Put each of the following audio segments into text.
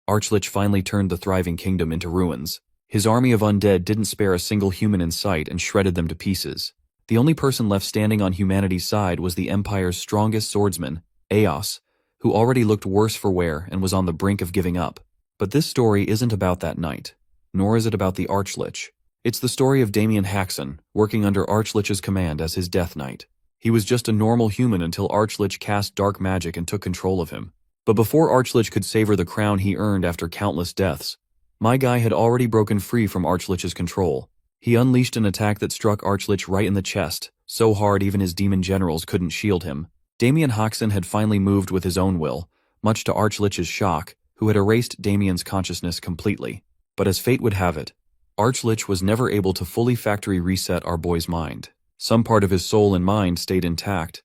Archlich finally turned the thriving kingdom into ruins. His army of undead didn't spare a single human in sight and shredded them to pieces. The only person left standing on humanity's side was the Empire's strongest swordsman, Eos, who already looked worse for wear and was on the brink of giving up. But this story isn't about that knight, nor is it about the Archlich. It's the story of Damien Haxon, working under Archlich's command as his Death Knight. He was just a normal human until Archlich cast dark magic and took control of him. But before Archlich could savor the crown he earned after countless deaths, my guy had already broken free from Archlich's control. He unleashed an attack that struck Archlich right in the chest, so hard even his demon generals couldn't shield him. Damien Haxon had finally moved with his own will, much to Archlich's shock, who had erased Damien's consciousness completely. But as fate would have it, Archlich was never able to fully factory reset our boy's mind. Some part of his soul and mind stayed intact,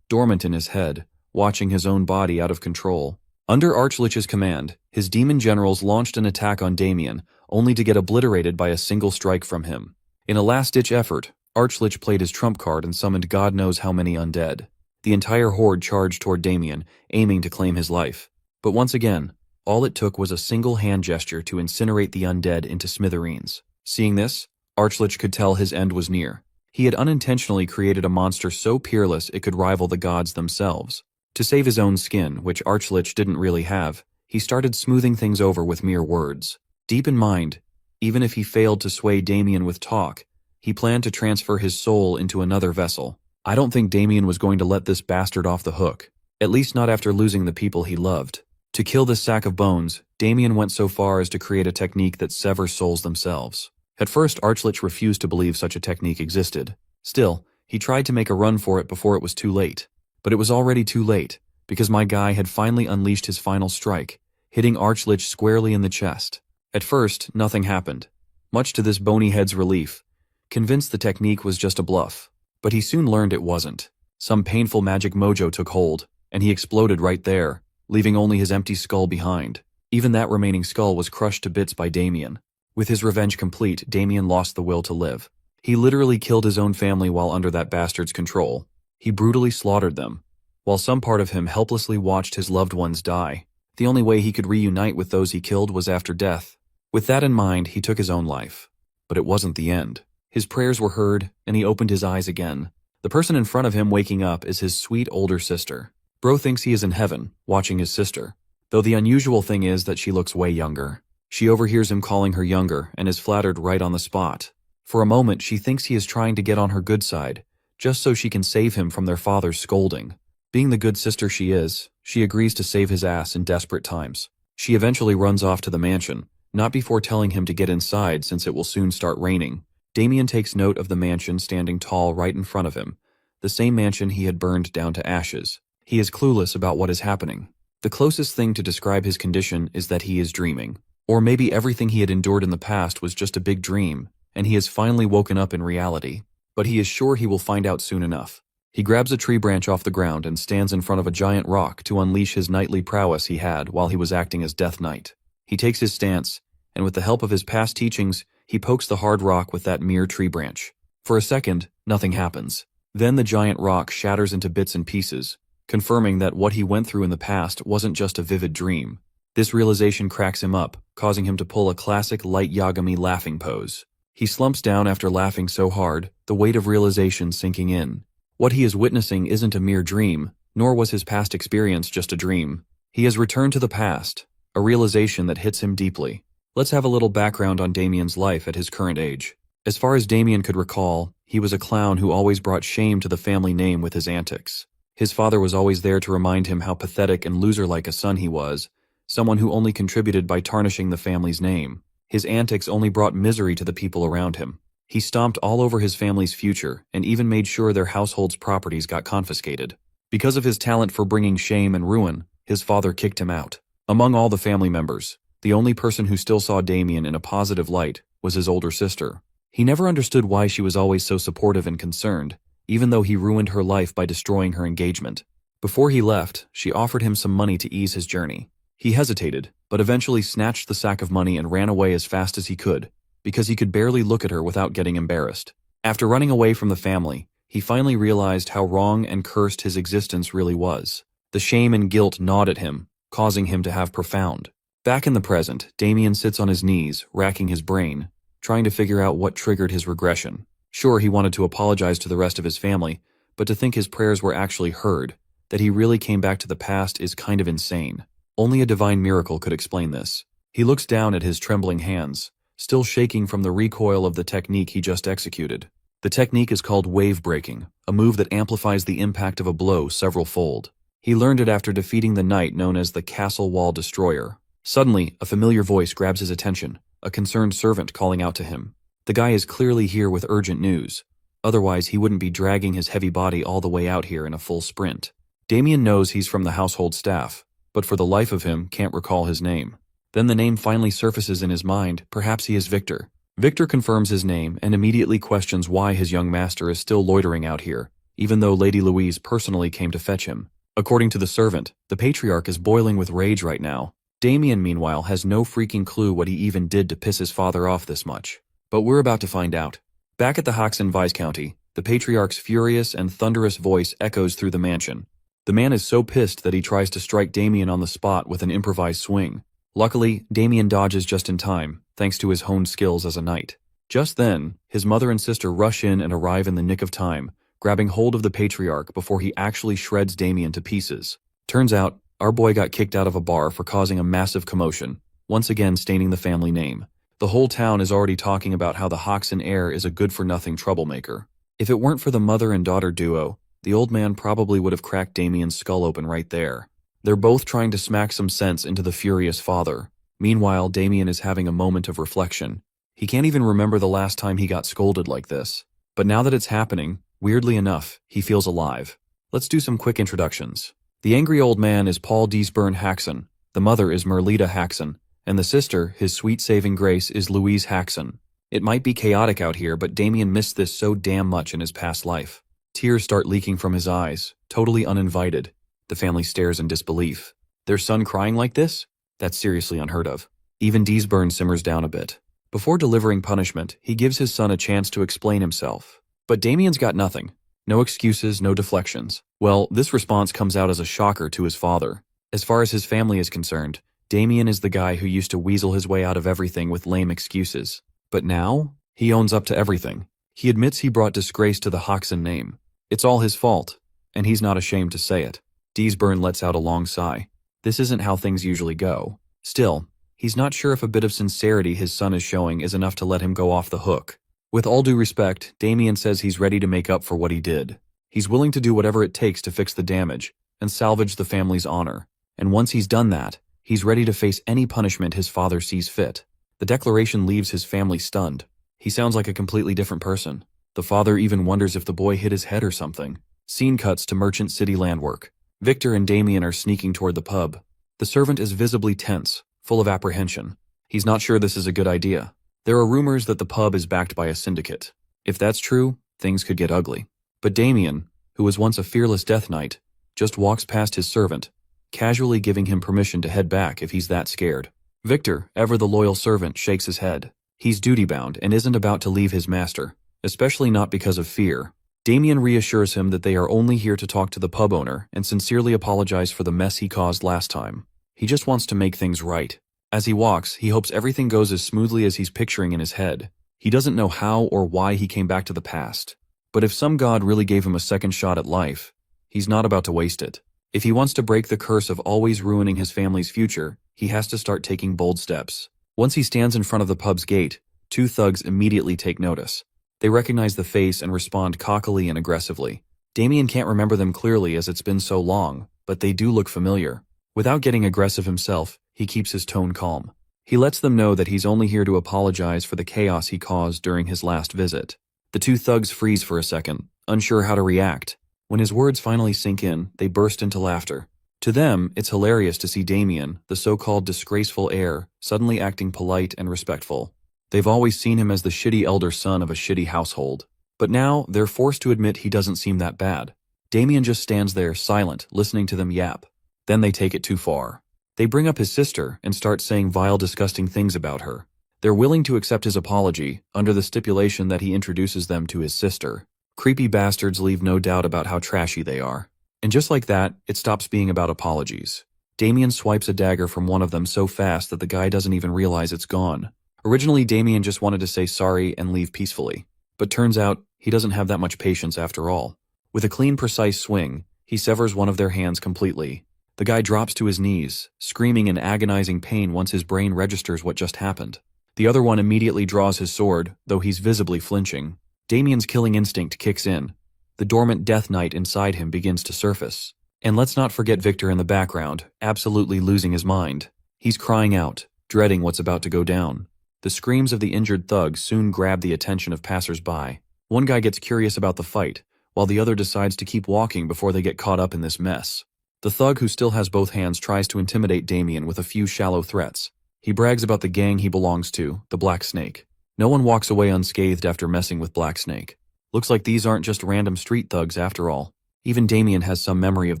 dormant in his head, watching his own body out of control. Under Archlich's command, his demon generals launched an attack on Damien, only to get obliterated by a single strike from him. In a last-ditch effort, Archlich played his trump card and summoned God knows how many undead. The entire horde charged toward Damien, aiming to claim his life. But once again, all it took was a single hand gesture to incinerate the undead into smithereens. Seeing this, Archlich could tell his end was near. He had unintentionally created a monster so peerless it could rival the gods themselves. To save his own skin, which Archlich didn't really have, he started smoothing things over with mere words. Deep in mind, even if he failed to sway Damien with talk, he planned to transfer his soul into another vessel. I don't think Damien was going to let this bastard off the hook, at least not after losing the people he loved. To kill this sack of bones, Damien went so far as to create a technique that severs souls themselves. At first, Archlich refused to believe such a technique existed. Still, he tried to make a run for it before it was too late. But it was already too late, because my guy had finally unleashed his final strike, hitting Archlich squarely in the chest. At first, nothing happened, much to this bony head's relief, convinced the technique was just a bluff. But he soon learned it wasn't. Some painful magic mojo took hold, and he exploded right there, leaving only his empty skull behind. Even that remaining skull was crushed to bits by Damien. With his revenge complete, Damien lost the will to live. He literally killed his own family while under that bastard's control. He brutally slaughtered them, while some part of him helplessly watched his loved ones die. The only way he could reunite with those he killed was after death. With that in mind, he took his own life. But it wasn't the end. His prayers were heard, and he opened his eyes again. The person in front of him waking up is his sweet older sister. Bro thinks he is in heaven, watching his sister, though the unusual thing is that she looks way younger. She overhears him calling her younger and is flattered right on the spot. For a moment, she thinks he is trying to get on her good side, just so she can save him from their father's scolding. Being the good sister she is, she agrees to save his ass in desperate times. She eventually runs off to the mansion, not before telling him to get inside since it will soon start raining. Damien takes note of the mansion standing tall right in front of him, the same mansion he had burned down to ashes. He is clueless about what is happening. The closest thing to describe his condition is that he is dreaming. Or maybe everything he had endured in the past was just a big dream, and he has finally woken up in reality. But he is sure he will find out soon enough. He grabs a tree branch off the ground and stands in front of a giant rock to unleash his knightly prowess he had while he was acting as Death Knight. He takes his stance, and with the help of his past teachings, he pokes the hard rock with that mere tree branch. For a second, nothing happens. Then the giant rock shatters into bits and pieces, confirming that what he went through in the past wasn't just a vivid dream. This realization cracks him up, causing him to pull a classic light Yagami laughing pose. He slumps down after laughing so hard, the weight of realization sinking in. What he is witnessing isn't a mere dream, nor was his past experience just a dream. He has returned to the past, a realization that hits him deeply. Let's have a little background on Damien's life at his current age. As far as Damien could recall, he was a clown who always brought shame to the family name with his antics. His father was always there to remind him how pathetic and loser-like a son he was, someone who only contributed by tarnishing the family's name. His antics only brought misery to the people around him. He stomped all over his family's future and even made sure their household's properties got confiscated. Because of his talent for bringing shame and ruin, his father kicked him out. Among all the family members, the only person who still saw Damien in a positive light was his older sister. He never understood why she was always so supportive and concerned, even though he ruined her life by destroying her engagement. Before he left, she offered him some money to ease his journey. He hesitated, but eventually snatched the sack of money and ran away as fast as he could, because he could barely look at her without getting embarrassed. After running away from the family, he finally realized how wrong and cursed his existence really was. The shame and guilt gnawed at him, causing him to have profound, Back in the present, Damien sits on his knees, racking his brain, trying to figure out what triggered his regression. Sure, he wanted to apologize to the rest of his family, but to think his prayers were actually heard, that he really came back to the past is kind of insane. Only a divine miracle could explain this. He looks down at his trembling hands, still shaking from the recoil of the technique he just executed. The technique is called wave breaking, a move that amplifies the impact of a blow several-fold. He learned it after defeating the knight known as the Castle Wall Destroyer. Suddenly, a familiar voice grabs his attention, a concerned servant calling out to him. The guy is clearly here with urgent news. Otherwise, he wouldn't be dragging his heavy body all the way out here in a full sprint. Damien knows he's from the household staff, but for the life of him can't recall his name. Then the name finally surfaces in his mind. Perhaps he is Victor. Victor confirms his name and immediately questions why his young master is still loitering out here, even though Lady Louise personally came to fetch him. According to the servant, the patriarch is boiling with rage right now. Damien, meanwhile, has no freaking clue what he even did to piss his father off this much. But we're about to find out. Back at the Hoxton Viscounty, the patriarch's furious and thunderous voice echoes through the mansion. The man is so pissed that he tries to strike Damien on the spot with an improvised swing. Luckily, Damien dodges just in time, thanks to his honed skills as a knight. Just then, his mother and sister rush in and arrive in the nick of time, grabbing hold of the patriarch before he actually shreds Damien to pieces. Turns out, our boy got kicked out of a bar for causing a massive commotion, once again staining the family name. The whole town is already talking about how the Hoxton heir is a good-for-nothing troublemaker. If it weren't for the mother and daughter duo, the old man probably would have cracked Damien's skull open right there. They're both trying to smack some sense into the furious father. Meanwhile, Damien is having a moment of reflection. He can't even remember the last time he got scolded like this. But now that it's happening, weirdly enough, he feels alive. Let's do some quick introductions. The angry old man is Paul Deesburn Haxon, the mother is Merlita Haxon, and the sister, his sweet saving grace, is Louise Haxon. It might be chaotic out here, but Damien missed this so damn much in his past life. Tears start leaking from his eyes, totally uninvited. The family stares in disbelief. Their son crying like this? That's seriously unheard of. Even Deesburn simmers down a bit. Before delivering punishment, he gives his son a chance to explain himself. But Damien's got nothing. No excuses, no deflections. Well, this response comes out as a shocker to his father. As far as his family is concerned, Damien is the guy who used to weasel his way out of everything with lame excuses. But now, he owns up to everything. He admits he brought disgrace to the Hoxton name. It's all his fault, and he's not ashamed to say it. Deesburn lets out a long sigh. This isn't how things usually go. Still, he's not sure if a bit of sincerity his son is showing is enough to let him go off the hook. With all due respect, Damien says he's ready to make up for what he did. He's willing to do whatever it takes to fix the damage and salvage the family's honor. And once he's done that, he's ready to face any punishment his father sees fit. The declaration leaves his family stunned. He sounds like a completely different person. The father even wonders if the boy hit his head or something. Scene cuts to Merchant City Landwork. Victor and Damien are sneaking toward the pub. The servant is visibly tense, full of apprehension. He's not sure this is a good idea. There are rumors that the pub is backed by a syndicate. If that's true, things could get ugly. But Damien, who was once a fearless death knight, just walks past his servant, casually giving him permission to head back if he's that scared. Victor, ever the loyal servant, shakes his head. He's duty-bound and isn't about to leave his master, especially not because of fear. Damien reassures him that they are only here to talk to the pub owner and sincerely apologize for the mess he caused last time. He just wants to make things right. As he walks, he hopes everything goes as smoothly as he's picturing in his head. He doesn't know how or why he came back to the past. But if some god really gave him a second shot at life, he's not about to waste it. If he wants to break the curse of always ruining his family's future, he has to start taking bold steps. Once he stands in front of the pub's gate, two thugs immediately take notice. They recognize the face and respond cockily and aggressively. Damien can't remember them clearly as it's been so long, but they do look familiar. Without getting aggressive himself, he keeps his tone calm. He lets them know that he's only here to apologize for the chaos he caused during his last visit. The two thugs freeze for a second, unsure how to react. When his words finally sink in, they burst into laughter. To them, it's hilarious to see Damien, the so-called disgraceful heir, suddenly acting polite and respectful. They've always seen him as the shitty elder son of a shitty household. But now, they're forced to admit he doesn't seem that bad. Damien just stands there, silent, listening to them yap. Then they take it too far. They bring up his sister and start saying vile, disgusting things about her. They're willing to accept his apology, under the stipulation that he introduces them to his sister. Creepy bastards leave no doubt about how trashy they are. And just like that, it stops being about apologies. Damien swipes a dagger from one of them so fast that the guy doesn't even realize it's gone. Originally, Damien just wanted to say sorry and leave peacefully. But turns out, he doesn't have that much patience after all. With a clean, precise swing, he severs one of their hands completely. The guy drops to his knees, screaming in agonizing pain once his brain registers what just happened. The other one immediately draws his sword, though he's visibly flinching. Damien's killing instinct kicks in. The dormant death knight inside him begins to surface. And let's not forget Victor in the background, absolutely losing his mind. He's crying out, dreading what's about to go down. The screams of the injured thugs soon grab the attention of passers-by. One guy gets curious about the fight, while the other decides to keep walking before they get caught up in this mess. The thug who still has both hands tries to intimidate Damien with a few shallow threats. He brags about the gang he belongs to, the Black Snake. No one walks away unscathed after messing with Black Snake. Looks like these aren't just random street thugs after all. Even Damien has some memory of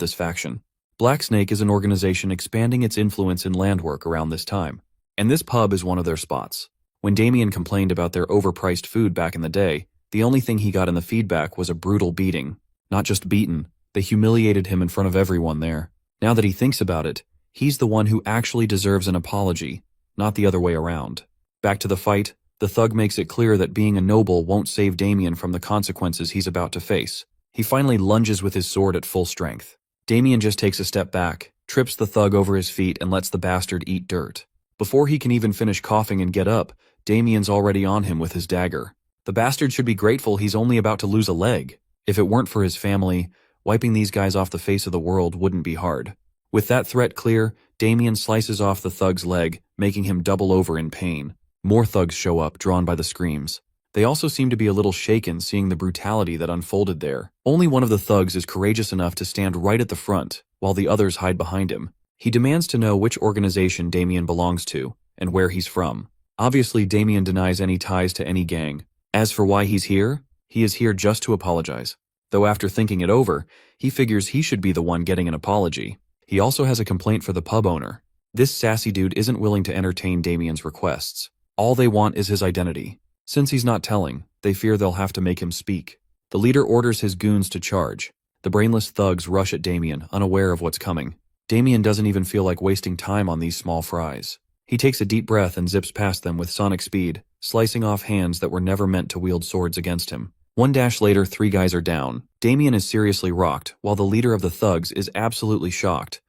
this faction. Black Snake is an organization expanding its influence in landwork around this time, and this pub is one of their spots. When Damien complained about their overpriced food back in the day, the only thing he got in the feedback was a brutal beating. Not just beaten, they humiliated him in front of everyone there. Now that he thinks about it, he's the one who actually deserves an apology, not the other way around. Back to the fight, the thug makes it clear that being a noble won't save Damien from the consequences he's about to face. He finally lunges with his sword at full strength. Damien just takes a step back, trips the thug over his feet and lets the bastard eat dirt. Before he can even finish coughing and get up, Damien's already on him with his dagger. The bastard should be grateful he's only about to lose a leg. If it weren't for his family, wiping these guys off the face of the world wouldn't be hard. With that threat clear, Damien slices off the thug's leg, making him double over in pain. More thugs show up, drawn by the screams. They also seem to be a little shaken seeing the brutality that unfolded there. Only one of the thugs is courageous enough to stand right at the front, while the others hide behind him. He demands to know which organization Damien belongs to, and where he's from. Obviously, Damien denies any ties to any gang. As for why he's here, he is here just to apologize. Though after thinking it over, he figures he should be the one getting an apology. He also has a complaint for the pub owner. This sassy dude isn't willing to entertain Damien's requests. All they want is his identity. Since he's not telling, they fear they'll have to make him speak. The leader orders his goons to charge. The brainless thugs rush at Damien, unaware of what's coming. Damien doesn't even feel like wasting time on these small fries. He takes a deep breath and zips past them with sonic speed, slicing off hands that were never meant to wield swords against him. One dash later, 3 guys are down. Damien is seriously rocked, while the leader of the thugs is absolutely shocked,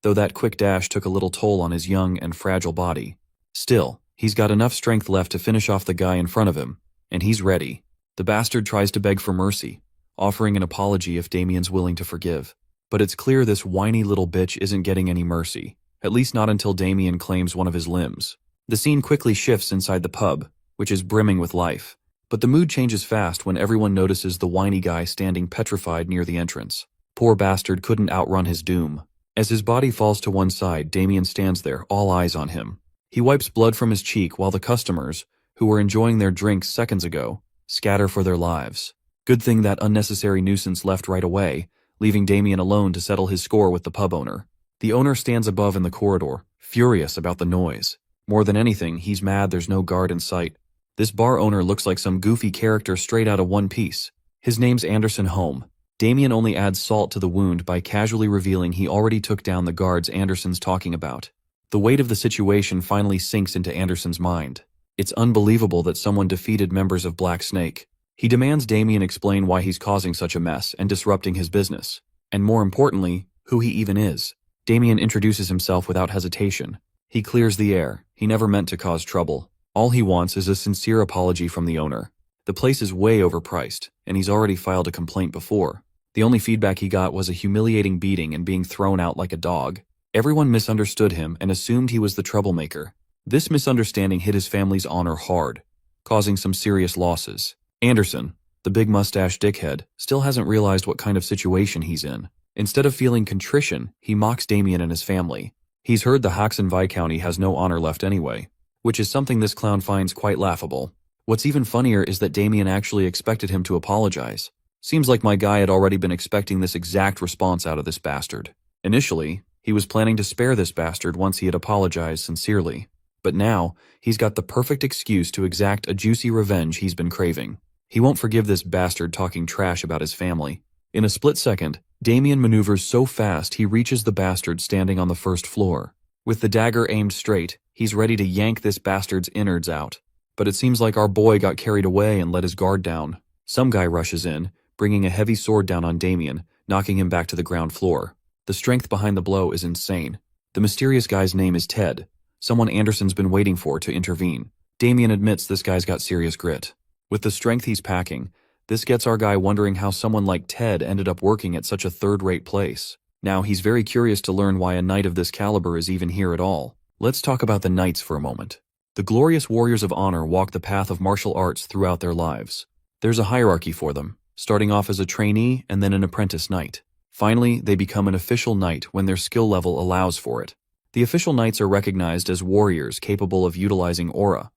though that quick dash took a little toll on his young and fragile body. Still, he's got enough strength left to finish off the guy in front of him, and he's ready. The bastard tries to beg for mercy, offering an apology if Damien's willing to forgive. But it's clear this whiny little bitch isn't getting any mercy, at least not until Damien claims one of his limbs. The scene quickly shifts inside the pub, which is brimming with life. But the mood changes fast when everyone notices the whiny guy standing petrified near the entrance. Poor bastard couldn't outrun his doom. As his body falls to one side, Damien stands there, all eyes on him. He wipes blood from his cheek while the customers, who were enjoying their drinks seconds ago, scatter for their lives. Good thing that unnecessary nuisance left right away, leaving Damien alone to settle his score with the pub owner. The owner stands above in the corridor, furious about the noise. More than anything, he's mad there's no guard in sight. This bar owner looks like some goofy character straight out of One Piece. His name's Anderson Holm. Damien only adds salt to the wound by casually revealing he already took down the guards Anderson's talking about. The weight of the situation finally sinks into Anderson's mind. It's unbelievable that someone defeated members of Black Snake. He demands Damien explain why he's causing such a mess and disrupting his business. And more importantly, who he even is. Damien introduces himself without hesitation. He clears the air. He never meant to cause trouble. All he wants is a sincere apology from the owner. The place is way overpriced, and he's already filed a complaint before. The only feedback he got was a humiliating beating and being thrown out like a dog. Everyone misunderstood him and assumed he was the troublemaker. This misunderstanding hit his family's honor hard, causing some serious losses. Anderson, the big mustache dickhead, still hasn't realized what kind of situation he's in. Instead of feeling contrition, he mocks Damien and his family. He's heard the Haxon Viscounty has no honor left anyway, which is something this clown finds quite laughable. What's even funnier is that Damien actually expected him to apologize. Seems like my guy had already been expecting this exact response out of this bastard. Initially, he was planning to spare this bastard once he had apologized sincerely. But now, he's got the perfect excuse to exact a juicy revenge he's been craving. He won't forgive this bastard talking trash about his family. In a split second, Damien maneuvers so fast he reaches the bastard standing on the first floor. With the dagger aimed straight, he's ready to yank this bastard's innards out. But it seems like our boy got carried away and let his guard down. Some guy rushes in, bringing a heavy sword down on Damien, knocking him back to the ground floor. The strength behind the blow is insane. The mysterious guy's name is Ted, someone Anderson's been waiting for to intervene. Damien admits this guy's got serious grit. With the strength he's packing, this gets our guy wondering how someone like Ted ended up working at such a third-rate place. Now he's very curious to learn why a knight of this caliber is even here at all. Let's talk about the knights for a moment. The glorious warriors of honor walk the path of martial arts throughout their lives. There's a hierarchy for them, starting off as a trainee and then an apprentice knight. Finally, they become an official knight when their skill level allows for it. The official knights are recognized as warriors capable of utilizing aura,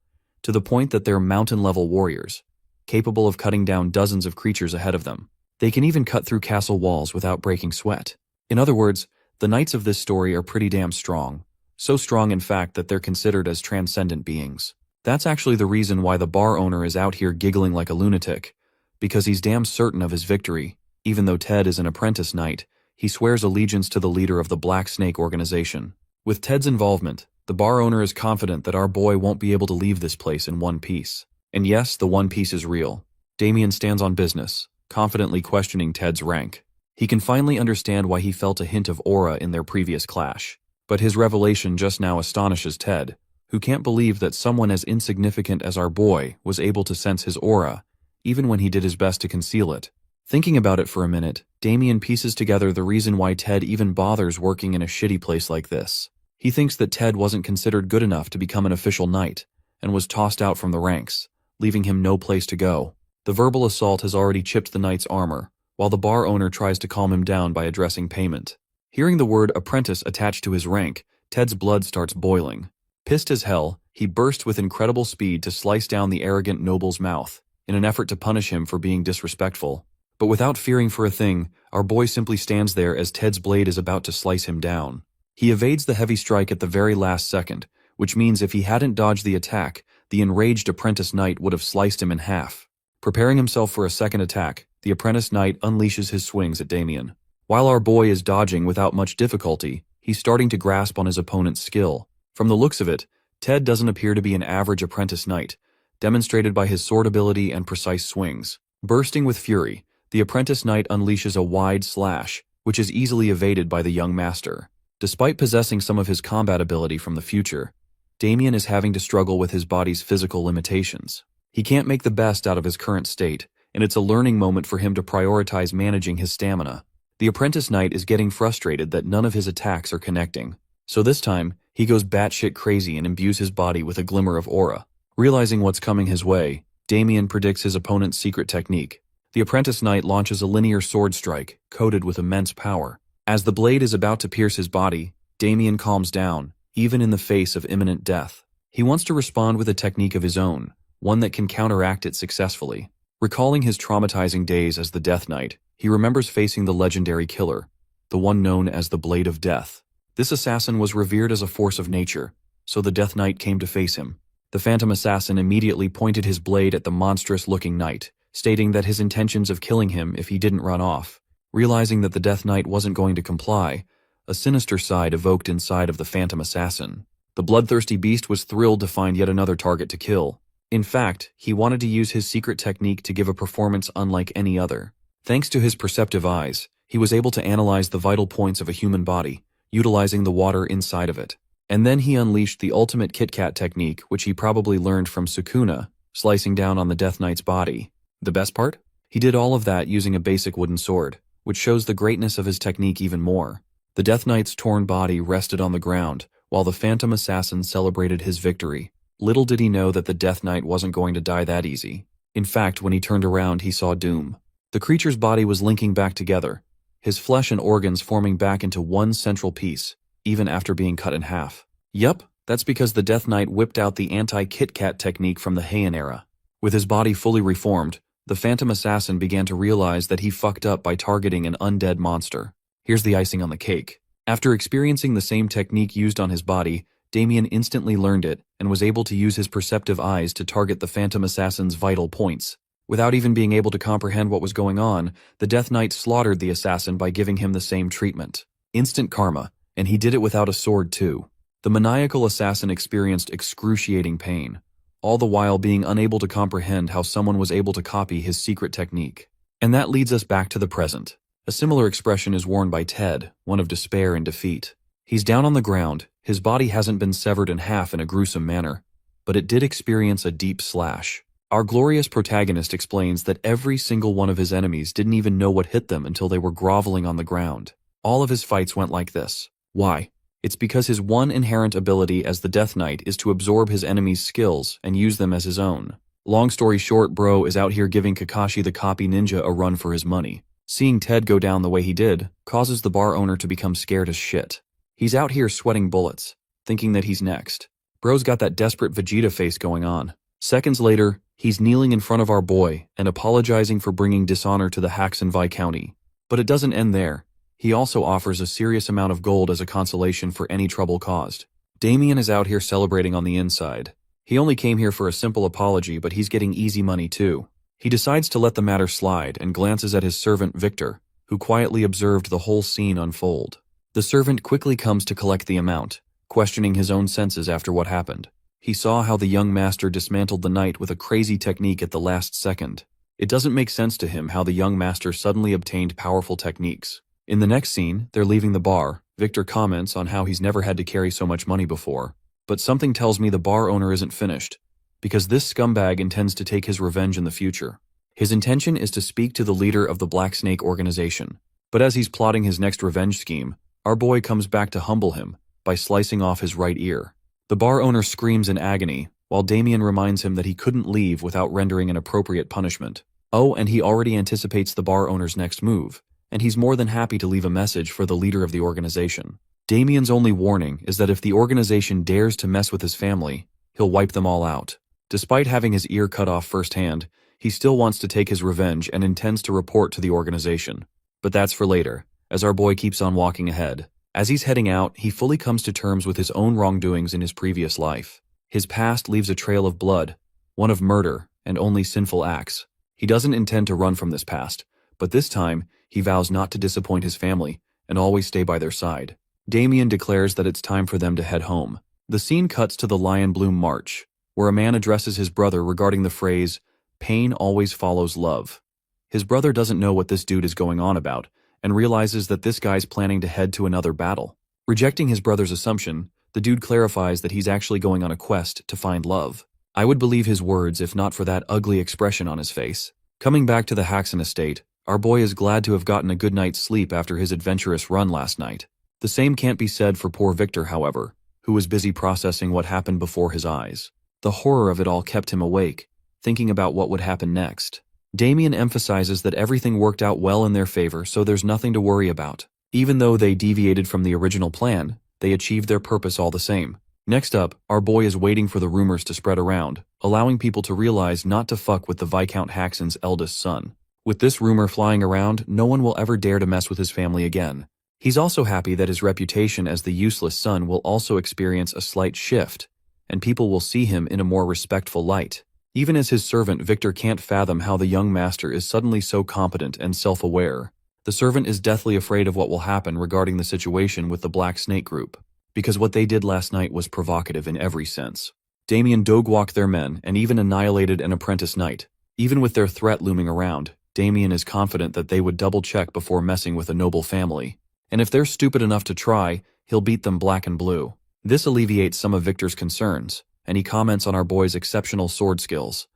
to the point that they're mountain-level warriors, capable of cutting down dozens of creatures ahead of them. They can even cut through castle walls without breaking sweat. In other words, the knights of this story are pretty damn strong. So strong, in fact, that they're considered as transcendent beings. That's actually the reason why the bar owner is out here giggling like a lunatic, because he's damn certain of his victory. Even though Ted is an apprentice knight, he swears allegiance to the leader of the Black Snake organization. With Ted's involvement, the bar owner is confident that our boy won't be able to leave this place in one piece. And yes, the one piece is real. Damien stands on business, confidently questioning Ted's rank. He can finally understand why he felt a hint of aura in their previous clash. But his revelation just now astonishes Ted, who can't believe that someone as insignificant as our boy was able to sense his aura, even when he did his best to conceal it. Thinking about it for a minute, Damien pieces together the reason why Ted even bothers working in a shitty place like this. He thinks that Ted wasn't considered good enough to become an official knight, and was tossed out from the ranks, leaving him no place to go. The verbal assault has already chipped the knight's armor, while the bar owner tries to calm him down by addressing payment. Hearing the word apprentice attached to his rank, Ted's blood starts boiling. Pissed as hell, he bursts with incredible speed to slice down the arrogant noble's mouth, in an effort to punish him for being disrespectful. But without fearing for a thing, our boy simply stands there as Ted's blade is about to slice him down. He evades the heavy strike at the very last second, which means if he hadn't dodged the attack, the enraged apprentice knight would have sliced him in half. Preparing himself for a second attack, the apprentice knight unleashes his swings at Damien. While our boy is dodging without much difficulty, he's starting to grasp on his opponent's skill. From the looks of it, Ted doesn't appear to be an average apprentice knight, demonstrated by his sword ability and precise swings. Bursting with fury, the apprentice knight unleashes a wide slash, which is easily evaded by the young master. Despite possessing some of his combat ability from the future, Damien is having to struggle with his body's physical limitations. He can't make the best out of his current state, and it's a learning moment for him to prioritize managing his stamina. The apprentice knight is getting frustrated that none of his attacks are connecting, so this time, he goes batshit crazy and imbues his body with a glimmer of aura. Realizing what's coming his way, Damien predicts his opponent's secret technique. The apprentice knight launches a linear sword strike, coated with immense power. As the blade is about to pierce his body, Damien calms down, even in the face of imminent death. He wants to respond with a technique of his own, one that can counteract it successfully. Recalling his traumatizing days as the Death Knight, he remembers facing the legendary killer, the one known as the Blade of Death. This assassin was revered as a force of nature, so the Death Knight came to face him. The phantom assassin immediately pointed his blade at the monstrous-looking knight, stating that his intentions of killing him if he didn't run off. Realizing that the Death Knight wasn't going to comply, a sinister side evoked inside of the phantom assassin. The bloodthirsty beast was thrilled to find yet another target to kill. In fact, he wanted to use his secret technique to give a performance unlike any other. Thanks to his perceptive eyes, he was able to analyze the vital points of a human body, utilizing the water inside of it. And then he unleashed the ultimate Kit Kat technique, which he probably learned from Sukuna, slicing down on the Death Knight's body. The best part? He did all of that using a basic wooden sword, which shows the greatness of his technique even more. The Death Knight's torn body rested on the ground, while the phantom assassin celebrated his victory. Little did he know that the Death Knight wasn't going to die that easy. In fact, when he turned around, he saw doom. The creature's body was linking back together, his flesh and organs forming back into one central piece, even after being cut in half. Yup, that's because the Death Knight whipped out the anti-Kit Kat technique from the Heian era. With his body fully reformed, the phantom assassin began to realize that he fucked up by targeting an undead monster. Here's the icing on the cake. After experiencing the same technique used on his body, Damien instantly learned it and was able to use his perceptive eyes to target the phantom assassin's vital points. Without even being able to comprehend what was going on, the Death Knight slaughtered the assassin by giving him the same treatment. Instant karma, and he did it without a sword too. The maniacal assassin experienced excruciating pain, all the while being unable to comprehend how someone was able to copy his secret technique. And that leads us back to the present. A similar expression is worn by Ted, one of despair and defeat. He's down on the ground, his body hasn't been severed in half in a gruesome manner, but it did experience a deep slash. Our glorious protagonist explains that every single one of his enemies didn't even know what hit them until they were groveling on the ground. All of his fights went like this. Why? It's because his one inherent ability as the Death Knight is to absorb his enemies' skills and use them as his own. Long story short, bro is out here giving Kakashi the copy ninja a run for his money. Seeing Ted go down the way he did causes the bar owner to become scared as shit. He's out here sweating bullets, thinking that he's next. Bro's got that desperate Vegeta face going on. Seconds later, he's kneeling in front of our boy and apologizing for bringing dishonor to the Haxenvi County. But it doesn't end there. He also offers a serious amount of gold as a consolation for any trouble caused. Damien is out here celebrating on the inside. He only came here for a simple apology, but he's getting easy money too. He decides to let the matter slide and glances at his servant Victor, who quietly observed the whole scene unfold. The servant quickly comes to collect the amount, questioning his own senses after what happened. He saw how the young master dismantled the knight with a crazy technique at the last second. It doesn't make sense to him how the young master suddenly obtained powerful techniques. In the next scene, they're leaving the bar. Victor comments on how he's never had to carry so much money before. But something tells me the bar owner isn't finished, because this scumbag intends to take his revenge in the future. His intention is to speak to the leader of the Black Snake organization. But as he's plotting his next revenge scheme, our boy comes back to humble him by slicing off his right ear. The bar owner screams in agony, while Damien reminds him that he couldn't leave without rendering an appropriate punishment. Oh, and he already anticipates the bar owner's next move, and he's more than happy to leave a message for the leader of the organization. Damien's only warning is that if the organization dares to mess with his family, he'll wipe them all out. Despite having his ear cut off firsthand, he still wants to take his revenge and intends to report to the organization. But that's for later, as our boy keeps on walking ahead. As he's heading out, he fully comes to terms with his own wrongdoings in his previous life. His past leaves a trail of blood, one of murder and only sinful acts. He doesn't intend to run from this past, but this time, he vows not to disappoint his family and always stay by their side. Damien declares that it's time for them to head home. The scene cuts to the Lion Bloom March, where a man addresses his brother regarding the phrase, "Pain always follows love." His brother doesn't know what this dude is going on about, and realizes that this guy's planning to head to another battle. Rejecting his brother's assumption, the dude clarifies that he's actually going on a quest to find love. I would believe his words if not for that ugly expression on his face. Coming back to the Haxen estate, our boy is glad to have gotten a good night's sleep after his adventurous run last night. The same can't be said for poor Victor, however, who was busy processing what happened before his eyes. The horror of it all kept him awake, thinking about what would happen next. Damien emphasizes that everything worked out well in their favor, so there's nothing to worry about. Even though they deviated from the original plan, they achieved their purpose all the same. Next up, our boy is waiting for the rumors to spread around, allowing people to realize not to fuck with the Viscount Haxen's eldest son. With this rumor flying around, no one will ever dare to mess with his family again. He's also happy that his reputation as the useless son will also experience a slight shift, and people will see him in a more respectful light. Even as his servant, Victor can't fathom how the young master is suddenly so competent and self-aware. The servant is deathly afraid of what will happen regarding the situation with the Black Snake group, because what they did last night was provocative in every sense. Damien dog-walked their men and even annihilated an apprentice knight. Even with their threat looming around, Damien is confident that they would double-check before messing with a noble family. And if they're stupid enough to try, he'll beat them black and blue. This alleviates some of Victor's concerns, and he comments on our boy's exceptional sword skills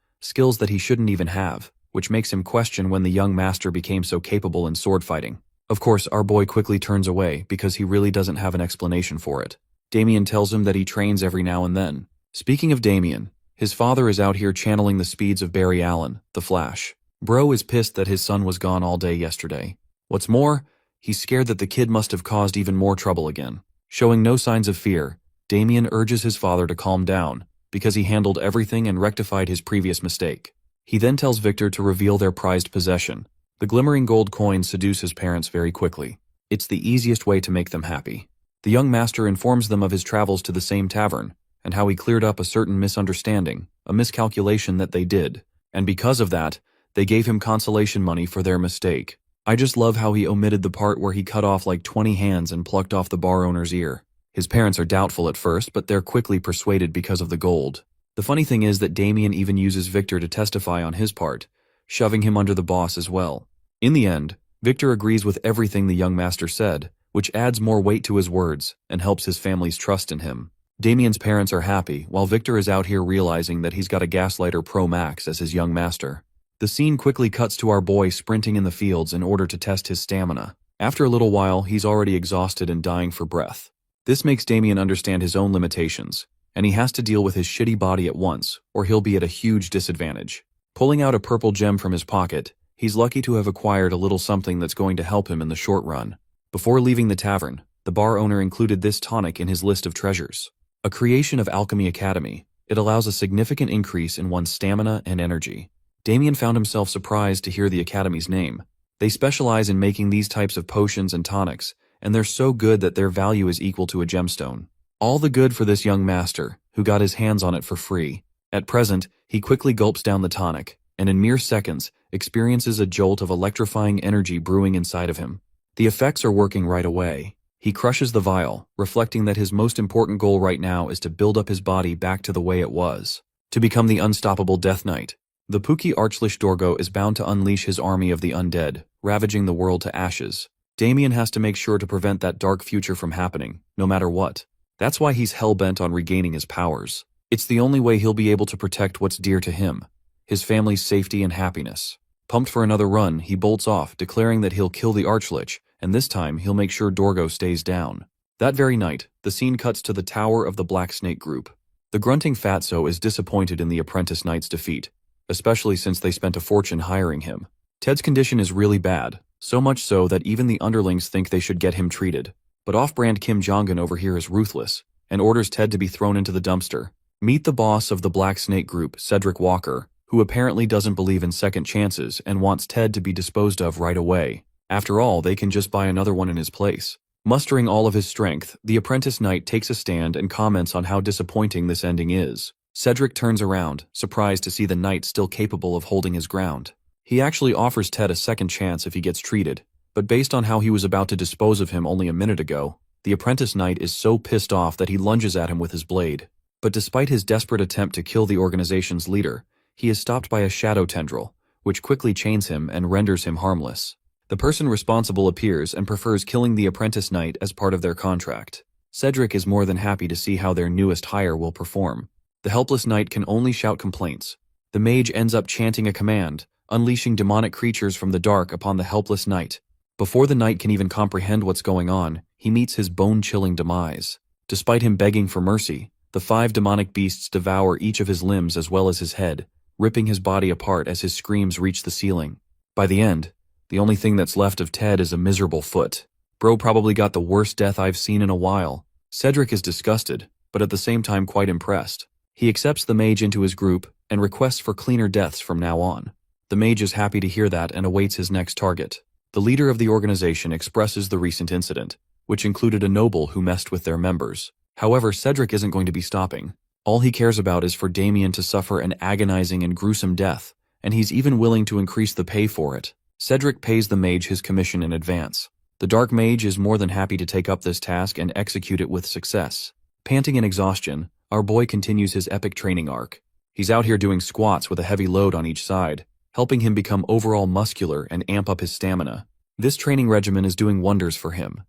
that he shouldn't even have, which makes him question when the young master became so capable in sword fighting. Of course, our boy quickly turns away because he really doesn't have an explanation for it. Damien tells him that he trains every now and then. Speaking of Damien, his father is out here channeling the speeds of Barry Allen, the Flash. Bro is pissed that his son was gone all day yesterday. What's more, he's scared that the kid must have caused even more trouble again. Showing no signs of fear, Damien urges his father to calm down, because he handled everything and rectified his previous mistake. He then tells Victor to reveal their prized possession. The glimmering gold coins seduce his parents very quickly. It's the easiest way to make them happy. The young master informs them of his travels to the same tavern, and how he cleared up a certain misunderstanding, a miscalculation that they did, and because of that, They gave him consolation money for their mistake. I just love how he omitted the part where he cut off like 20 hands and plucked off the bar owner's ear. His parents are doubtful at first, but they're quickly persuaded because of the gold. The funny thing is that Damien even uses Victor to testify on his part, shoving him under the boss as well. In the end, Victor agrees with everything the young master said, which adds more weight to his words and helps his family's trust in him. Damien's parents are happy, while Victor is out here realizing that he's got a Gaslighter Pro Max as his young master. The scene quickly cuts to our boy sprinting in the fields in order to test his stamina. After a little while, he's already exhausted and dying for breath. This makes Damien understand his own limitations, and he has to deal with his shitty body at once, or he'll be at a huge disadvantage. Pulling out a purple gem from his pocket, he's lucky to have acquired a little something that's going to help him in the short run. Before leaving the tavern, the bar owner included this tonic in his list of treasures. A creation of Alchemy Academy, it allows a significant increase in one's stamina and energy. Damien found himself surprised to hear the Academy's name. They specialize in making these types of potions and tonics, and they're so good that their value is equal to a gemstone. All the good for this young master, who got his hands on it for free. At present, he quickly gulps down the tonic, and in mere seconds, experiences a jolt of electrifying energy brewing inside of him. The effects are working right away. He crushes the vial, reflecting that his most important goal right now is to build up his body back to the way it was. To become the unstoppable Death Knight. The Pookie Archlich Dorgo is bound to unleash his army of the undead, ravaging the world to ashes. Damien has to make sure to prevent that dark future from happening, no matter what. That's why he's hell-bent on regaining his powers. It's the only way he'll be able to protect what's dear to him, his family's safety and happiness. Pumped for another run, he bolts off, declaring that he'll kill the Archlich, and this time he'll make sure Dorgo stays down. That very night, the scene cuts to the Tower of the Black Snake Group. The grunting fatso is disappointed in the apprentice knight's defeat, especially since they spent a fortune hiring him. Ted's condition is really bad, so much so that even the underlings think they should get him treated. But off-brand Kim Jong-un over here is ruthless, and orders Ted to be thrown into the dumpster. Meet the boss of the Black Snake Group, Cedric Walker, who apparently doesn't believe in second chances and wants Ted to be disposed of right away. After all, they can just buy another one in his place. Mustering all of his strength, the apprentice knight takes a stand and comments on how disappointing this ending is. Cedric turns around, surprised to see the knight still capable of holding his ground. He actually offers Ted a second chance if he gets treated, but based on how he was about to dispose of him only a minute ago, the apprentice knight is so pissed off that he lunges at him with his blade. But despite his desperate attempt to kill the organization's leader, he is stopped by a shadow tendril, which quickly chains him and renders him harmless. The person responsible appears and prefers killing the apprentice knight as part of their contract. Cedric is more than happy to see how their newest hire will perform. The helpless knight can only shout complaints. The mage ends up chanting a command, unleashing demonic creatures from the dark upon the helpless knight. Before the knight can even comprehend what's going on, he meets his bone-chilling demise. Despite him begging for mercy, the 5 demonic beasts devour each of his limbs as well as his head, ripping his body apart as his screams reach the ceiling. By the end, the only thing that's left of Ted is a miserable foot. Bro probably got the worst death I've seen in a while. Cedric is disgusted, but at the same time quite impressed. He accepts the mage into his group and requests for cleaner deaths from now on. The mage is happy to hear that and awaits his next target. The leader of the organization expresses the recent incident, which included a noble who messed with their members. However, Cedric isn't going to be stopping. All he cares about is for Damien to suffer an agonizing and gruesome death, and he's even willing to increase the pay for it. Cedric pays the mage his commission in advance. The dark mage is more than happy to take up this task and execute it with success. Panting in exhaustion, our boy continues his epic training arc. He's out here doing squats with a heavy load on each side, helping him become overall muscular and amp up his stamina. This training regimen is doing wonders for him.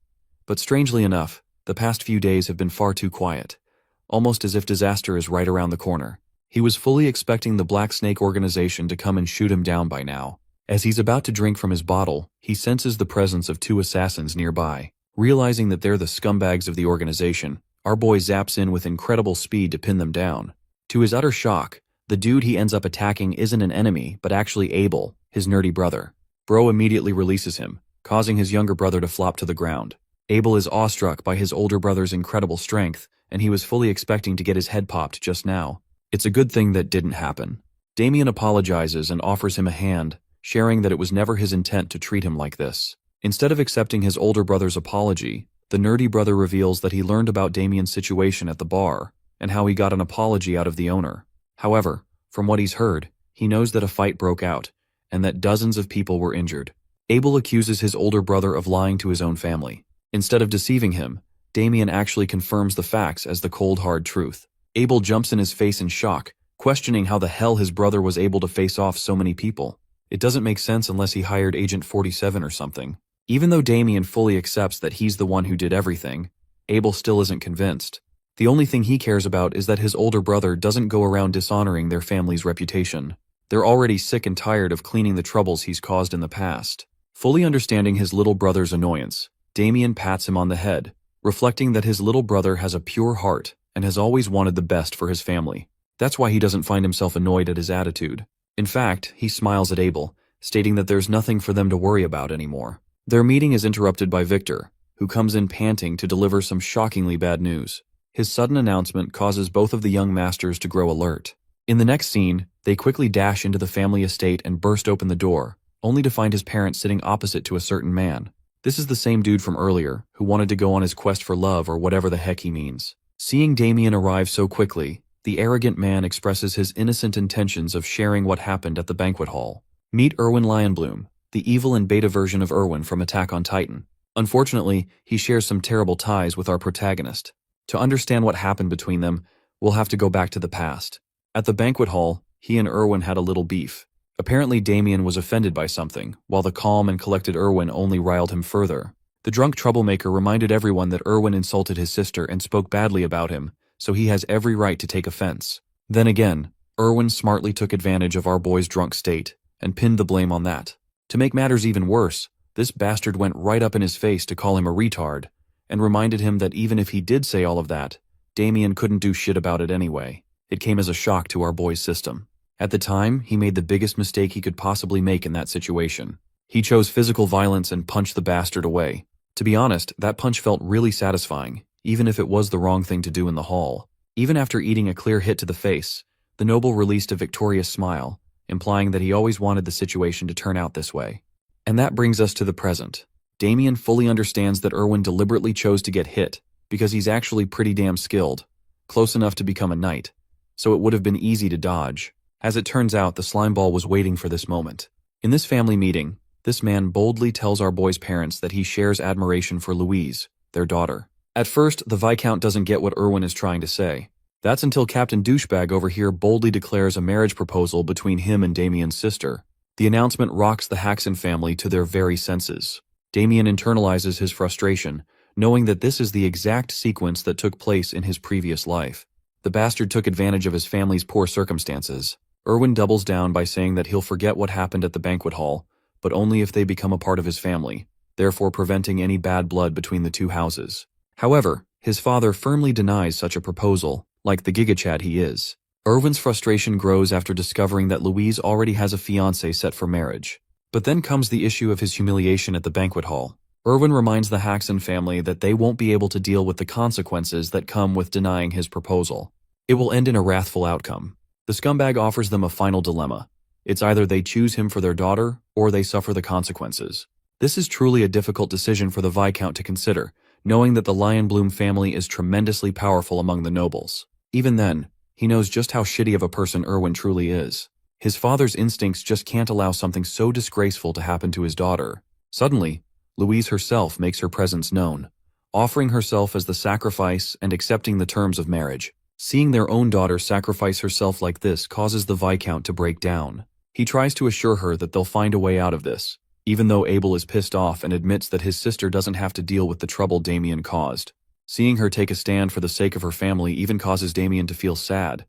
But strangely enough, the past few days have been far too quiet, almost as if disaster is right around the corner. He was fully expecting the Black Snake organization to come and shoot him down by now. As he's about to drink from his bottle, he senses the presence of 2 assassins nearby. Realizing that they're the scumbags of the organization, our boy zaps in with incredible speed to pin them down. To his utter shock, the dude he ends up attacking isn't an enemy, but actually Abel, his nerdy brother. Bro immediately releases him, causing his younger brother to flop to the ground. Abel is awestruck by his older brother's incredible strength, and he was fully expecting to get his head popped just now. It's a good thing that didn't happen. Damien apologizes and offers him a hand, sharing that it was never his intent to treat him like this. Instead of accepting his older brother's apology, the nerdy brother reveals that he learned about Damien's situation at the bar, and how he got an apology out of the owner. However, from what he's heard, he knows that a fight broke out, and that dozens of people were injured. Abel accuses his older brother of lying to his own family. Instead of deceiving him, Damien actually confirms the facts as the cold hard truth. Abel jumps in his face in shock, questioning how the hell his brother was able to face off so many people. It doesn't make sense unless he hired Agent 47 or something. Even though Damien fully accepts that he's the one who did everything, Abel still isn't convinced. The only thing he cares about is that his older brother doesn't go around dishonoring their family's reputation. They're already sick and tired of cleaning the troubles he's caused in the past. Fully understanding his little brother's annoyance, Damien pats him on the head, reflecting that his little brother has a pure heart and has always wanted the best for his family. That's why he doesn't find himself annoyed at his attitude. In fact, he smiles at Abel, stating that there's nothing for them to worry about anymore. Their meeting is interrupted by Victor, who comes in panting to deliver some shockingly bad news. His sudden announcement causes both of the young masters to grow alert. In the next scene, they quickly dash into the family estate and burst open the door, only to find his parents sitting opposite to a certain man. This is the same dude from earlier, who wanted to go on his quest for love or whatever the heck he means. Seeing Damien arrive so quickly, the arrogant man expresses his innocent intentions of sharing what happened at the banquet hall. Meet Erwin Lionbloom, the evil and beta version of Erwin from Attack on Titan. Unfortunately, he shares some terrible ties with our protagonist. To understand what happened between them, we'll have to go back to the past. At the banquet hall, he and Erwin had a little beef. Apparently Damien was offended by something, while the calm and collected Erwin only riled him further. The drunk troublemaker reminded everyone that Erwin insulted his sister and spoke badly about him, so he has every right to take offense. Then again, Erwin smartly took advantage of our boy's drunk state and pinned the blame on that. To make matters even worse, this bastard went right up in his face to call him a retard, and reminded him that even if he did say all of that, Damien couldn't do shit about it anyway. It came as a shock to our boy's system. At the time, he made the biggest mistake he could possibly make in that situation. He chose physical violence and punched the bastard away. To be honest, that punch felt really satisfying, even if it was the wrong thing to do in the hall. Even after eating a clear hit to the face, the noble released a victorious smile, implying that he always wanted the situation to turn out this way. And that brings us to the present. Damien fully understands that Erwin deliberately chose to get hit, because he's actually pretty damn skilled, close enough to become a knight, so it would have been easy to dodge. As it turns out, the slimeball was waiting for this moment. In this family meeting, this man boldly tells our boy's parents that he shares admiration for Louise, their daughter. At first, the Viscount doesn't get what Erwin is trying to say. That's until Captain Douchebag over here boldly declares a marriage proposal between him and Damien's sister. The announcement rocks the Haxon family to their very senses. Damien internalizes his frustration, knowing that this is the exact sequence that took place in his previous life. The bastard took advantage of his family's poor circumstances. Erwin doubles down by saying that he'll forget what happened at the banquet hall, but only if they become a part of his family, therefore preventing any bad blood between the two houses. However, his father firmly denies such a proposal, like the gigachad he is. Erwin's frustration grows after discovering that Louise already has a fiancé set for marriage. But then comes the issue of his humiliation at the banquet hall. Erwin reminds the Haxon family that they won't be able to deal with the consequences that come with denying his proposal. It will end in a wrathful outcome. The scumbag offers them a final dilemma. It's either they choose him for their daughter, or they suffer the consequences. This is truly a difficult decision for the Viscount to consider, knowing that the Lionbloom family is tremendously powerful among the nobles. Even then, he knows just how shitty of a person Erwin truly is. His father's instincts just can't allow something so disgraceful to happen to his daughter. Suddenly, Louise herself makes her presence known, offering herself as the sacrifice and accepting the terms of marriage. Seeing their own daughter sacrifice herself like this causes the Viscount to break down. He tries to assure her that they'll find a way out of this, even though Abel is pissed off and admits that his sister doesn't have to deal with the trouble Damien caused. Seeing her take a stand for the sake of her family even causes Damien to feel sad,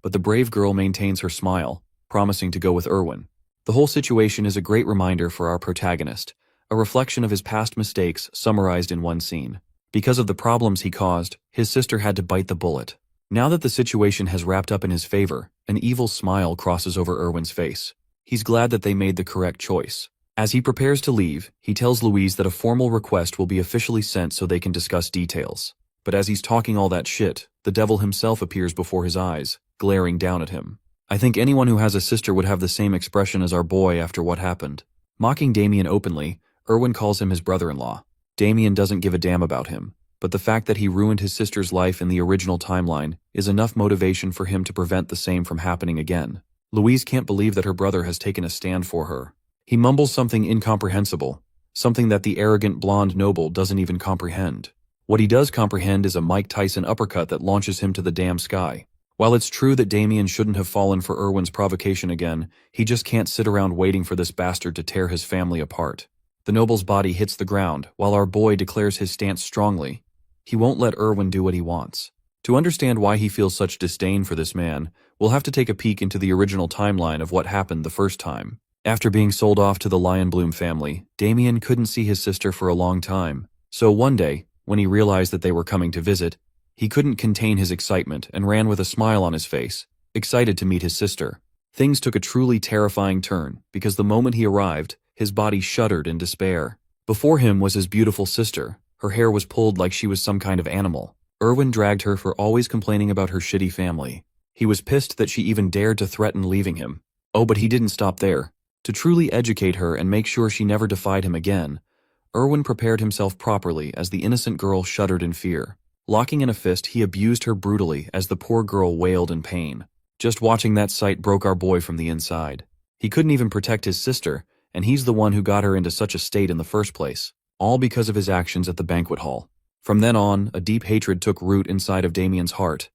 but the brave girl maintains her smile, promising to go with Erwin. The whole situation is a great reminder for our protagonist, a reflection of his past mistakes summarized in one scene. Because of the problems he caused, his sister had to bite the bullet. Now that the situation has wrapped up in his favor, an evil smile crosses over Erwin's face. He's glad that they made the correct choice. As he prepares to leave, he tells Louise that a formal request will be officially sent so they can discuss details. But as he's talking all that shit, the devil himself appears before his eyes, glaring down at him. I think anyone who has a sister would have the same expression as our boy after what happened. Mocking Damien openly, Erwin calls him his brother-in-law. Damien doesn't give a damn about him, but the fact that he ruined his sister's life in the original timeline is enough motivation for him to prevent the same from happening again. Louise can't believe that her brother has taken a stand for her. He mumbles something incomprehensible, something that the arrogant blonde noble doesn't even comprehend. What he does comprehend is a Mike Tyson uppercut that launches him to the damn sky. While it's true that Damien shouldn't have fallen for Erwin's provocation again, he just can't sit around waiting for this bastard to tear his family apart. The noble's body hits the ground, while our boy declares his stance strongly. He won't let Erwin do what he wants. To understand why he feels such disdain for this man, we'll have to take a peek into the original timeline of what happened the first time. After being sold off to the Lionbloom family, Damien couldn't see his sister for a long time. So one day, when he realized that they were coming to visit, he couldn't contain his excitement and ran with a smile on his face, excited to meet his sister. Things took a truly terrifying turn, because the moment he arrived, his body shuddered in despair. Before him was his beautiful sister. Her hair was pulled like she was some kind of animal. Erwin dragged her for always complaining about her shitty family. He was pissed that she even dared to threaten leaving him. Oh, but he didn't stop there. To truly educate her and make sure she never defied him again, Erwin prepared himself properly as the innocent girl shuddered in fear. Locking in a fist, he abused her brutally as the poor girl wailed in pain. Just watching that sight broke our boy from the inside. He couldn't even protect his sister, and he's the one who got her into such a state in the first place, all because of his actions at the banquet hall. From then on, a deep hatred took root inside of Damien's heart,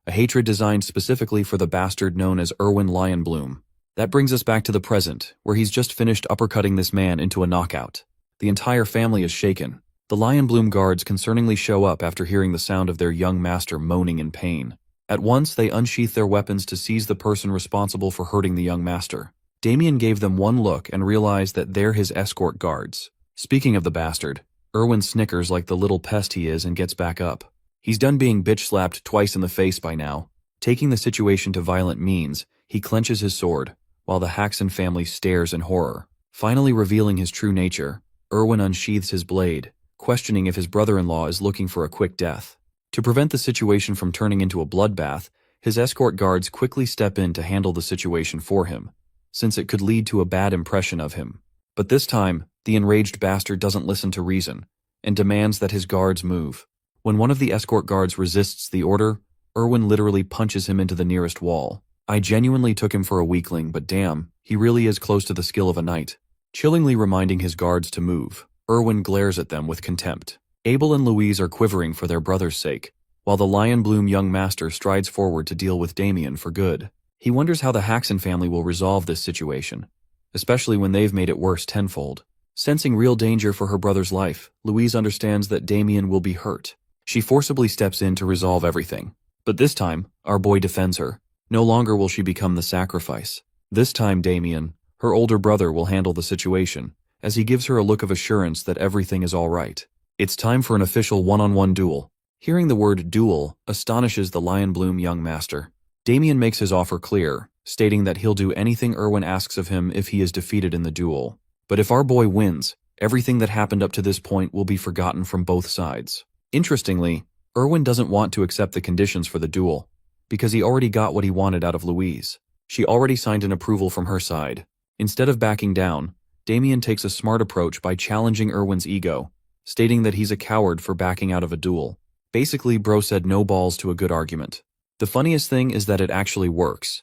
a hatred designed specifically for the bastard known as Erwin Lionbloom. That brings us back to the present, where he's just finished uppercutting this man into a knockout. The entire family is shaken. The Lionbloom guards concerningly show up after hearing the sound of their young master moaning in pain. At once, they unsheath their weapons to seize the person responsible for hurting the young master. Damien gave them one look and realized that they're his escort guards. Speaking of the bastard, Erwin snickers like the little pest he is and gets back up. He's done being bitch-slapped twice in the face by now. Taking the situation to violent means, he clenches his sword, while the Haxon family stares in horror. Finally revealing his true nature, Erwin unsheathes his blade, questioning if his brother-in-law is looking for a quick death. To prevent the situation from turning into a bloodbath, his escort guards quickly step in to handle the situation for him, since it could lead to a bad impression of him. But this time, the enraged bastard doesn't listen to reason, and demands that his guards move. When one of the escort guards resists the order, Erwin literally punches him into the nearest wall. I genuinely took him for a weakling, but damn, he really is close to the skill of a knight. Chillingly reminding his guards to move, Erwin glares at them with contempt. Abel and Louise are quivering for their brother's sake, while the Lionbloom young master strides forward to deal with Damien for good. He wonders how the Haxon family will resolve this situation, especially when they've made it worse tenfold. Sensing real danger for her brother's life, Louise understands that Damien will be hurt. She forcibly steps in to resolve everything. But this time, our boy defends her. No longer will she become the sacrifice. This time Damien, her older brother, will handle the situation, as he gives her a look of assurance that everything is all right. It's time for an official one-on-one duel. Hearing the word duel astonishes the Lionbloom young master. Damien makes his offer clear, stating that he'll do anything Erwin asks of him if he is defeated in the duel. But if our boy wins, everything that happened up to this point will be forgotten from both sides. Interestingly, Erwin doesn't want to accept the conditions for the duel, because he already got what he wanted out of Louise. She already signed an approval from her side. Instead of backing down, Damien takes a smart approach by challenging Erwin's ego, stating that he's a coward for backing out of a duel. Basically, bro said no balls to a good argument. The funniest thing is that it actually works.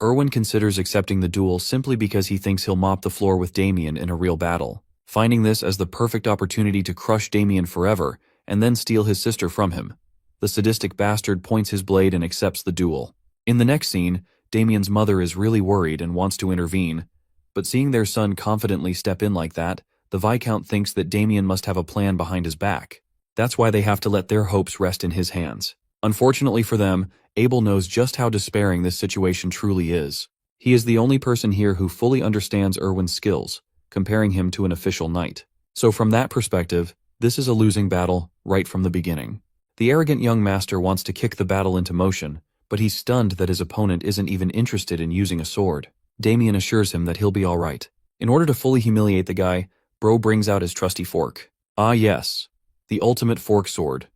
Erwin considers accepting the duel simply because he thinks he'll mop the floor with Damien in a real battle, finding this as the perfect opportunity to crush Damien forever and then steal his sister from him. The sadistic bastard points his blade and accepts the duel. In the next scene, Damien's mother is really worried and wants to intervene, but seeing their son confidently step in like that, the Viscount thinks that Damien must have a plan behind his back. That's why they have to let their hopes rest in his hands. Unfortunately for them, Abel knows just how despairing this situation truly is. He is the only person here who fully understands Erwin's skills, comparing him to an official knight. So from that perspective, this is a losing battle right from the beginning. The arrogant young master wants to kick the battle into motion, but he's stunned that his opponent isn't even interested in using a sword. Damien assures him that he'll be alright. In order to fully humiliate the guy, bro brings out his trusty fork. Ah yes, the ultimate fork sword.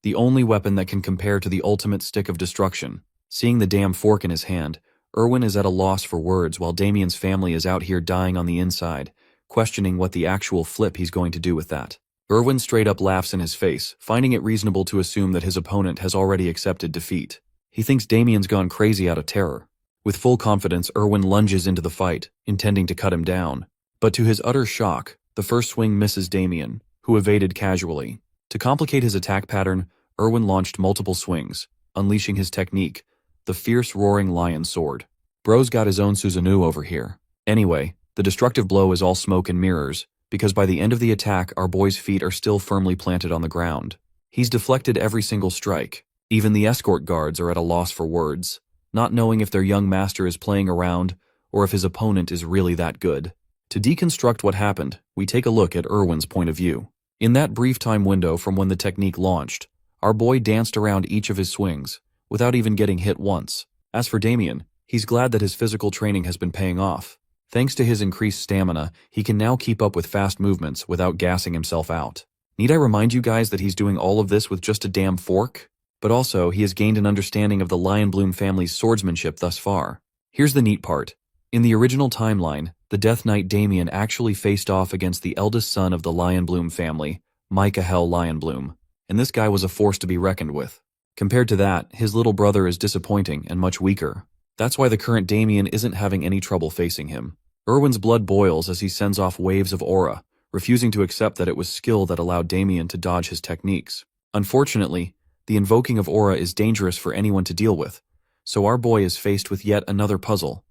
The only weapon that can compare to the ultimate stick of destruction. Seeing the damn fork in his hand, Erwin is at a loss for words while Damien's family is out here dying on the inside, questioning what the actual flip he's going to do with that. Erwin straight up laughs in his face, finding it reasonable to assume that his opponent has already accepted defeat. He thinks Damien's gone crazy out of terror. With full confidence, Erwin lunges into the fight, intending to cut him down. But to his utter shock, the first swing misses Damien, who evaded casually. To complicate his attack pattern, Erwin launched multiple swings, unleashing his technique, the fierce roaring lion sword. Bro's got his own Susanoo over here. Anyway, the destructive blow is all smoke and mirrors, because by the end of the attack our boy's feet are still firmly planted on the ground. He's deflected every single strike. Even the escort guards are at a loss for words, not knowing if their young master is playing around or if his opponent is really that good. To deconstruct what happened, we take a look at Erwin's point of view. In that brief time window from when the technique launched, our boy danced around each of his swings, without even getting hit once. As for Damien, he's glad that his physical training has been paying off. Thanks to his increased stamina, he can now keep up with fast movements without gassing himself out. Need I remind you guys that he's doing all of this with just a damn fork? But also, he has gained an understanding of the Lionbloom family's swordsmanship thus far. Here's the neat part. In the original timeline, the Death Knight Damien actually faced off against the eldest son of the Lionbloom family, Michael Lionbloom, and this guy was a force to be reckoned with. Compared to that, his little brother is disappointing and much weaker. That's why the current Damien isn't having any trouble facing him. Erwin's blood boils as he sends off waves of aura, refusing to accept that it was skill that allowed Damien to dodge his techniques. Unfortunately, the invoking of aura is dangerous for anyone to deal with, so our boy is faced with yet another puzzle.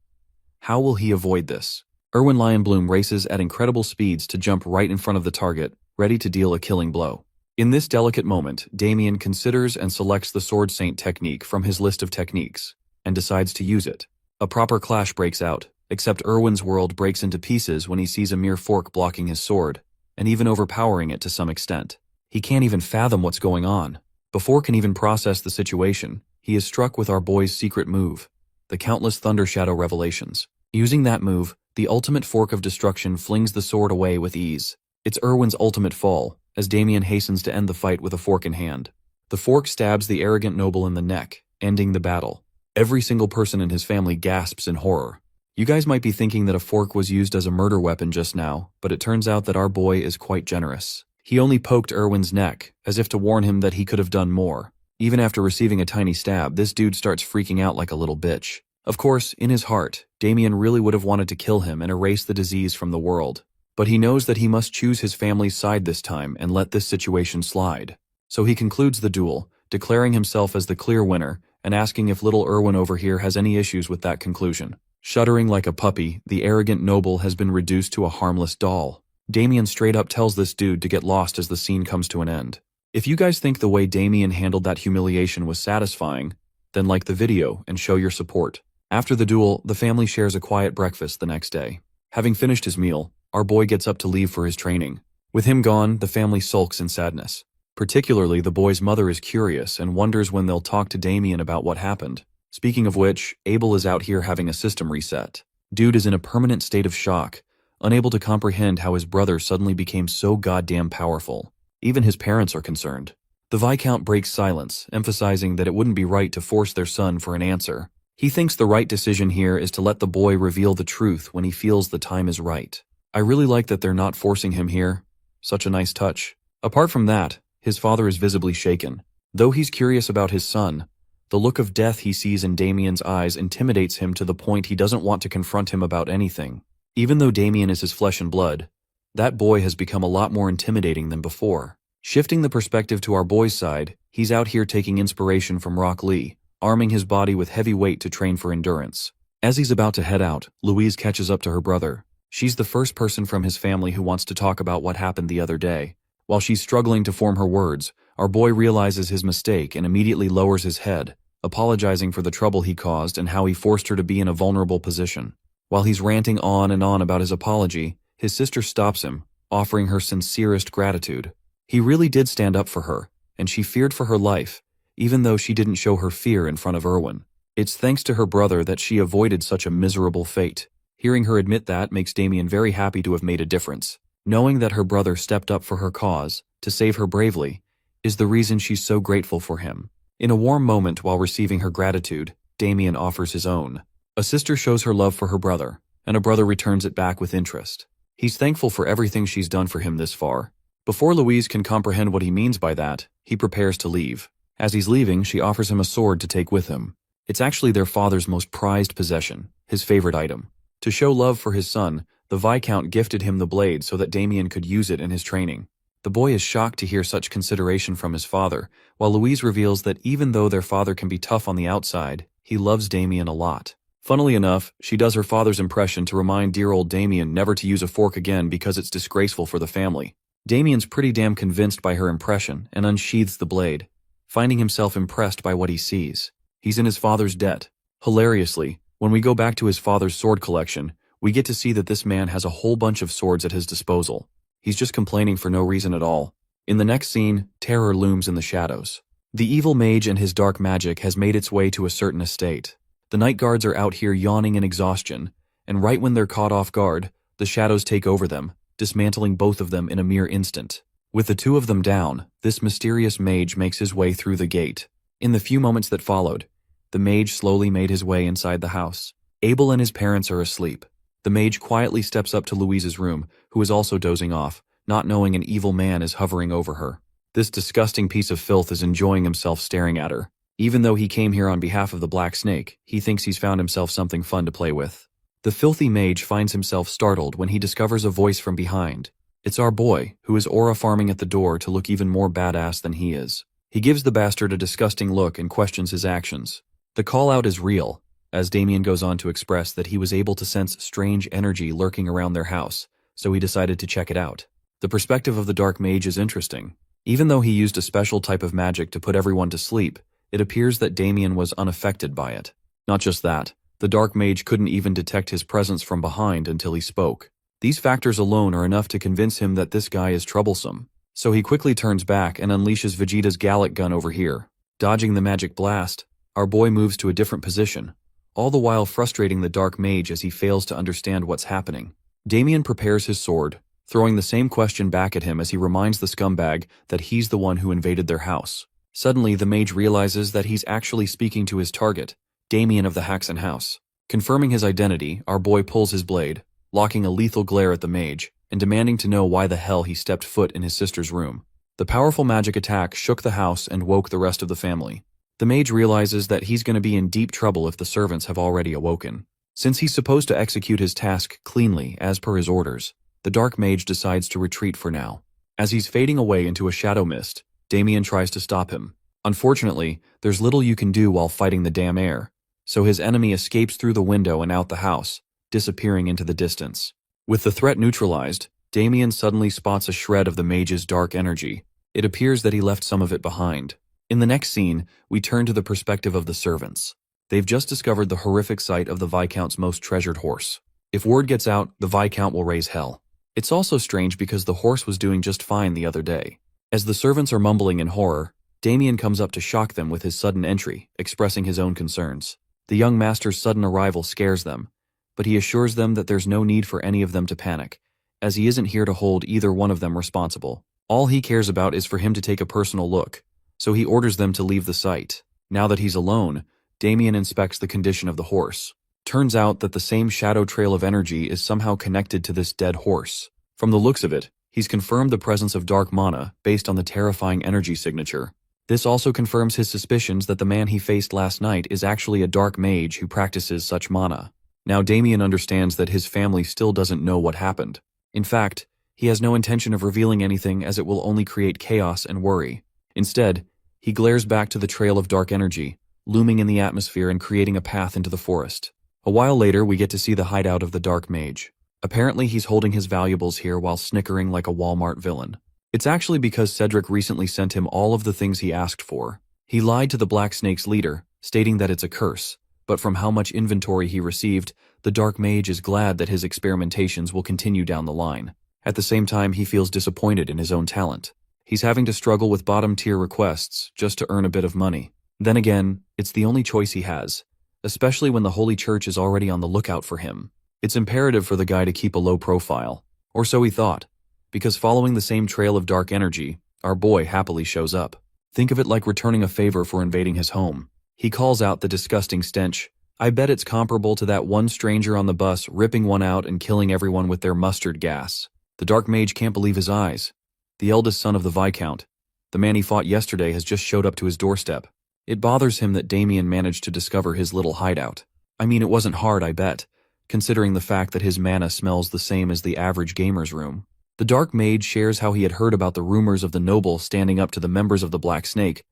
How will he avoid this? Erwin Lionbloom races at incredible speeds to jump right in front of the target, ready to deal a killing blow. In this delicate moment, Damien considers and selects the Sword Saint technique from his list of techniques, and decides to use it. A proper clash breaks out, except Erwin's world breaks into pieces when he sees a mere fork blocking his sword, and even overpowering it to some extent. He can't even fathom what's going on. Before can even process the situation, he is struck with our boy's secret move, the countless Thunder Shadow revelations. Using that move, the ultimate fork of destruction flings the sword away with ease. It's Erwin's ultimate fall, as Damien hastens to end the fight with a fork in hand. The fork stabs the arrogant noble in the neck, ending the battle. Every single person in his family gasps in horror. You guys might be thinking that a fork was used as a murder weapon just now, but it turns out that our boy is quite generous. He only poked Erwin's neck, as if to warn him that he could have done more. Even after receiving a tiny stab, this dude starts freaking out like a little bitch. Of course, in his heart, Damien really would have wanted to kill him and erase the disease from the world. But he knows that he must choose his family's side this time and let this situation slide. So he concludes the duel, declaring himself as the clear winner, and asking if little Erwin over here has any issues with that conclusion. Shuddering like a puppy, the arrogant noble has been reduced to a harmless doll. Damien straight up tells this dude to get lost as the scene comes to an end. If you guys think the way Damien handled that humiliation was satisfying, then like the video and show your support. After the duel, the family shares a quiet breakfast the next day. Having finished his meal, our boy gets up to leave for his training. With him gone, the family sulks in sadness. Particularly, the boy's mother is curious and wonders when they'll talk to Damien about what happened. Speaking of which, Abel is out here having a system reset. Dude is in a permanent state of shock, unable to comprehend how his brother suddenly became so goddamn powerful. Even his parents are concerned. The Viscount breaks silence, emphasizing that it wouldn't be right to force their son for an answer. He thinks the right decision here is to let the boy reveal the truth when he feels the time is right. I really like that they're not forcing him here. Such a nice touch. Apart from that, his father is visibly shaken. Though he's curious about his son, the look of death he sees in Damien's eyes intimidates him to the point he doesn't want to confront him about anything. Even though Damien is his flesh and blood, that boy has become a lot more intimidating than before. Shifting the perspective to our boy's side, he's out here taking inspiration from Rock Lee, arming his body with heavy weight to train for endurance. As he's about to head out, Louise catches up to her brother. She's the first person from his family who wants to talk about what happened the other day. While she's struggling to form her words, our boy realizes his mistake and immediately lowers his head, apologizing for the trouble he caused and how he forced her to be in a vulnerable position. While he's ranting on and on about his apology, his sister stops him, offering her sincerest gratitude. He really did stand up for her, and she feared for her life, even though she didn't show her fear in front of Erwin. It's thanks to her brother that she avoided such a miserable fate. Hearing her admit that makes Damien very happy to have made a difference. Knowing that her brother stepped up for her cause, to save her bravely, is the reason she's so grateful for him. In a warm moment while receiving her gratitude, Damien offers his own. A sister shows her love for her brother, and a brother returns it back with interest. He's thankful for everything she's done for him this far. Before Louise can comprehend what he means by that, he prepares to leave. As he's leaving, she offers him a sword to take with him. It's actually their father's most prized possession, his favorite item. To show love for his son, the Viscount gifted him the blade so that Damien could use it in his training. The boy is shocked to hear such consideration from his father, while Louise reveals that even though their father can be tough on the outside, he loves Damien a lot. Funnily enough, she does her father's impression to remind dear old Damien never to use a fork again because it's disgraceful for the family. Damien's pretty damn convinced by her impression and unsheathes the blade, finding himself impressed by what he sees. He's in his father's debt. Hilariously, when we go back to his father's sword collection, we get to see that this man has a whole bunch of swords at his disposal. He's just complaining for no reason at all. In the next scene, terror looms in the shadows. The evil mage and his dark magic has made its way to a certain estate. The night guards are out here yawning in exhaustion, and right when they're caught off guard, the shadows take over them, dismantling both of them in a mere instant. With the two of them down, this mysterious mage makes his way through the gate. In the few moments that followed, the mage slowly made his way inside the house. Abel and his parents are asleep. The mage quietly steps up to Louise's room, who is also dozing off, not knowing an evil man is hovering over her. This disgusting piece of filth is enjoying himself staring at her. Even though he came here on behalf of the Black Snake, he thinks he's found himself something fun to play with. The filthy mage finds himself startled when he discovers a voice from behind. It's our boy, who is aura farming at the door to look even more badass than he is. He gives the bastard a disgusting look and questions his actions. The call-out is real, as Damien goes on to express that he was able to sense strange energy lurking around their house, so he decided to check it out. The perspective of the dark mage is interesting. Even though he used a special type of magic to put everyone to sleep, it appears that Damien was unaffected by it. Not just that, the dark mage couldn't even detect his presence from behind until he spoke. These factors alone are enough to convince him that this guy is troublesome. So he quickly turns back and unleashes Vegeta's Gallic gun over here. Dodging the magic blast, our boy moves to a different position, all the while frustrating the dark mage as he fails to understand what's happening. Damien prepares his sword, throwing the same question back at him as he reminds the scumbag that he's the one who invaded their house. Suddenly, the mage realizes that he's actually speaking to his target, Damien of the Haxon House. Confirming his identity, our boy pulls his blade, locking a lethal glare at the mage, and demanding to know why the hell he stepped foot in his sister's room. The powerful magic attack shook the house and woke the rest of the family. The mage realizes that he's going to be in deep trouble if the servants have already awoken. Since he's supposed to execute his task cleanly as per his orders, the dark mage decides to retreat for now. As he's fading away into a shadow mist, Damien tries to stop him. Unfortunately, there's little you can do while fighting the damn air, so his enemy escapes through the window and out the house, disappearing into the distance. With the threat neutralized, Damien suddenly spots a shred of the mage's dark energy. It appears that he left some of it behind. In the next scene, we turn to the perspective of the servants. They've just discovered the horrific sight of the Viscount's most treasured horse. If word gets out, the Viscount will raise hell. It's also strange because the horse was doing just fine the other day. As the servants are mumbling in horror, Damien comes up to shock them with his sudden entry, expressing his own concerns. The young master's sudden arrival scares them, but he assures them that there's no need for any of them to panic, as he isn't here to hold either one of them responsible. All he cares about is for him to take a personal look, so he orders them to leave the site. Now that he's alone, Damien inspects the condition of the horse. Turns out that the same shadow trail of energy is somehow connected to this dead horse. From the looks of it, he's confirmed the presence of dark mana based on the terrifying energy signature. This also confirms his suspicions that the man he faced last night is actually a dark mage who practices such mana. Now Damien understands that his family still doesn't know what happened. In fact, he has no intention of revealing anything as it will only create chaos and worry. Instead, he glares back to the trail of dark energy, looming in the atmosphere and creating a path into the forest. A while later, we get to see the hideout of the dark mage. Apparently, he's holding his valuables here while snickering like a Walmart villain. It's actually because Cedric recently sent him all of the things he asked for. He lied to the Black Snake's leader, stating that it's a curse, but from how much inventory he received, the dark mage is glad that his experimentations will continue down the line. At the same time, he feels disappointed in his own talent. He's having to struggle with bottom-tier requests just to earn a bit of money. Then again, it's the only choice he has, especially when the Holy Church is already on the lookout for him. It's imperative for the guy to keep a low profile, or so he thought, because following the same trail of dark energy, our boy happily shows up. Think of it like returning a favor for invading his home. He calls out the disgusting stench. I bet it's comparable to that one stranger on the bus ripping one out and killing everyone with their mustard gas. The dark mage can't believe his eyes. The eldest son of the Viscount, the man he fought yesterday, has just showed up to his doorstep. It bothers him that Damien managed to discover his little hideout. I mean, it wasn't hard, I bet, considering the fact that his mana smells the same as the average gamer's room. The Dark Mage shares how he had heard about the rumors of the noble standing up to the members of the Black Snake,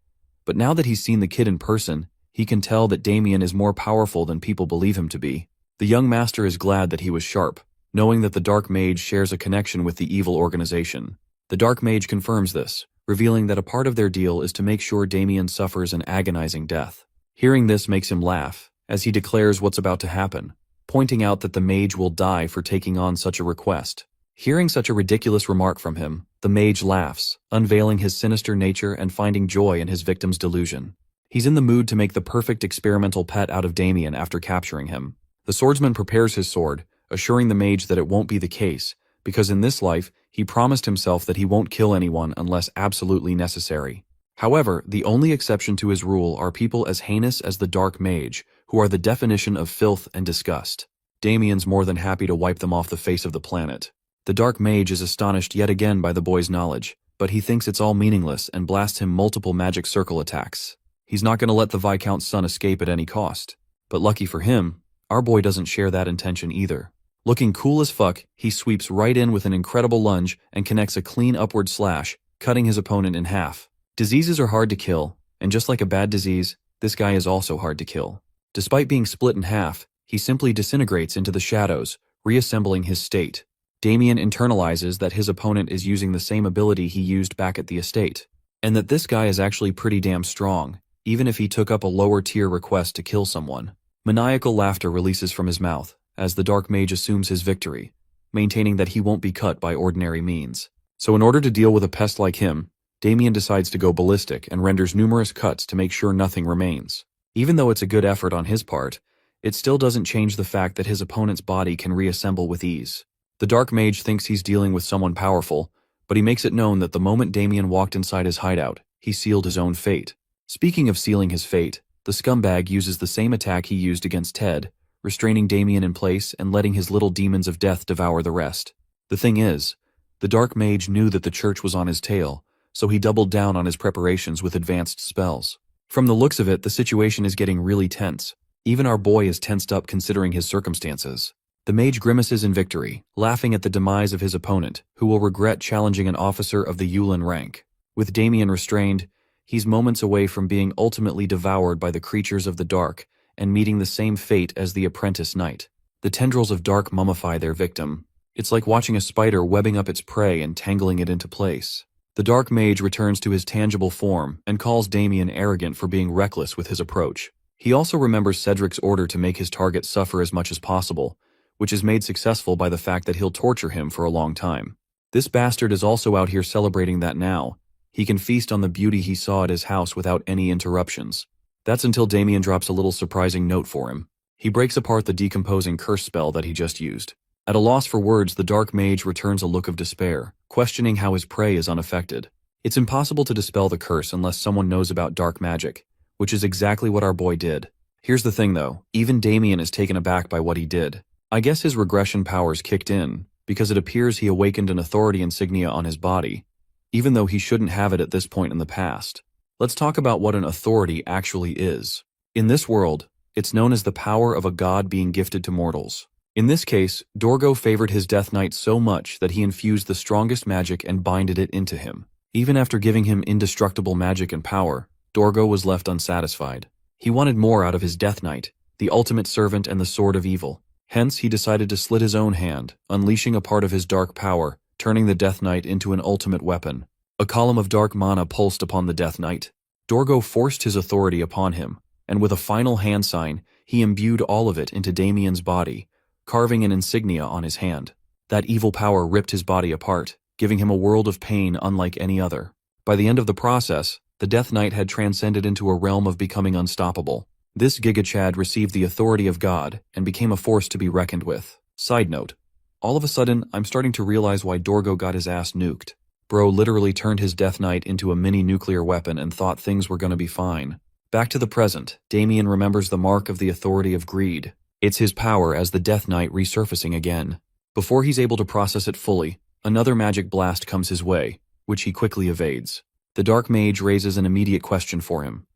but now that he's seen the kid in person, he can tell that Damien is more powerful than people believe him to be. The young master is glad that he was sharp, knowing that the Dark Mage shares a connection with the evil organization. The Dark Mage confirms this, revealing that a part of their deal is to make sure Damien suffers an agonizing death. Hearing this makes him laugh, as he declares what's about to happen, pointing out that the mage will die for taking on such a request. Hearing such a ridiculous remark from him, the mage laughs, unveiling his sinister nature and finding joy in his victim's delusion. He's in the mood to make the perfect experimental pet out of Damien after capturing him. The swordsman prepares his sword, assuring the mage that it won't be the case, because in this life, he promised himself that he won't kill anyone unless absolutely necessary. However, the only exception to his rule are people as heinous as the Dark Mage, who are the definition of filth and disgust. Damien's more than happy to wipe them off the face of the planet. The Dark Mage is astonished yet again by the boy's knowledge, but he thinks it's all meaningless and blasts him multiple magic circle attacks. He's not going to let the Viscount's son escape at any cost. But lucky for him, our boy doesn't share that intention either. Looking cool as fuck, he sweeps right in with an incredible lunge and connects a clean upward slash, cutting his opponent in half. Diseases are hard to kill, and just like a bad disease, this guy is also hard to kill. Despite being split in half, he simply disintegrates into the shadows, reassembling his state. Damien internalizes that his opponent is using the same ability he used back at the estate, and that this guy is actually pretty damn strong, even if he took up a lower-tier request to kill someone. Maniacal laughter releases from his mouth, as the Dark Mage assumes his victory, maintaining that he won't be cut by ordinary means. So in order to deal with a pest like him, Damien decides to go ballistic and renders numerous cuts to make sure nothing remains. Even though it's a good effort on his part, it still doesn't change the fact that his opponent's body can reassemble with ease. The Dark Mage thinks he's dealing with someone powerful, but he makes it known that the moment Damien walked inside his hideout, he sealed his own fate. Speaking of sealing his fate, the scumbag uses the same attack he used against Ted, restraining Damien in place and letting his little demons of death devour the rest. The thing is, the Dark Mage knew that the church was on his tail, so he doubled down on his preparations with advanced spells. From the looks of it, the situation is getting really tense. Even our boy is tensed up considering his circumstances. The mage grimaces in victory, laughing at the demise of his opponent, who will regret challenging an officer of the Yulin rank. With Damien restrained, he's moments away from being ultimately devoured by the creatures of the dark and meeting the same fate as the apprentice knight. The tendrils of dark mummify their victim. It's like watching a spider webbing up its prey and tangling it into place. The Dark Mage returns to his tangible form and calls Damien arrogant for being reckless with his approach. He also remembers Cedric's order to make his target suffer as much as possible, which is made successful by the fact that he'll torture him for a long time. This bastard is also out here celebrating that now. He can feast on the beauty he saw at his house without any interruptions. That's until Damien drops a little surprising note for him. He breaks apart the decomposing curse spell that he just used. At a loss for words, the Dark Mage returns a look of despair, questioning how his prey is unaffected. It's impossible to dispel the curse unless someone knows about dark magic, which is exactly what our boy did. Here's the thing though, even Damien is taken aback by what he did. I guess his regression powers kicked in, because it appears he awakened an authority insignia on his body, even though he shouldn't have it at this point in the past. Let's talk about what an authority actually is. In this world, it's known as the power of a god being gifted to mortals. In this case, Dorgo favored his Death Knight so much that he infused the strongest magic and binded it into him. Even after giving him indestructible magic and power, Dorgo was left unsatisfied. He wanted more out of his Death Knight, the ultimate servant and the sword of evil. Hence, he decided to slit his own hand, unleashing a part of his dark power, turning the Death Knight into an ultimate weapon. A column of dark mana pulsed upon the Death Knight. Dorgo forced his authority upon him, and with a final hand sign, he imbued all of it into Damien's body, carving an insignia on his hand. That evil power ripped his body apart, giving him a world of pain unlike any other. By the end of the process, the Death Knight had transcended into a realm of becoming unstoppable. This Gigachad received the authority of God and became a force to be reckoned with. Side note, all of a sudden, I'm starting to realize why Dorgo got his ass nuked. Bro literally turned his Death Knight into a mini-nuclear weapon and thought things were gonna be fine. Back to the present, Damien remembers the mark of the authority of greed. It's his power as the Death Knight resurfacing again. Before he's able to process it fully, another magic blast comes his way, which he quickly evades. The Dark Mage raises an immediate question for him.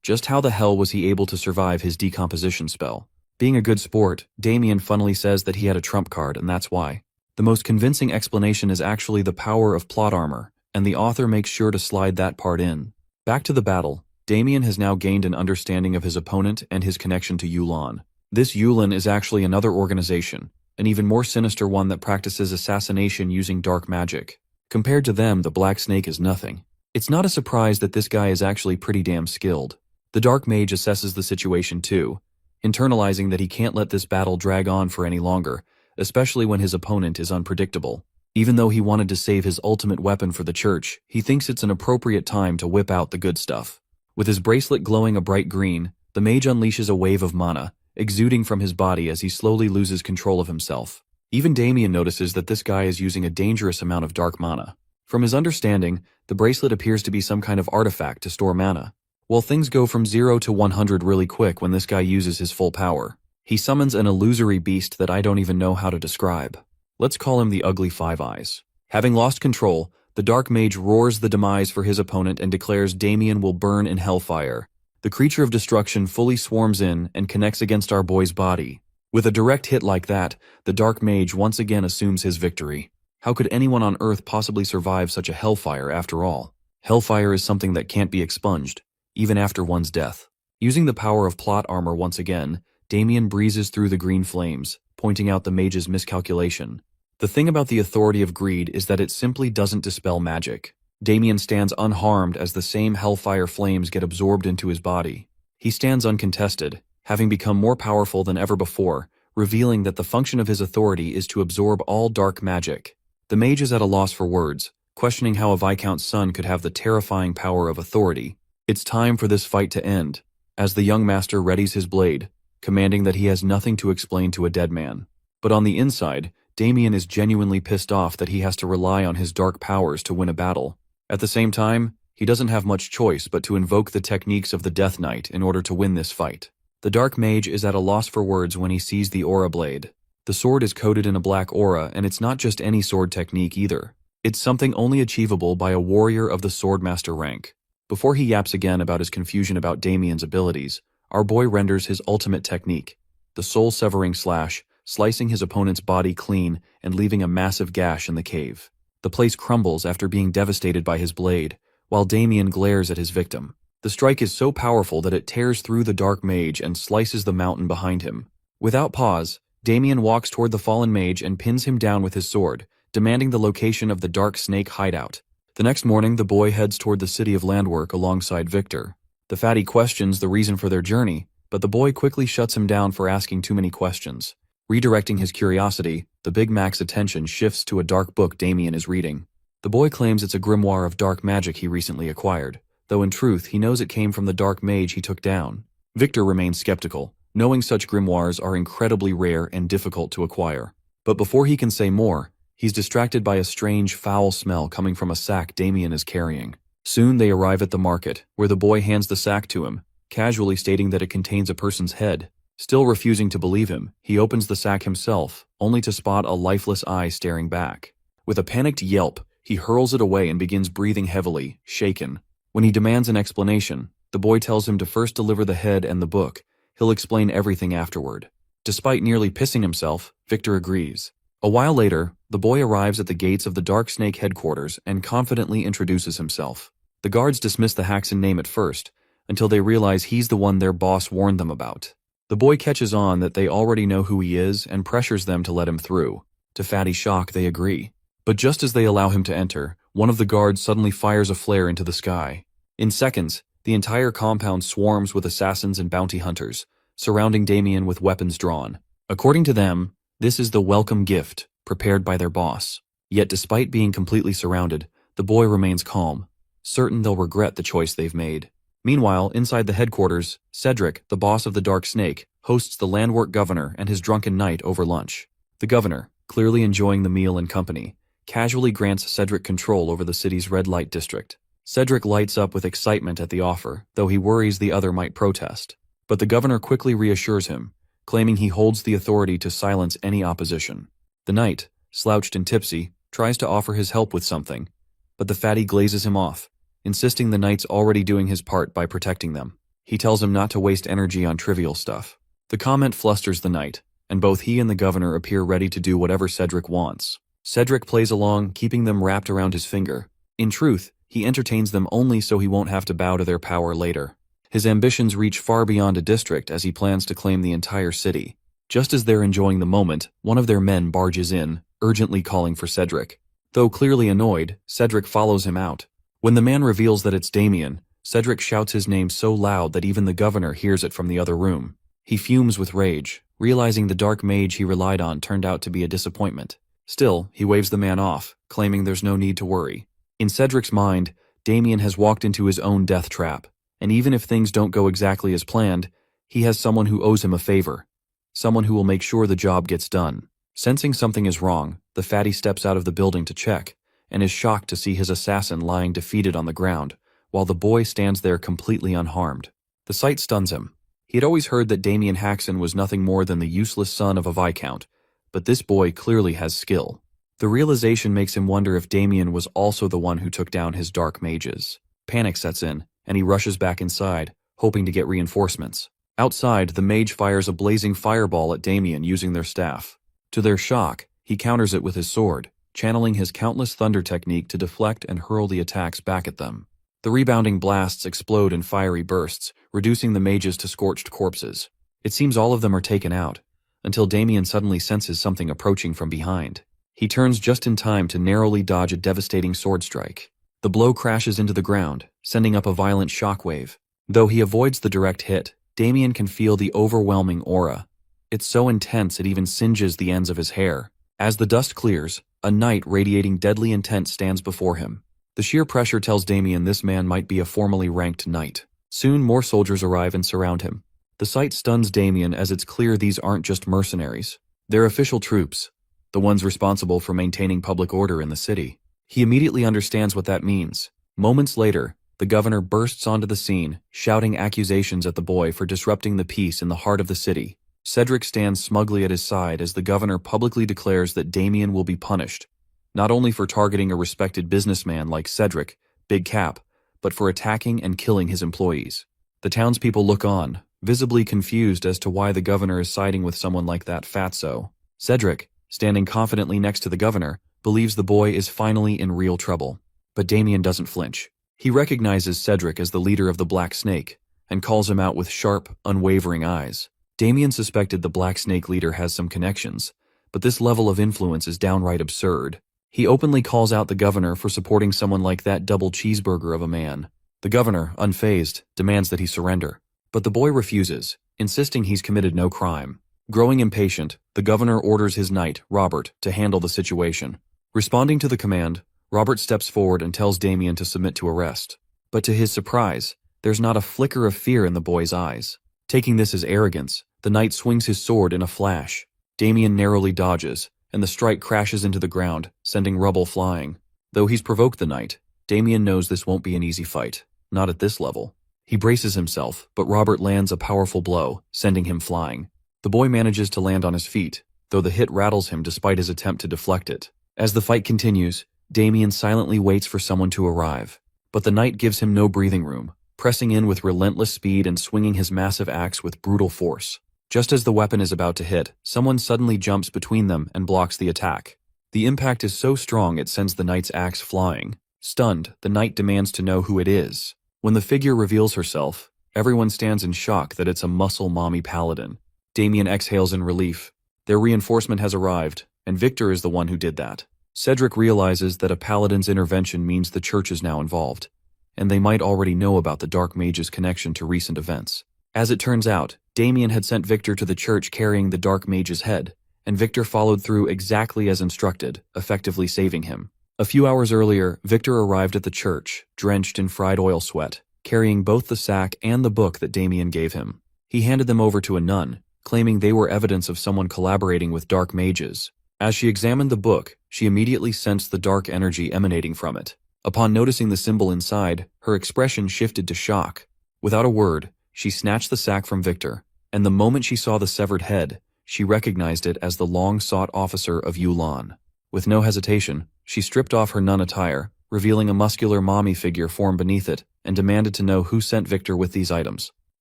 Just how the hell was he able to survive his decomposition spell? Being a good sport, Damien funnily says that he had a trump card, and that's why. The most convincing explanation is actually the power of plot armor, and the author makes sure to slide that part in. Back to the battle, Damien has now gained an understanding of his opponent and his connection to Yulan. This Yulan is actually another organization, an even more sinister one that practices assassination using dark magic. Compared to them, the Black Snake is nothing. It's not a surprise that this guy is actually pretty damn skilled. The Dark Mage assesses the situation too, internalizing that he can't let this battle drag on for any longer, especially when his opponent is unpredictable. Even though he wanted to save his ultimate weapon for the church, he thinks it's an appropriate time to whip out the good stuff. With his bracelet glowing a bright green, the mage unleashes a wave of mana, exuding from his body as he slowly loses control of himself. Even Damien notices that this guy is using a dangerous amount of dark mana. From his understanding, the bracelet appears to be some kind of artifact to store mana. Well, things go from 0 to 100 really quick when this guy uses his full power. He summons an illusory beast that I don't even know how to describe. Let's call him the Ugly Five Eyes. Having lost control, the Dark Mage roars the demise for his opponent and declares Damien will burn in hellfire. The creature of destruction fully swarms in and connects against our boy's body. With a direct hit like that, the Dark Mage once again assumes his victory. How could anyone on Earth possibly survive such a hellfire after all? Hellfire is something that can't be expunged, even after one's death. Using the power of plot armor once again, Damien breezes through the green flames, pointing out the mage's miscalculation. The thing about the authority of greed is that it simply doesn't dispel magic. Damien stands unharmed as the same hellfire flames get absorbed into his body. He stands uncontested, having become more powerful than ever before, revealing that the function of his authority is to absorb all dark magic. The mage is at a loss for words, questioning how a Viscount's son could have the terrifying power of authority. It's time for this fight to end, as the young master readies his blade, commanding that he has nothing to explain to a dead man. But on the inside, Damien is genuinely pissed off that he has to rely on his dark powers to win a battle. At the same time, he doesn't have much choice but to invoke the techniques of the Death Knight in order to win this fight. The Dark Mage is at a loss for words when he sees the aura blade. The sword is coated in a black aura, and it's not just any sword technique either. It's something only achievable by a warrior of the Swordmaster rank. Before he yaps again about his confusion about Damien's abilities, our boy renders his ultimate technique, the soul-severing slash, slicing his opponent's body clean and leaving a massive gash in the cave. The place crumbles after being devastated by his blade, while Damien glares at his victim. The strike is so powerful that it tears through the Dark Mage and slices the mountain behind him. Without pause, Damien walks toward the fallen mage and pins him down with his sword, demanding the location of the Dark Snake hideout. The next morning, the boy heads toward the city of Landwork alongside Victor. The fatty questions the reason for their journey, but the boy quickly shuts him down for asking too many questions. Redirecting his curiosity, the Big Mac's attention shifts to a dark book Damien is reading. The boy claims it's a grimoire of dark magic he recently acquired, though in truth he knows it came from the Dark Mage he took down. Victor remains skeptical, knowing such grimoires are incredibly rare and difficult to acquire. But before he can say more, he's distracted by a strange, foul smell coming from a sack Damien is carrying. Soon they arrive at the market, where the boy hands the sack to him, casually stating that it contains a person's head. Still refusing to believe him, he opens the sack himself, only to spot a lifeless eye staring back. With a panicked yelp, he hurls it away and begins breathing heavily, shaken. When he demands an explanation, the boy tells him to first deliver the head and the book. He'll explain everything afterward. Despite nearly pissing himself, Victor agrees. A while later, the boy arrives at the gates of the Dark Snake headquarters and confidently introduces himself. The guards dismiss the Haxan name at first, until they realize he's the one their boss warned them about. The boy catches on that they already know who he is and pressures them to let him through. To Fatty's shock, they agree. But just as they allow him to enter, one of the guards suddenly fires a flare into the sky. In seconds, the entire compound swarms with assassins and bounty hunters, surrounding Damien with weapons drawn. According to them, this is the welcome gift prepared by their boss. Yet despite being completely surrounded, the boy remains calm, certain they'll regret the choice they've made. Meanwhile, inside the headquarters, Cedric, the boss of the Dark Snake, hosts the Landwork governor and his drunken knight over lunch. The governor, clearly enjoying the meal and company, casually grants Cedric control over the city's red light district. Cedric lights up with excitement at the offer, though he worries the other might protest. But the governor quickly reassures him, claiming he holds the authority to silence any opposition. The knight, slouched and tipsy, tries to offer his help with something, but the fatty glazes him off, insisting the knight's already doing his part by protecting them. He tells him not to waste energy on trivial stuff. The comment flusters the knight, and both he and the governor appear ready to do whatever Cedric wants. Cedric plays along, keeping them wrapped around his finger. In truth, he entertains them only so he won't have to bow to their power later. His ambitions reach far beyond a district as he plans to claim the entire city. Just as they're enjoying the moment, one of their men barges in, urgently calling for Cedric. Though clearly annoyed, Cedric follows him out. When the man reveals that it's Damien, Cedric shouts his name so loud that even the governor hears it from the other room. He fumes with rage, realizing the dark mage he relied on turned out to be a disappointment. Still, he waves the man off, claiming there's no need to worry. In Cedric's mind, Damien has walked into his own death trap, and even if things don't go exactly as planned, he has someone who owes him a favor. Someone who will make sure the job gets done. Sensing something is wrong, the fatty steps out of the building to check, and is shocked to see his assassin lying defeated on the ground, while the boy stands there completely unharmed. The sight stuns him. He had always heard that Damien Haxon was nothing more than the useless son of a viscount, but this boy clearly has skill. The realization makes him wonder if Damien was also the one who took down his dark mages. Panic sets in, and he rushes back inside, hoping to get reinforcements. Outside, the mage fires a blazing fireball at Damien using their staff. To their shock, he counters it with his sword, channeling his countless thunder technique to deflect and hurl the attacks back at them. The rebounding blasts explode in fiery bursts, reducing the mages to scorched corpses. It seems all of them are taken out, until Damien suddenly senses something approaching from behind. He turns just in time to narrowly dodge a devastating sword strike. The blow crashes into the ground, sending up a violent shockwave. Though he avoids the direct hit, Damien can feel the overwhelming aura. It's so intense it even singes the ends of his hair. As the dust clears, a knight radiating deadly intent stands before him. The sheer pressure tells Damien this man might be a formally ranked knight. Soon more soldiers arrive and surround him. The sight stuns Damien as it's clear these aren't just mercenaries. They're official troops, the ones responsible for maintaining public order in the city. He immediately understands what that means. Moments later, the governor bursts onto the scene, shouting accusations at the boy for disrupting the peace in the heart of the city. Cedric stands smugly at his side as the governor publicly declares that Damien will be punished, not only for targeting a respected businessman like Cedric, Big Cap, but for attacking and killing his employees. The townspeople look on, visibly confused as to why the governor is siding with someone like that fatso. Cedric, standing confidently next to the governor, believes the boy is finally in real trouble. But Damien doesn't flinch. He recognizes Cedric as the leader of the Black Snake, and calls him out with sharp, unwavering eyes. Damien suspected the Black Snake leader has some connections, but this level of influence is downright absurd. He openly calls out the governor for supporting someone like that double cheeseburger of a man. The governor, unfazed, demands that he surrender, but the boy refuses, insisting he's committed no crime. Growing impatient, the governor orders his knight, Robert, to handle the situation. Responding to the command, Robert steps forward and tells Damien to submit to arrest. But to his surprise, there's not a flicker of fear in the boy's eyes. Taking this as arrogance, the knight swings his sword in a flash. Damien narrowly dodges, and the strike crashes into the ground, sending rubble flying. Though he's provoked the knight, Damien knows this won't be an easy fight. Not at this level. He braces himself, but Robert lands a powerful blow, sending him flying. The boy manages to land on his feet, though the hit rattles him despite his attempt to deflect it. As the fight continues, Damien silently waits for someone to arrive. But the knight gives him no breathing room, pressing in with relentless speed and swinging his massive axe with brutal force. Just as the weapon is about to hit, someone suddenly jumps between them and blocks the attack. The impact is so strong it sends the knight's axe flying. Stunned, the knight demands to know who it is. When the figure reveals herself, everyone stands in shock that it's a muscle mommy paladin. Damien exhales in relief. Their reinforcement has arrived, and Victor is the one who did that. Cedric realizes that a paladin's intervention means the church is now involved, and they might already know about the Dark Mage's connection to recent events. As it turns out, Damien had sent Victor to the church carrying the Dark Mage's head, and Victor followed through exactly as instructed, effectively saving him. A few hours earlier, Victor arrived at the church, drenched in fried oil sweat, carrying both the sack and the book that Damien gave him. He handed them over to a nun, claiming they were evidence of someone collaborating with dark mages. As she examined the book, she immediately sensed the dark energy emanating from it. Upon noticing the symbol inside, her expression shifted to shock. Without a word, she snatched the sack from Victor, and the moment she saw the severed head, she recognized it as the long-sought officer of Yulan. With no hesitation, she stripped off her nun attire, revealing a muscular mommy figure formed beneath it, and demanded to know who sent Victor with these items.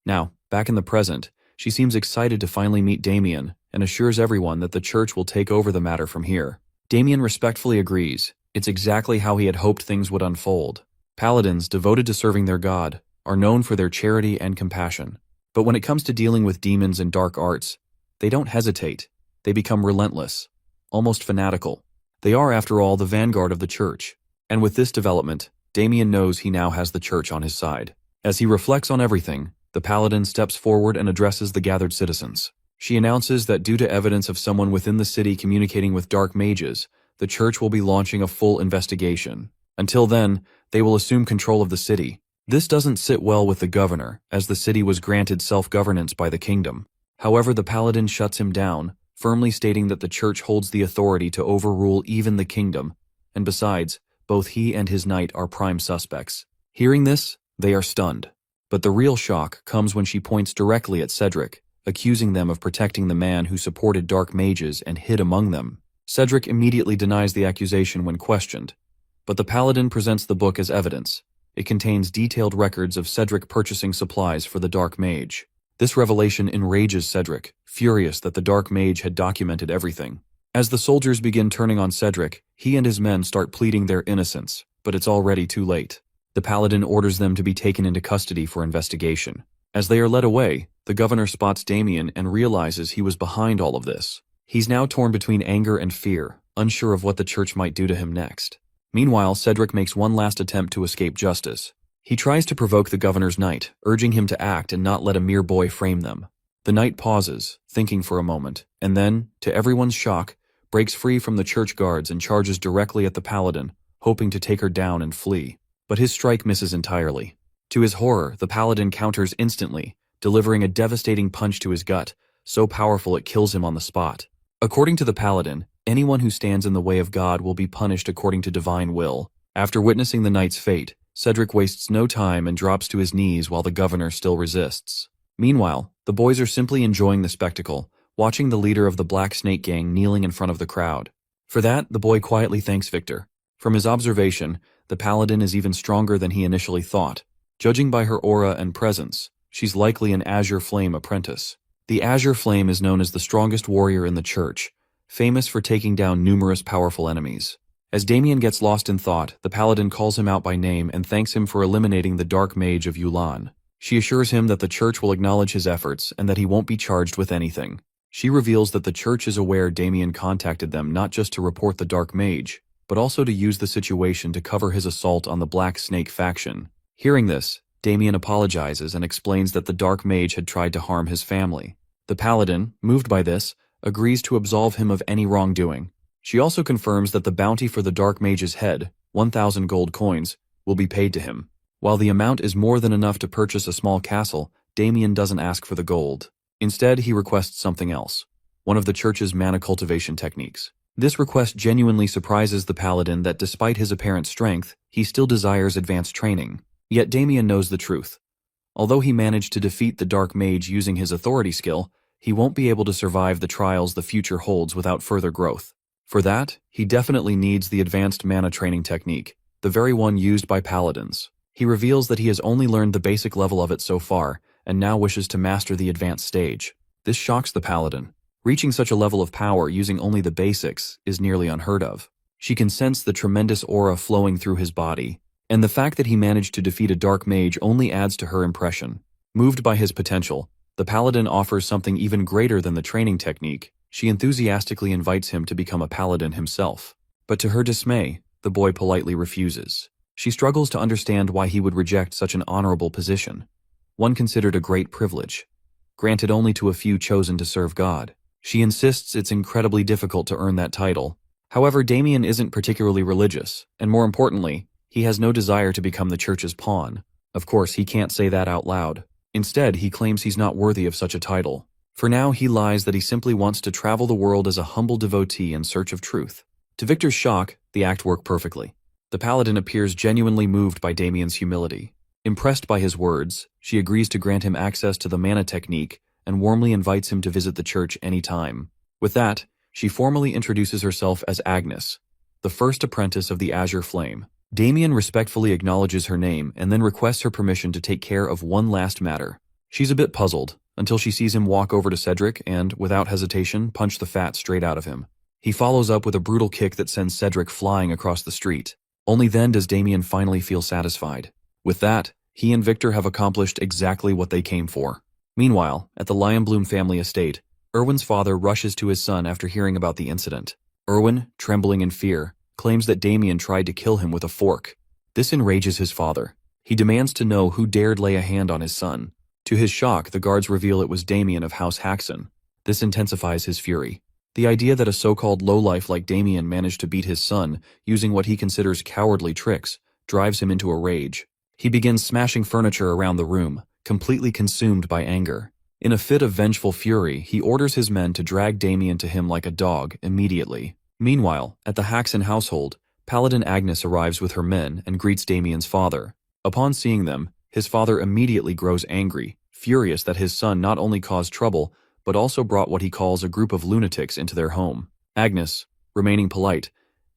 Now, back in the present, she seems excited to finally meet Damien and assures everyone that the church will take over the matter from here. Damien respectfully agrees. It's exactly how he had hoped things would unfold. Paladins, devoted to serving their god, are known for their charity and compassion. But when it comes to dealing with demons and dark arts, they don't hesitate. They become relentless, almost fanatical. They are, after all, the vanguard of the church. And with this development, Damien knows he now has the church on his side. As he reflects on everything, the paladin steps forward and addresses the gathered citizens. She announces that due to evidence of someone within the city communicating with dark mages, the church will be launching a full investigation. Until then, they will assume control of the city. This doesn't sit well with the governor, as the city was granted self-governance by the kingdom. However, the paladin shuts him down, firmly stating that the church holds the authority to overrule even the kingdom, and besides, both he and his knight are prime suspects. Hearing this, they are stunned. But the real shock comes when she points directly at Cedric, accusing them of protecting the man who supported dark mages and hid among them. Cedric immediately denies the accusation when questioned, but the paladin presents the book as evidence. It contains detailed records of Cedric purchasing supplies for the dark mage. This revelation enrages Cedric, furious that the dark mage had documented everything. As the soldiers begin turning on Cedric, he and his men start pleading their innocence, but it's already too late. The paladin orders them to be taken into custody for investigation. As they are led away, the governor spots Damien and realizes he was behind all of this. He's now torn between anger and fear, unsure of what the church might do to him next. Meanwhile, Cedric makes one last attempt to escape justice. He tries to provoke the governor's knight, urging him to act and not let a mere boy frame them. The knight pauses, thinking for a moment, and then, to everyone's shock, breaks free from the church guards and charges directly at the paladin, hoping to take her down and flee. But his strike misses entirely. To his horror, the paladin counters instantly, delivering a devastating punch to his gut, so powerful it kills him on the spot. According to the paladin, anyone who stands in the way of God will be punished according to divine will. After witnessing the knight's fate, Cedric wastes no time and drops to his knees while the governor still resists. Meanwhile, the boys are simply enjoying the spectacle, watching the leader of the Black Snake Gang kneeling in front of the crowd. For that, the boy quietly thanks Victor. From his observation, the paladin is even stronger than he initially thought. Judging by her aura and presence, she's likely an Azure Flame apprentice. The Azure Flame is known as the strongest warrior in the church, famous for taking down numerous powerful enemies. As Damien gets lost in thought, the paladin calls him out by name and thanks him for eliminating the dark mage of Yulan. She assures him that the church will acknowledge his efforts and that he won't be charged with anything. She reveals that the church is aware Damien contacted them not just to report the dark mage, but also to use the situation to cover his assault on the Black Snake faction. Hearing this, Damien apologizes and explains that the dark mage had tried to harm his family. The paladin, moved by this, agrees to absolve him of any wrongdoing. She also confirms that the bounty for the dark mage's head, 1,000 gold coins, will be paid to him. While the amount is more than enough to purchase a small castle, Damien doesn't ask for the gold. Instead, he requests something else, one of the church's mana cultivation techniques. This request genuinely surprises the paladin that despite his apparent strength, he still desires advanced training. Yet Damien knows the truth. Although he managed to defeat the dark mage using his authority skill, he won't be able to survive the trials the future holds without further growth. For that, he definitely needs the advanced mana training technique, the very one used by paladins. He reveals that he has only learned the basic level of it so far, and now wishes to master the advanced stage. This shocks the paladin. Reaching such a level of power using only the basics is nearly unheard of. She can sense the tremendous aura flowing through his body, and the fact that he managed to defeat a dark mage only adds to her impression. Moved by his potential, the paladin offers something even greater than the training technique. She enthusiastically invites him to become a paladin himself. But to her dismay, the boy politely refuses. She struggles to understand why he would reject such an honorable position, one considered a great privilege, granted only to a few chosen to serve God. She insists it's incredibly difficult to earn that title. However, Damien isn't particularly religious, and more importantly, he has no desire to become the church's pawn. Of course, he can't say that out loud. Instead, he claims he's not worthy of such a title. For now, he lies that he simply wants to travel the world as a humble devotee in search of truth. To Victor's shock, the act worked perfectly. The paladin appears genuinely moved by Damien's humility. Impressed by his words, she agrees to grant him access to the mana technique and warmly invites him to visit the church anytime. With that, she formally introduces herself as Agnes, the first apprentice of the Azure Flame. Damien respectfully acknowledges her name and then requests her permission to take care of one last matter. She's a bit puzzled, until she sees him walk over to Cedric and, without hesitation, punch the fat straight out of him. He follows up with a brutal kick that sends Cedric flying across the street. Only then does Damien finally feel satisfied. With that, he and Victor have accomplished exactly what they came for. Meanwhile, at the Lionbloom family estate, Erwin's father rushes to his son after hearing about the incident. Erwin, trembling in fear, claims that Damien tried to kill him with a fork. This enrages his father. He demands to know who dared lay a hand on his son. To his shock, the guards reveal it was Damien of House Haxon. This intensifies his fury. The idea that a so-called lowlife like Damien managed to beat his son using what he considers cowardly tricks drives him into a rage. He begins smashing furniture around the room, completely consumed by anger. In a fit of vengeful fury, he orders his men to drag Damien to him like a dog immediately. Meanwhile, at the Haxon household, Paladin Agnes arrives with her men and greets Damien's father. Upon seeing them, his father immediately grows angry, furious that his son not only caused trouble, but also brought what he calls a group of lunatics into their home. Agnes, remaining polite,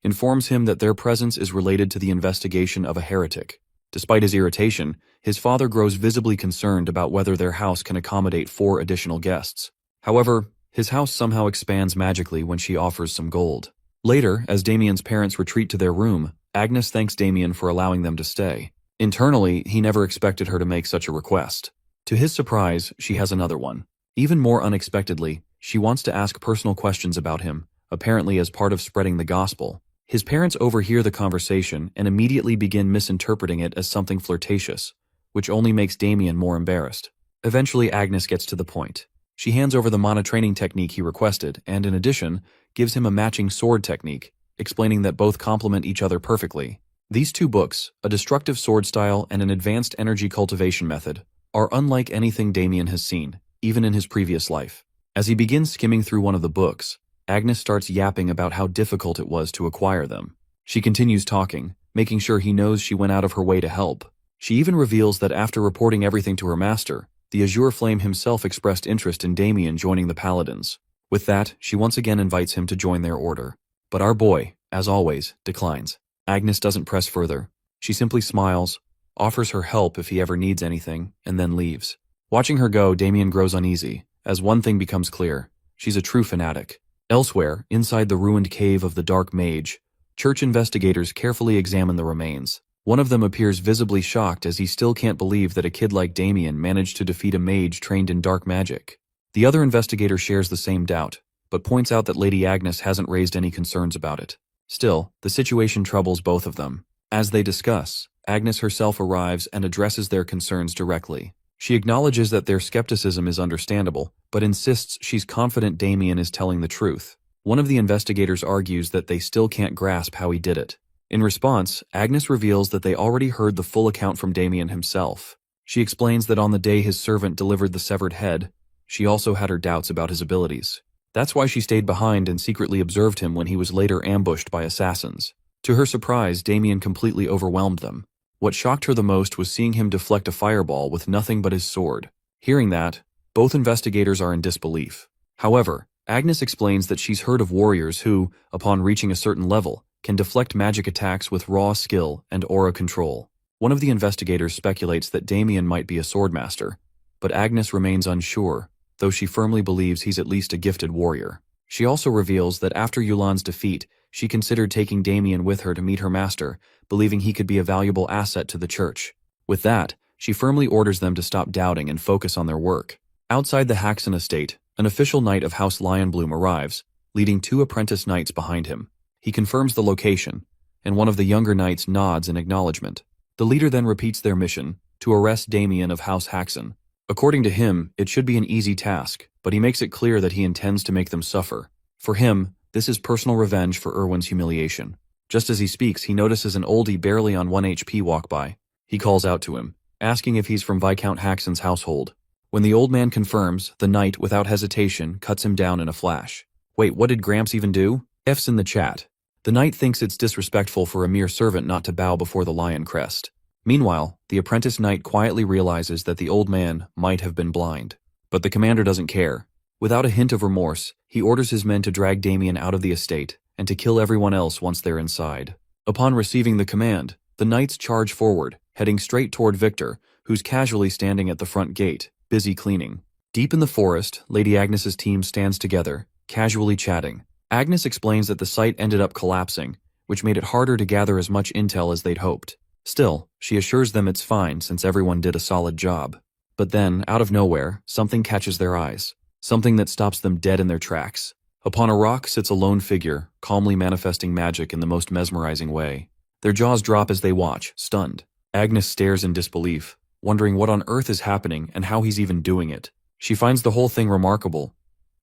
informs him that their presence is related to the investigation of a heretic. Despite his irritation, his father grows visibly concerned about whether their house can accommodate 4 additional guests. However, his house somehow expands magically when she offers some gold. Later, as Damien's parents retreat to their room, Agnes thanks Damien for allowing them to stay. Internally, he never expected her to make such a request. To his surprise, she has another one. Even more unexpectedly, she wants to ask personal questions about him, apparently as part of spreading the gospel. His parents overhear the conversation and immediately begin misinterpreting it as something flirtatious, which only makes Damien more embarrassed. Eventually, Agnes gets to the point. She hands over the mana training technique he requested and, in addition, gives him a matching sword technique, explaining that both complement each other perfectly. These 2 books, a destructive sword style and an advanced energy cultivation method, are unlike anything Damien has seen, even in his previous life. As he begins skimming through one of the books, Agnes starts yapping about how difficult it was to acquire them. She continues talking, making sure he knows she went out of her way to help. She even reveals that after reporting everything to her master, the Azure Flame himself expressed interest in Damien joining the Paladins. With that, she once again invites him to join their order. But our boy, as always, declines. Agnes doesn't press further. She simply smiles, offers her help if he ever needs anything, and then leaves. Watching her go, Damien grows uneasy, as one thing becomes clear. She's a true fanatic. Elsewhere, inside the ruined cave of the Dark Mage, church investigators carefully examine the remains. One of them appears visibly shocked as he still can't believe that a kid like Damien managed to defeat a mage trained in dark magic. The other investigator shares the same doubt, but points out that Lady Agnes hasn't raised any concerns about it. Still, the situation troubles both of them. As they discuss, Agnes herself arrives and addresses their concerns directly. She acknowledges that their skepticism is understandable, but insists she's confident Damien is telling the truth. One of the investigators argues that they still can't grasp how he did it. In response, Agnes reveals that they already heard the full account from Damien himself. She explains that on the day his servant delivered the severed head, she also had her doubts about his abilities. That's why she stayed behind and secretly observed him when he was later ambushed by assassins. To her surprise, Damien completely overwhelmed them. What shocked her the most was seeing him deflect a fireball with nothing but his sword. Hearing that, both investigators are in disbelief. However, Agnes explains that she's heard of warriors who, upon reaching a certain level, can deflect magic attacks with raw skill and aura control. One of the investigators speculates that Damien might be a swordmaster, but Agnes remains unsure, though she firmly believes he's at least a gifted warrior. She also reveals that after Yulan's defeat, she considered taking Damien with her to meet her master, believing he could be a valuable asset to the church. With that, she firmly orders them to stop doubting and focus on their work. Outside the Haxon estate, an official knight of House Lionbloom arrives, leading 2 apprentice knights behind him. He confirms the location, and one of the younger knights nods in acknowledgement. The leader then repeats their mission, to arrest Damien of House Haxon. According to him, it should be an easy task, but he makes it clear that he intends to make them suffer. For him, this is personal revenge for Erwin's humiliation. Just as he speaks, he notices an oldie barely on 1 HP walk by. He calls out to him, asking if he's from Viscount Haxon's household. When the old man confirms, the knight, without hesitation, cuts him down in a flash. Wait, what did Gramps even do? F's in the chat. The knight thinks it's disrespectful for a mere servant not to bow before the lion crest. Meanwhile, the apprentice knight quietly realizes that the old man might have been blind. But the commander doesn't care. Without a hint of remorse, he orders his men to drag Damien out of the estate and to kill everyone else once they're inside. Upon receiving the command, the knights charge forward, heading straight toward Victor, who's casually standing at the front gate. busy cleaning. Deep in the forest, Lady Agnes's team stands together, casually chatting. Agnes explains that the site ended up collapsing, which made it harder to gather as much intel as they'd hoped. Still, she assures them it's fine since everyone did a solid job. But then, out of nowhere, something catches their eyes. Something that stops them dead in their tracks. Upon a rock sits a lone figure, calmly manifesting magic in the most mesmerizing way. Their jaws drop as they watch, stunned. Agnes stares in disbelief, wondering what on earth is happening and how he's even doing it. She finds the whole thing remarkable,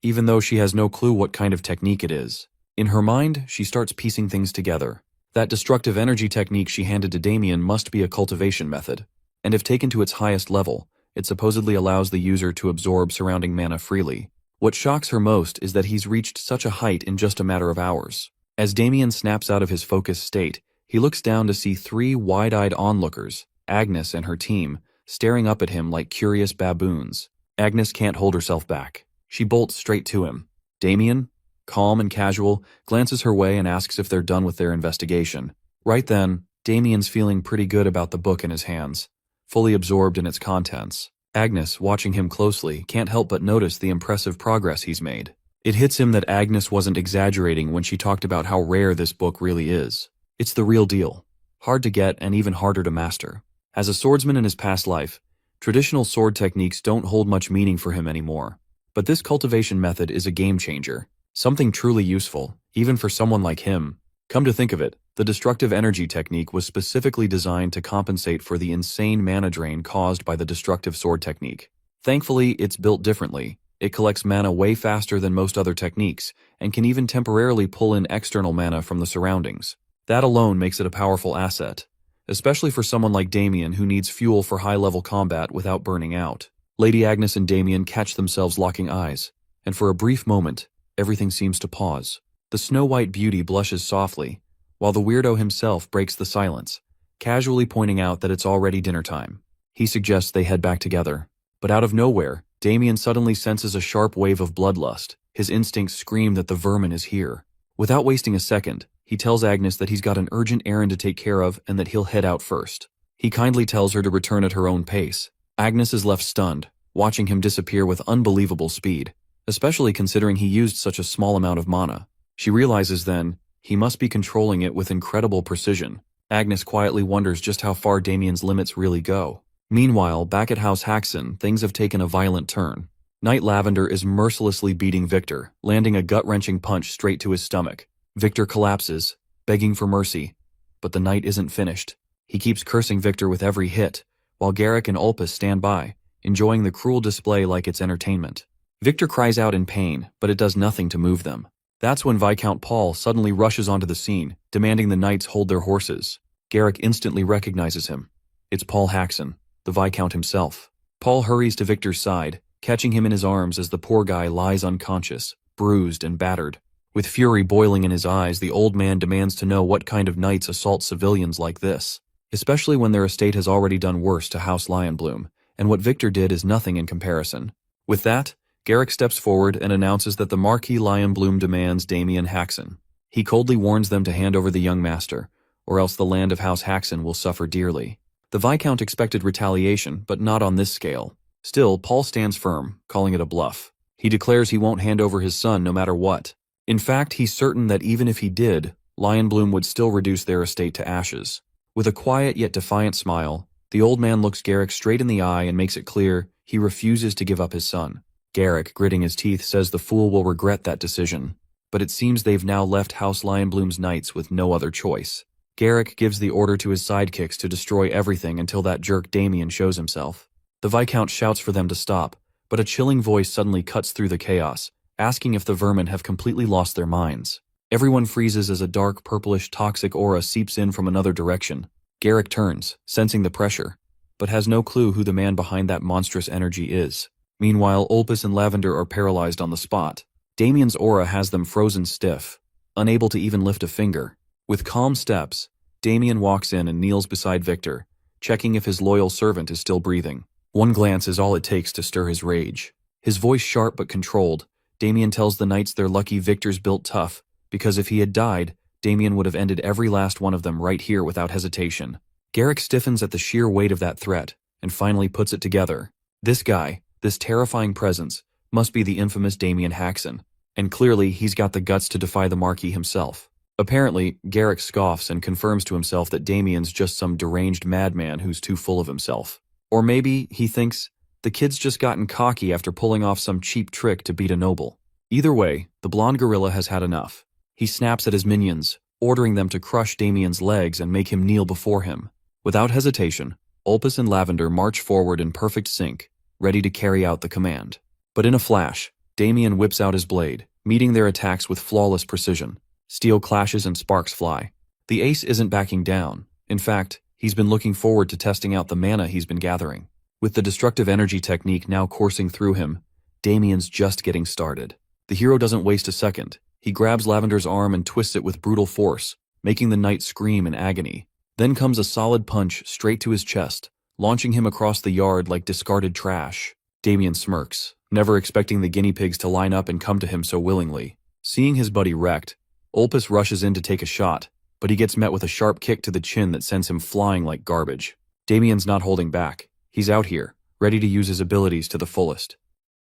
even though she has no clue what kind of technique it is. In her mind, she starts piecing things together. That destructive energy technique she handed to Damien must be a cultivation method, and if taken to its highest level, it supposedly allows the user to absorb surrounding mana freely. What shocks her most is that he's reached such a height in just a matter of hours. As Damien snaps out of his focused state, he looks down to see three wide-eyed onlookers, Agnes and her team, staring up at him like curious baboons. Agnes can't hold herself back. She bolts straight to him. Damien, calm and casual, glances her way and asks if they're done with their investigation. Right then, Damien's feeling pretty good about the book in his hands, fully absorbed in its contents. Agnes, watching him closely, can't help but notice the impressive progress he's made. It hits him that Agnes wasn't exaggerating when she talked about how rare this book really is. It's the real deal. Hard to get and even harder to master. As a swordsman in his past life, traditional sword techniques don't hold much meaning for him anymore. But this cultivation method is a game changer. Something truly useful, even for someone like him. Come to think of it, the destructive energy technique was specifically designed to compensate for the insane mana drain caused by the destructive sword technique. Thankfully, it's built differently. It collects mana way faster than most other techniques, and can even temporarily pull in external mana from the surroundings. That alone makes it a powerful asset, especially for someone like Damien who needs fuel for high-level combat without burning out. Lady Agnes and Damien catch themselves locking eyes, and for a brief moment, everything seems to pause. The snow-white beauty blushes softly, while the weirdo himself breaks the silence, casually pointing out that it's already dinner time. He suggests they head back together, but out of nowhere, Damien suddenly senses a sharp wave of bloodlust. His instincts scream that the vermin is here. Without wasting a second, he tells Agnes that he's got an urgent errand to take care of and that he'll head out first. He kindly tells her to return at her own pace. Agnes is left stunned, watching him disappear with unbelievable speed, especially considering he used such a small amount of mana. She realizes then, he must be controlling it with incredible precision. Agnes quietly wonders just how far Damien's limits really go. Meanwhile, back at House Haxon, things have taken a violent turn. Knight Lavender is mercilessly beating Victor, landing a gut-wrenching punch straight to his stomach. Victor collapses, begging for mercy, but the knight isn't finished. He keeps cursing Victor with every hit, while Garrick and Ulpus stand by, enjoying the cruel display like it's entertainment. Victor cries out in pain, but it does nothing to move them. That's when Viscount Paul suddenly rushes onto the scene, demanding the knights hold their horses. Garrick instantly recognizes him. It's Paul Haxon, the Viscount himself. Paul hurries to Victor's side, catching him in his arms as the poor guy lies unconscious, bruised and battered. With fury boiling in his eyes, the old man demands to know what kind of knights assault civilians like this, especially when their estate has already done worse to House Lionbloom, and what Victor did is nothing in comparison. With that, Garrick steps forward and announces that the Marquis Lionbloom demands Damien Haxon. He coldly warns them to hand over the young master, or else the land of House Haxon will suffer dearly. The Viscount expected retaliation, but not on this scale. Still, Paul stands firm, calling it a bluff. He declares he won't hand over his son no matter what. In fact, he's certain that even if he did, Lionbloom would still reduce their estate to ashes. With a quiet yet defiant smile, the old man looks Garrick straight in the eye and makes it clear he refuses to give up his son. Garrick, gritting his teeth, says the fool will regret that decision. But it seems they've now left House Lionbloom's knights with no other choice. Garrick gives the order to his sidekicks to destroy everything until that jerk Damien shows himself. The Viscount shouts for them to stop, but a chilling voice suddenly cuts through the chaos, asking if the vermin have completely lost their minds. Everyone freezes as a dark, purplish, toxic aura seeps in from another direction. Garrick turns, sensing the pressure, but has no clue who the man behind that monstrous energy is. Meanwhile, Ulpus and Lavender are paralyzed on the spot. Damien's aura has them frozen stiff, unable to even lift a finger. With calm steps, Damien walks in and kneels beside Victor, checking if his loyal servant is still breathing. One glance is all it takes to stir his rage. His voice sharp but controlled, Damien tells the knights they're lucky Victor's built tough, because if he had died, Damien would have ended every last one of them right here without hesitation. Garrick stiffens at the sheer weight of that threat, and finally puts it together. This guy, This terrifying presence must be the infamous Damien Haxon, and clearly he's got the guts to defy the Marquis himself. Apparently, Garrick scoffs and confirms to himself that Damien's just some deranged madman who's too full of himself. Or maybe he thinks the kid's just gotten cocky after pulling off some cheap trick to beat a noble. Either way, the blonde gorilla has had enough. He snaps at his minions, ordering them to crush Damien's legs and make him kneel before him. Without hesitation, Ulpus and Lavender march forward in perfect sync, ready to carry out the command. But in a flash, Damien whips out his blade, meeting their attacks with flawless precision. Steel clashes and sparks fly. The ace isn't backing down. In fact, he's been looking forward to testing out the mana he's been gathering. With the destructive energy technique now coursing through him, Damien's just getting started. The hero doesn't waste a second. He grabs Lavender's arm and twists it with brutal force, making the knight scream in agony. Then comes a solid punch straight to his chest, launching him across the yard like discarded trash. Damien smirks, never expecting the guinea pigs to line up and come to him so willingly. Seeing his buddy wrecked, Ulpus rushes in to take a shot, but he gets met with a sharp kick to the chin that sends him flying like garbage. Damien's not holding back. He's out here, ready to use his abilities to the fullest.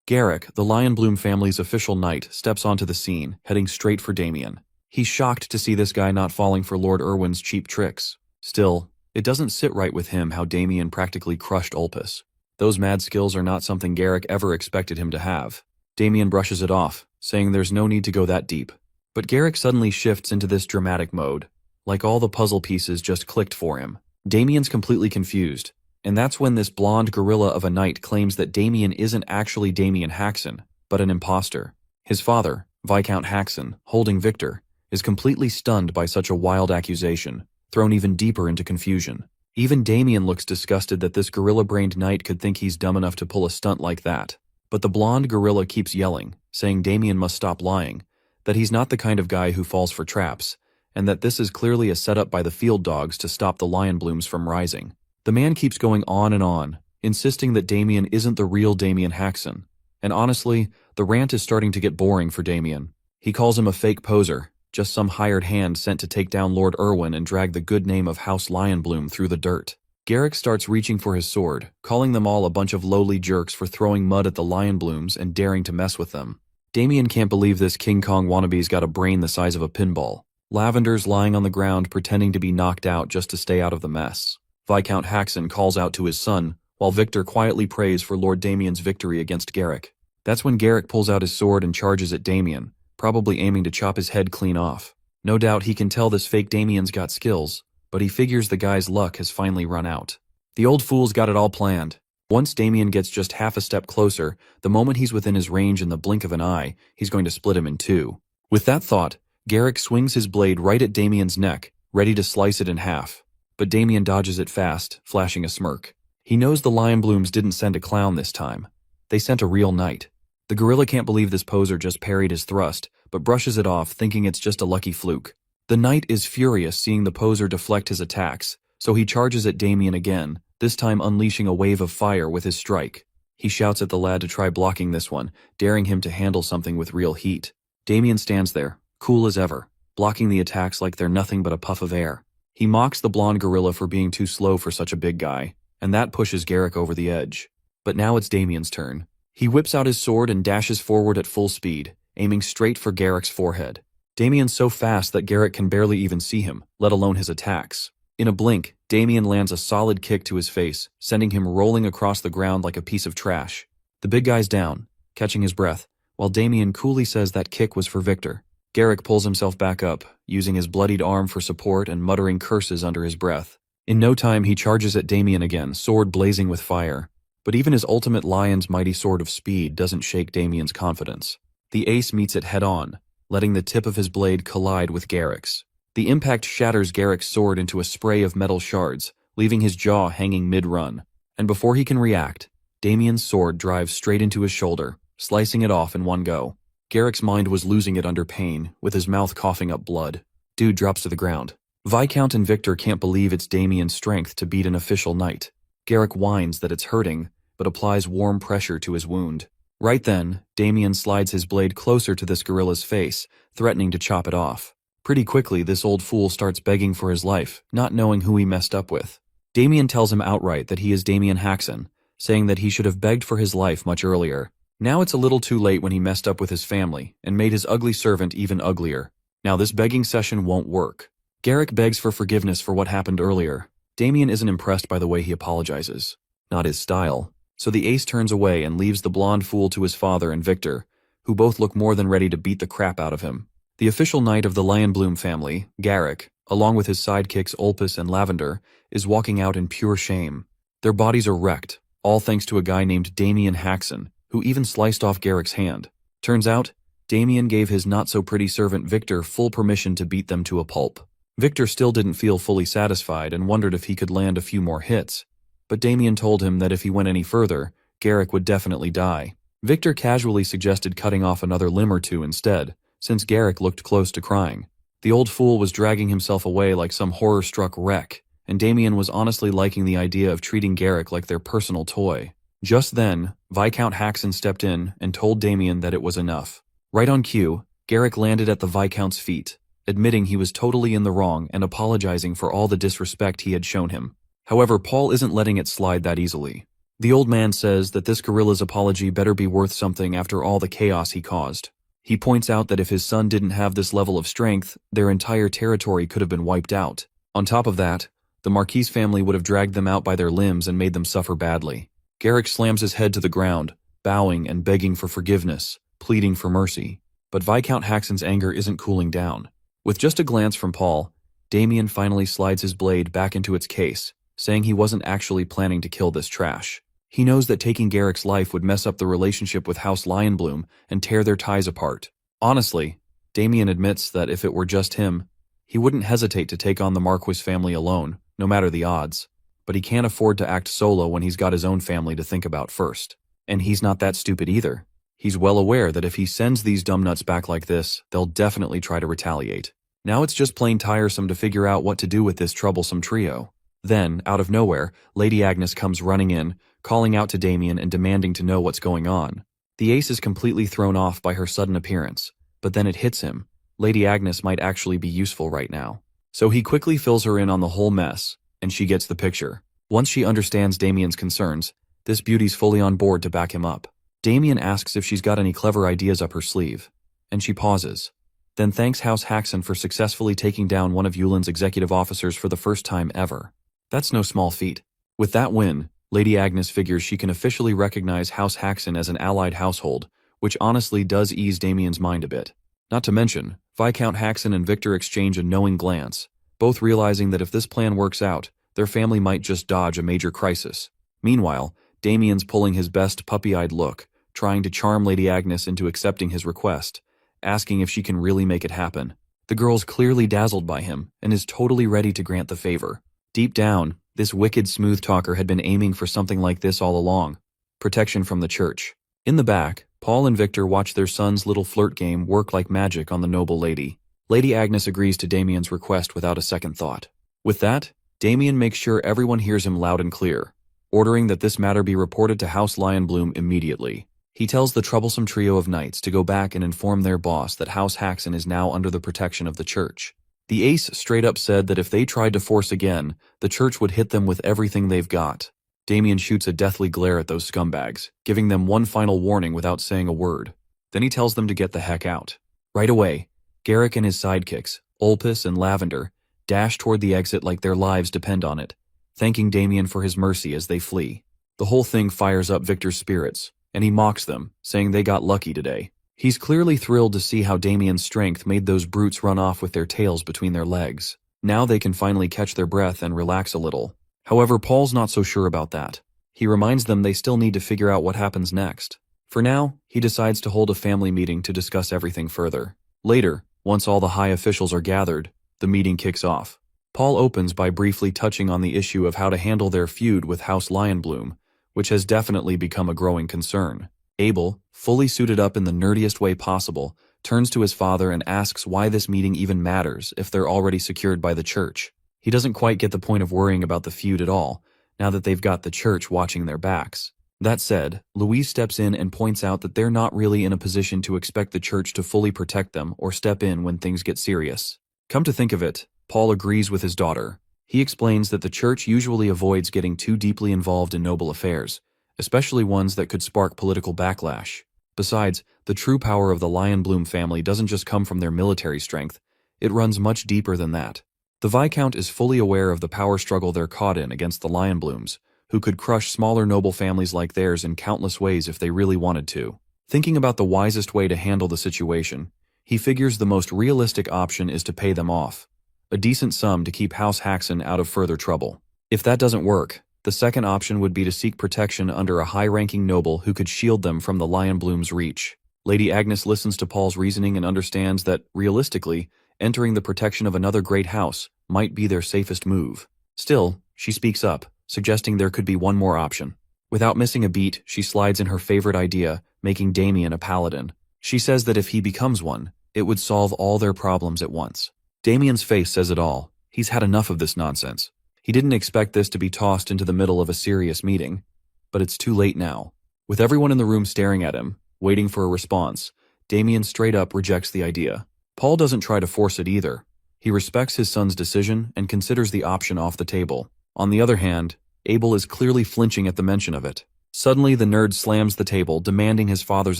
Garrick, the Lionbloom family's official knight, steps onto the scene, heading straight for Damien. He's shocked to see this guy not falling for Lord Irwin's cheap tricks. Still, it doesn't sit right with him how Damien practically crushed Ulpus. Those mad skills are not something Garrick ever expected him to have. Damien brushes it off, saying there's no need to go that deep. But Garrick suddenly shifts into this dramatic mode, like all the puzzle pieces just clicked for him. Damien's completely confused, and that's when this blonde gorilla of a knight claims that Damien isn't actually Damien Haxon, but an imposter. His father, Viscount Haxon, holding Victor, is completely stunned by such a wild accusation, thrown even deeper into confusion. Even Damien looks disgusted that this gorilla-brained knight could think he's dumb enough to pull a stunt like that. But the blonde gorilla keeps yelling, saying Damien must stop lying, that he's not the kind of guy who falls for traps, and that this is clearly a setup by the field dogs to stop the Lionblooms from rising. The man keeps going on, insisting that Damien isn't the real Damien Haxon. And honestly, the rant is starting to get boring for Damien. He calls him a fake poser, just some hired hand sent to take down Lord Irwin and drag the good name of House Lionbloom through the dirt. Garrick starts reaching for his sword, calling them all a bunch of lowly jerks for throwing mud at the Lionblooms and daring to mess with them. Damien can't believe this King Kong wannabe's got a brain the size of a pinball. Lavender's lying on the ground pretending to be knocked out just to stay out of the mess. Viscount Haxon calls out to his son, while Victor quietly prays for Lord Damien's victory against Garrick. That's when Garrick pulls out his sword and charges at Damien, probably aiming to chop his head clean off. No doubt he can tell this fake Damien's got skills, but he figures the guy's luck has finally run out. The old fool's got it all planned. Once Damien gets just half a step closer, the moment he's within his range in the blink of an eye, he's going to split him in two. With that thought, Garrick swings his blade right at Damien's neck, ready to slice it in half. But Damien dodges it fast, flashing a smirk. He knows the Lionblooms didn't send a clown this time. They sent a real knight. The gorilla can't believe this poser just parried his thrust, but brushes it off, thinking it's just a lucky fluke. The knight is furious seeing the poser deflect his attacks, so he charges at Damien again, this time unleashing a wave of fire with his strike. He shouts at the lad to try blocking this one, daring him to handle something with real heat. Damien stands there, cool as ever, blocking the attacks like they're nothing but a puff of air. He mocks the blonde gorilla for being too slow for such a big guy, and that pushes Garrick over the edge. But now it's Damien's turn. He whips out his sword and dashes forward at full speed, aiming straight for Garrick's forehead. Damien's so fast that Garrick can barely even see him, let alone his attacks. In a blink, Damien lands a solid kick to his face, sending him rolling across the ground like a piece of trash. The big guy's down, catching his breath, while Damien coolly says that kick was for Victor. Garrick pulls himself back up, using his bloodied arm for support and muttering curses under his breath. In no time, he charges at Damien again, sword blazing with fire. But even his ultimate lion's mighty sword of speed doesn't shake Damien's confidence. The ace meets it head-on, letting the tip of his blade collide with Garrick's. The impact shatters Garrick's sword into a spray of metal shards, leaving his jaw hanging mid-run. And before he can react, Damien's sword drives straight into his shoulder, slicing it off in one go. Garrick's mind was losing it under pain, with his mouth coughing up blood. Dude drops to the ground. Viscount and Victor can't believe it's Damien's strength to beat an official knight. Garrick whines that it's hurting, but applies warm pressure to his wound. Right then, Damien slides his blade closer to this gorilla's face, threatening to chop it off. Pretty quickly, this old fool starts begging for his life, not knowing who he messed up with. Damien tells him outright that he is Damien Haxon, saying that he should have begged for his life much earlier. Now it's a little too late when he messed up with his family and made his ugly servant even uglier. Now this begging session won't work. Garrick begs for forgiveness for what happened earlier. Damien isn't impressed by the way he apologizes. Not his style. So the ace turns away and leaves the blonde fool to his father and Victor, who both look more than ready to beat the crap out of him. The official knight of the Lionbloom family, Garrick, along with his sidekicks Olpus and Lavender, is walking out in pure shame. Their bodies are wrecked, all thanks to a guy named Damien Haxon, who even sliced off Garrick's hand. Turns out, Damien gave his not-so-pretty servant Victor full permission to beat them to a pulp. Victor still didn't feel fully satisfied and wondered if he could land a few more hits, but Damien told him that if he went any further, Garrick would definitely die. Victor casually suggested cutting off another limb or two instead, since Garrick looked close to crying. The old fool was dragging himself away like some horror-struck wreck, and Damien was honestly liking the idea of treating Garrick like their personal toy. Just then, Viscount Haxon stepped in and told Damien that it was enough. Right on cue, Garrick landed at the Viscount's feet, admitting he was totally in the wrong and apologizing for all the disrespect he had shown him. However, Paul isn't letting it slide that easily. The old man says that this gorilla's apology better be worth something after all the chaos he caused. He points out that if his son didn't have this level of strength, their entire territory could have been wiped out. On top of that, the Marquis family would have dragged them out by their limbs and made them suffer badly. Garrick slams his head to the ground, bowing and begging for forgiveness, pleading for mercy. But Viscount Haxon's anger isn't cooling down. With just a glance from Paul, Damien finally slides his blade back into its case, saying he wasn't actually planning to kill this trash. He knows that taking Garrick's life would mess up the relationship with House Lionbloom and tear their ties apart. Honestly, Damien admits that if it were just him, he wouldn't hesitate to take on the Marquis family alone, no matter the odds. But he can't afford to act solo when he's got his own family to think about first. And he's not that stupid either. He's well aware that if he sends these dumbnuts back like this, they'll definitely try to retaliate. Now it's just plain tiresome to figure out what to do with this troublesome trio. Then, out of nowhere, Lady Agnes comes running in, calling out to Damien and demanding to know what's going on. The ace is completely thrown off by her sudden appearance, but then it hits him. Lady Agnes might actually be useful right now. So he quickly fills her in on the whole mess, and she gets the picture. Once she understands Damien's concerns, this beauty's fully on board to back him up. Damien asks if she's got any clever ideas up her sleeve, and she pauses. Then thanks House Haxon for successfully taking down one of Yulin's executive officers for the first time ever. That's no small feat. With that win, Lady Agnes figures she can officially recognize House Haxon as an allied household, which honestly does ease Damien's mind a bit. Not to mention, Viscount Haxon and Victor exchange a knowing glance, both realizing that if this plan works out, their family might just dodge a major crisis. Meanwhile, Damien's pulling his best puppy-eyed look, trying to charm Lady Agnes into accepting his request, asking if she can really make it happen. The girl's clearly dazzled by him and is totally ready to grant the favor. Deep down, this wicked smooth talker had been aiming for something like this all along. Protection from the church. In the back, Paul and Victor watch their son's little flirt game work like magic on the noble lady. Lady Agnes agrees to Damien's request without a second thought. With that, Damien makes sure everyone hears him loud and clear, ordering that this matter be reported to House Lionbloom immediately. He tells the troublesome trio of knights to go back and inform their boss that House Haxon is now under the protection of the church. The ace straight up said that if they tried to force again, the church would hit them with everything they've got. Damien shoots a deathly glare at those scumbags, giving them one final warning without saying a word. Then he tells them to get the heck out. Right away, Garrick and his sidekicks, Olpus and Lavender, dash toward the exit like their lives depend on it, thanking Damien for his mercy as they flee. The whole thing fires up Victor's spirits, and he mocks them, saying they got lucky today. He's clearly thrilled to see how Damien's strength made those brutes run off with their tails between their legs. Now they can finally catch their breath and relax a little. However, Paul's not so sure about that. He reminds them they still need to figure out what happens next. For now, he decides to hold a family meeting to discuss everything further. Later, once all the high officials are gathered, the meeting kicks off. Paul opens by briefly touching on the issue of how to handle their feud with House Lionbloom, which has definitely become a growing concern. Abel, fully suited up in the nerdiest way possible, turns to his father and asks why this meeting even matters if they're already secured by the church. He doesn't quite get the point of worrying about the feud at all, now that they've got the church watching their backs. That said, Louise steps in and points out that they're not really in a position to expect the church to fully protect them or step in when things get serious. Come to think of it, Paul agrees with his daughter. He explains that the church usually avoids getting too deeply involved in noble affairs, especially ones that could spark political backlash. Besides, the true power of the Lionbloom family doesn't just come from their military strength, it runs much deeper than that. The Viscount is fully aware of the power struggle they're caught in against the Lionblooms, who could crush smaller noble families like theirs in countless ways if they really wanted to. Thinking about the wisest way to handle the situation, he figures the most realistic option is to pay them off, a decent sum to keep House Haxon out of further trouble. If that doesn't work, the second option would be to seek protection under a high-ranking noble who could shield them from the Lionbloom's reach. Lady Agnes listens to Paul's reasoning and understands that, realistically, entering the protection of another great house might be their safest move. Still, she speaks up, suggesting there could be one more option. Without missing a beat, she slides in her favorite idea, making Damien a paladin. She says that if he becomes one, it would solve all their problems at once. Damien's face says it all. He's had enough of this nonsense. He didn't expect this to be tossed into the middle of a serious meeting, but it's too late now. With everyone in the room staring at him, waiting for a response, Damien straight up rejects the idea. Paul doesn't try to force it either. He respects his son's decision and considers the option off the table. On the other hand, Abel is clearly flinching at the mention of it. Suddenly, the nerd slams the table, demanding his father's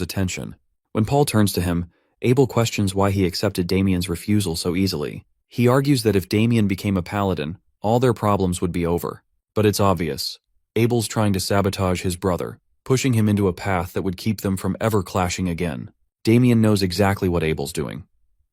attention. When Paul turns to him, Abel questions why he accepted Damien's refusal so easily. He argues that if Damien became a paladin, all their problems would be over. But it's obvious. Abel's trying to sabotage his brother, pushing him into a path that would keep them from ever clashing again. Damien knows exactly what Abel's doing,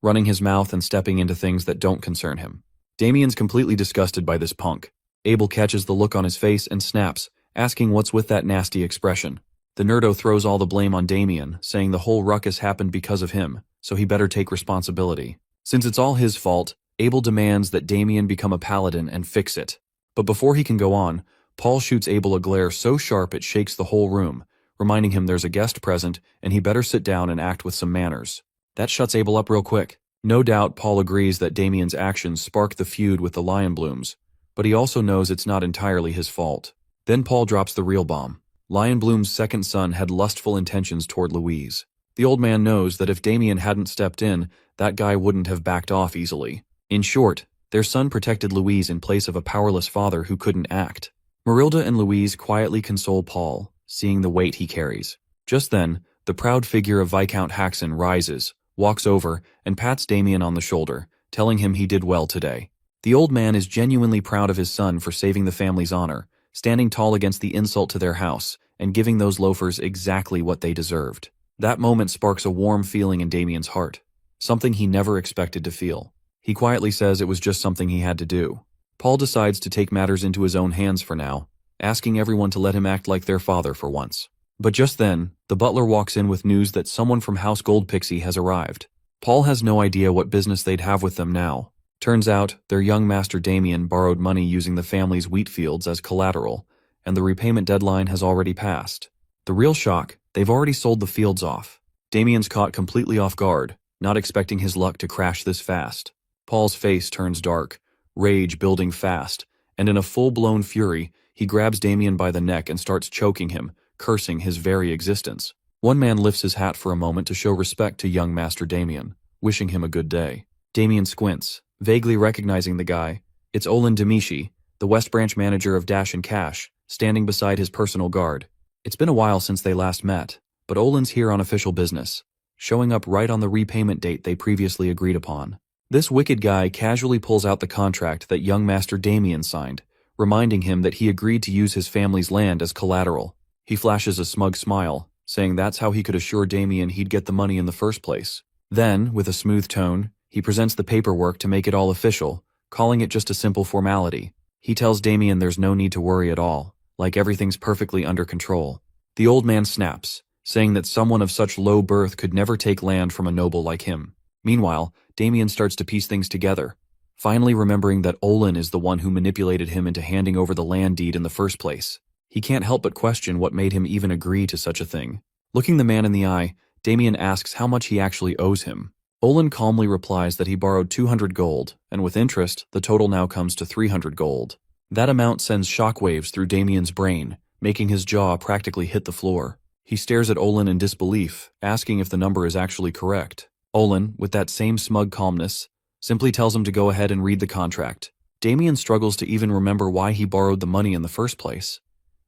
running his mouth and stepping into things that don't concern him. Damien's completely disgusted by this punk. Abel catches the look on his face and snaps, asking what's with that nasty expression. The nerdo throws all the blame on Damien, saying the whole ruckus happened because of him, so he better take responsibility. Since it's all his fault, Abel demands that Damien become a paladin and fix it. But before he can go on, Paul shoots Abel a glare so sharp it shakes the whole room, reminding him there's a guest present and he better sit down and act with some manners. That shuts Abel up real quick. No doubt Paul agrees that Damien's actions sparked the feud with the Lionblooms, but he also knows it's not entirely his fault. Then Paul drops the real bomb. Lionbloom's second son had lustful intentions toward Louise. The old man knows that if Damien hadn't stepped in, that guy wouldn't have backed off easily. In short, their son protected Louise in place of a powerless father who couldn't act. Marilda and Louise quietly console Paul, seeing the weight he carries. Just then, the proud figure of Viscount Haxon rises, walks over, and pats Damien on the shoulder, telling him he did well today. The old man is genuinely proud of his son for saving the family's honor, standing tall against the insult to their house, and giving those loafers exactly what they deserved. That moment sparks a warm feeling in Damien's heart, something he never expected to feel. He quietly says it was just something he had to do. Paul decides to take matters into his own hands for now, asking everyone to let him act like their father for once. But just then, the butler walks in with news that someone from House Goldpixie has arrived. Paul has no idea what business they'd have with them now. Turns out, their young master Damien borrowed money using the family's wheat fields as collateral, and the repayment deadline has already passed. The real shock, they've already sold the fields off. Damien's caught completely off guard, not expecting his luck to crash this fast. Paul's face turns dark, rage building fast, and in a full-blown fury, he grabs Damien by the neck and starts choking him, cursing his very existence. One man lifts his hat for a moment to show respect to young Master Damien, wishing him a good day. Damien squints, vaguely recognizing the guy. It's Olin Demishi, the West Branch manager of Dash and Cash, standing beside his personal guard. It's been a while since they last met, but Olin's here on official business, showing up right on the repayment date they previously agreed upon. This wicked guy casually pulls out the contract that young Master Damien signed, reminding him that he agreed to use his family's land as collateral. He flashes a smug smile, saying that's how he could assure Damien he'd get the money in the first place. Then, with a smooth tone, he presents the paperwork to make it all official, calling it just a simple formality. He tells Damien there's no need to worry at all, like everything's perfectly under control. The old man snaps, saying that someone of such low birth could never take land from a noble like him. Meanwhile, Damien starts to piece things together, finally remembering that Olin is the one who manipulated him into handing over the land deed in the first place. He can't help but question what made him even agree to such a thing. Looking the man in the eye, Damien asks how much he actually owes him. Olin calmly replies that he borrowed 200 gold, and with interest, the total now comes to 300 gold. That amount sends shockwaves through Damien's brain, making his jaw practically hit the floor. He stares at Olin in disbelief, asking if the number is actually correct. Olin, with that same smug calmness, simply tells him to go ahead and read the contract. Damien struggles to even remember why he borrowed the money in the first place.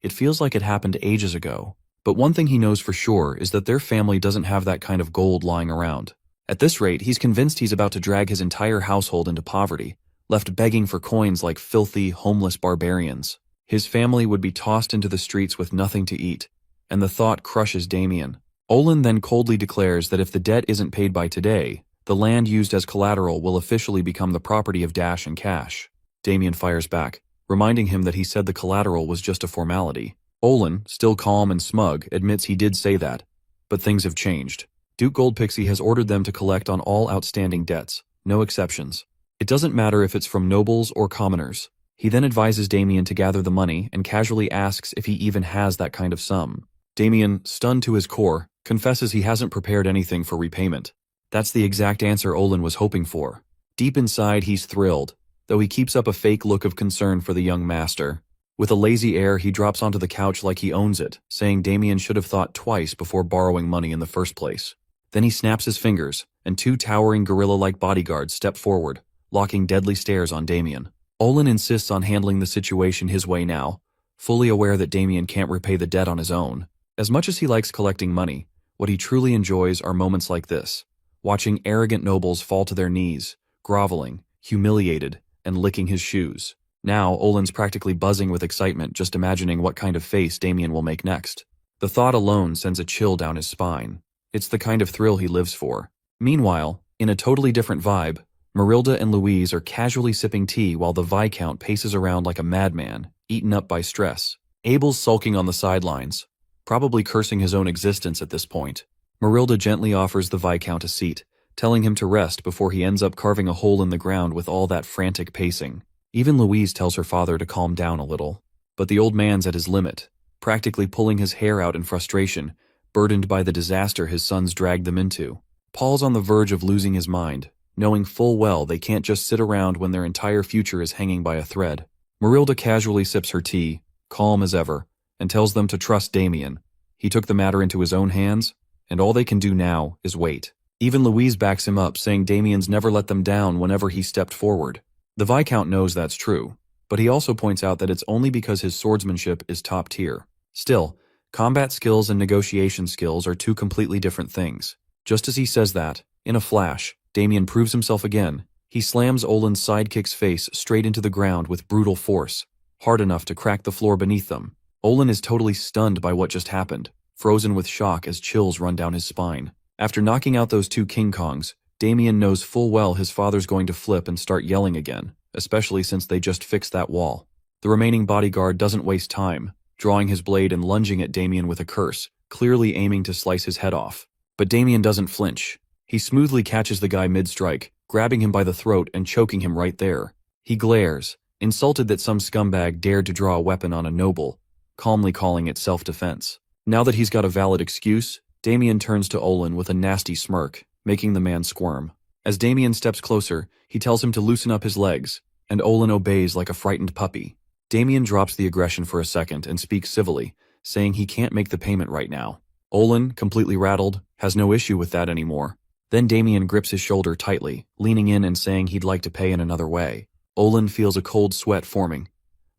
It feels like it happened ages ago. But one thing he knows for sure is that their family doesn't have that kind of gold lying around. At this rate, he's convinced he's about to drag his entire household into poverty, left begging for coins like filthy, homeless barbarians. His family would be tossed into the streets with nothing to eat, and the thought crushes Damien. Olin then coldly declares that if the debt isn't paid by today, the land used as collateral will officially become the property of Dash and Cash. Damien fires back, reminding him that he said the collateral was just a formality. Olin, still calm and smug, admits he did say that, but things have changed. Duke Goldpixie has ordered them to collect on all outstanding debts, no exceptions. It doesn't matter if it's from nobles or commoners. He then advises Damien to gather the money and casually asks if he even has that kind of sum. Damien, stunned to his core, confesses he hasn't prepared anything for repayment. That's the exact answer Olin was hoping for. Deep inside, he's thrilled, though he keeps up a fake look of concern for the young master. With a lazy air, he drops onto the couch like he owns it, saying Damien should have thought twice before borrowing money in the first place. Then he snaps his fingers, and two towering gorilla-like bodyguards step forward, locking deadly stares on Damien. Olin insists on handling the situation his way now, fully aware that Damien can't repay the debt on his own. As much as he likes collecting money, what he truly enjoys are moments like this, watching arrogant nobles fall to their knees, groveling, humiliated, and licking his shoes. Now, Olin's practically buzzing with excitement just imagining what kind of face Damien will make next. The thought alone sends a chill down his spine. It's the kind of thrill he lives for. Meanwhile, in a totally different vibe, Marilda and Louise are casually sipping tea while the Viscount paces around like a madman, eaten up by stress. Abel's sulking on the sidelines, probably cursing his own existence at this point. Marilda gently offers the Viscount a seat, telling him to rest before he ends up carving a hole in the ground with all that frantic pacing. Even Louise tells her father to calm down a little. But the old man's at his limit, practically pulling his hair out in frustration, burdened by the disaster his sons dragged them into. Paul's on the verge of losing his mind, knowing full well they can't just sit around when their entire future is hanging by a thread. Marilda casually sips her tea, calm as ever, and tells them to trust Damien. He took the matter into his own hands, and all they can do now is wait. Even Louise backs him up, saying Damien's never let them down whenever he stepped forward. The Viscount knows that's true, but he also points out that it's only because his swordsmanship is top tier. Still, combat skills and negotiation skills are two completely different things. Just as he says that, in a flash, Damien proves himself again. He slams Olin's sidekick's face straight into the ground with brutal force, hard enough to crack the floor beneath them. Olin is totally stunned by what just happened, frozen with shock as chills run down his spine. After knocking out those two King Kongs, Damien knows full well his father's going to flip and start yelling again, especially since they just fixed that wall. The remaining bodyguard doesn't waste time, drawing his blade and lunging at Damien with a curse, clearly aiming to slice his head off. But Damien doesn't flinch. He smoothly catches the guy mid-strike, grabbing him by the throat and choking him right there. He glares, insulted that some scumbag dared to draw a weapon on a noble, calmly calling it self-defense. Now that he's got a valid excuse, Damien turns to Olin with a nasty smirk, making the man squirm. As Damien steps closer, he tells him to loosen up his legs, and Olin obeys like a frightened puppy. Damien drops the aggression for a second and speaks civilly, saying he can't make the payment right now. Olin, completely rattled, has no issue with that anymore. Then Damien grips his shoulder tightly, leaning in and saying he'd like to pay in another way. Olin feels a cold sweat forming,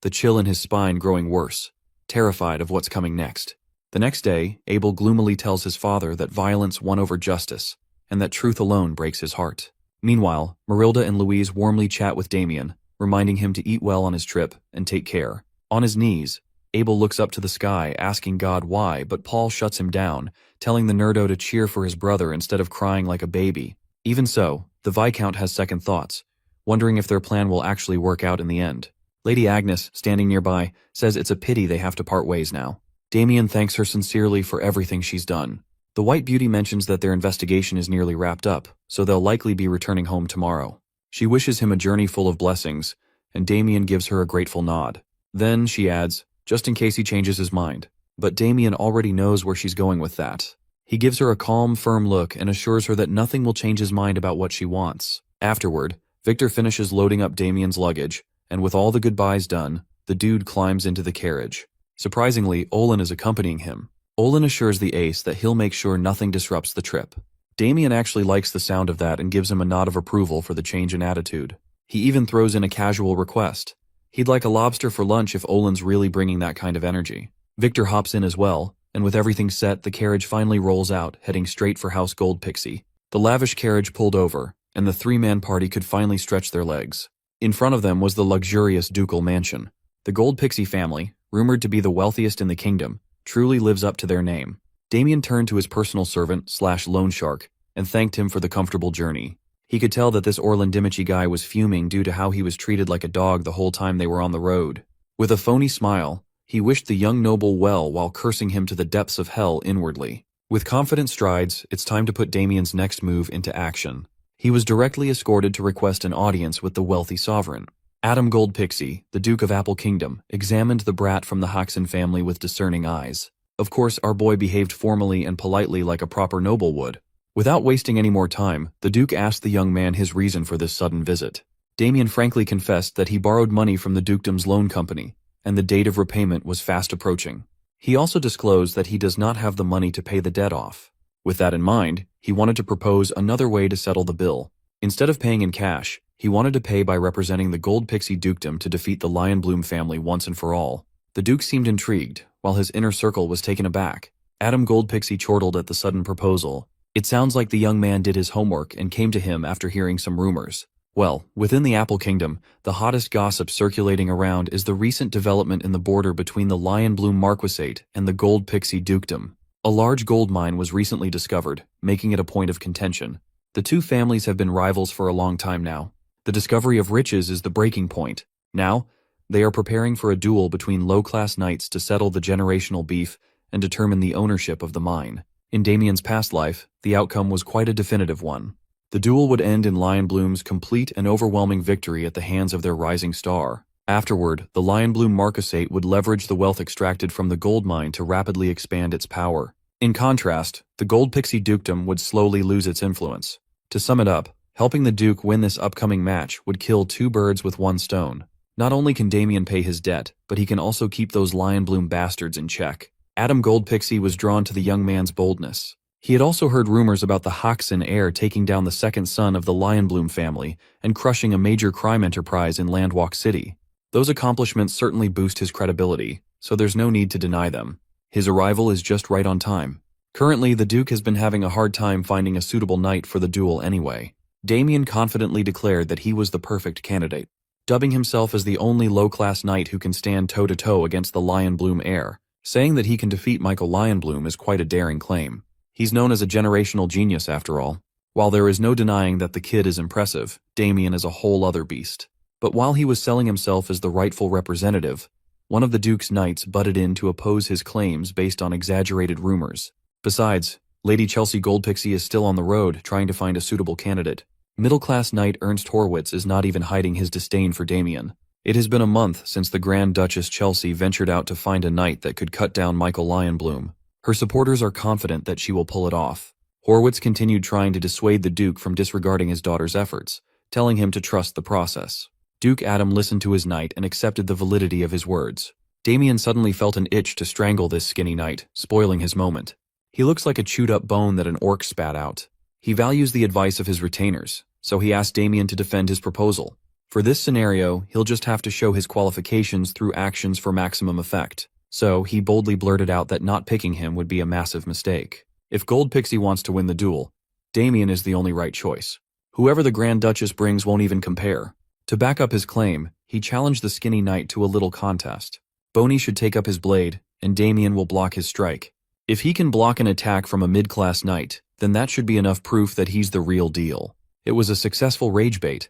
the chill in his spine growing worse, terrified of what's coming next. The next day, Abel gloomily tells his father that violence won over justice, and that truth alone breaks his heart. Meanwhile, Marilda and Louise warmly chat with Damien, reminding him to eat well on his trip and take care. On his knees, Abel looks up to the sky, asking God why, but Paul shuts him down, telling the nerdo to cheer for his brother instead of crying like a baby. Even so, the Viscount has second thoughts, wondering if their plan will actually work out in the end. Lady Agnes, standing nearby, says it's a pity they have to part ways now. Damien thanks her sincerely for everything she's done. The White Beauty mentions that their investigation is nearly wrapped up, so they'll likely be returning home tomorrow. She wishes him a journey full of blessings, and Damien gives her a grateful nod. Then, she adds, just in case he changes his mind. But Damien already knows where she's going with that. He gives her a calm, firm look and assures her that nothing will change his mind about what she wants. Afterward, Victor finishes loading up Damien's luggage, and with all the goodbyes done, the dude climbs into the carriage. Surprisingly, Olin is accompanying him. Olin assures the ace that he'll make sure nothing disrupts the trip. Damien actually likes the sound of that and gives him a nod of approval for the change in attitude. He even throws in a casual request, He'd like a lobster for lunch if Olin's really bringing that kind of energy. Victor hops in as well, and with everything set, the carriage finally rolls out, heading straight for House Gold Pixie. The lavish carriage pulled over, and the three-man party could finally stretch their legs. In front of them was the luxurious ducal mansion. The Gold Pixie family, rumored to be the wealthiest in the kingdom, truly lives up to their name. Damien turned to his personal servant/loan shark and thanked him for the comfortable journey. He could tell that this Orlin Dimichi guy was fuming due to how he was treated like a dog the whole time they were on the road. With a phony smile, he wished the young noble well while cursing him to the depths of hell inwardly. With confident strides, it's time to put Damien's next move into action. He was directly escorted to request an audience with the wealthy sovereign. Adam Gold Pixie, the Duke of Apple Kingdom, examined the brat from the Hoxton family with discerning eyes. Of course, our boy behaved formally and politely like a proper noble would. Without wasting any more time, the Duke asked the young man his reason for this sudden visit. Damien frankly confessed that he borrowed money from the dukedom's loan company, and the date of repayment was fast approaching. He also disclosed that he does not have the money to pay the debt off. With that in mind, he wanted to propose another way to settle the bill. Instead of paying in cash, he wanted to pay by representing the Gold Pixie dukedom to defeat the Lion Bloom family once and for all. The Duke seemed intrigued, while his inner circle was taken aback. Adam Gold Pixie chortled at the sudden proposal. It sounds like the young man did his homework and came to him after hearing some rumors. Well, within the Apple Kingdom, the hottest gossip circulating around is the recent development in the border between the Lion Bloom Marquisate and the Gold Pixie dukedom. A large gold mine was recently discovered, making it a point of contention. The two families have been rivals for a long time now. The discovery of riches is the breaking point. Now, they are preparing for a duel between low-class knights to settle the generational beef and determine the ownership of the mine. In Damien's past life, the outcome was quite a definitive one. The duel would end in Lion Bloom's complete and overwhelming victory at the hands of their rising star. Afterward, the Lion Bloom Marquisate would leverage the wealth extracted from the gold mine to rapidly expand its power. In contrast, the Gold Pixie dukedom would slowly lose its influence. To sum it up, helping the Duke win this upcoming match would kill two birds with one stone. Not only can Damien pay his debt, but he can also keep those Lion Bloom bastards in check. Adam Gold Pixie was drawn to the young man's boldness. He had also heard rumors about the Hoxton heir taking down the second son of the Lion Bloom family and crushing a major crime enterprise in Landwalk City. Those accomplishments certainly boost his credibility, so there's no need to deny them. His arrival is just right on time. Currently, the Duke has been having a hard time finding a suitable knight for the duel anyway. Damien confidently declared that he was the perfect candidate, dubbing himself as the only low-class knight who can stand toe-to-toe against the Lion Bloom heir. Saying that he can defeat Michael Lion Bloom is quite a daring claim. He's known as a generational genius after all. While there is no denying that the kid is impressive, Damien is a whole other beast. But while he was selling himself as the rightful representative, one of the Duke's knights butted in to oppose his claims based on exaggerated rumors. Besides, Lady Chelsea Gold Pixie is still on the road trying to find a suitable candidate. Middle-class knight Ernst Horwitz is not even hiding his disdain for Damien. It has been a month since the Grand Duchess Chelsea ventured out to find a knight that could cut down Michael Lion Bloom. Her supporters are confident that she will pull it off. Horwitz continued trying to dissuade the Duke from disregarding his daughter's efforts, telling him to trust the process. Duke Adam listened to his knight and accepted the validity of his words. Damien suddenly felt an itch to strangle this skinny knight, spoiling his moment. He looks like a chewed-up bone that an orc spat out. He values the advice of his retainers, so he asked Damien to defend his proposal. For this scenario, he'll just have to show his qualifications through actions for maximum effect. So, he boldly blurted out that not picking him would be a massive mistake. If Gold Pixie wants to win the duel, Damien is the only right choice. Whoever the Grand Duchess brings won't even compare. To back up his claim, he challenged the skinny knight to a little contest. Boney should take up his blade, and Damien will block his strike. If he can block an attack from a mid-class knight, then that should be enough proof that he's the real deal. It was a successful rage bait.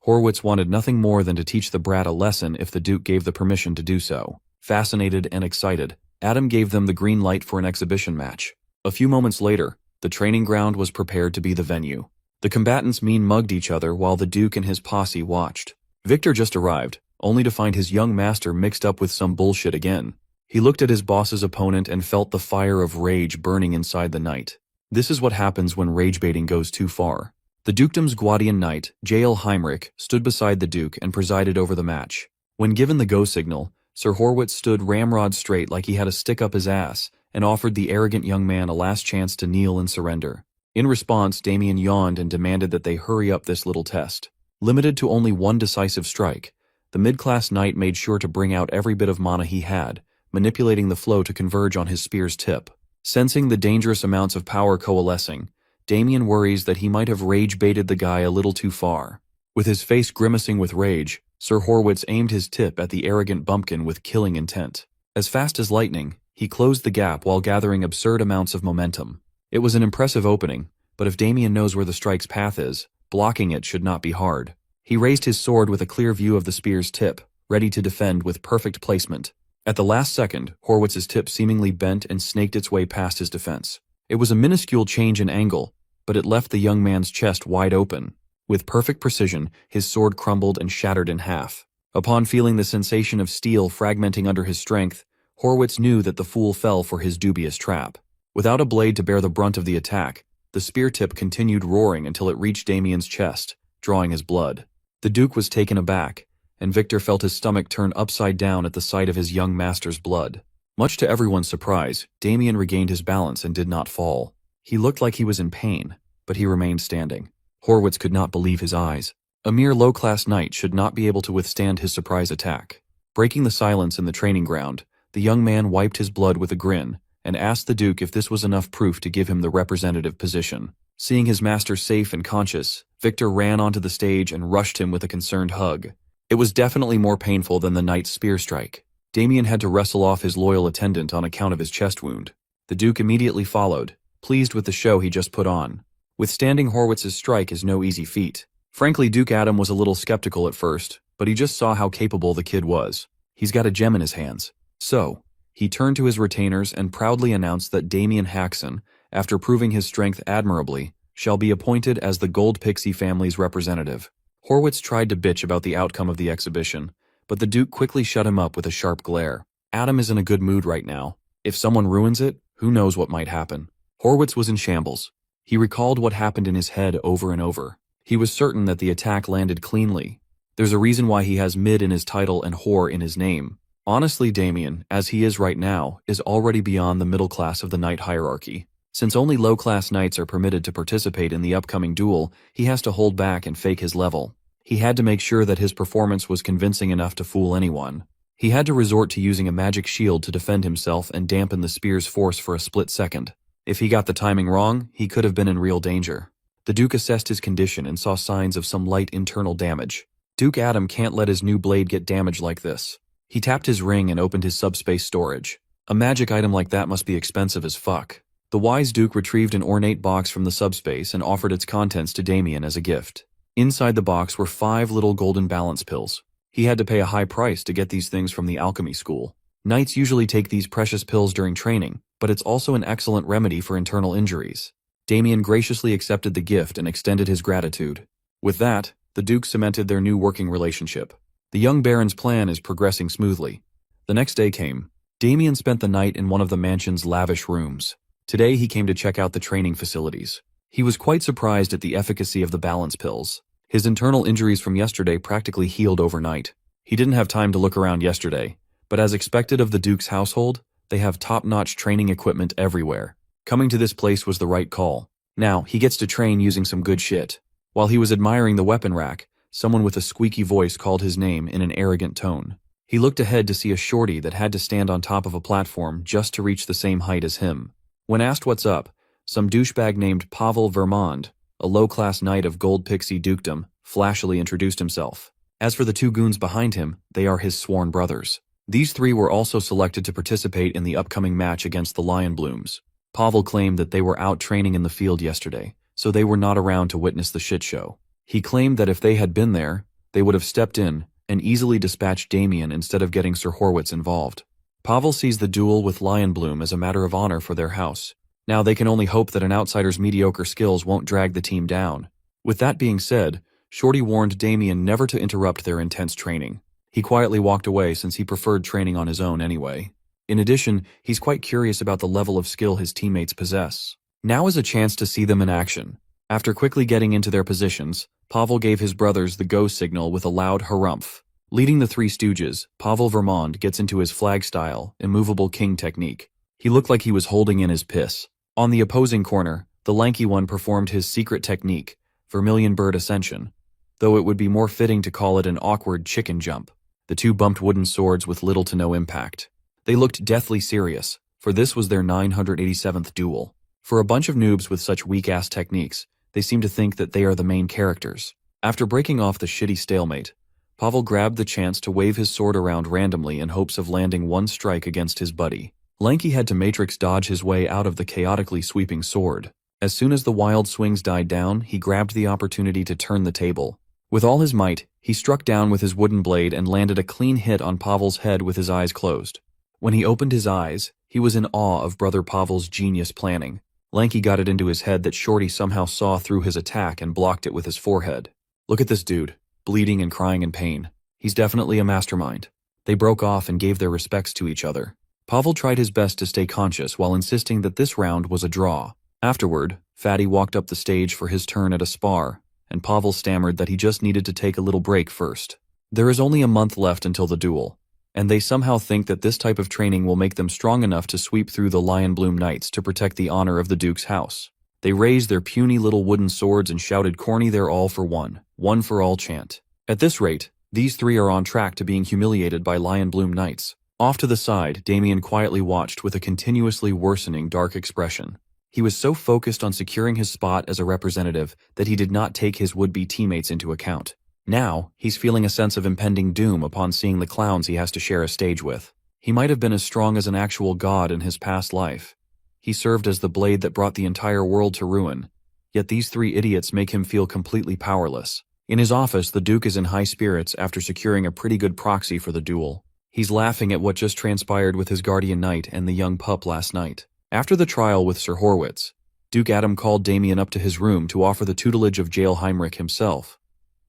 Horwitz wanted nothing more than to teach the brat a lesson if the Duke gave the permission to do so. Fascinated and excited, Adam gave them the green light for an exhibition match. A few moments later, the training ground was prepared to be the venue. The combatants mean-mugged each other while the Duke and his posse watched. Victor just arrived, only to find his young master mixed up with some bullshit again. He looked at his boss's opponent and felt the fire of rage burning inside the knight. This is what happens when rage-baiting goes too far. The dukedom's Guardian Knight, J.L. Heinrich, stood beside the Duke and presided over the match. When given the go signal, Sir Horwitz stood ramrod straight like he had a stick up his ass and offered the arrogant young man a last chance to kneel and surrender. In response, Damien yawned and demanded that they hurry up this little test. Limited to only one decisive strike, The mid-class knight made sure to bring out every bit of mana he had, manipulating the flow to converge on his spear's tip. Sensing the dangerous amounts of power coalescing, Damien worries that he might have rage-baited the guy a little too far. With his face grimacing with rage, Sir Horwitz aimed his tip at the arrogant bumpkin with killing intent. As fast as lightning, he closed the gap while gathering absurd amounts of momentum. It was an impressive opening, but if Damien knows where the strike's path is, blocking it should not be hard. He raised his sword with a clear view of the spear's tip, ready to defend with perfect placement. At the last second, Horwitz's tip seemingly bent and snaked its way past his defense. It was a minuscule change in angle, but it left the young man's chest wide open. With perfect precision, his sword crumbled and shattered in half. Upon feeling the sensation of steel fragmenting under his strength, Horwitz knew that the fool fell for his dubious trap. Without a blade to bear the brunt of the attack, the spear tip continued roaring until it reached Damien's chest, drawing his blood. The Duke was taken aback, and Victor felt his stomach turn upside down at the sight of his young master's blood. Much to everyone's surprise, Damien regained his balance and did not fall. He looked like he was in pain, but he remained standing. Horwitz could not believe his eyes. A mere low-class knight should not be able to withstand his surprise attack. Breaking the silence in the training ground, the young man wiped his blood with a grin and asked the Duke if this was enough proof to give him the representative position. Seeing his master safe and conscious, Victor ran onto the stage and rushed him with a concerned hug. It was definitely more painful than the knight's spear strike. Damien had to wrestle off his loyal attendant on account of his chest wound. The Duke immediately followed, pleased with the show he just put on. Withstanding Horwitz's strike is no easy feat. Frankly, Duke Adam was a little skeptical at first, but he just saw how capable the kid was. He's got a gem in his hands. So, he turned to his retainers and proudly announced that Damien Haxon, after proving his strength admirably, shall be appointed as the Gold Pixie family's representative. Horwitz tried to bitch about the outcome of the exhibition, but the Duke quickly shut him up with a sharp glare. Adam is in a good mood right now. If someone ruins it, who knows what might happen. Horwitz was in shambles. He recalled what happened in his head over and over. He was certain that the attack landed cleanly. There's a reason why he has mid in his title and whore in his name. Honestly, Damien, as he is right now, is already beyond the middle class of the knight hierarchy. Since only low-class knights are permitted to participate in the upcoming duel, he has to hold back and fake his level. He had to make sure that his performance was convincing enough to fool anyone. He had to resort to using a magic shield to defend himself and dampen the spear's force for a split second. If he got the timing wrong, he could have been in real danger. The Duke assessed his condition and saw signs of some light internal damage. Duke Adam can't let his new blade get damaged like this. He tapped his ring and opened his subspace storage. A magic item like that must be expensive as fuck. The wise Duke retrieved an ornate box from the subspace and offered its contents to Damien as a gift. Inside the box were 5 little golden balance pills. He had to pay a high price to get these things from the alchemy school. Knights usually take these precious pills during training, but it's also an excellent remedy for internal injuries. Damien graciously accepted the gift and extended his gratitude. With that, the Duke cemented their new working relationship. The young Baron's plan is progressing smoothly. The next day came. Damien spent the night in one of the mansion's lavish rooms. Today he came to check out the training facilities. He was quite surprised at the efficacy of the balance pills. His internal injuries from yesterday practically healed overnight. He didn't have time to look around yesterday, but as expected of the Duke's household, they have top-notch training equipment everywhere. Coming to this place was the right call. Now, he gets to train using some good shit. While he was admiring the weapon rack, someone with a squeaky voice called his name in an arrogant tone. He looked ahead to see a shorty that had to stand on top of a platform just to reach the same height as him. When asked what's up, some douchebag named Pavel Vermond, a low-class knight of Gold Pixie Dukedom, flashily introduced himself. As for the 2 goons behind him, they are his sworn brothers. These 3 were also selected to participate in the upcoming match against the Lion Blooms. Pavel claimed that they were out training in the field yesterday, so they were not around to witness the shit show. He claimed that if they had been there, they would have stepped in and easily dispatched Damien instead of getting Sir Horwitz involved. Pavel sees the duel with Lion Bloom as a matter of honor for their house. Now they can only hope that an outsider's mediocre skills won't drag the team down. With that being said, Shorty warned Damien never to interrupt their intense training. He quietly walked away since he preferred training on his own anyway. In addition, he's quite curious about the level of skill his teammates possess. Now is a chance to see them in action. After quickly getting into their positions, Pavel gave his brothers the go signal with a loud harumph. Leading the 3 stooges, Pavel Vermond gets into his flag-style, immovable king technique. He looked like he was holding in his piss. On the opposing corner, the lanky one performed his secret technique, Vermilion Bird Ascension. though it would be more fitting to call it an awkward chicken jump. The two bumped wooden swords with little to no impact. They looked deathly serious, for this was their 987th duel. For a bunch of noobs with such weak-ass techniques, they seem to think that they are the main characters. After breaking off the shitty stalemate, Pavel grabbed the chance to wave his sword around randomly in hopes of landing one strike against his buddy. Lanky had to matrix dodge his way out of the chaotically sweeping sword. As soon as the wild swings died down, he grabbed the opportunity to turn the table. With all his might, he struck down with his wooden blade and landed a clean hit on Pavel's head with his eyes closed. When he opened his eyes, he was in awe of brother Pavel's genius planning. Lanky got it into his head that Shorty somehow saw through his attack and blocked it with his forehead. Look at this dude, bleeding and crying in pain. He's definitely a mastermind. They broke off and gave their respects to each other. Pavel tried his best to stay conscious while insisting that this round was a draw. Afterward, Fatty walked up the stage for his turn at a spar, and Pavel stammered that he just needed to take a little break first. There is only a month left until the duel, and they somehow think that this type of training will make them strong enough to sweep through the Lion Bloom Knights to protect the honor of the Duke's house. They raised their puny little wooden swords and shouted corny "They're all for one for all" chant. At this rate, these three are on track to being humiliated by Lion Bloom Knights. Off to the side, Damien quietly watched with a continuously worsening dark expression. He was so focused on securing his spot as a representative that he did not take his would-be teammates into account. Now, he's feeling a sense of impending doom upon seeing the clowns he has to share a stage with. He might have been as strong as an actual god in his past life. He served as the blade that brought the entire world to ruin. Yet these three idiots make him feel completely powerless. In his office, the Duke is in high spirits after securing a pretty good proxy for the duel. He's laughing at what just transpired with his guardian knight and the young pup last night. After the trial with Sir Horwitz, Duke Adam called Damien up to his room to offer the tutelage of Jail Heinrich himself.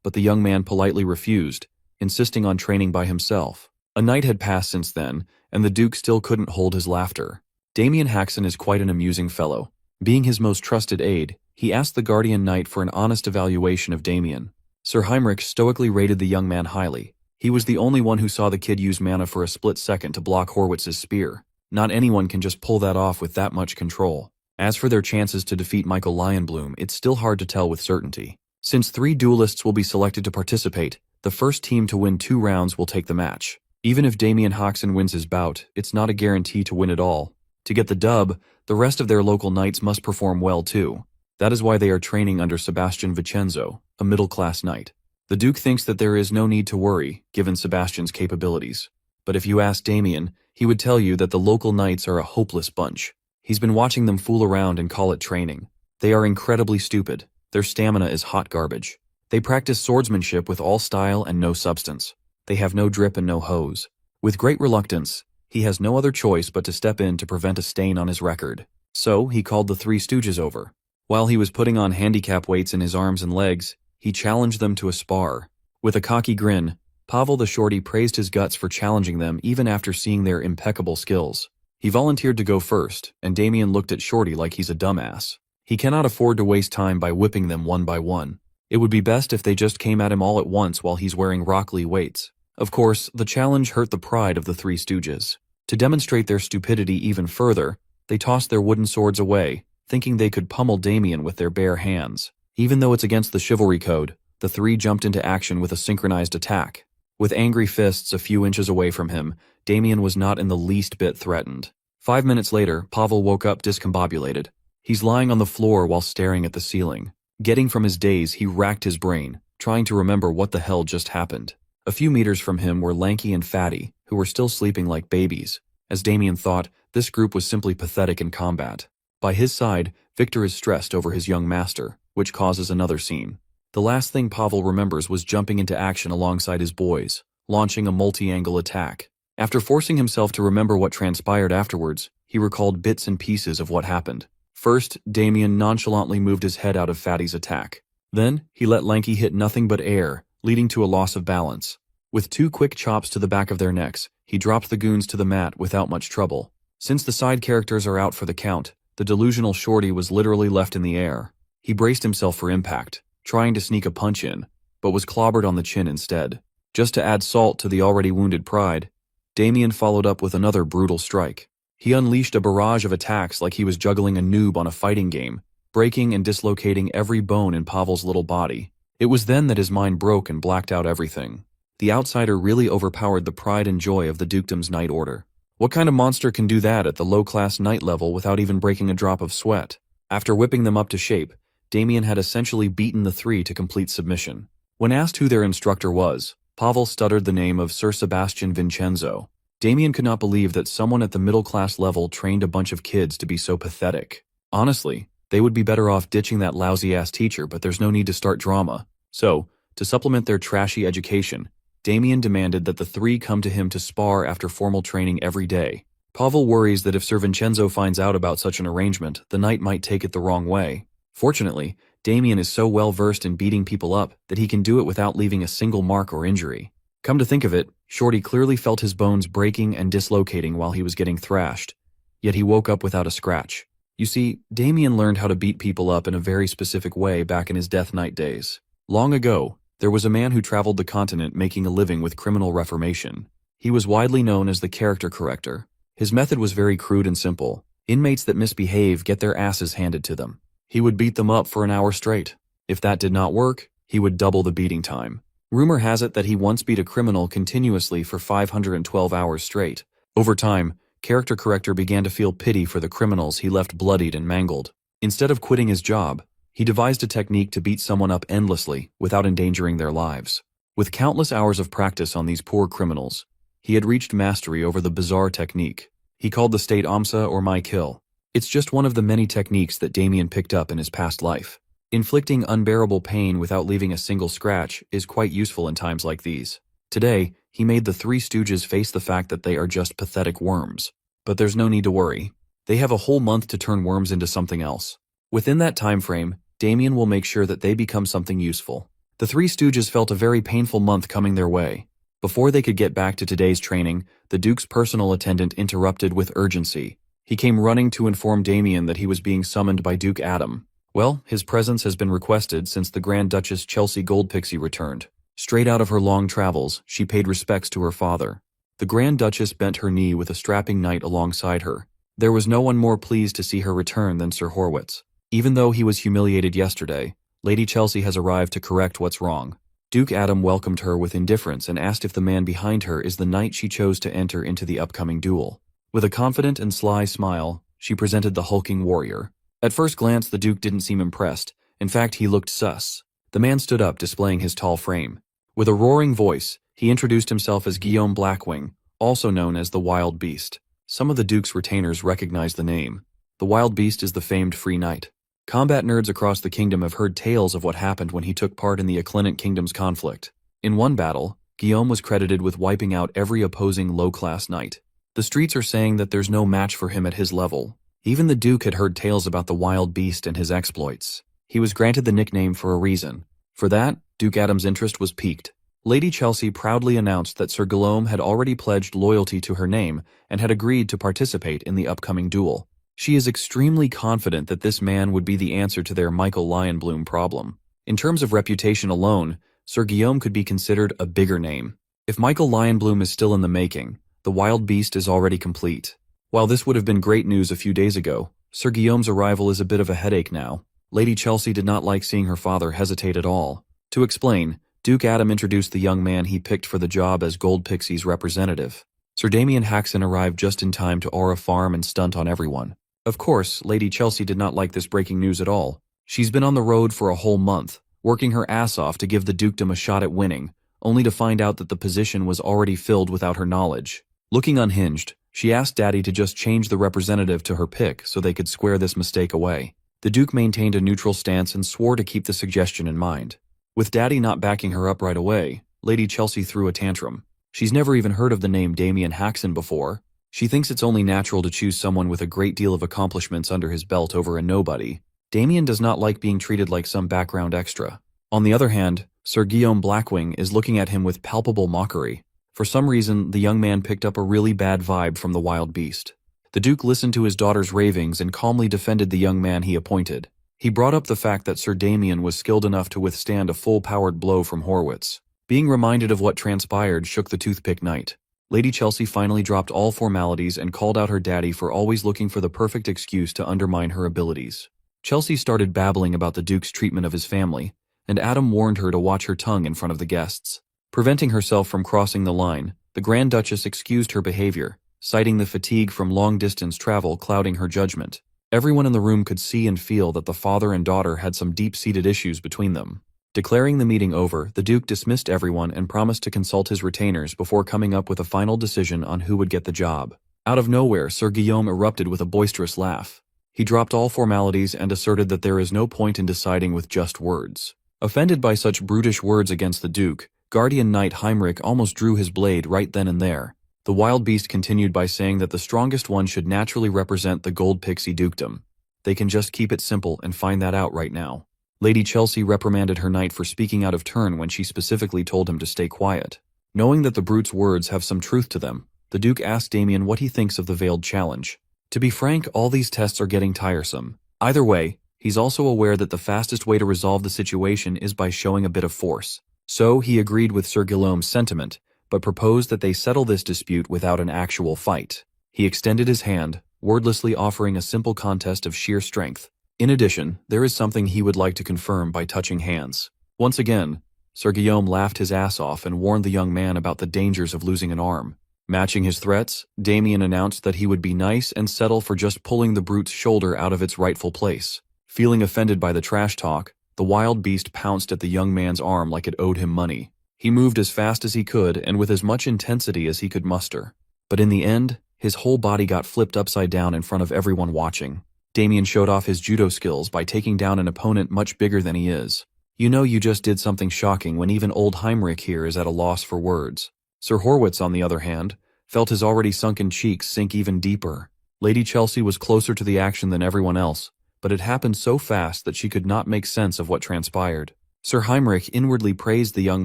But the young man politely refused, insisting on training by himself. A night had passed since then, and the Duke still couldn't hold his laughter. Damien Haxon is quite an amusing fellow. Being his most trusted aide, he asked the guardian knight for an honest evaluation of Damien. Sir Heinrich stoically rated the young man highly. He was the only one who saw the kid use mana for a split second to block Horwitz's spear. Not anyone can just pull that off with that much control. As for their chances to defeat Michael Lionbloom, it's still hard to tell with certainty. Since 3 duelists will be selected to participate, the first team to win 2 rounds will take the match. Even if Damien Haxon wins his bout, it's not a guarantee to win it all. To get the dub, the rest of their local knights must perform well too. That is why they are training under Sebastian Vincenzo, a middle-class knight. The Duke thinks that there is no need to worry, given Sebastian's capabilities. But if you ask Damien, he would tell you that the local knights are a hopeless bunch. He's been watching them fool around and call it training. They are incredibly stupid. Their stamina is hot garbage. They practice swordsmanship with all style and no substance. They have no drip and no hose. With great reluctance, he has no other choice but to step in to prevent a stain on his record. So, he called the 3 stooges over. While he was putting on handicap weights in his arms and legs, he challenged them to a spar. With a cocky grin, Pavel the Shorty praised his guts for challenging them even after seeing their impeccable skills. He volunteered to go first, and Damien looked at Shorty like he's a dumbass. He cannot afford to waste time by whipping them one by one. It would be best if they just came at him all at once while he's wearing Rock Lee weights. Of course, the challenge hurt the pride of the 3 stooges. To demonstrate their stupidity even further, they tossed their wooden swords away, thinking they could pummel Damien with their bare hands. Even though it's against the chivalry code, the 3 jumped into action with a synchronized attack. With angry fists a few inches away from him, Damien was not in the least bit threatened. 5 minutes later, Pavel woke up discombobulated. He's lying on the floor while staring at the ceiling. Getting from his daze, he racked his brain, trying to remember what the hell just happened. A few meters from him were Lanky and Fatty, who were still sleeping like babies. As Damien thought, this group was simply pathetic in combat. By his side, Victor is stressed over his young master, which causes another scene. The last thing Pavel remembers was jumping into action alongside his boys, launching a multi-angle attack. After forcing himself to remember what transpired afterwards, he recalled bits and pieces of what happened. First, Damien nonchalantly moved his head out of Fatty's attack. Then, he let Lanky hit nothing but air, leading to a loss of balance. With 2 quick chops to the back of their necks, he dropped the goons to the mat without much trouble. Since the side characters are out for the count, the delusional Shorty was literally left in the air. He braced himself for impact, trying to sneak a punch in, but was clobbered on the chin instead. Just to add salt to the already wounded pride, Damien followed up with another brutal strike. He unleashed a barrage of attacks like he was juggling a noob on a fighting game, breaking and dislocating every bone in Pavel's little body. It was then that his mind broke and blacked out everything. The outsider really overpowered the pride and joy of the dukedom's night order. What kind of monster can do that at the low-class night level without even breaking a drop of sweat? After whipping them up to shape, Damien had essentially beaten the three to complete submission. When asked who their instructor was, Pavel stuttered the name of Sir Sebastian Vincenzo. Damien could not believe that someone at the middle-class level trained a bunch of kids to be so pathetic. Honestly, they would be better off ditching that lousy-ass teacher, but there's no need to start drama. So, to supplement their trashy education, Damien demanded that the three come to him to spar after formal training every day. Pavel worries that if Sir Vincenzo finds out about such an arrangement, the knight might take it the wrong way. Fortunately, Damien is so well versed in beating people up that he can do it without leaving a single mark or injury. Come to think of it, Shorty clearly felt his bones breaking and dislocating while he was getting thrashed, yet he woke up without a scratch. You see, Damien learned how to beat people up in a very specific way back in his Death Knight days. Long ago, there was a man who traveled the continent making a living with criminal reformation. He was widely known as the character corrector. His method was very crude and simple. Inmates that misbehave get their asses handed to them. He would beat them up for an hour straight. If that did not work, he would double the beating time. Rumor has it that he once beat a criminal continuously for 512 hours straight. Over time, Character Corrector began to feel pity for the criminals he left bloodied and mangled. Instead of quitting his job, he devised a technique to beat someone up endlessly without endangering their lives. With countless hours of practice on these poor criminals, he had reached mastery over the bizarre technique. He called the state Amsa or My Kill. It's just one of the many techniques that Damien picked up in his past life. Inflicting unbearable pain without leaving a single scratch is quite useful in times like these. Today, he made the Three Stooges face the fact that they are just pathetic worms. But there's no need to worry. They have a whole month to turn worms into something else. Within that time frame, Damien will make sure that they become something useful. The Three Stooges felt a very painful month coming their way. Before they could get back to today's training, the Duke's personal attendant interrupted with urgency. He came running to inform Damien that he was being summoned by Duke Adam. Well, his presence has been requested since the Grand Duchess Chelsea Goldpixie returned. Straight out of her long travels, she paid respects to her father. The Grand Duchess bent her knee with a strapping knight alongside her. There was no one more pleased to see her return than Sir Horwitz. Even though he was humiliated yesterday, Lady Chelsea has arrived to correct what's wrong. Duke Adam welcomed her with indifference and asked if the man behind her is the knight she chose to enter into the upcoming duel. With a confident and sly smile, she presented the hulking warrior. At first glance, the Duke didn't seem impressed. In fact, he looked sus. The man stood up, displaying his tall frame. With a roaring voice, he introduced himself as Guillaume Blackwing, also known as the Wild Beast. Some of the Duke's retainers recognized the name. The Wild Beast is the famed Free Knight. Combat nerds across the kingdom have heard tales of what happened when he took part in the Acclinant Kingdom's conflict. In one battle, Guillaume was credited with wiping out every opposing low-class knight. The streets are saying that there's no match for him at his level. Even the Duke had heard tales about the Wild Beast and his exploits. He was granted the nickname for a reason. For that, Duke Adam's interest was piqued. Lady Chelsea proudly announced that Sir Guillaume had already pledged loyalty to her name and had agreed to participate in the upcoming duel. She is extremely confident that this man would be the answer to their Michael Lionbloom problem. In terms of reputation alone, Sir Guillaume could be considered a bigger name. If Michael Lionbloom is still in the making, the Wild Beast is already complete. While this would have been great news a few days ago, Sir Guillaume's arrival is a bit of a headache now. Lady Chelsea did not like seeing her father hesitate at all. To explain, Duke Adam introduced the young man he picked for the job as Goldpixie's representative. Sir Damien Haxon arrived just in time to aura farm and stunt on everyone. Of course, Lady Chelsea did not like this breaking news at all. She's been on the road for a whole month, working her ass off to give the dukedom a shot at winning, only to find out that the position was already filled without her knowledge. Looking unhinged, she asked Daddy to just change the representative to her pick so they could square this mistake away. The Duke maintained a neutral stance and swore to keep the suggestion in mind. With Daddy not backing her up right away, Lady Chelsea threw a tantrum. She's never even heard of the name Damien Haxon before. She thinks it's only natural to choose someone with a great deal of accomplishments under his belt over a nobody. Damien does not like being treated like some background extra. On the other hand, Sir Guillaume Blackwing is looking at him with palpable mockery. For some reason, the young man picked up a really bad vibe from the Wild Beast. The Duke listened to his daughter's ravings and calmly defended the young man he appointed. He brought up the fact that Sir Damien was skilled enough to withstand a full-powered blow from Horwitz. Being reminded of what transpired shook the Toothpick Knight. Lady Chelsea finally dropped all formalities and called out her daddy for always looking for the perfect excuse to undermine her abilities. Chelsea started babbling about the Duke's treatment of his family, and Adam warned her to watch her tongue in front of the guests. Preventing herself from crossing the line, the Grand Duchess excused her behavior, citing the fatigue from long-distance travel clouding her judgment. Everyone in the room could see and feel that the father and daughter had some deep-seated issues between them. Declaring the meeting over, the Duke dismissed everyone and promised to consult his retainers before coming up with a final decision on who would get the job. Out of nowhere, Sir Guillaume erupted with a boisterous laugh. He dropped all formalities and asserted that there is no point in deciding with just words. Offended by such brutish words against the Duke, Guardian Knight Heinrich almost drew his blade right then and there. The wild beast continued by saying that the strongest one should naturally represent the Gold Pixie Dukedom. They can just keep it simple and find that out right now. Lady Chelsea reprimanded her knight for speaking out of turn when she specifically told him to stay quiet. Knowing that the brute's words have some truth to them, the Duke asked Damien what he thinks of the veiled challenge. To be frank, all these tests are getting tiresome. Either way, he's also aware that the fastest way to resolve the situation is by showing a bit of force. So he agreed with Sir Guillaume's sentiment, but proposed that they settle this dispute without an actual fight. He extended his hand, wordlessly offering a simple contest of sheer strength. In addition, there is something he would like to confirm by touching hands. Once again, Sir Guillaume laughed his ass off and warned the young man about the dangers of losing an arm. Matching his threats, Damien announced that he would be nice and settle for just pulling the brute's shoulder out of its rightful place. Feeling offended by the trash talk, the wild beast pounced at the young man's arm like it owed him money. He moved as fast as he could and with as much intensity as he could muster. But in the end, his whole body got flipped upside down in front of everyone watching. Damien showed off his judo skills by taking down an opponent much bigger than he is. You know you just did something shocking when even old Heinrich here is at a loss for words. Sir Horwitz, on the other hand, felt his already sunken cheeks sink even deeper. Lady Chelsea was closer to the action than everyone else, but it happened so fast that she could not make sense of what transpired. Sir Heinrich inwardly praised the young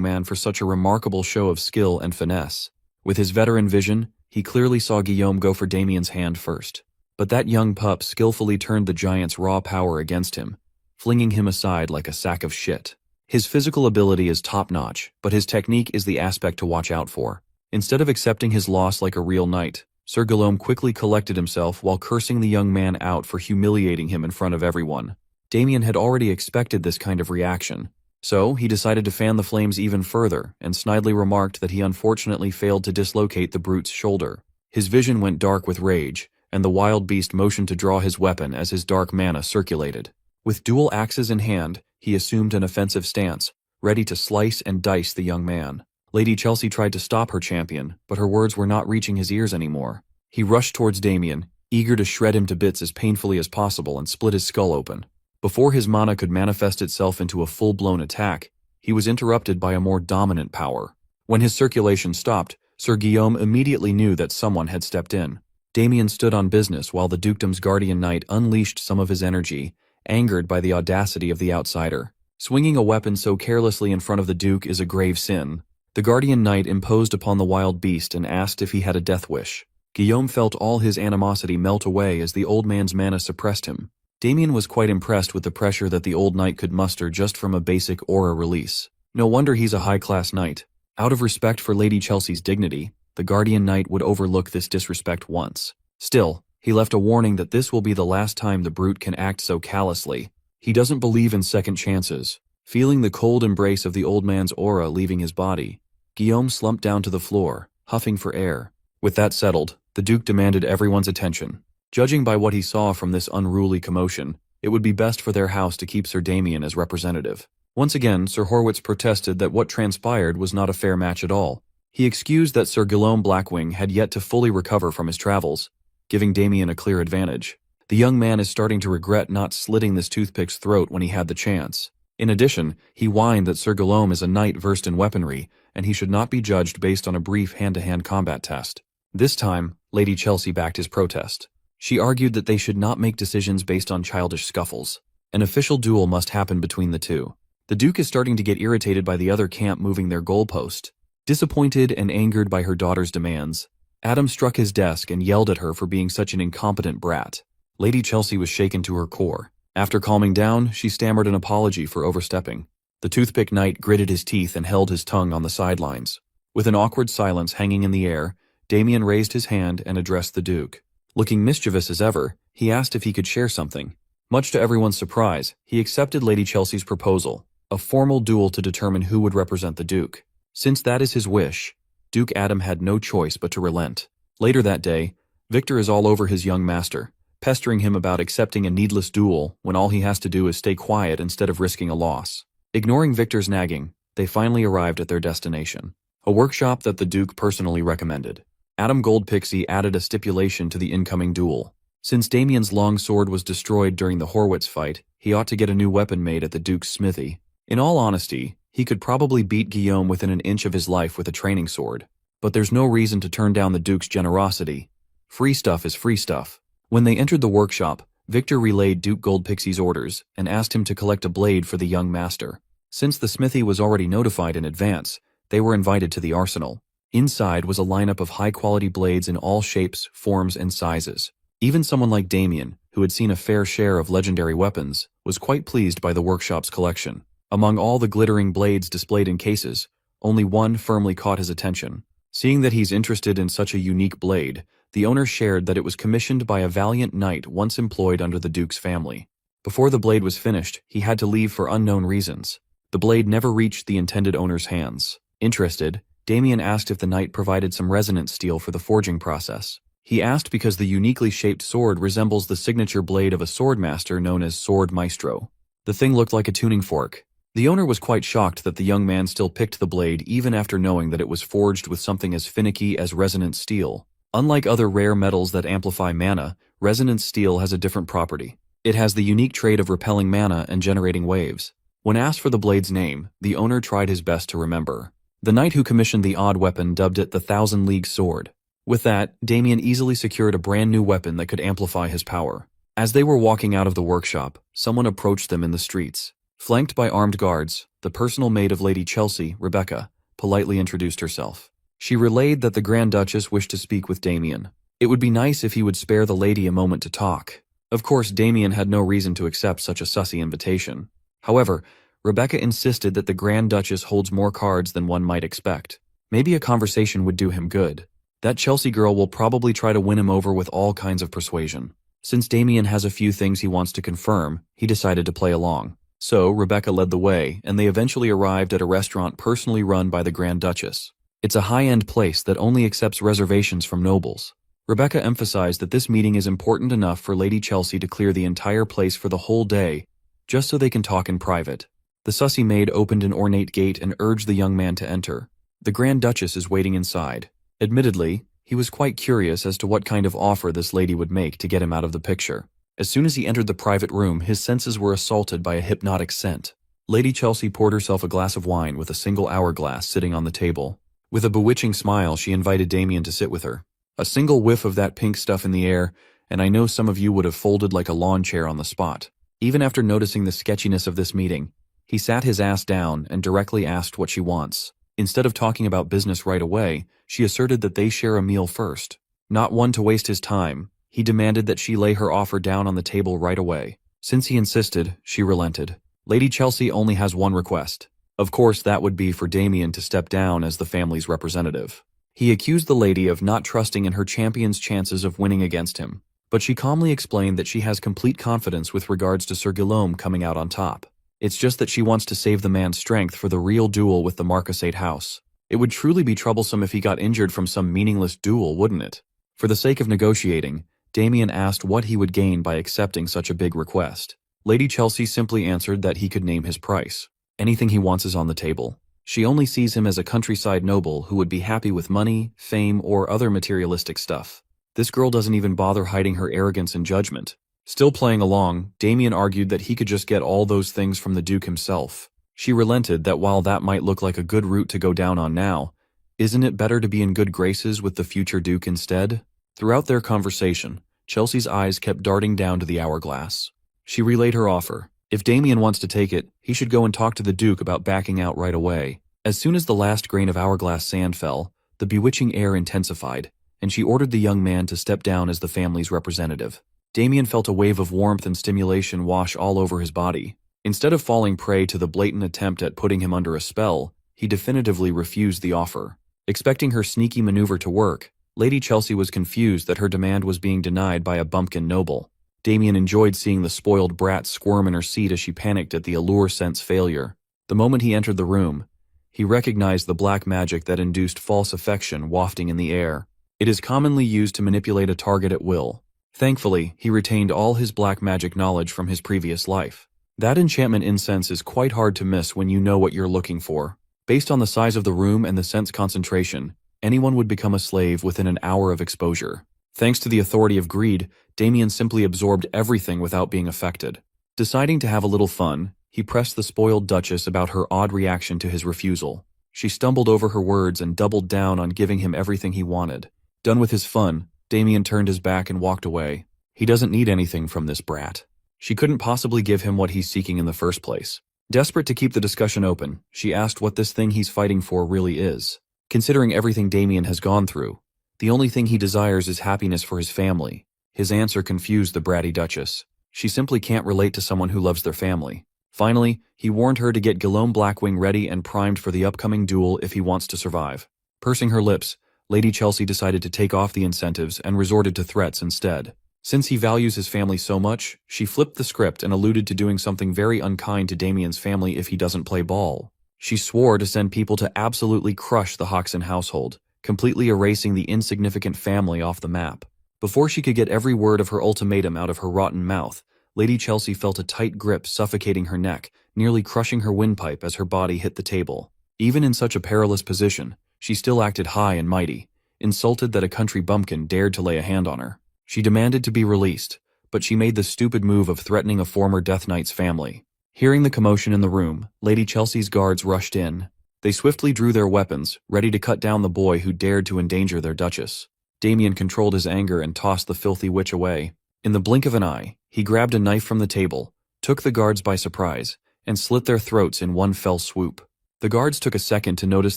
man for such a remarkable show of skill and finesse. With his veteran vision, he clearly saw Guillaume go for Damien's hand first. But that young pup skillfully turned the giant's raw power against him, flinging him aside like a sack of shit. His physical ability is top-notch, but his technique is the aspect to watch out for. Instead of accepting his loss like a real knight, Sir Guillaume quickly collected himself while cursing the young man out for humiliating him in front of everyone. Damien had already expected this kind of reaction, so he decided to fan the flames even further and snidely remarked that he unfortunately failed to dislocate the brute's shoulder. His vision went dark with rage, and the wild beast motioned to draw his weapon as his dark mana circulated. With dual axes in hand, he assumed an offensive stance, ready to slice and dice the young man. Lady Chelsea tried to stop her champion, but her words were not reaching his ears anymore. He rushed towards Damien, eager to shred him to bits as painfully as possible and split his skull open. Before his mana could manifest itself into a full-blown attack, he was interrupted by a more dominant power. When his circulation stopped, Sir Guillaume immediately knew that someone had stepped in. Damien stood on business while the dukedom's guardian knight unleashed some of his energy, angered by the audacity of the outsider. Swinging a weapon so carelessly in front of the duke is a grave sin. The guardian knight imposed upon the wild beast and asked if he had a death wish. Guillaume felt all his animosity melt away as the old man's mana suppressed him. Damien was quite impressed with the pressure that the old knight could muster just from a basic aura release. No wonder he's a high-class knight. Out of respect for Lady Chelsea's dignity, the guardian knight would overlook this disrespect once. Still, he left a warning that this will be the last time the brute can act so callously. He doesn't believe in second chances. Feeling the cold embrace of the old man's aura leaving his body, Guillaume slumped down to the floor, huffing for air. With that settled, the Duke demanded everyone's attention. Judging by what he saw from this unruly commotion, it would be best for their house to keep Sir Damien as representative. Once again, Sir Horwitz protested that what transpired was not a fair match at all. He excused that Sir Guillaume Blackwing had yet to fully recover from his travels, giving Damien a clear advantage. The young man is starting to regret not slitting this toothpick's throat when he had the chance. In addition, he whined that Sir Guillaume is a knight versed in weaponry, and he should not be judged based on a brief hand-to-hand combat test. This time, Lady Chelsea backed his protest. She argued that they should not make decisions based on childish scuffles. An official duel must happen between the two. The Duke is starting to get irritated by the other camp moving their goalpost. Disappointed and angered by her daughter's demands, Adam struck his desk and yelled at her for being such an incompetent brat. Lady Chelsea was shaken to her core. After calming down, she stammered an apology for overstepping. The toothpick knight gritted his teeth and held his tongue on the sidelines. With an awkward silence hanging in the air, Damien raised his hand and addressed the Duke. Looking mischievous as ever, he asked if he could share something. Much to everyone's surprise, he accepted Lady Chelsea's proposal. a formal duel to determine who would represent the Duke. Since that is his wish, Duke Adam had no choice but to relent. Later that day, Victor is all over his young master, pestering him about accepting a needless duel when all he has to do is stay quiet instead of risking a loss. Ignoring Victor's nagging, they finally arrived at their destination, a workshop that the Duke personally recommended. Adam Goldpixie added a stipulation to the incoming duel. Since Damien's long sword was destroyed during the Horwitz fight, he ought to get a new weapon made at the Duke's smithy. In all honesty, he could probably beat Guillaume within an inch of his life with a training sword. But there's no reason to turn down the Duke's generosity. Free stuff is free stuff. When they entered the workshop, Victor relayed Duke Goldpixie's orders and asked him to collect a blade for the young master. Since the smithy was already notified in advance, they were invited to the arsenal. Inside was a lineup of high-quality blades in all shapes, forms, and sizes. Even someone like Damien, who had seen a fair share of legendary weapons, was quite pleased by the workshop's collection. Among all the glittering blades displayed in cases, only one firmly caught his attention. Seeing that he's interested in such a unique blade, the owner shared that it was commissioned by a valiant knight once employed under the Duke's family. Before the blade was finished, he had to leave for unknown reasons. The blade never reached the intended owner's hands. Interested, Damien asked if the knight provided some resonance steel for the forging process. He asked because the uniquely shaped sword resembles the signature blade of a swordmaster known as Sword Maestro. The thing looked like a tuning fork. The owner was quite shocked that the young man still picked the blade even after knowing that it was forged with something as finicky as resonance steel. Unlike other rare metals that amplify mana, resonance steel has a different property. It has the unique trait of repelling mana and generating waves. When asked for the blade's name, the owner tried his best to remember. The knight who commissioned the odd weapon dubbed it the Thousand League Sword. With that, Damien easily secured a brand new weapon that could amplify his power. As they were walking out of the workshop, someone approached them in the streets. Flanked by armed guards, the personal maid of Lady Chelsea, Rebecca, politely introduced herself. She relayed that the Grand Duchess wished to speak with Damien. It would be nice if he would spare the lady a moment to talk. Of course, Damien had no reason to accept such a sussy invitation. However, Rebecca insisted that the Grand Duchess holds more cards than one might expect. Maybe a conversation would do him good. That Chelsea girl will probably try to win him over with all kinds of persuasion. Since Damien has a few things he wants to confirm, he decided to play along. So, Rebecca led the way, and they eventually arrived at a restaurant personally run by the Grand Duchess. It's a high-end place that only accepts reservations from nobles. Rebecca emphasized that this meeting is important enough for Lady Chelsea to clear the entire place for the whole day, just so they can talk in private. The sussy maid opened an ornate gate and urged the young man to enter. The Grand Duchess is waiting inside. Admittedly, he was quite curious as to what kind of offer this lady would make to get him out of the picture. As soon as he entered the private room, his senses were assaulted by a hypnotic scent. Lady Chelsea poured herself a glass of wine with a single hourglass sitting on the table. With a bewitching smile, she invited Damien to sit with her. A single whiff of that pink stuff in the air, and I know some of you would have folded like a lawn chair on the spot. Even after noticing the sketchiness of this meeting, he sat his ass down and directly asked what she wants. Instead of talking about business right away, she asserted that they share a meal first. Not one to waste his time, he demanded that she lay her offer down on the table right away. Since he insisted, she relented. Lady Chelsea only has one request. Of course, that would be for Damien to step down as the family's representative. He accused the lady of not trusting in her champion's chances of winning against him, but she calmly explained that she has complete confidence with regards to Sir Guillaume coming out on top. It's just that she wants to save the man's strength for the real duel with the Marquisate house. It would truly be troublesome if he got injured from some meaningless duel, wouldn't it? For the sake of negotiating, Damien asked what he would gain by accepting such a big request. Lady Chelsea simply answered that he could name his price. Anything he wants is on the table. She only sees him as a countryside noble who would be happy with money, fame, or other materialistic stuff. This girl doesn't even bother hiding her arrogance and judgment. Still playing along, Damien argued that he could just get all those things from the Duke himself. She relented that while that might look like a good route to go down on now, isn't it better to be in good graces with the future Duke instead? Throughout their conversation, Chelsea's eyes kept darting down to the hourglass. She relayed her offer. If Damien wants to take it, he should go and talk to the Duke about backing out right away. As soon as the last grain of hourglass sand fell, the bewitching air intensified, and she ordered the young man to step down as the family's representative. Damien felt a wave of warmth and stimulation wash all over his body. Instead of falling prey to the blatant attempt at putting him under a spell, he definitively refused the offer. Expecting her sneaky maneuver to work, Lady Chelsea was confused that her demand was being denied by a bumpkin noble. Damien enjoyed seeing the spoiled brat squirm in her seat as she panicked at the allure scent's failure. The moment he entered the room, he recognized the black magic that induced false affection wafting in the air. It is commonly used to manipulate a target at will. Thankfully, he retained all his black magic knowledge from his previous life. That enchantment incense is quite hard to miss when you know what you're looking for. Based on the size of the room and the scent's concentration, anyone would become a slave within an hour of exposure. Thanks to the authority of greed, Damien simply absorbed everything without being affected. Deciding to have a little fun, he pressed the spoiled Duchess about her odd reaction to his refusal. She stumbled over her words and doubled down on giving him everything he wanted. Done with his fun, Damien turned his back and walked away. He doesn't need anything from this brat. She couldn't possibly give him what he's seeking in the first place. Desperate to keep the discussion open, she asked what this thing he's fighting for really is. Considering everything Damien has gone through, the only thing he desires is happiness for his family. His answer confused the bratty Duchess. She simply can't relate to someone who loves their family. Finally, he warned her to get Guillaume Blackwing ready and primed for the upcoming duel if he wants to survive. Pursing her lips, Lady Chelsea decided to take off the incentives and resorted to threats instead. Since he values his family so much, she flipped the script and alluded to doing something very unkind to Damien's family if he doesn't play ball. She swore to send people to absolutely crush the Hoxton household, completely erasing the insignificant family off the map. Before she could get every word of her ultimatum out of her rotten mouth, Lady Chelsea felt a tight grip suffocating her neck, nearly crushing her windpipe as her body hit the table. Even in such a perilous position, she still acted high and mighty, insulted that a country bumpkin dared to lay a hand on her. She demanded to be released, but she made the stupid move of threatening a former Death Knight's family. Hearing the commotion in the room, Lady Chelsea's guards rushed in. They swiftly drew their weapons, ready to cut down the boy who dared to endanger their Duchess. Damien controlled his anger and tossed the filthy witch away. In the blink of an eye, he grabbed a knife from the table, took the guards by surprise, and slit their throats in one fell swoop. The guards took a second to notice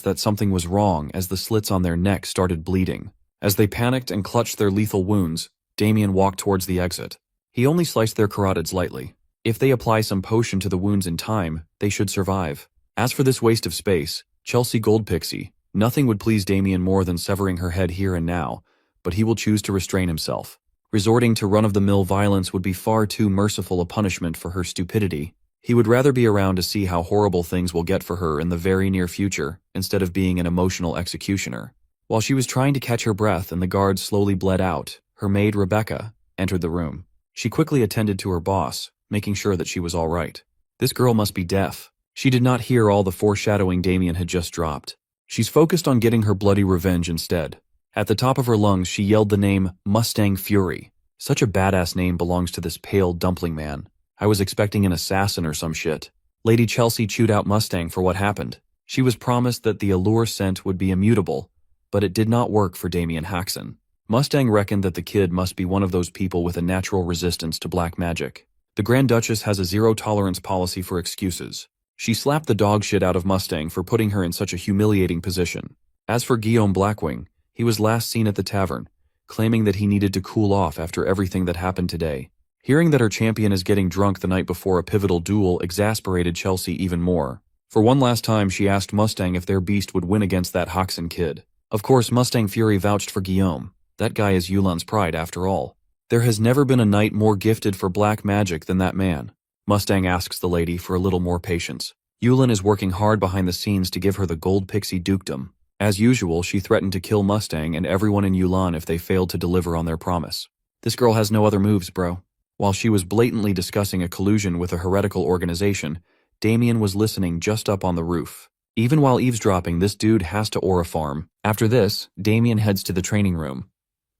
that something was wrong as the slits on their necks started bleeding. As they panicked and clutched their lethal wounds, Damien walked towards the exit. He only sliced their carotids lightly. If they apply some potion to the wounds in time, they should survive. As for this waste of space, Chelsea Goldpixie, nothing would please Damien more than severing her head here and now, but he will choose to restrain himself. Resorting to run-of-the-mill violence would be far too merciful a punishment for her stupidity. He would rather be around to see how horrible things will get for her in the very near future, instead of being an emotional executioner. While she was trying to catch her breath and the guards slowly bled out, her maid, Rebecca, entered the room. She quickly attended to her boss, making sure that she was all right. This girl must be deaf. She did not hear all the foreshadowing Damien had just dropped. She's focused on getting her bloody revenge instead. At the top of her lungs, she yelled the name Mustang Fury. Such a badass name belongs to this pale dumpling man. I was expecting an assassin or some shit. Lady Chelsea chewed out Mustang for what happened. She was promised that the allure scent would be immutable, but it did not work for Damien Haxon. Mustang reckoned that the kid must be one of those people with a natural resistance to black magic. The Grand Duchess has a zero-tolerance policy for excuses. She slapped the dog shit out of Mustang for putting her in such a humiliating position. As for Guillaume Blackwing, he was last seen at the tavern, claiming that he needed to cool off after everything that happened today. Hearing that her champion is getting drunk the night before a pivotal duel exasperated Chelsea even more. For one last time, she asked Mustang if their beast would win against that Hoxton kid. Of course, Mustang Fury vouched for Guillaume. That guy is Yulan's pride, after all. There has never been a knight more gifted for black magic than that man. Mustang asks the lady for a little more patience. Yulan is working hard behind the scenes to give her the gold pixie dukedom. As usual, she threatened to kill Mustang and everyone in Yulan if they failed to deliver on their promise. This girl has no other moves, bro. While she was blatantly discussing a collusion with a heretical organization, Damien was listening just up on the roof. Even while eavesdropping, this dude has to aura farm. After this, Damien heads to the training room.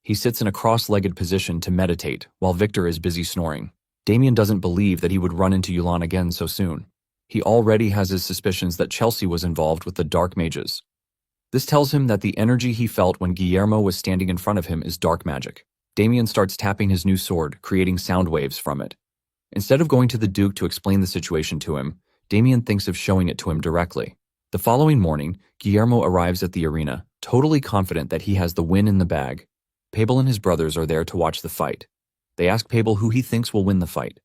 He sits in a cross-legged position to meditate while Victor is busy snoring. Damien doesn't believe that he would run into Yulan again so soon. He already has his suspicions that Chelsea was involved with the dark mages. This tells him that the energy he felt when Guillermo was standing in front of him is dark magic. Damien starts tapping his new sword, creating sound waves from it. Instead of going to the Duke to explain the situation to him, Damien thinks of showing it to him directly. The following morning, Guillermo arrives at the arena, totally confident that he has the win in the bag. Pabel and his brothers are there to watch the fight. They ask Pabel who he thinks will win the fight.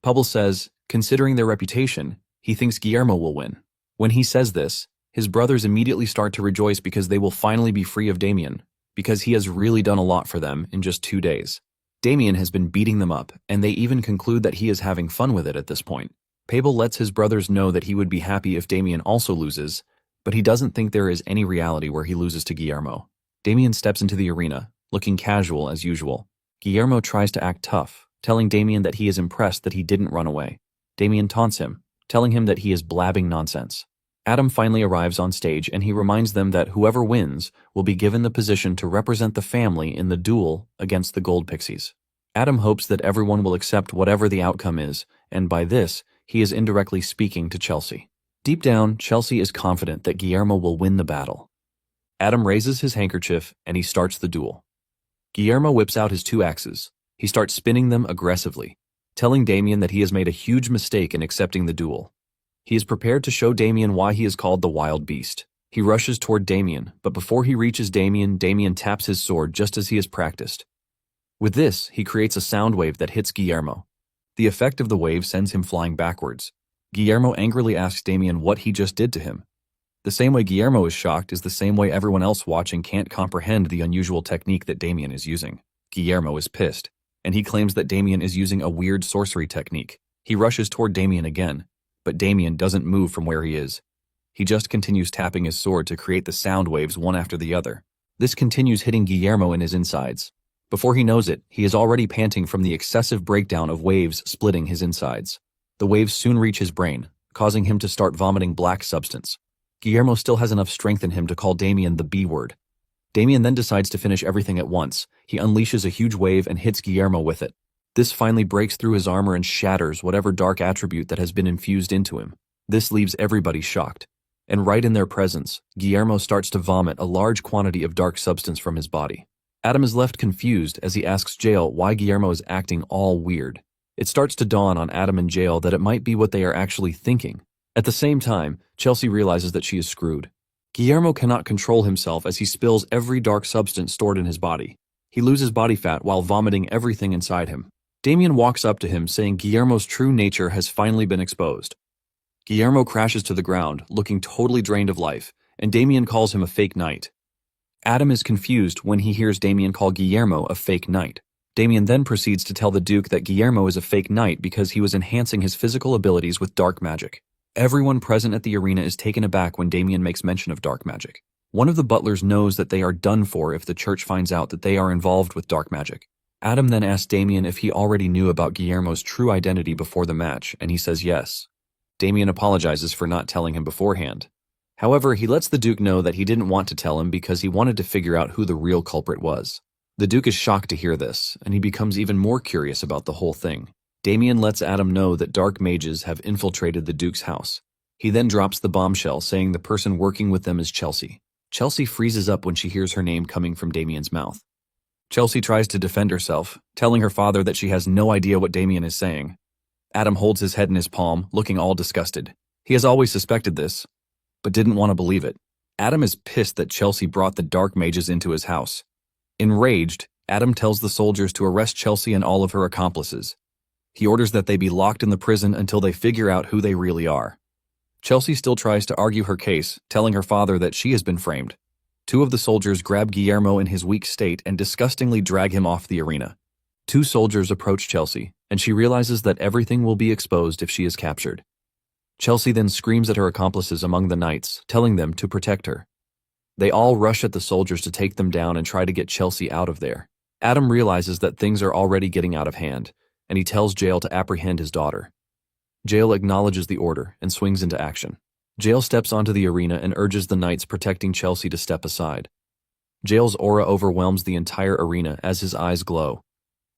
Pabel says, considering their reputation, he thinks Guillermo will win. When he says this, his brothers immediately start to rejoice because they will finally be free of Damien, because he has really done a lot for them in just 2 days. Damien has been beating them up, and they even conclude that he is having fun with it at this point. Pabel lets his brothers know that he would be happy if Damien also loses, but he doesn't think there is any reality where he loses to Guillermo. Damien steps into the arena, looking casual as usual. Guillermo tries to act tough, telling Damien that he is impressed that he didn't run away. Damien taunts him, telling him that he is blabbing nonsense. Adam finally arrives on stage and he reminds them that whoever wins will be given the position to represent the family in the duel against the Gold Pixies. Adam hopes that everyone will accept whatever the outcome is, and by this, he is indirectly speaking to Chelsea. Deep down, Chelsea is confident that Guillermo will win the battle. Adam raises his handkerchief and he starts the duel. Guillermo whips out his 2 axes. He starts spinning them aggressively, telling Damien that he has made a huge mistake in accepting the duel. He is prepared to show Damien why he is called the Wild Beast. He rushes toward Damien, but before he reaches Damien, Damien taps his sword just as he has practiced. With this, he creates a sound wave that hits Guillermo. The effect of the wave sends him flying backwards. Guillermo angrily asks Damien what he just did to him. The same way Guillermo is shocked is the same way everyone else watching can't comprehend the unusual technique that Damien is using. Guillermo is pissed, and he claims that Damien is using a weird sorcery technique. He rushes toward Damien again, but Damien doesn't move from where he is. He just continues tapping his sword to create the sound waves one after the other. This continues hitting Guillermo in his insides. Before he knows it, he is already panting from the excessive breakdown of waves splitting his insides. The waves soon reach his brain, causing him to start vomiting black substance. Guillermo still has enough strength in him to call Damien the B word. Damien then decides to finish everything at once. He unleashes a huge wave and hits Guillermo with it. This finally breaks through his armor and shatters whatever dark attribute that has been infused into him. This leaves everybody shocked. And right in their presence, Guillermo starts to vomit a large quantity of dark substance from his body. Adam is left confused as he asks Jael why Guillermo is acting all weird. It starts to dawn on Adam and Jael that it might be what they are actually thinking. At the same time, Chelsea realizes that she is screwed. Guillermo cannot control himself as he spills every dark substance stored in his body. He loses body fat while vomiting everything inside him. Damien walks up to him saying Guillermo's true nature has finally been exposed. Guillermo crashes to the ground, looking totally drained of life, and Damien calls him a fake knight. Adam is confused when he hears Damien call Guillermo a fake knight. Damien then proceeds to tell the Duke that Guillermo is a fake knight because he was enhancing his physical abilities with dark magic. Everyone present at the arena is taken aback when Damien makes mention of dark magic. One of the butlers knows that they are done for if the church finds out that they are involved with dark magic. Adam then asks Damien if he already knew about Guillermo's true identity before the match, and he says yes. Damien apologizes for not telling him beforehand. However, he lets the Duke know that he didn't want to tell him because he wanted to figure out who the real culprit was. The Duke is shocked to hear this, and he becomes even more curious about the whole thing. Damien lets Adam know that dark mages have infiltrated the Duke's house. He then drops the bombshell, saying the person working with them is Chelsea. Chelsea freezes up when she hears her name coming from Damien's mouth. Chelsea tries to defend herself, telling her father that she has no idea what Damien is saying. Adam holds his head in his palm, looking all disgusted. He has always suspected this, but didn't want to believe it. Adam is pissed that Chelsea brought the dark mages into his house. Enraged, Adam tells the soldiers to arrest Chelsea and all of her accomplices. He orders that they be locked in the prison until they figure out who they really are. Chelsea still tries to argue her case, telling her father that she has been framed. 2 of the soldiers grab Guillermo in his weak state and disgustingly drag him off the arena. 2 soldiers approach Chelsea, and she realizes that everything will be exposed if she is captured. Chelsea then screams at her accomplices among the knights, telling them to protect her. They all rush at the soldiers to take them down and try to get Chelsea out of there. Adam realizes that things are already getting out of hand, and he tells Jael to apprehend his daughter. Jael acknowledges the order and swings into action. Jael steps onto the arena and urges the knights protecting Chelsea to step aside. Jael's aura overwhelms the entire arena as his eyes glow.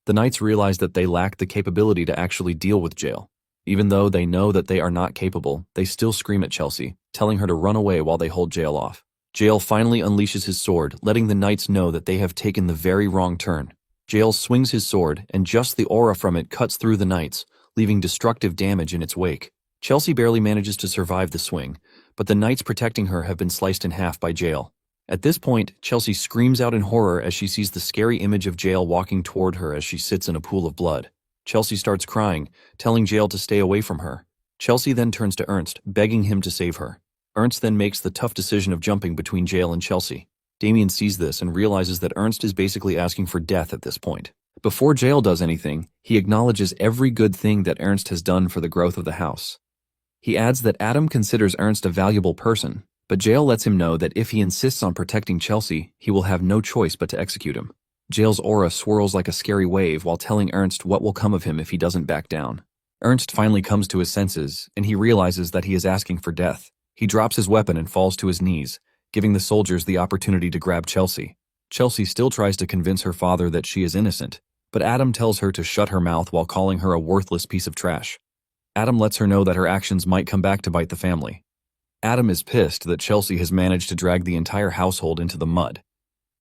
The knights realize that they lack the capability to actually deal with Jael. Even though they know that they are not capable, they still scream at Chelsea, telling her to run away while they hold Jael off. Jael finally unleashes his sword, letting the knights know that they have taken the very wrong turn. Jael swings his sword, and just the aura from it cuts through the knights, leaving destructive damage in its wake. Chelsea barely manages to survive the swing, but the knights protecting her have been sliced in half by Jael. At this point, Chelsea screams out in horror as she sees the scary image of Jael walking toward her as she sits in a pool of blood. Chelsea starts crying, telling Jael to stay away from her. Chelsea then turns to Ernst, begging him to save her. Ernst then makes the tough decision of jumping between Jael and Chelsea. Damien sees this and realizes that Ernst is basically asking for death at this point. Before Jael does anything, he acknowledges every good thing that Ernst has done for the growth of the house. He adds that Adam considers Ernst a valuable person, but Jael lets him know that if he insists on protecting Chelsea, he will have no choice but to execute him. Jael's aura swirls like a scary wave while telling Ernst what will come of him if he doesn't back down. Ernst finally comes to his senses, and he realizes that he is asking for death. He drops his weapon and falls to his knees, giving the soldiers the opportunity to grab Chelsea. Chelsea still tries to convince her father that she is innocent, but Adam tells her to shut her mouth while calling her a worthless piece of trash. Adam lets her know that her actions might come back to bite the family. Adam is pissed that Chelsea has managed to drag the entire household into the mud.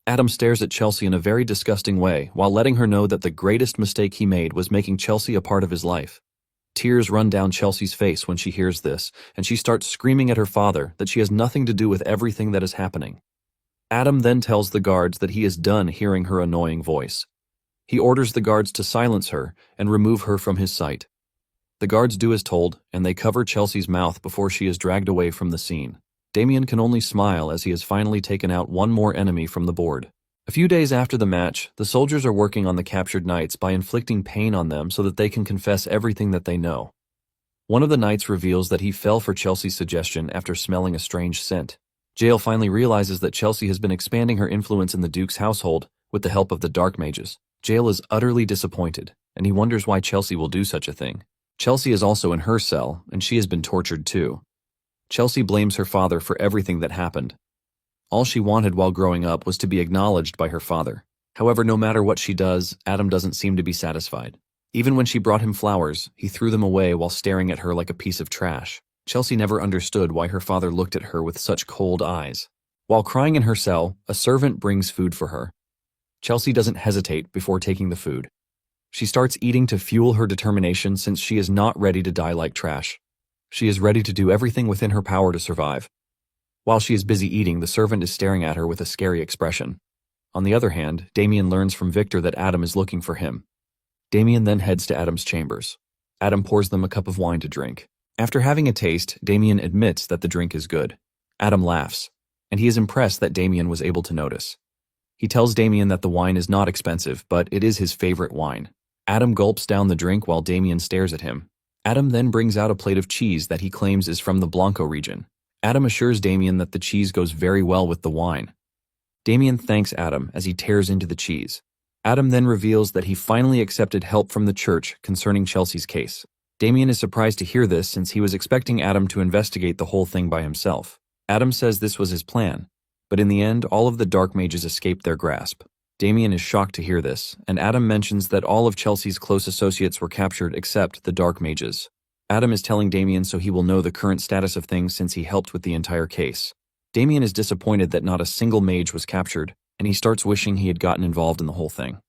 Adam stares at Chelsea in a very disgusting way while letting her know that the greatest mistake he made was making Chelsea a part of his life. Tears run down Chelsea's face when she hears this, and she starts screaming at her father that she has nothing to do with everything that is happening. Adam then tells the guards that he is done hearing her annoying voice. He orders the guards to silence her and remove her from his sight. The guards do as told, and they cover Chelsea's mouth before she is dragged away from the scene. Damien can only smile as he has finally taken out one more enemy from the board. A few days after the match, the soldiers are working on the captured knights by inflicting pain on them so that they can confess everything that they know. One of the knights reveals that he fell for Chelsea's suggestion after smelling a strange scent. Jael finally realizes that Chelsea has been expanding her influence in the Duke's household with the help of the Dark Mages. Jael is utterly disappointed, and he wonders why Chelsea will do such a thing. Chelsea is also in her cell, and she has been tortured too. Chelsea blames her father for everything that happened. All she wanted while growing up was to be acknowledged by her father. However, no matter what she does, Adam doesn't seem to be satisfied. Even when she brought him flowers, he threw them away while staring at her like a piece of trash. Chelsea never understood why her father looked at her with such cold eyes. While crying in her cell, a servant brings food for her. Chelsea doesn't hesitate before taking the food. She starts eating to fuel her determination since she is not ready to die like trash. She is ready to do everything within her power to survive. While she is busy eating, the servant is staring at her with a scary expression. On the other hand, Damien learns from Victor that Adam is looking for him. Damien then heads to Adam's chambers. Adam pours them a cup of wine to drink. After having a taste, Damien admits that the drink is good. Adam laughs, and he is impressed that Damien was able to notice. He tells Damien that the wine is not expensive, but it is his favorite wine. Adam gulps down the drink while Damien stares at him. Adam then brings out a plate of cheese that he claims is from the Blanco region. Adam assures Damien that the cheese goes very well with the wine. Damien thanks Adam as he tears into the cheese. Adam then reveals that he finally accepted help from the church concerning Chelsea's case. Damien is surprised to hear this since he was expecting Adam to investigate the whole thing by himself. Adam says this was his plan, but in the end, all of the Dark Mages escaped their grasp. Damien is shocked to hear this, and Adam mentions that all of Chelsea's close associates were captured except the Dark Mages. Adam is telling Damien so he will know the current status of things since he helped with the entire case. Damien is disappointed that not a single mage was captured, and he starts wishing he had gotten involved in the whole thing.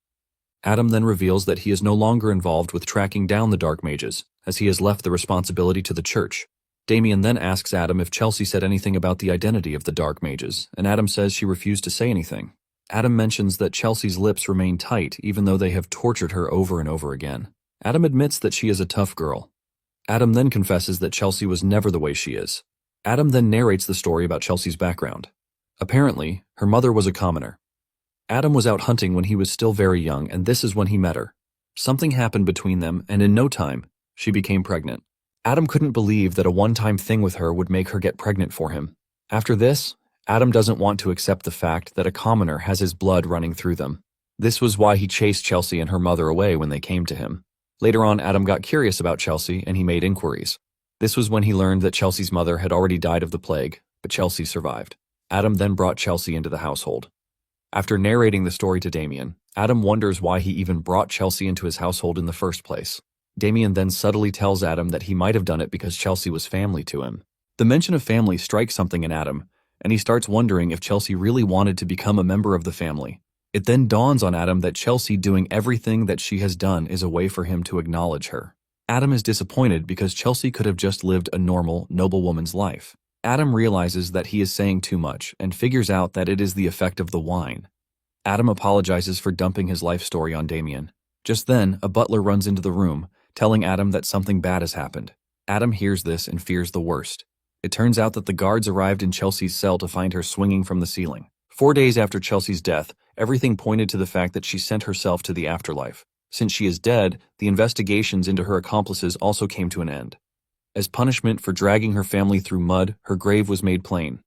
Adam then reveals that he is no longer involved with tracking down the Dark Mages, as he has left the responsibility to the church. Damien then asks Adam if Chelsea said anything about the identity of the Dark Mages, and Adam says she refused to say anything. Adam mentions that Chelsea's lips remain tight even though they have tortured her over and over again. Adam admits that she is a tough girl. Adam then confesses that Chelsea was never the way she is. Adam then narrates the story about Chelsea's background. Apparently, her mother was a commoner. Adam was out hunting when he was still very young, and this is when he met her. Something happened between them, and in no time, she became pregnant. Adam couldn't believe that a one-time thing with her would make her get pregnant for him. After this, Adam doesn't want to accept the fact that a commoner has his blood running through them. This was why he chased Chelsea and her mother away when they came to him. Later on, Adam got curious about Chelsea and he made inquiries. This was when he learned that Chelsea's mother had already died of the plague, but Chelsea survived. Adam then brought Chelsea into the household. After narrating the story to Damien, Adam wonders why he even brought Chelsea into his household in the first place. Damien then subtly tells Adam that he might have done it because Chelsea was family to him. The mention of family strikes something in Adam, and he starts wondering if Chelsea really wanted to become a member of the family. It then dawns on Adam that Chelsea doing everything that she has done is a way for him to acknowledge her. Adam is disappointed because Chelsea could have just lived a normal, noble woman's life. Adam realizes that he is saying too much and figures out that it is the effect of the wine. Adam apologizes for dumping his life story on Damien. Just then, a butler runs into the room, telling Adam that something bad has happened. Adam hears this and fears the worst. It turns out that the guards arrived in Chelsea's cell to find her swinging from the ceiling. 4 days after Chelsea's death, everything pointed to the fact that she sent herself to the afterlife. Since she is dead, the investigations into her accomplices also came to an end. As punishment for dragging her family through mud, her grave was made plain.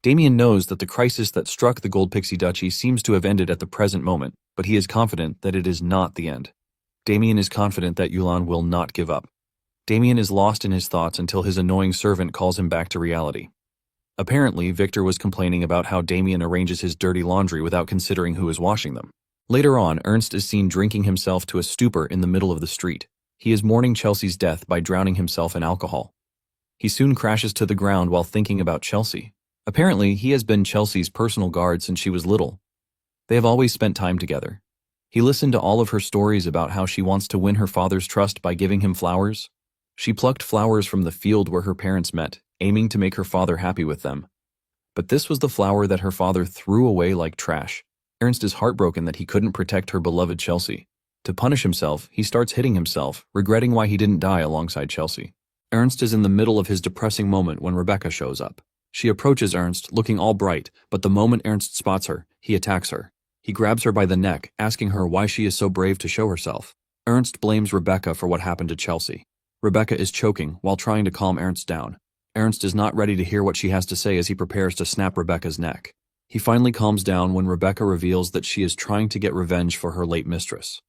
Damien knows that the crisis that struck the Gold Pixie Duchy seems to have ended at the present moment, but he is confident that it is not the end. Damien is confident that Yulan will not give up. Damien is lost in his thoughts until his annoying servant calls him back to reality. Apparently, Victor was complaining about how Damien arranges his dirty laundry without considering who is washing them. Later on, Ernst is seen drinking himself to a stupor in the middle of the street. He is mourning Chelsea's death by drowning himself in alcohol. He soon crashes to the ground while thinking about Chelsea. Apparently, he has been Chelsea's personal guard since she was little. They have always spent time together. He listened to all of her stories about how she wants to win her father's trust by giving him flowers. She plucked flowers from the field where her parents met, aiming to make her father happy with them. But this was the flower that her father threw away like trash. Ernst is heartbroken that he couldn't protect her beloved Chelsea. To punish himself, he starts hitting himself, regretting why he didn't die alongside Chelsea. Ernst is in the middle of his depressing moment when Rebecca shows up. She approaches Ernst, looking all bright, but the moment Ernst spots her, he attacks her. He grabs her by the neck, asking her why she is so brave to show herself. Ernst blames Rebecca for what happened to Chelsea. Rebecca is choking while trying to calm Ernst down. Ernst is not ready to hear what she has to say as he prepares to snap Rebecca's neck. He finally calms down when Rebecca reveals that she is trying to get revenge for her late mistress.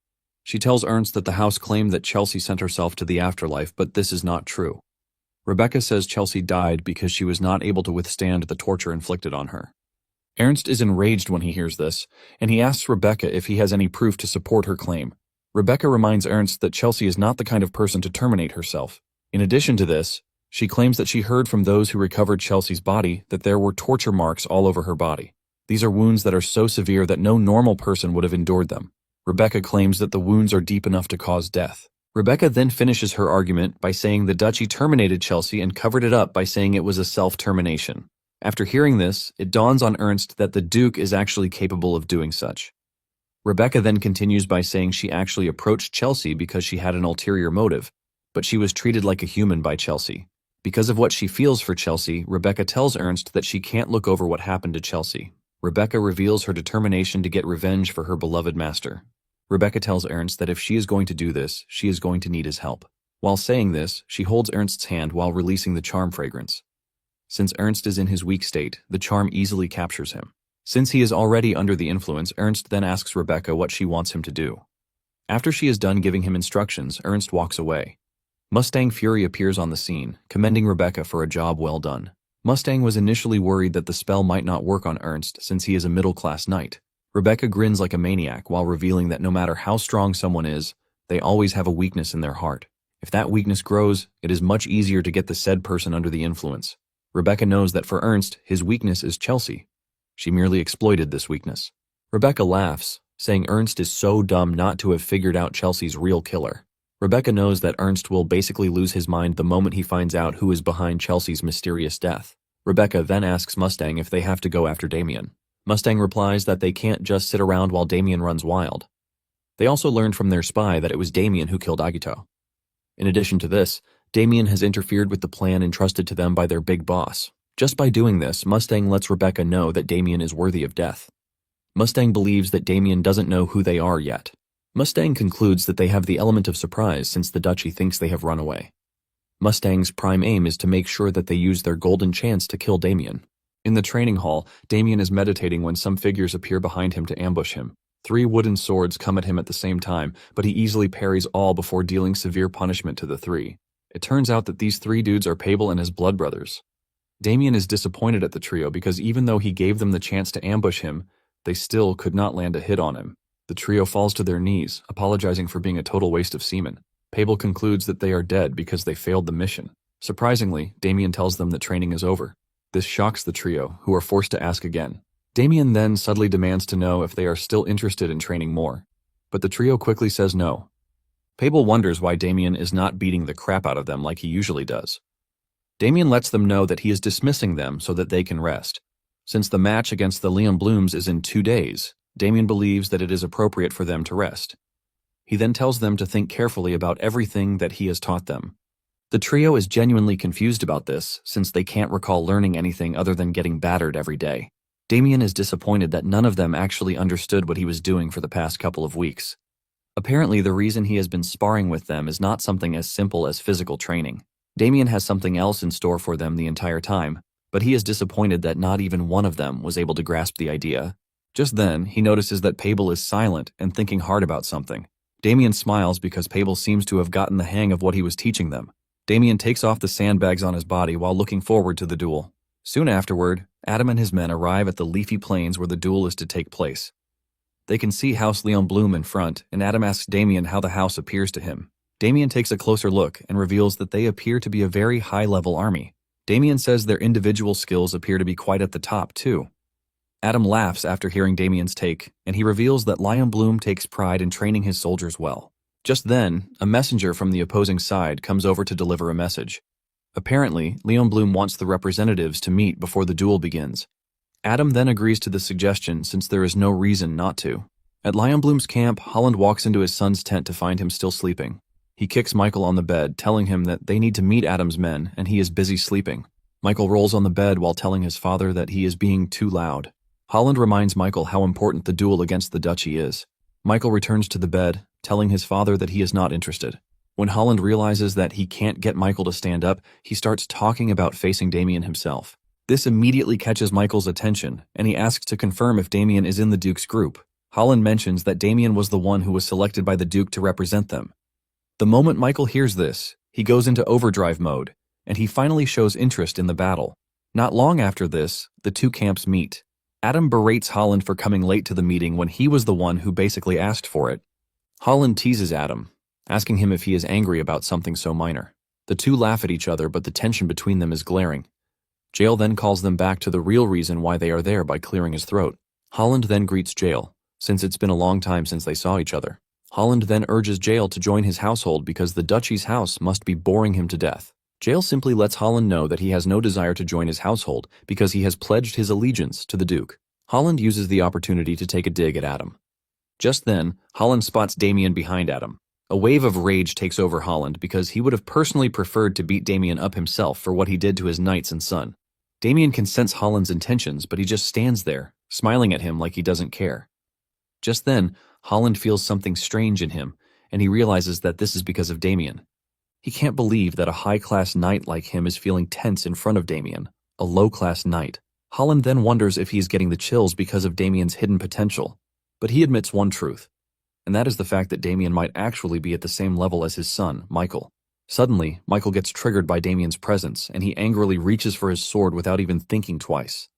She tells Ernst that the house claimed that Chelsea sent herself to the afterlife, but this is not true. Rebecca says Chelsea died because she was not able to withstand the torture inflicted on her. Ernst is enraged when he hears this, and he asks Rebecca if he has any proof to support her claim. Rebecca reminds Ernst that Chelsea is not the kind of person to terminate herself. In addition to this, she claims that she heard from those who recovered Chelsea's body that there were torture marks all over her body. These are wounds that are so severe that no normal person would have endured them. Rebecca claims that the wounds are deep enough to cause death. Rebecca then finishes her argument by saying the duchy terminated Chelsea and covered it up by saying it was a self-termination. After hearing this, it dawns on Ernst that the Duke is actually capable of doing such. Rebecca then continues by saying she actually approached Chelsea because she had an ulterior motive, but she was treated like a human by Chelsea. Because of what she feels for Chelsea, Rebecca tells Ernst that she can't look over what happened to Chelsea. Rebecca reveals her determination to get revenge for her beloved master. Rebecca tells Ernst that if she is going to do this, she is going to need his help. While saying this, she holds Ernst's hand while releasing the charm fragrance. Since Ernst is in his weak state, the charm easily captures him. Since he is already under the influence, Ernst then asks Rebecca what she wants him to do. After she is done giving him instructions, Ernst walks away. Mustang Fury appears on the scene, commending Rebecca for a job well done. Mustang was initially worried that the spell might not work on Ernst since he is a middle-class knight. Rebecca grins like a maniac while revealing that no matter how strong someone is, they always have a weakness in their heart. If that weakness grows, it is much easier to get the said person under the influence. Rebecca knows that for Ernst, his weakness is Chelsea. She merely exploited this weakness. Rebecca laughs, saying Ernst is so dumb not to have figured out Chelsea's real killer. Rebecca knows that Ernst will basically lose his mind the moment he finds out who is behind Chelsea's mysterious death. Rebecca then asks Mustang if they have to go after Damien. Mustang replies that they can't just sit around while Damien runs wild. They also learned from their spy that it was Damien who killed Agito. In addition to this, Damien has interfered with the plan entrusted to them by their big boss. Just by doing this, Mustang lets Rebecca know that Damien is worthy of death. Mustang believes that Damien doesn't know who they are yet. Mustang concludes that they have the element of surprise since the duchy thinks they have run away. Mustang's prime aim is to make sure that they use their golden chance to kill Damien. In the training hall, Damien is meditating when some figures appear behind him to ambush him. 3 wooden swords come at him at the same time, but he easily parries all before dealing severe punishment to the 3. It turns out that these 3 dudes are Pable and his blood brothers. Damien is disappointed at the trio because even though he gave them the chance to ambush him, they still could not land a hit on him. The trio falls to their knees, apologizing for being a total waste of semen. Pable concludes that they are dead because they failed the mission. Surprisingly, Damien tells them that training is over. This shocks the trio, who are forced to ask again. Damien then subtly demands to know if they are still interested in training more, but the trio quickly says no. Pable wonders why Damien is not beating the crap out of them like he usually does. Damien lets them know that he is dismissing them so that they can rest. Since the match against the Leon Blooms is in 2 days, Damien believes that it is appropriate for them to rest. He then tells them to think carefully about everything that he has taught them. The trio is genuinely confused about this, since they can't recall learning anything other than getting battered every day. Damien is disappointed that none of them actually understood what he was doing for the past couple of weeks. Apparently, the reason he has been sparring with them is not something as simple as physical training. Damien has something else in store for them the entire time, but he is disappointed that not even one of them was able to grasp the idea. Just then, he notices that Pable is silent and thinking hard about something. Damien smiles because Pable seems to have gotten the hang of what he was teaching them. Damien takes off the sandbags on his body while looking forward to the duel. Soon afterward, Adam and his men arrive at the leafy plains where the duel is to take place. They can see House Leon Bloom in front, and Adam asks Damien how the house appears to him. Damien takes a closer look and reveals that they appear to be a very high-level army. Damien says their individual skills appear to be quite at the top, too. Adam laughs after hearing Damien's take, and he reveals that Leon Bloom takes pride in training his soldiers well. Just then, a messenger from the opposing side comes over to deliver a message. Apparently, Leon Bloom wants the representatives to meet before the duel begins. Adam then agrees to the suggestion since there is no reason not to. At Leon Bloom's camp, Holland walks into his son's tent to find him still sleeping. He kicks Michael on the bed, telling him that they need to meet Adam's men and he is busy sleeping. Michael rolls on the bed while telling his father that he is being too loud. Holland reminds Michael how important the duel against the duchy is. Michael returns to the bed, telling his father that he is not interested. When Holland realizes that he can't get Michael to stand up, he starts talking about facing Damien himself. This immediately catches Michael's attention, and he asks to confirm if Damien is in the Duke's group. Holland mentions that Damien was the one who was selected by the Duke to represent them. The moment Michael hears this, he goes into overdrive mode, and he finally shows interest in the battle. Not long after this, the two camps meet. Adam berates Holland for coming late to the meeting when he was the one who basically asked for it. Holland teases Adam, asking him if he is angry about something so minor. The two laugh at each other, but the tension between them is glaring. Jael then calls them back to the real reason why they are there by clearing his throat. Holland then greets Jael, since it's been a long time since they saw each other. Holland then urges Jael to join his household because the duchy's house must be boring him to death. Jael simply lets Holland know that he has no desire to join his household because he has pledged his allegiance to the Duke. Holland uses the opportunity to take a dig at Adam. Just then, Holland spots Damien behind Adam. A wave of rage takes over Holland because he would have personally preferred to beat Damien up himself for what he did to his knights and son. Damien can sense Holland's intentions, but he just stands there, smiling at him like he doesn't care. Just then, Holland feels something strange in him, and he realizes that this is because of Damien. He can't believe that a high-class knight like him is feeling tense in front of Damien, a low-class knight. Holland then wonders if he is getting the chills because of Damien's hidden potential, but he admits one truth, and that is the fact that Damien might actually be at the same level as his son, Michael. Suddenly, Michael gets triggered by Damien's presence, and he angrily reaches for his sword without even thinking twice.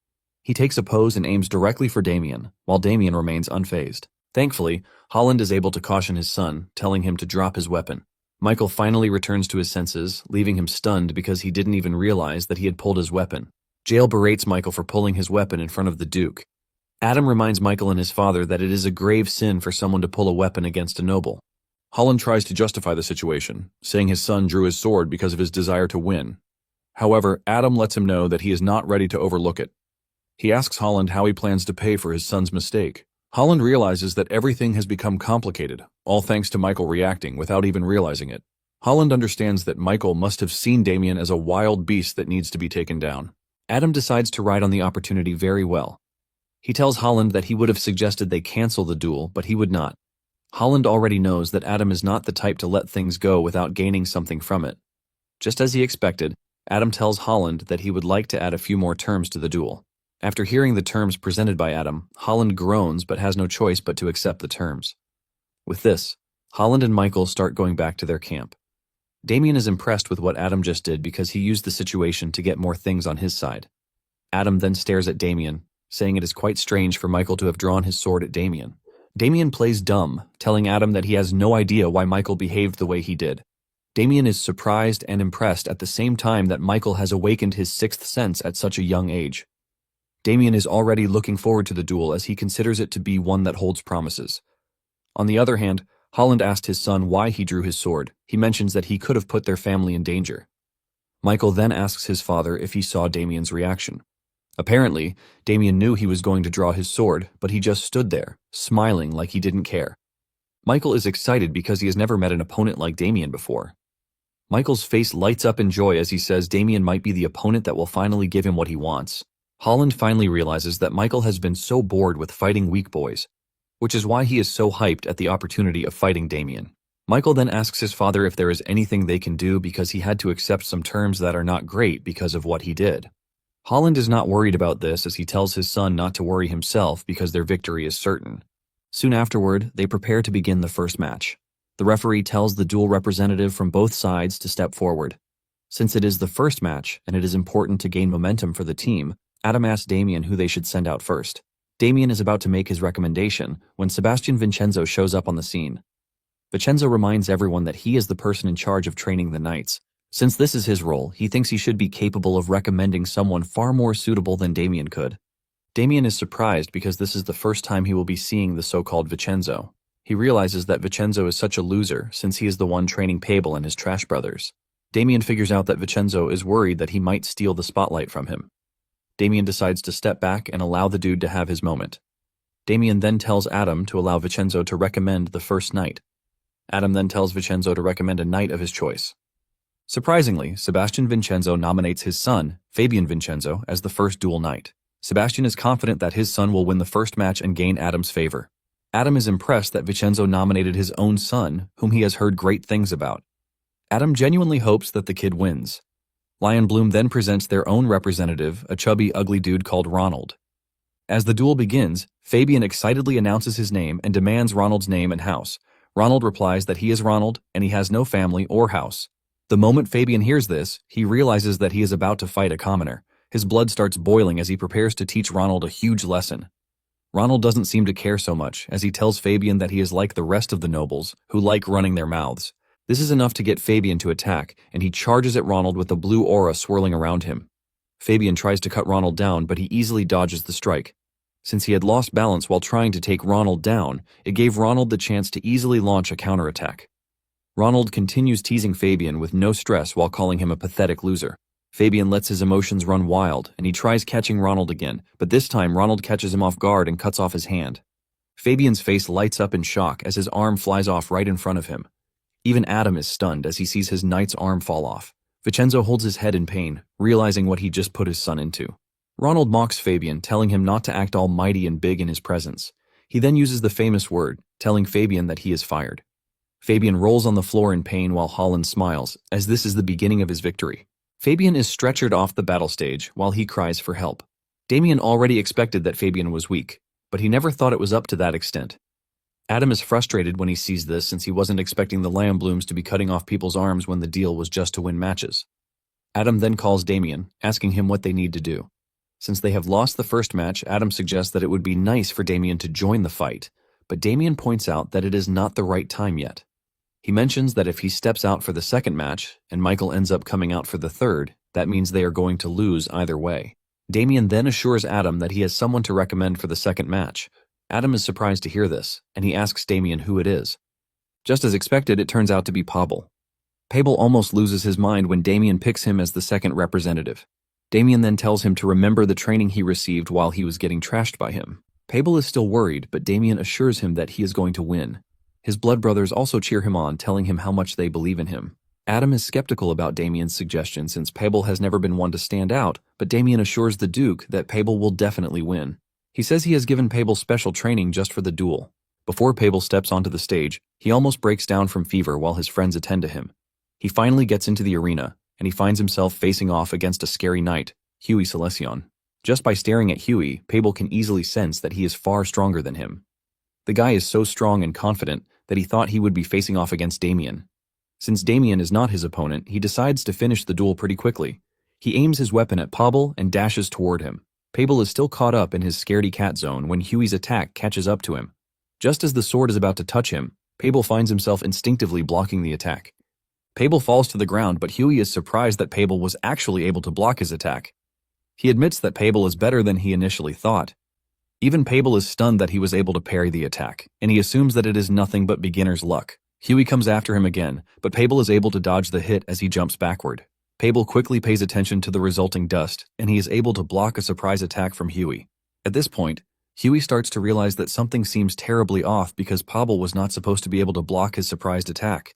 He takes a pose and aims directly for Damien, while Damien remains unfazed. Thankfully, Holland is able to caution his son, telling him to drop his weapon. Michael finally returns to his senses, leaving him stunned because he didn't even realize that he had pulled his weapon. Jael berates Michael for pulling his weapon in front of the Duke. Adam reminds Michael and his father that it is a grave sin for someone to pull a weapon against a noble. Holland tries to justify the situation, saying his son drew his sword because of his desire to win. However, Adam lets him know that he is not ready to overlook it. He asks Holland how he plans to pay for his son's mistake. Holland realizes that everything has become complicated, all thanks to Michael reacting without even realizing it. Holland understands that Michael must have seen Damien as a wild beast that needs to be taken down. Adam decides to ride on the opportunity very well. He tells Holland that he would have suggested they cancel the duel, but he would not. Holland already knows that Adam is not the type to let things go without gaining something from it. Just as he expected, Adam tells Holland that he would like to add a few more terms to the duel. After hearing the terms presented by Adam, Holland groans but has no choice but to accept the terms. With this, Holland and Michael start going back to their camp. Damien is impressed with what Adam just did because he used the situation to get more things on his side. Adam then stares at Damien, saying it is quite strange for Michael to have drawn his sword at Damien. Damien plays dumb, telling Adam that he has no idea why Michael behaved the way he did. Damien is surprised and impressed at the same time that Michael has awakened his sixth sense at such a young age. Damien is already looking forward to the duel as he considers it to be one that holds promises. On the other hand, Holland asked his son why he drew his sword. He mentions that he could have put their family in danger. Michael then asks his father if he saw Damien's reaction. Apparently, Damien knew he was going to draw his sword, but he just stood there, smiling like he didn't care. Michael is excited because he has never met an opponent like Damien before. Michael's face lights up in joy as he says Damien might be the opponent that will finally give him what he wants. Holland finally realizes that Michael has been so bored with fighting weak boys, which is why he is so hyped at the opportunity of fighting Damien. Michael then asks his father if there is anything they can do because he had to accept some terms that are not great because of what he did. Holland is not worried about this as he tells his son not to worry himself because their victory is certain. Soon afterward, they prepare to begin the first match. The referee tells the dual representative from both sides to step forward. Since it is the first match and it is important to gain momentum for the team, Adam asks Damien who they should send out first. Damien is about to make his recommendation when Sebastian Vincenzo shows up on the scene. Vincenzo reminds everyone that he is the person in charge of training the knights. Since this is his role, he thinks he should be capable of recommending someone far more suitable than Damien could. Damien is surprised because this is the first time he will be seeing the so-called Vincenzo. He realizes that Vincenzo is such a loser since he is the one training Pablo and his trash brothers. Damien figures out that Vincenzo is worried that he might steal the spotlight from him. Damien decides to step back and allow the dude to have his moment. Damien then tells Adam to allow Vincenzo to recommend the first knight. Adam then tells Vincenzo to recommend a knight of his choice. Surprisingly, Sebastian Vincenzo nominates his son, Fabian Vincenzo, as the first dual knight. Sebastian is confident that his son will win the first match and gain Adam's favor. Adam is impressed that Vincenzo nominated his own son, whom he has heard great things about. Adam genuinely hopes that the kid wins. Lion Bloom then presents their own representative, a chubby, ugly dude called Ronald. As the duel begins, Fabian excitedly announces his name and demands Ronald's name and house. Ronald replies that he is Ronald and he has no family or house. The moment Fabian hears this, he realizes that he is about to fight a commoner. His blood starts boiling as he prepares to teach Ronald a huge lesson. Ronald doesn't seem to care so much, as he tells Fabian that he is like the rest of the nobles, who like running their mouths. This is enough to get Fabian to attack, and he charges at Ronald with the blue aura swirling around him. Fabian tries to cut Ronald down, but he easily dodges the strike. Since he had lost balance while trying to take Ronald down, it gave Ronald the chance to easily launch a counterattack. Ronald continues teasing Fabian with no stress while calling him a pathetic loser. Fabian lets his emotions run wild, and he tries catching Ronald again, but this time Ronald catches him off guard and cuts off his hand. Fabian's face lights up in shock as his arm flies off right in front of him. Even Adam is stunned as he sees his knight's arm fall off. Vincenzo holds his head in pain, realizing what he just put his son into. Ronald mocks Fabian, telling him not to act all mighty and big in his presence. He then uses the famous word, telling Fabian that he is fired. Fabian rolls on the floor in pain while Holland smiles, as this is the beginning of his victory. Fabian is stretchered off the battle stage while he cries for help. Damien already expected that Fabian was weak, but he never thought it was up to that extent. Adam is frustrated when he sees this since he wasn't expecting the Lion Blooms to be cutting off people's arms when the deal was just to win matches. Adam then calls Damien, asking him what they need to do. Since they have lost the first match, Adam suggests that it would be nice for Damien to join the fight, but Damien points out that it is not the right time yet. He mentions that if he steps out for the second match, and Michael ends up coming out for the third, that means they are going to lose either way. Damien then assures Adam that he has someone to recommend for the second match. Adam is surprised to hear this, and he asks Damien who it is. Just as expected, it turns out to be Pablo. Pablo almost loses his mind when Damien picks him as the second representative. Damien then tells him to remember the training he received while he was getting trashed by him. Pablo is still worried, but Damien assures him that he is going to win. His blood brothers also cheer him on, telling him how much they believe in him. Adam is skeptical about Damien's suggestion since Pablo has never been one to stand out, but Damien assures the Duke that Pablo will definitely win. He says he has given Pablo special training just for the duel. Before Pablo steps onto the stage, he almost breaks down from fever while his friends attend to him. He finally gets into the arena, and he finds himself facing off against a scary knight, Huey Selection. Just by staring at Huey, Pablo can easily sense that he is far stronger than him. The guy is so strong and confident that he thought he would be facing off against Damien. Since Damien is not his opponent, he decides to finish the duel pretty quickly. He aims his weapon at Pablo and dashes toward him. Pablo is still caught up in his scaredy cat zone when Huey's attack catches up to him. Just as the sword is about to touch him, Pablo finds himself instinctively blocking the attack. Pablo falls to the ground, but Huey is surprised that Pablo was actually able to block his attack. He admits that Pablo is better than he initially thought. Even Pablo is stunned that he was able to parry the attack, and he assumes that it is nothing but beginner's luck. Huey comes after him again, but Pablo is able to dodge the hit as he jumps backward. Pablo quickly pays attention to the resulting dust, and he is able to block a surprise attack from Huey. At this point, Huey starts to realize that something seems terribly off because Pablo was not supposed to be able to block his surprised attack.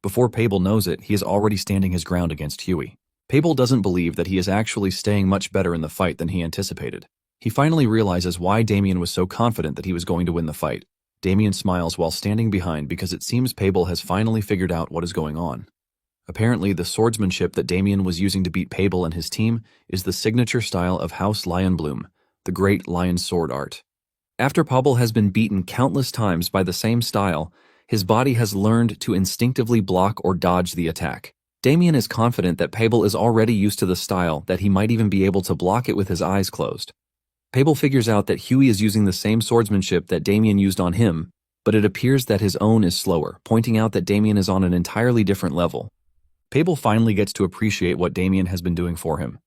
Before Pablo knows it, he is already standing his ground against Huey. Pabel doesn't believe that he is actually staying much better in the fight than he anticipated. He finally realizes why Damien was so confident that he was going to win the fight. Damien smiles while standing behind because it seems Pabel has finally figured out what is going on. Apparently, the swordsmanship that Damien was using to beat Pabel and his team is the signature style of House Lionbloom, the great lion sword art. After Pabel has been beaten countless times by the same style, his body has learned to instinctively block or dodge the attack. Damien is confident that Pabel is already used to the style, that he might even be able to block it with his eyes closed. Pabel figures out that Huey is using the same swordsmanship that Damien used on him, but it appears that his own is slower, pointing out that Damien is on an entirely different level. Pabel finally gets to appreciate what Damien has been doing for him.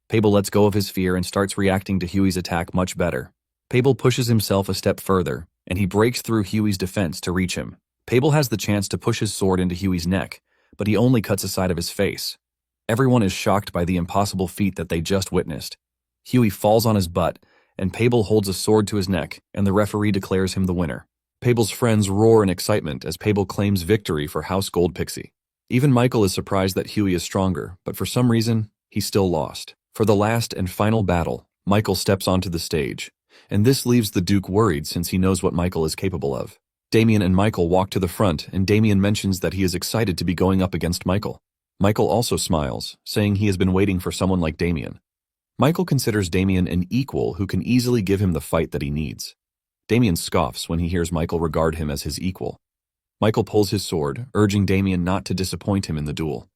Pabel lets go of his fear and starts reacting to Huey's attack much better. Pabel pushes himself a step further, and he breaks through Huey's defense to reach him. Pabel has the chance to push his sword into Huey's neck, but he only cuts a side of his face. Everyone is shocked by the impossible feat that they just witnessed. Huey falls on his butt, and Pabel holds a sword to his neck, and the referee declares him the winner. Pabel's friends roar in excitement as Pabel claims victory for House Gold Pixie. Even Michael is surprised that Huey is stronger, but for some reason, he still lost. For the last and final battle, Michael steps onto the stage, and this leaves the Duke worried since he knows what Michael is capable of. Damien and Michael walk to the front, and Damien mentions that he is excited to be going up against Michael. Michael also smiles, saying he has been waiting for someone like Damien. Michael considers Damien an equal who can easily give him the fight that he needs. Damien scoffs when he hears Michael regard him as his equal. Michael pulls his sword, urging Damien not to disappoint him in the duel.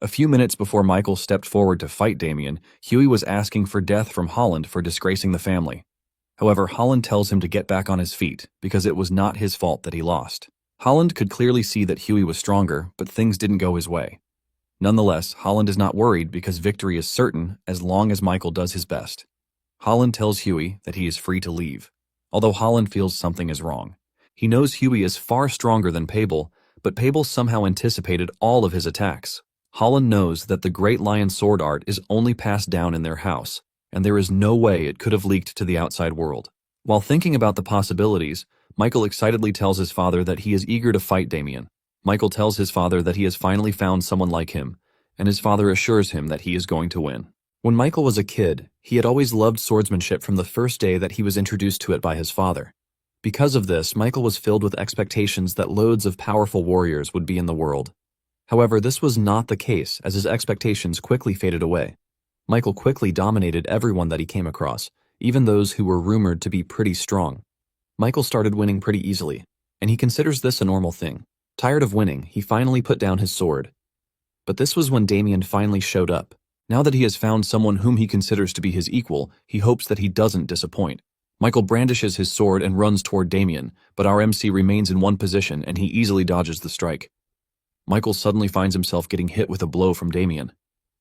A few minutes before Michael stepped forward to fight Damien, Huey was asking for death from Holland for disgracing the family. However, Holland tells him to get back on his feet because it was not his fault that he lost. Holland could clearly see that Huey was stronger, but things didn't go his way. Nonetheless, Holland is not worried because victory is certain as long as Michael does his best. Holland tells Huey that he is free to leave, although Holland feels something is wrong. He knows Huey is far stronger than Pabel, but Pabel somehow anticipated all of his attacks. Holland knows that the Great Lion sword art is only passed down in their house, and there is no way it could have leaked to the outside world. While thinking about the possibilities, Michael excitedly tells his father that he is eager to fight Damien. Michael tells his father that he has finally found someone like him, and his father assures him that he is going to win. When Michael was a kid, he had always loved swordsmanship from the first day that he was introduced to it by his father. Because of this, Michael was filled with expectations that loads of powerful warriors would be in the world. However, this was not the case, as his expectations quickly faded away. Michael quickly dominated everyone that he came across, even those who were rumored to be pretty strong. Michael started winning pretty easily, and he considers this a normal thing. Tired of winning, he finally put down his sword. But this was when Damien finally showed up. Now that he has found someone whom he considers to be his equal, he hopes that he doesn't disappoint. Michael brandishes his sword and runs toward Damien, but our MC remains in one position and he easily dodges the strike. Michael suddenly finds himself getting hit with a blow from Damien.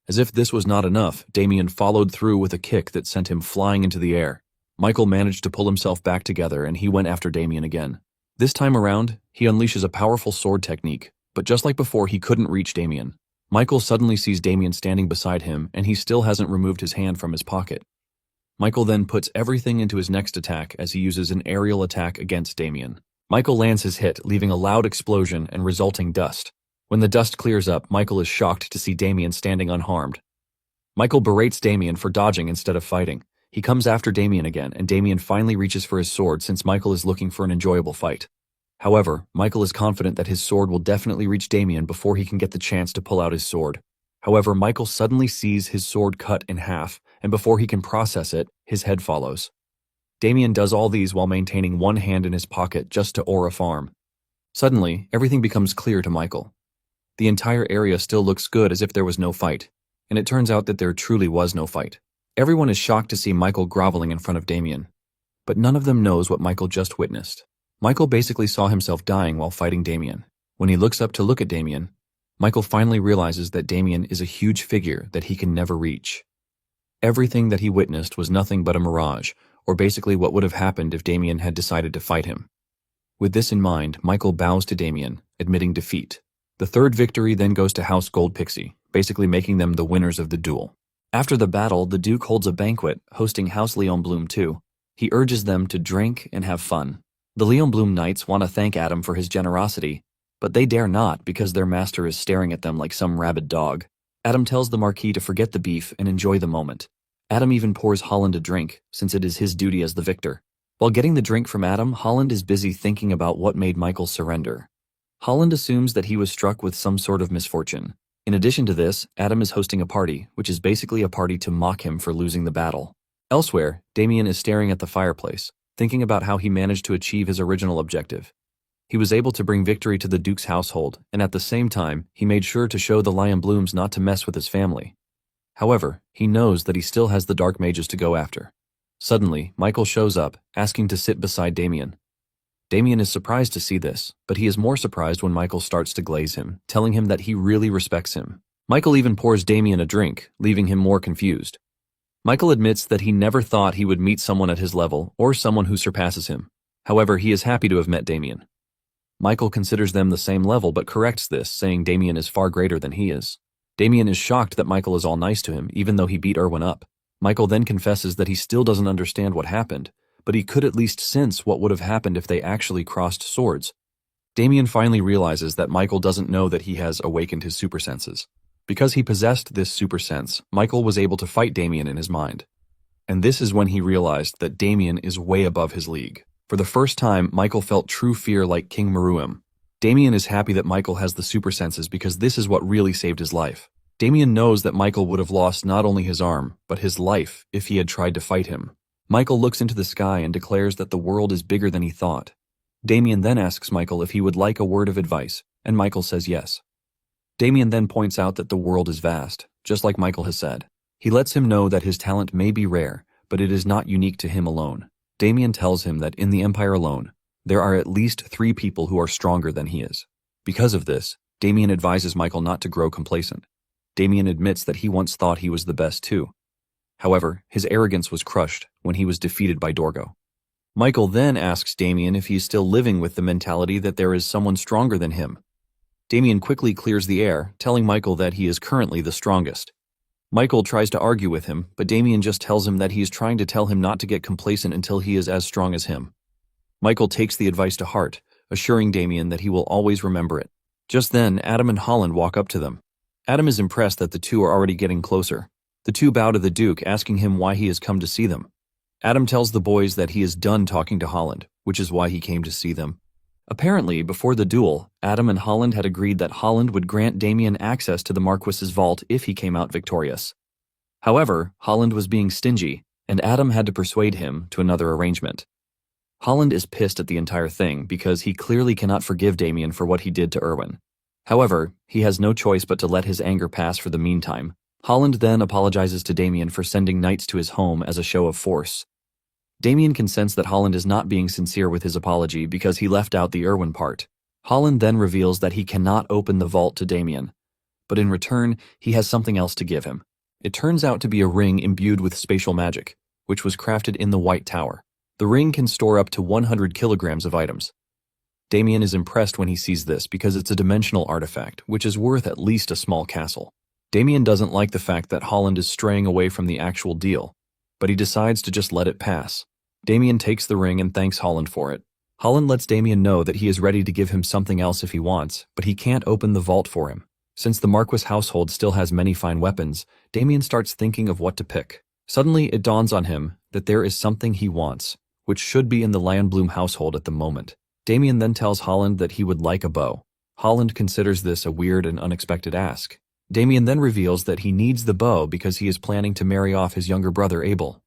As if this was not enough, Damien followed through with a kick that sent him flying into the air. Michael managed to pull himself back together and he went after Damien again. This time around, he unleashes a powerful sword technique, but just like before, he couldn't reach Damien. Michael suddenly sees Damien standing beside him and he still hasn't removed his hand from his pocket. Michael then puts everything into his next attack as he uses an aerial attack against Damien. Michael lands his hit, leaving a loud explosion and resulting dust. When the dust clears up, Michael is shocked to see Damien standing unharmed. Michael berates Damien for dodging instead of fighting. He comes after Damien again, and Damien finally reaches for his sword since Michael is looking for an enjoyable fight. However, Michael is confident that his sword will definitely reach Damien before he can get the chance to pull out his sword. However, Michael suddenly sees his sword cut in half, and before he can process it, his head follows. Damien does all these while maintaining one hand in his pocket just to aura farm. Suddenly, everything becomes clear to Michael. The entire area still looks good as if there was no fight, and it turns out that there truly was no fight. Everyone is shocked to see Michael groveling in front of Damien, but none of them knows what Michael just witnessed. Michael basically saw himself dying while fighting Damien. When he looks up to look at Damien, Michael finally realizes that Damien is a huge figure that he can never reach. Everything that he witnessed was nothing but a mirage, or basically what would have happened if Damien had decided to fight him. With this in mind, Michael bows to Damien, admitting defeat. The third victory then goes to House Gold Pixie, basically making them the winners of the duel. After the battle, the Duke holds a banquet, hosting House Leonbloom too. He urges them to drink and have fun. The Leonbloom Knights want to thank Adam for his generosity, but they dare not because their master is staring at them like some rabid dog. Adam tells the Marquis to forget the beef and enjoy the moment. Adam even pours Holland a drink, since it is his duty as the victor. While getting the drink from Adam, Holland is busy thinking about what made Michael surrender. Holland assumes that he was struck with some sort of misfortune. In addition to this, Adam is hosting a party, which is basically a party to mock him for losing the battle. Elsewhere, Damien is staring at the fireplace, thinking about how he managed to achieve his original objective. He was able to bring victory to the Duke's household, and at the same time, he made sure to show the Lion Blooms not to mess with his family. However, he knows that he still has the Dark Mages to go after. Suddenly, Michael shows up, asking to sit beside Damien. Damien is surprised to see this, but he is more surprised when Michael starts to glaze him, telling him that he really respects him. Michael even pours Damien a drink, leaving him more confused. Michael admits that he never thought he would meet someone at his level or someone who surpasses him. However, he is happy to have met Damien. Michael considers them the same level but corrects this, saying Damien is far greater than he is. Damien is shocked that Michael is all nice to him, even though he beat Erwin up. Michael then confesses that he still doesn't understand what happened, but he could at least sense what would have happened if they actually crossed swords. Damien finally realizes that Michael doesn't know that he has awakened his super senses. Because he possessed this super sense, Michael was able to fight Damien in his mind. And this is when he realized that Damien is way above his league. For the first time, Michael felt true fear like King Meruem. Damien is happy that Michael has the super senses because this is what really saved his life. Damien knows that Michael would have lost not only his arm, but his life if he had tried to fight him. Michael looks into the sky and declares that the world is bigger than he thought. Damien then asks Michael if he would like a word of advice, and Michael says yes. Damien then points out that the world is vast, just like Michael has said. He lets him know that his talent may be rare, but it is not unique to him alone. Damien tells him that in the Empire alone, there are at least 3 people who are stronger than he is. Because of this, Damien advises Michael not to grow complacent. Damien admits that he once thought he was the best too. However, his arrogance was crushed when he was defeated by Dorgo. Michael then asks Damien if he is still living with the mentality that there is someone stronger than him. Damien quickly clears the air, telling Michael that he is currently the strongest. Michael tries to argue with him, but Damien just tells him that he is trying to tell him not to get complacent until he is as strong as him. Michael takes the advice to heart, assuring Damien that he will always remember it. Just then, Adam and Holland walk up to them. Adam is impressed that the two are already getting closer. The two bow to the Duke, asking him why he has come to see them. Adam tells the boys that he is done talking to Holland, which is why he came to see them. Apparently, before the duel, Adam and Holland had agreed that Holland would grant Damien access to the Marquis's vault if he came out victorious. However, Holland was being stingy, and Adam had to persuade him to another arrangement. Holland is pissed at the entire thing because he clearly cannot forgive Damien for what he did to Erwin. However, he has no choice but to let his anger pass for the meantime. Holland then apologizes to Damien for sending knights to his home as a show of force. Damien can sense that Holland is not being sincere with his apology because he left out the Erwin part. Holland then reveals that he cannot open the vault to Damien, but in return, he has something else to give him. It turns out to be a ring imbued with spatial magic, which was crafted in the White Tower. The ring can store up to 100 kilograms of items. Damien is impressed when he sees this because it's a dimensional artifact, which is worth at least a small castle. Damien doesn't like the fact that Holland is straying away from the actual deal, but he decides to just let it pass. Damien takes the ring and thanks Holland for it. Holland lets Damien know that he is ready to give him something else if he wants, but he can't open the vault for him. Since the Marquis household still has many fine weapons, Damien starts thinking of what to pick. Suddenly, it dawns on him that there is something he wants, which should be in the Lion household at the moment. Damien then tells Holland that he would like a bow. Holland considers this a weird and unexpected ask. Damien then reveals that he needs the bow because he is planning to marry off his younger brother Abel.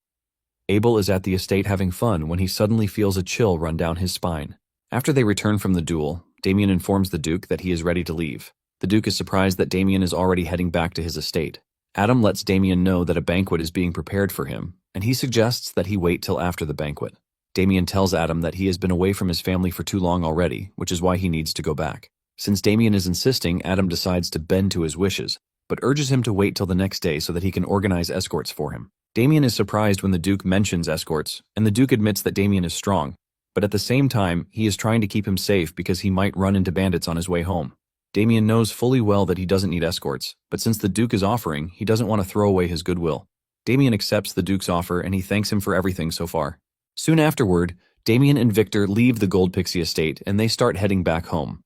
Abel is at the estate having fun when he suddenly feels a chill run down his spine. After they return from the duel, Damien informs the Duke that he is ready to leave. The Duke is surprised that Damien is already heading back to his estate. Adam lets Damien know that a banquet is being prepared for him, and he suggests that he wait till after the banquet. Damien tells Adam that he has been away from his family for too long already, which is why he needs to go back. Since Damien is insisting, Adam decides to bend to his wishes, but urges him to wait till the next day so that he can organize escorts for him. Damien is surprised when the Duke mentions escorts, and the Duke admits that Damien is strong, but at the same time, he is trying to keep him safe because he might run into bandits on his way home. Damien knows fully well that he doesn't need escorts, but since the Duke is offering, he doesn't want to throw away his goodwill. Damien accepts the Duke's offer and he thanks him for everything so far. Soon afterward, Damien and Victor leave the Gold Pixie estate and they start heading back home.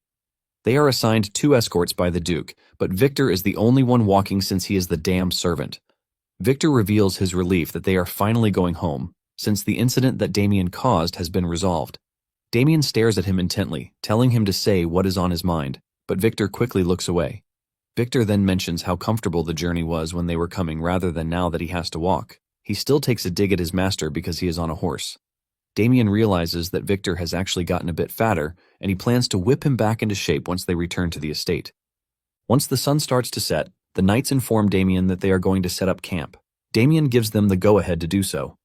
They are assigned 2 escorts by the Duke, but Victor is the only one walking since he is the damned servant. Victor reveals his relief that they are finally going home, since the incident that Damien caused has been resolved. Damien stares at him intently, telling him to say what is on his mind, but Victor quickly looks away. Victor then mentions how comfortable the journey was when they were coming rather than now that he has to walk. He still takes a dig at his master because he is on a horse. Damien realizes that Victor has actually gotten a bit fatter, and he plans to whip him back into shape once they return to the estate. Once the sun starts to set, the knights inform Damien that they are going to set up camp. Damien gives them the go-ahead to do so.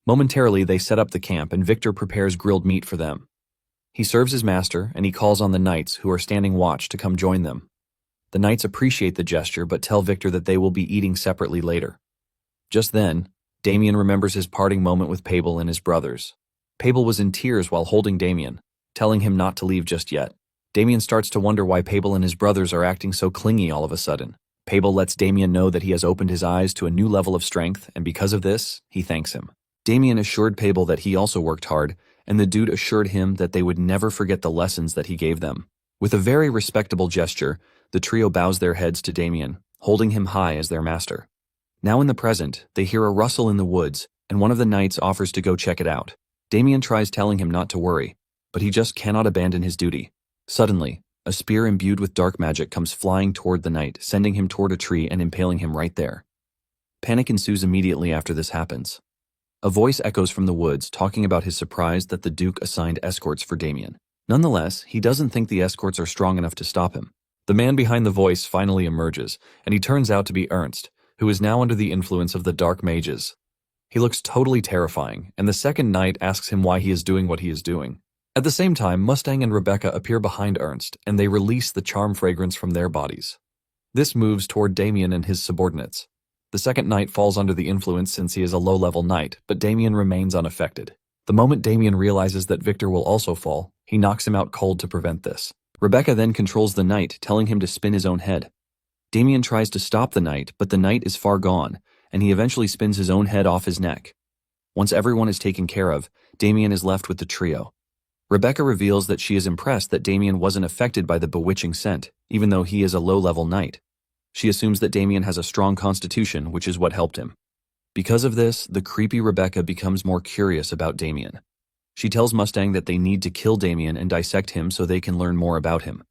Momentarily, they set up the camp and Victor prepares grilled meat for them. He serves his master, and he calls on the knights who are standing watch to come join them. The knights appreciate the gesture but tell Victor that they will be eating separately later. Just then, Damien remembers his parting moment with Pabel and his brothers. Pabel was in tears while holding Damien, telling him not to leave just yet. Damien starts to wonder why Pabel and his brothers are acting so clingy all of a sudden. Pabel lets Damien know that he has opened his eyes to a new level of strength, and because of this, he thanks him. Damien assured Pabel that he also worked hard, and the dude assured him that they would never forget the lessons that he gave them. With a very respectable gesture, the trio bows their heads to Damien, holding him high as their master. Now in the present, they hear a rustle in the woods, and one of the knights offers to go check it out. Damien tries telling him not to worry, but he just cannot abandon his duty. Suddenly, a spear imbued with dark magic comes flying toward the knight, sending him toward a tree and impaling him right there. Panic ensues immediately after this happens. A voice echoes from the woods talking about his surprise that the Duke assigned escorts for Damien. Nonetheless, he doesn't think the escorts are strong enough to stop him. The man behind the voice finally emerges, and he turns out to be Ernst, who is now under the influence of the dark mages. He looks totally terrifying, and the second knight asks him why he is doing what he is doing. At the same time, Mustang and Rebecca appear behind Ernst, and they release the charm fragrance from their bodies. This moves toward Damien and his subordinates. The second knight falls under the influence since he is a low-level knight, but Damien remains unaffected. The moment Damien realizes that Victor will also fall, he knocks him out cold to prevent this. Rebecca then controls the knight, telling him to spin his own head. Damien tries to stop the knight, but the knight is far gone, and he eventually spins his own head off his neck. Once everyone is taken care of, Damien is left with the trio. Rebecca reveals that she is impressed that Damien wasn't affected by the bewitching scent, even though he is a low-level knight. She assumes that Damien has a strong constitution, which is what helped him. Because of this, the creepy Rebecca becomes more curious about Damien. She tells Mustang that they need to kill Damien and dissect him so they can learn more about him.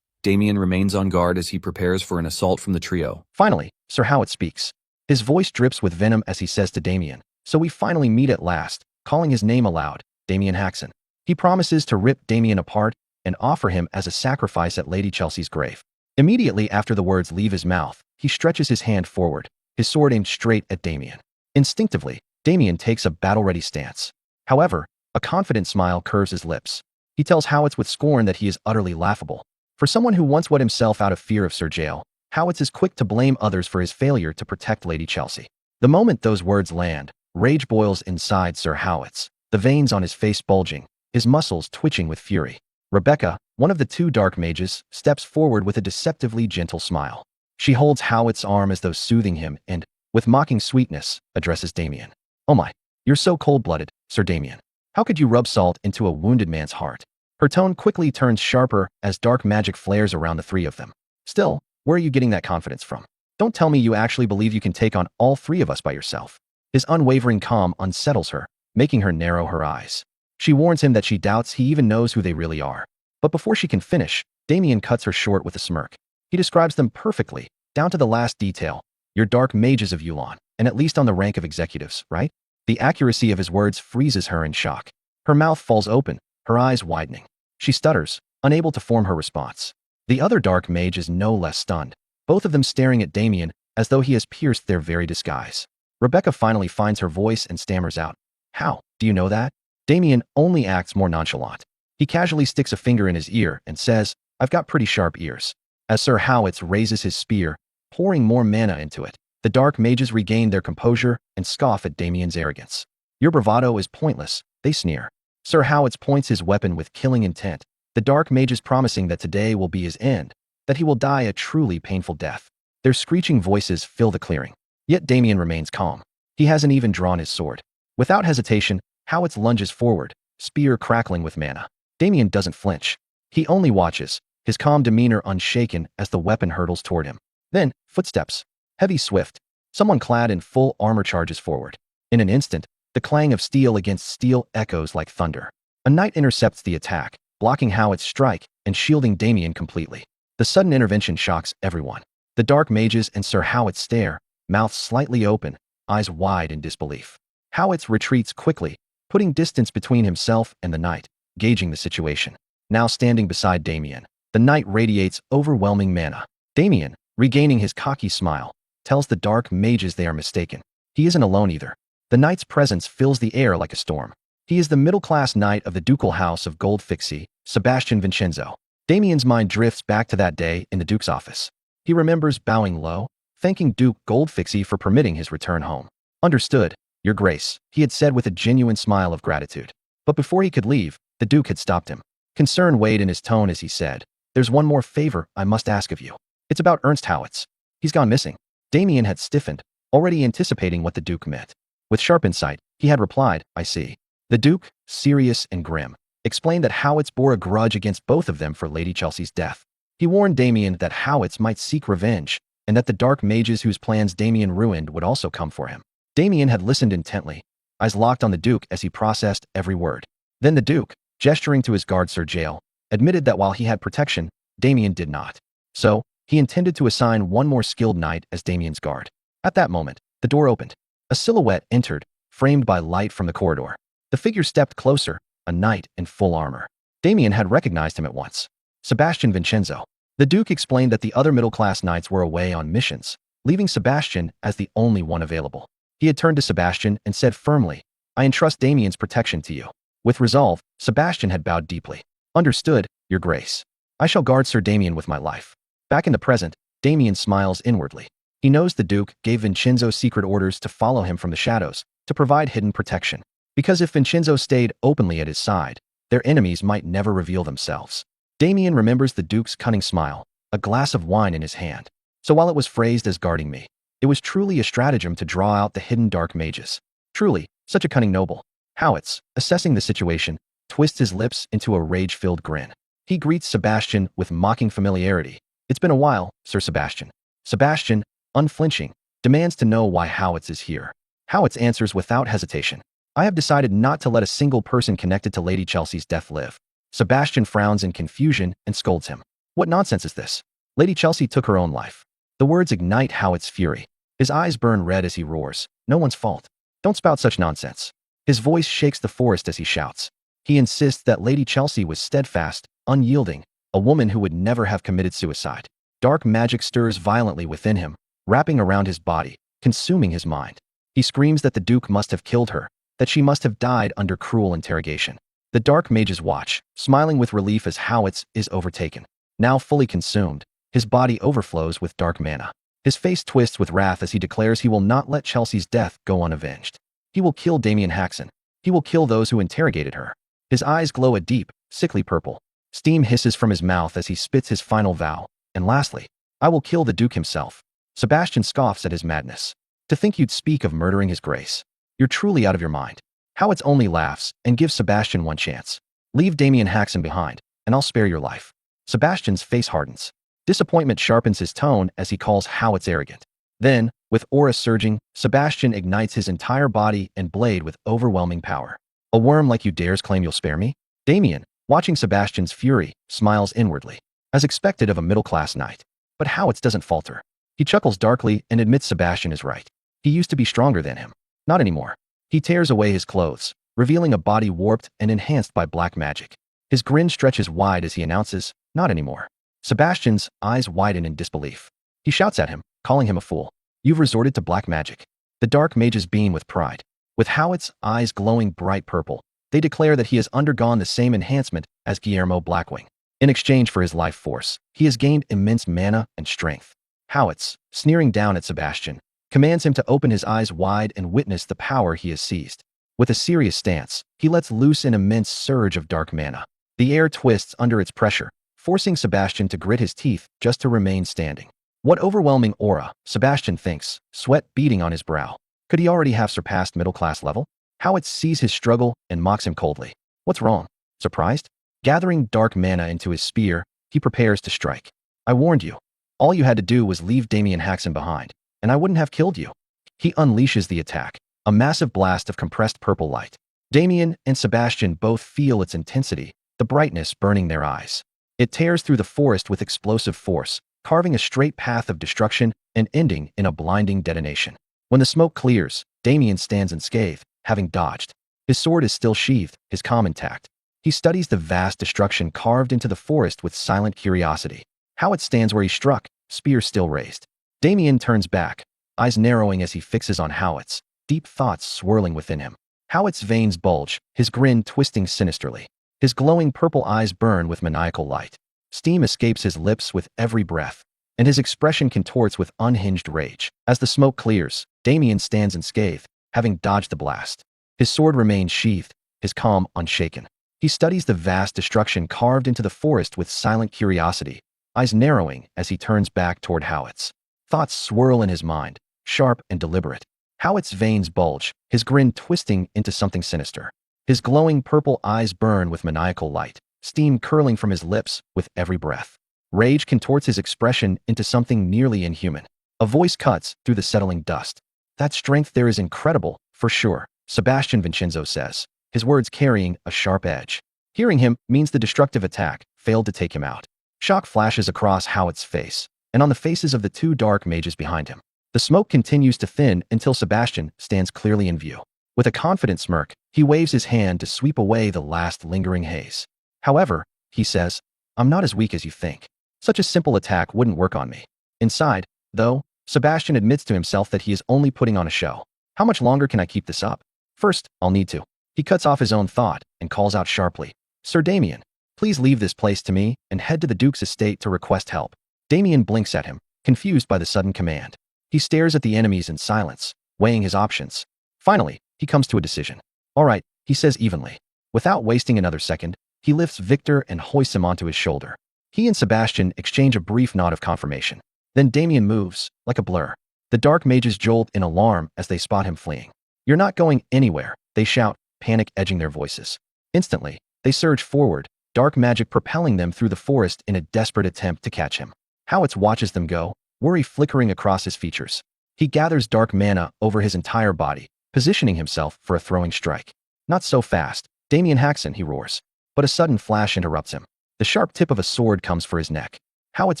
Damien remains on guard as he prepares for an assault from the trio. Finally, Sir Howard speaks. His voice drips with venom as he says to Damien, "So we finally meet at last," calling his name aloud, Damien Haxon. He promises to rip Damien apart and offer him as a sacrifice at Lady Chelsea's grave. Immediately after the words leave his mouth, he stretches his hand forward, his sword aimed straight at Damien. Instinctively, Damien takes a battle-ready stance. However, a confident smile curves his lips. He tells Howitz with scorn that he is utterly laughable. For someone who once wet himself out of fear of Sir Jael, Howitz is quick to blame others for his failure to protect Lady Chelsea. The moment those words land, rage boils inside Sir Howitz, the veins on his face bulging, his muscles twitching with fury. Rebecca, one of the 2 dark mages, steps forward with a deceptively gentle smile. She holds Howitz's arm as though soothing him and, with mocking sweetness, addresses Damien. "Oh my, you're so cold-blooded, Sir Damien. How could you rub salt into a wounded man's heart?" Her tone quickly turns sharper as dark magic flares around the 3 of them. "Still, where are you getting that confidence from? Don't tell me you actually believe you can take on all 3 of us by yourself." His unwavering calm unsettles her, making her narrow her eyes. She warns him that she doubts he even knows who they really are. But before she can finish, Damien cuts her short with a smirk. He describes them perfectly, down to the last detail. "You're dark mages of Yulon, and at least on the rank of executives, right?" The accuracy of his words freezes her in shock. Her mouth falls open, her eyes widening. She stutters, unable to form her response. The other dark mage is no less stunned, both of them staring at Damien as though he has pierced their very disguise. Rebecca finally finds her voice and stammers out, "How do you know that?" Damien only acts more nonchalant. He casually sticks a finger in his ear and says, "I've got pretty sharp ears." As Sir Howitz raises his spear, pouring more mana into it, the dark mages regain their composure and scoff at Damien's arrogance. "Your bravado is pointless," they sneer. Sir Howitz points his weapon with killing intent, the dark mages promising that today will be his end, that he will die a truly painful death. Their screeching voices fill the clearing. Yet Damien remains calm. He hasn't even drawn his sword. Without hesitation, Howitz lunges forward, spear crackling with mana. Damien doesn't flinch. He only watches, his calm demeanor unshaken as the weapon hurtles toward him. Then, footsteps. Heavy, swift. Someone clad in full armor charges forward. In an instant, the clang of steel against steel echoes like thunder. A knight intercepts the attack, blocking Howit's strike and shielding Damien completely. The sudden intervention shocks everyone. The dark mages and Sir Howit stare, mouths slightly open, eyes wide in disbelief. Howitz retreats quickly, putting distance between himself and the knight, gauging the situation. Now standing beside Damien, the knight radiates overwhelming mana. Damien, regaining his cocky smile, tells the dark mages they are mistaken. He isn't alone either. The knight's presence fills the air like a storm. He is the middle-class knight of the ducal house of Goldfixie, Sebastian Vincenzo. Damien's mind drifts back to that day in the Duke's office. He remembers bowing low, thanking Duke Goldfixie for permitting his return home. Understood, Your Grace, he had said with a genuine smile of gratitude. But before he could leave, the Duke had stopped him. Concern weighed in his tone as he said, "There's one more favor I must ask of you. It's about Ernst Howitz. He's gone missing." Damien had stiffened, already anticipating what the Duke meant. With sharp insight, he had replied, "I see." The Duke, serious and grim, explained that Howitz bore a grudge against both of them for Lady Chelsea's death. He warned Damien that Howitz might seek revenge, and that the dark mages whose plans Damien ruined would also come for him. Damien had listened intently, eyes locked on the Duke as he processed every word. Then the Duke, gesturing to his guard Sir Jael, admitted that while he had protection, Damien did not. So, he intended to assign one more skilled knight as Damien's guard. At that moment, the door opened. A silhouette entered, framed by light from the corridor. The figure stepped closer, a knight in full armor. Damien had recognized him at once. Sebastian Vincenzo. The Duke explained that the other middle-class knights were away on missions, leaving Sebastian as the only one available. He had turned to Sebastian and said firmly, "I entrust Damien's protection to you." With resolve, Sebastian had bowed deeply. "Understood, Your Grace. I shall guard Sir Damien with my life." Back in the present, Damien smiles inwardly. He knows the Duke gave Vincenzo secret orders to follow him from the shadows, to provide hidden protection. Because if Vincenzo stayed openly at his side, their enemies might never reveal themselves. Damien remembers the Duke's cunning smile, a glass of wine in his hand. So while it was phrased as guarding me, it was truly a stratagem to draw out the hidden dark mages. Truly, such a cunning noble. Howitz, assessing the situation, twists his lips into a rage-filled grin. He greets Sebastian with mocking familiarity. "It's been a while, Sir Sebastian." Sebastian, unflinching, demands to know why Howitz is here. Howitz answers without hesitation, "I have decided not to let a single person connected to Lady Chelsea's death live." Sebastian frowns in confusion and scolds him. "What nonsense is this? Lady Chelsea took her own life." The words ignite Howitz's fury. His eyes burn red as he roars, "No one's fault. Don't spout such nonsense." His voice shakes the forest as he shouts. He insists that Lady Chelsea was steadfast, unyielding, a woman who would never have committed suicide. Dark magic stirs violently within him, wrapping around his body, consuming his mind. He screams that the Duke must have killed her, that she must have died under cruel interrogation. The dark mages watch, smiling with relief as Howitz is overtaken. Now fully consumed, his body overflows with dark mana. His face twists with wrath as he declares he will not let Chelsea's death go unavenged. He will kill Damien Haxon. He will kill those who interrogated her. His eyes glow a deep, sickly purple. Steam hisses from his mouth as he spits his final vow. And lastly, "I will kill the Duke himself." Sebastian scoffs at his madness. "To think you'd speak of murdering his grace. You're truly out of your mind." Howitz only laughs and gives Sebastian one chance. "Leave Damien Haxon behind, and I'll spare your life." Sebastian's face hardens. Disappointment sharpens his tone as he calls Howitz arrogant. Then, with aura surging, Sebastian ignites his entire body and blade with overwhelming power. "A worm like you dares claim you'll spare me?" Damien, watching Sebastian's fury, smiles inwardly, as expected of a middle-class knight. But Howitz doesn't falter. He chuckles darkly and admits Sebastian is right. He used to be stronger than him. Not anymore. He tears away his clothes, revealing a body warped and enhanced by black magic. His grin stretches wide as he announces, "Not anymore." Sebastian's eyes widen in disbelief. He shouts at him, calling him a fool. "You've resorted to black magic." The dark mages beam with pride. With Howitz's eyes glowing bright purple, they declare that he has undergone the same enhancement as Guillermo Blackwing. In exchange for his life force, he has gained immense mana and strength. Howitz, sneering down at Sebastian, commands him to open his eyes wide and witness the power he has seized. With a serious stance, he lets loose an immense surge of dark mana. The air twists under its pressure, forcing Sebastian to grit his teeth just to remain standing. What overwhelming aura, Sebastian thinks, sweat beading on his brow. Could he already have surpassed middle-class level? Howitz sees his struggle and mocks him coldly. "What's wrong? Surprised?" Gathering dark mana into his spear, He prepares to strike. I warned you. All you had to do was leave Damien Haxon behind, and I wouldn't have killed you. He unleashes the attack, a massive blast of compressed purple light. Damien and Sebastian both feel its intensity, the brightness burning their eyes. It tears through the forest with explosive force, carving a straight path of destruction and ending in a blinding detonation. When the smoke clears, Damien stands unscathed, having dodged. His sword is still sheathed, his calm intact. He studies the vast destruction carved into the forest with silent curiosity. Howitz stands where he struck, spear still raised. Damien turns back, eyes narrowing as he fixes on Howitz, deep thoughts swirling within him. Howitz's veins bulge, his grin twisting sinisterly. His glowing purple eyes burn with maniacal light. Steam escapes his lips with every breath, and his expression contorts with unhinged rage. As the smoke clears, Damien stands unscathed, having dodged the blast. His sword remains sheathed, his calm unshaken. He studies the vast destruction carved into the forest with silent curiosity, eyes narrowing as he turns back toward Howitz. Thoughts swirl in his mind, sharp and deliberate. Howitz's veins bulge, his grin twisting into something sinister. His glowing purple eyes burn with maniacal light, steam curling from his lips with every breath. Rage contorts his expression into something nearly inhuman. A voice cuts through the settling dust. That strength there is incredible, for sure, Sebastian Vincenzo says, his words carrying a sharp edge. Hearing him means the destructive attack failed to take him out. Shock flashes across Howitz's face, and on the faces of the two dark mages behind him. The smoke continues to thin until Sebastian stands clearly in view. With a confident smirk, he waves his hand to sweep away the last lingering haze. However, he says, I'm not as weak as you think. Such a simple attack wouldn't work on me. Inside, though, Sebastian admits to himself that he is only putting on a show. How much longer can I keep this up? First, I'll need to. He cuts off his own thought and calls out sharply, Sir Damien, please leave this place to me and head to the Duke's estate to request help. Damien blinks at him, confused by the sudden command. He stares at the enemies in silence, weighing his options. Finally, he comes to a decision. All right, he says evenly. Without wasting another second, he lifts Victor and hoists him onto his shoulder. He and Sebastian exchange a brief nod of confirmation. Then Damien moves, like a blur. The dark mages jolt in alarm as they spot him fleeing. You're not going anywhere, they shout, panic edging their voices. Instantly, they surge forward, dark magic propelling them through the forest in a desperate attempt to catch him. Howitz watches them go, worry flickering across his features. He gathers dark mana over his entire body, positioning himself for a throwing strike. Not so fast, Damien Haxon, he roars. But a sudden flash interrupts him. The sharp tip of a sword comes for his neck. Howitz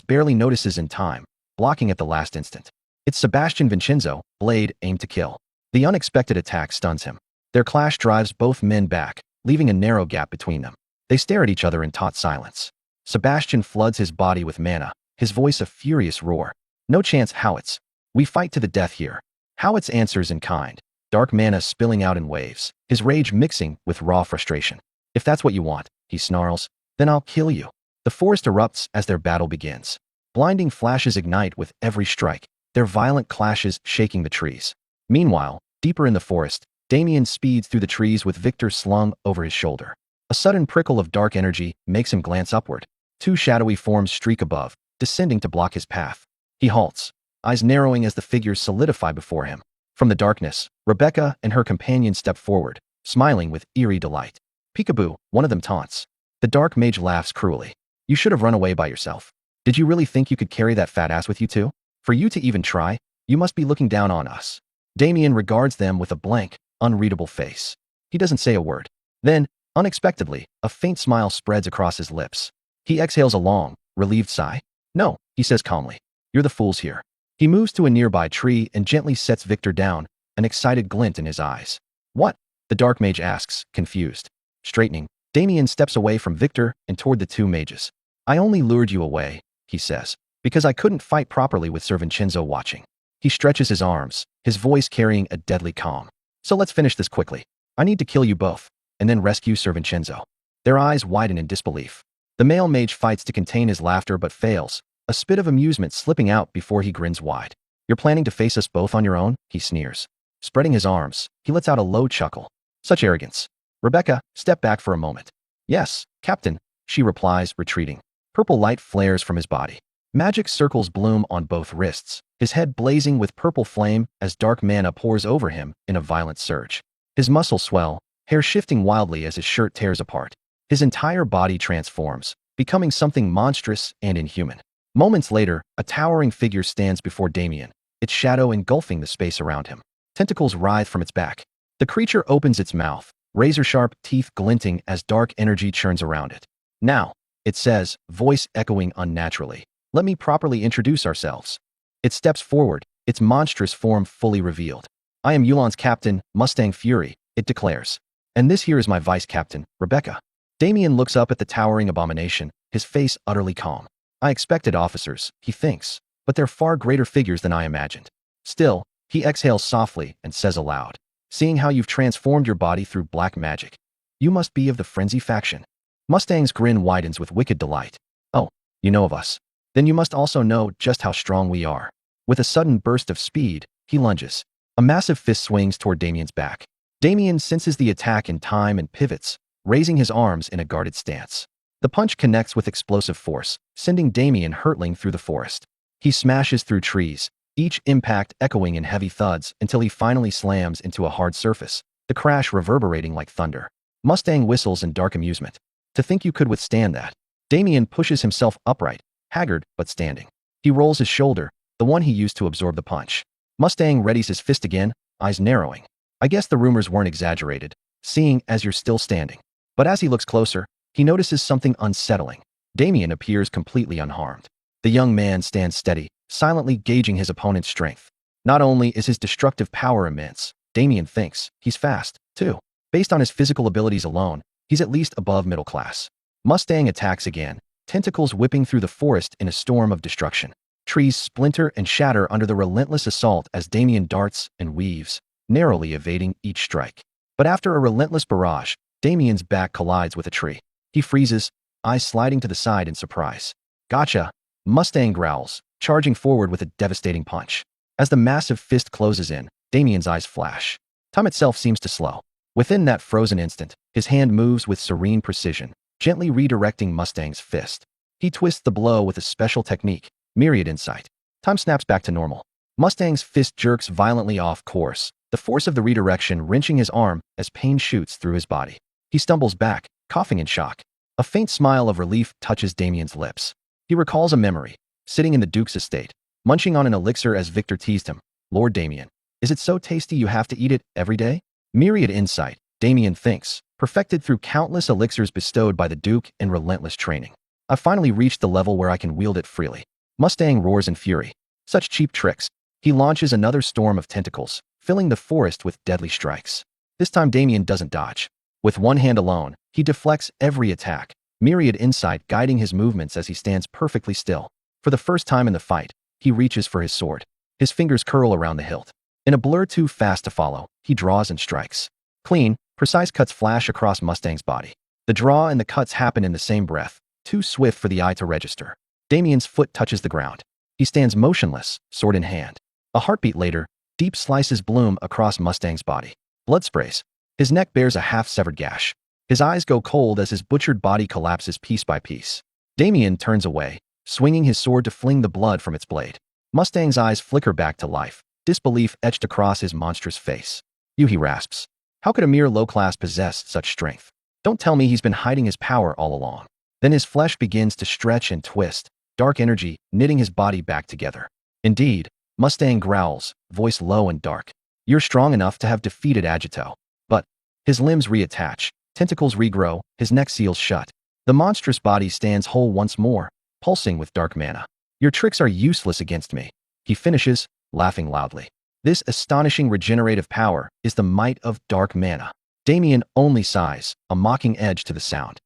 barely notices in time, blocking at the last instant. It's Sebastian Vincenzo, blade aimed to kill. The unexpected attack stuns him. Their clash drives both men back, leaving a narrow gap between them. They stare at each other in taut silence. Sebastian floods his body with mana, his voice a furious roar. No chance, Howitz. We fight to the death here. Howitz answers in kind, dark mana spilling out in waves, his rage mixing with raw frustration. If that's what you want, he snarls, then I'll kill you. The forest erupts as their battle begins. Blinding flashes ignite with every strike, their violent clashes shaking the trees. Meanwhile, deeper in the forest, Damien speeds through the trees with Victor slung over his shoulder. A sudden prickle of dark energy makes him glance upward. Two shadowy forms streak above, descending to block his path. He halts, eyes narrowing as the figures solidify before him. From the darkness, Rebecca and her companion step forward, smiling with eerie delight. Peekaboo, one of them taunts. The dark mage laughs cruelly. You should have run away by yourself. Did you really think you could carry that fat ass with you too? For you to even try, you must be looking down on us. Damien regards them with a blank, unreadable face. He doesn't say a word. Then, unexpectedly, a faint smile spreads across his lips. He exhales a long, relieved sigh. No, he says calmly. You're the fools here. He moves to a nearby tree and gently sets Victor down, an excited glint in his eyes. What? The dark mage asks, confused. Straightening, Damien steps away from Victor and toward the two mages. I only lured you away, he says, because I couldn't fight properly with Sir Vincenzo watching. He stretches his arms, his voice carrying a deadly calm. So let's finish this quickly. I need to kill you both, and then rescue Sir Vincenzo. Their eyes widen in disbelief. The male mage fights to contain his laughter but fails, a spit of amusement slipping out before he grins wide. You're planning to face us both on your own? He sneers. Spreading his arms, he lets out a low chuckle. Such arrogance. Rebecca, step back for a moment. Yes, Captain, she replies, retreating. Purple light flares from his body. Magic circles bloom on both wrists, his head blazing with purple flame as dark mana pours over him in a violent surge. His muscles swell, hair shifting wildly as his shirt tears apart. His entire body transforms, becoming something monstrous and inhuman. Moments later, a towering figure stands before Damien, its shadow engulfing the space around him. Tentacles writhe from its back. The creature opens its mouth, razor-sharp teeth glinting as dark energy churns around it. "Now," it says, voice echoing unnaturally, "let me properly introduce ourselves." It steps forward, its monstrous form fully revealed. "I am Yulan's captain, Mustang Fury," it declares. "And this here is my vice captain, Rebecca." Damien looks up at the towering abomination, his face utterly calm. "I expected officers," he thinks, "but they're far greater figures than I imagined." Still, he exhales softly and says aloud, "Seeing how you've transformed your body through black magic, you must be of the Frenzy faction." Mustang's grin widens with wicked delight. "Oh, you know of us. Then you must also know just how strong we are." With a sudden burst of speed, he lunges. A massive fist swings toward Damien's back. Damien senses the attack in time and pivots, raising his arms in a guarded stance. The punch connects with explosive force, sending Damien hurtling through the forest. He smashes through trees, each impact echoing in heavy thuds until he finally slams into a hard surface, the crash reverberating like thunder. Mustang whistles in dark amusement. "To think you could withstand that." Damien pushes himself upright, haggard but standing. He rolls his shoulder, the one he used to absorb the punch. Mustang readies his fist again, eyes narrowing. "I guess the rumors weren't exaggerated, seeing as you're still standing." But as he looks closer, he notices something unsettling. Damien appears completely unharmed. The young man stands steady, silently gauging his opponent's strength. Not only is his destructive power immense, Damien thinks he's fast, too. Based on his physical abilities alone, he's at least above middle class. Mustang attacks again, tentacles whipping through the forest in a storm of destruction. Trees splinter and shatter under the relentless assault as Damien darts and weaves, narrowly evading each strike. But after a relentless barrage, Damien's back collides with a tree. He freezes, eyes sliding to the side in surprise. "Gotcha!" Mustang growls, charging forward with a devastating punch. As the massive fist closes in, Damien's eyes flash. Time itself seems to slow. Within that frozen instant, his hand moves with serene precision, gently redirecting Mustang's fist. He twists the blow with a special technique, Myriad Insight. Time snaps back to normal. Mustang's fist jerks violently off course, the force of the redirection wrenching his arm as pain shoots through his body. He stumbles back, coughing in shock. A faint smile of relief touches Damien's lips. He recalls a memory, sitting in the Duke's estate, munching on an elixir as Victor teased him. "Lord Damien, is it so tasty you have to eat it every day?" Myriad Insight, Damien thinks, perfected through countless elixirs bestowed by the Duke and relentless training. "I've finally reached the level where I can wield it freely." Mustang roars in fury. Such cheap tricks. He launches another storm of tentacles, filling the forest with deadly strikes. This time Damien doesn't dodge. With one hand alone, he deflects every attack, Myriad Insight guiding his movements as he stands perfectly still. For the first time in the fight, he reaches for his sword. His fingers curl around the hilt. In a blur too fast to follow, he draws and strikes. Clean, precise cuts flash across Mustang's body. The draw and the cuts happen in the same breath, too swift for the eye to register. Damien's foot touches the ground. He stands motionless, sword in hand. A heartbeat later, deep slices bloom across Mustang's body. Blood sprays. His neck bears a half-severed gash. His eyes go cold as his butchered body collapses piece by piece. Damien turns away, swinging his sword to fling the blood from its blade. Mustang's eyes flicker back to life, disbelief etched across his monstrous face. "You," he rasps. "How could a mere low-class possess such strength? Don't tell me he's been hiding his power all along." Then his flesh begins to stretch and twist, dark energy knitting his body back together. "Indeed," Mustang growls, voice low and dark. "You're strong enough to have defeated Agito." But his limbs reattach, tentacles regrow, his neck seals shut. The monstrous body stands whole once more, pulsing with dark mana. "Your tricks are useless against me," he finishes, laughing loudly. This astonishing regenerative power is the might of dark mana. Damien only sighs, a mocking edge to the sound.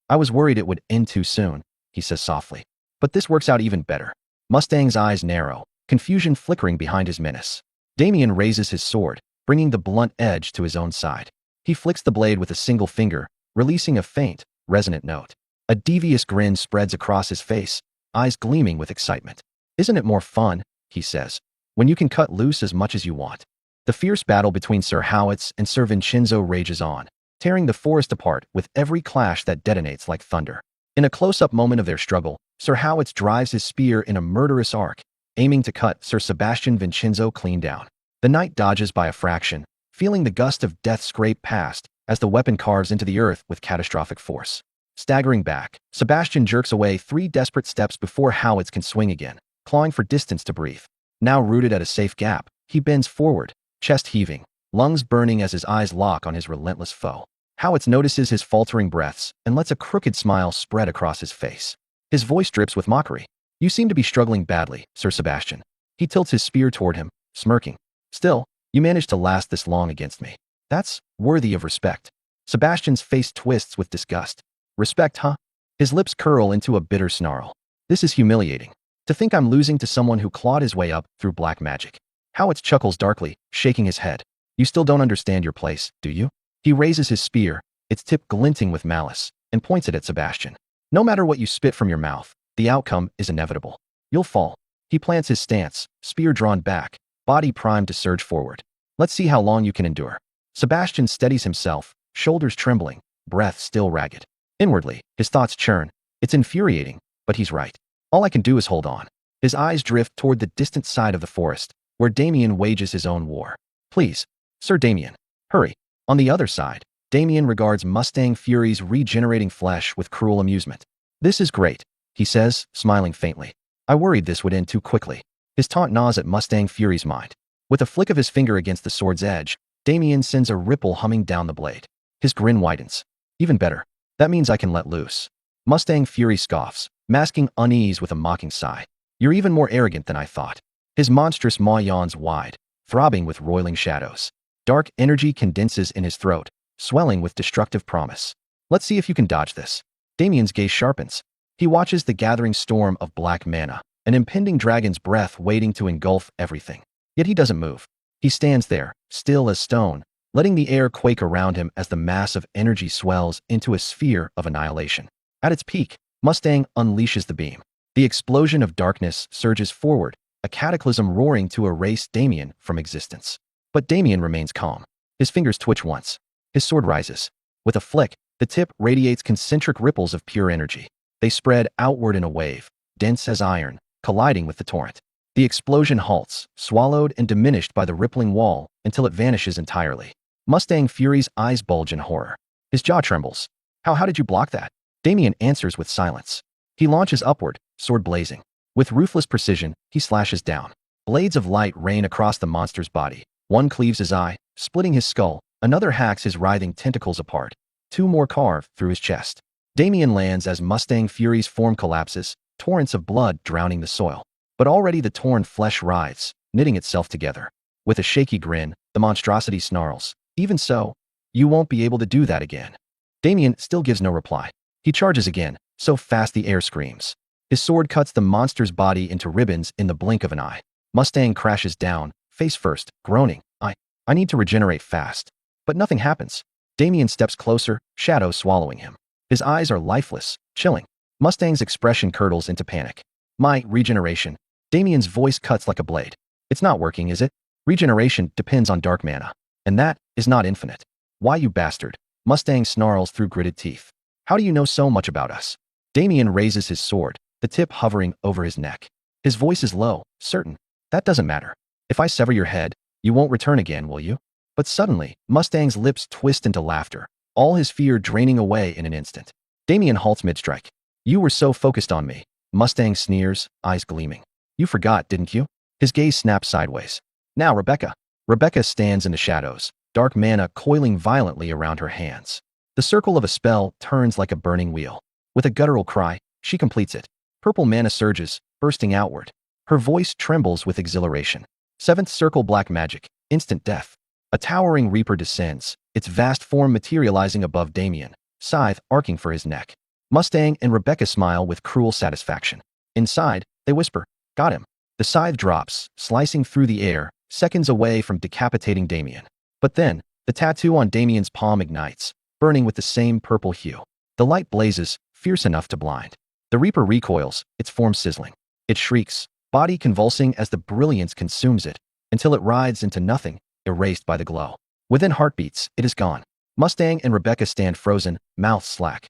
I was worried it would end too soon," he says softly. "But this works out even better." Mustang's eyes narrow, confusion flickering behind his menace. Damien raises his sword, bringing the blunt edge to his own side. He flicks the blade with a single finger, releasing a faint, resonant note. A devious grin spreads across his face, eyes gleaming with excitement. "Isn't it more fun," he says, "when you can cut loose as much as you want?" The fierce battle between Sir Howitz and Sir Vincenzo rages on, tearing the forest apart with every clash that detonates like thunder. In a close-up moment of their struggle, Sir Howitz drives his spear in a murderous arc, aiming to cut Sir Sebastian Vincenzo clean down. The knight dodges by a fraction, feeling the gust of death scrape past as the weapon carves into the earth with catastrophic force. Staggering back, Sebastian jerks away 3 desperate steps before Howitz can swing again, clawing for distance to breathe. Now rooted at a safe gap, he bends forward, chest heaving, lungs burning as his eyes lock on his relentless foe. Howitz notices his faltering breaths and lets a crooked smile spread across his face. His voice drips with mockery. You seem to be struggling badly, Sir Sebastian. He tilts his spear toward him, smirking. Still, you managed to last this long against me. That's worthy of respect. Sebastian's face twists with disgust. Respect, huh? His lips curl into a bitter snarl. This is humiliating. To think I'm losing to someone who clawed his way up through black magic. Howitz chuckles darkly, shaking his head. You still don't understand your place, do you? He raises his spear, its tip glinting with malice, and points it at Sebastian. No matter what you spit from your mouth, the outcome is inevitable. You'll fall. He plants his stance, spear drawn back, body primed to surge forward. Let's see how long you can endure. Sebastian steadies himself, shoulders trembling, breath still ragged. Inwardly, his thoughts churn. It's infuriating, but he's right. All I can do is hold on. His eyes drift toward the distant side of the forest, where Damien wages his own war. Please, Sir Damien, hurry. On the other side, Damien regards Mustang Fury's regenerating flesh with cruel amusement. This is great, he says, smiling faintly. I worried this would end too quickly. His taunt gnaws at Mustang Fury's mind. With a flick of his finger against the sword's edge, Damien sends a ripple humming down the blade. His grin widens. Even better. That means I can let loose. Mustang Fury scoffs, masking unease with a mocking sigh. You're even more arrogant than I thought. His monstrous maw yawns wide, throbbing with roiling shadows. Dark energy condenses in his throat, swelling with destructive promise. Let's see if you can dodge this. Damien's gaze sharpens. He watches the gathering storm of black mana, an impending dragon's breath waiting to engulf everything. Yet he doesn't move. He stands there, still as stone, letting the air quake around him as the mass of energy swells into a sphere of annihilation. At its peak, Mustang unleashes the beam. The explosion of darkness surges forward, a cataclysm roaring to erase Damien from existence. But Damien remains calm. His fingers twitch once. His sword rises. With a flick, the tip radiates concentric ripples of pure energy. They spread outward in a wave, dense as iron, colliding with the torrent. The explosion halts, swallowed and diminished by the rippling wall until it vanishes entirely. Mustang Fury's eyes bulge in horror. His jaw trembles. How did you block that? Damien answers with silence. He launches upward, sword blazing. With ruthless precision, he slashes down. Blades of light rain across the monster's body. One cleaves his eye, splitting his skull. Another hacks his writhing tentacles apart. 2 more carve through his chest. Damien lands as Mustang Fury's form collapses, torrents of blood drowning the soil. But already the torn flesh writhes, knitting itself together. With a shaky grin, the monstrosity snarls. Even so, you won't be able to do that again. Damien still gives no reply. He charges again, so fast the air screams. His sword cuts the monster's body into ribbons in the blink of an eye. Mustang crashes down, face first, groaning. I need to regenerate fast. But nothing happens. Damien steps closer, shadow swallowing him. His eyes are lifeless, chilling. Mustang's expression curdles into panic. My regeneration. Damien's voice cuts like a blade. It's not working, is it? Regeneration depends on dark mana. And that is not infinite. Why, you bastard? Mustang snarls through gritted teeth. How do you know so much about us? Damien raises his sword, the tip hovering over his neck. His voice is low, certain. That doesn't matter. If I sever your head, you won't return again, will you? But suddenly, Mustang's lips twist into laughter, all his fear draining away in an instant. Damien halts mid-strike. You were so focused on me. Mustang sneers, eyes gleaming. You forgot, didn't you? His gaze snaps sideways. Now, Rebecca. Rebecca stands in the shadows, dark mana coiling violently around her hands. The circle of a spell turns like a burning wheel. With a guttural cry, she completes it. Purple mana surges, bursting outward. Her voice trembles with exhilaration. 7th circle black magic, instant death. A towering reaper descends, its vast form materializing above Damien, scythe arcing for his neck. Mustang and Rebecca smile with cruel satisfaction. Inside, they whisper, got him. The scythe drops, slicing through the air, seconds away from decapitating Damien. But then, the tattoo on Damien's palm ignites, burning with the same purple hue. The light blazes, fierce enough to blind. The reaper recoils, its form sizzling. It shrieks, body convulsing as the brilliance consumes it, until it writhes into nothing, erased by the glow. Within heartbeats, it is gone. Mustang and Rebecca stand frozen, mouths slack.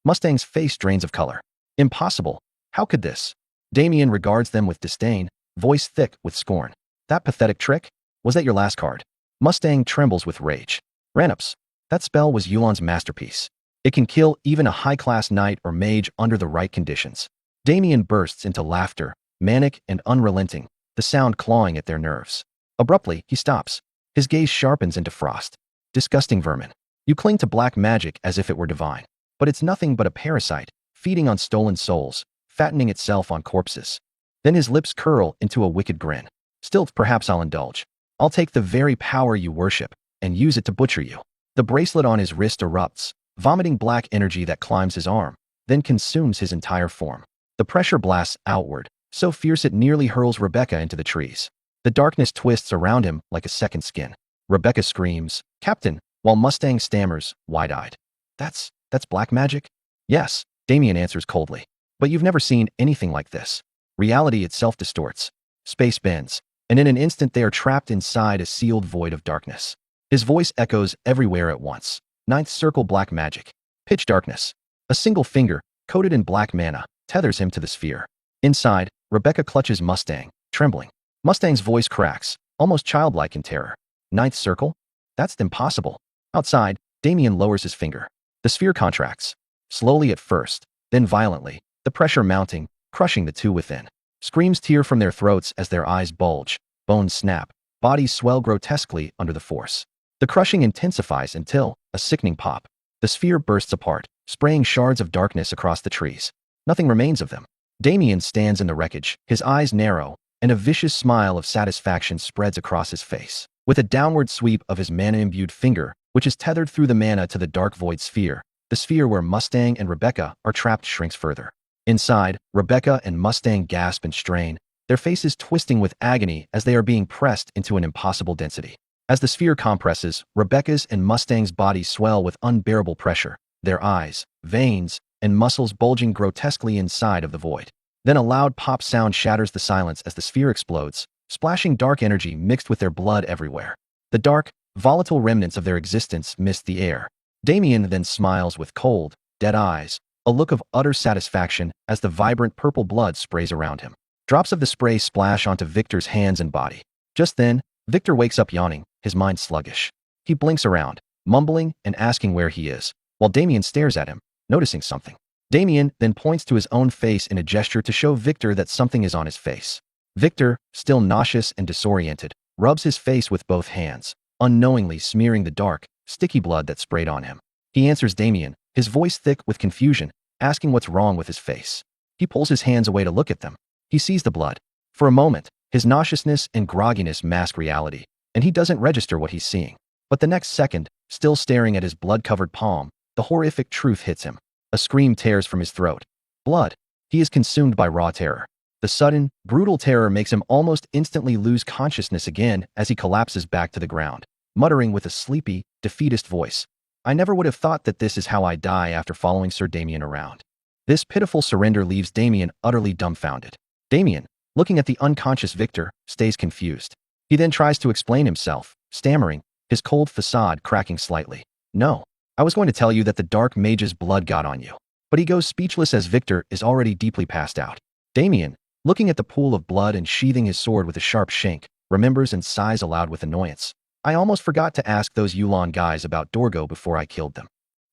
Mustang's face drains of color. Impossible. How could this? Damien regards them with disdain, voice thick with scorn. That pathetic trick? Was that your last card? Mustang trembles with rage. Ranops. That spell was Yulan's masterpiece. It can kill even a high-class knight or mage under the right conditions. Damien bursts into laughter, manic and unrelenting, the sound clawing at their nerves. Abruptly, he stops. His gaze sharpens into frost. Disgusting vermin. You cling to black magic as if it were divine. But it's nothing but a parasite, feeding on stolen souls, fattening itself on corpses. Then his lips curl into a wicked grin. Still, perhaps I'll indulge. I'll take the very power you worship and use it to butcher you. The bracelet on his wrist erupts, vomiting black energy that climbs his arm, then consumes his entire form. The pressure blasts outward, so fierce it nearly hurls Rebecca into the trees. The darkness twists around him like a second skin. Rebecca screams, "Captain," while Mustang stammers, wide-eyed. That's black magic? Yes, Damien answers coldly. But you've never seen anything like this. Reality itself distorts. Space bends, and in an instant they are trapped inside a sealed void of darkness. His voice echoes everywhere at once. Ninth circle black magic. Pitch darkness. A single finger, coated in black mana, tethers him to the sphere. Inside, Rebecca clutches Mustang, trembling. Mustang's voice cracks, almost childlike in terror. Ninth circle? That's impossible. Outside, Damien lowers his finger. The sphere contracts. Slowly at first, then violently, the pressure mounting, crushing the two within. Screams tear from their throats as their eyes bulge, bones snap, bodies swell grotesquely under the force. The crushing intensifies until, a sickening pop, the sphere bursts apart, spraying shards of darkness across the trees. Nothing remains of them. Damien stands in the wreckage, his eyes narrow, and a vicious smile of satisfaction spreads across his face. With a downward sweep of his mana-imbued finger, which is tethered through the mana to the dark void sphere, the sphere where Mustang and Rebecca are trapped shrinks further. Inside, Rebecca and Mustang gasp and strain, their faces twisting with agony as they are being pressed into an impossible density. As the sphere compresses, Rebecca's and Mustang's bodies swell with unbearable pressure, their eyes, veins, and muscles bulging grotesquely inside of the void. Then a loud pop sound shatters the silence as the sphere explodes, splashing dark energy mixed with their blood everywhere. The dark, volatile remnants of their existence mist the air. Damien then smiles with cold, dead eyes, a look of utter satisfaction as the vibrant purple blood sprays around him. Drops of the spray splash onto Victor's hands and body. Just then, Victor wakes up yawning, his mind sluggish. He blinks around, mumbling and asking where he is, while Damien stares at him, noticing something. Damien then points to his own face in a gesture to show Victor that something is on his face. Victor, still nauseous and disoriented, rubs his face with both hands, unknowingly smearing the dark, sticky blood that sprayed on him. He answers Damien, his voice thick with confusion, asking what's wrong with his face. He pulls his hands away to look at them. He sees the blood. For a moment, his nauseousness and grogginess mask reality, and he doesn't register what he's seeing. But the next second, still staring at his blood-covered palm, the horrific truth hits him. A scream tears from his throat. Blood. He is consumed by raw terror. The sudden, brutal terror makes him almost instantly lose consciousness again as he collapses back to the ground, muttering with a sleepy, defeatist voice, "I never would have thought that this is how I die after following Sir Damien around." This pitiful surrender leaves Damien utterly dumbfounded. Damien, looking at the unconscious Victor, stays confused. He then tries to explain himself, stammering, his cold facade cracking slightly. "No, I was going to tell you that the dark mage's blood got on you." But he goes speechless as Victor is already deeply passed out. Damien, looking at the pool of blood and sheathing his sword with a sharp shank, remembers and sighs aloud with annoyance. "I almost forgot to ask those Yulon guys about Dorgo before I killed them."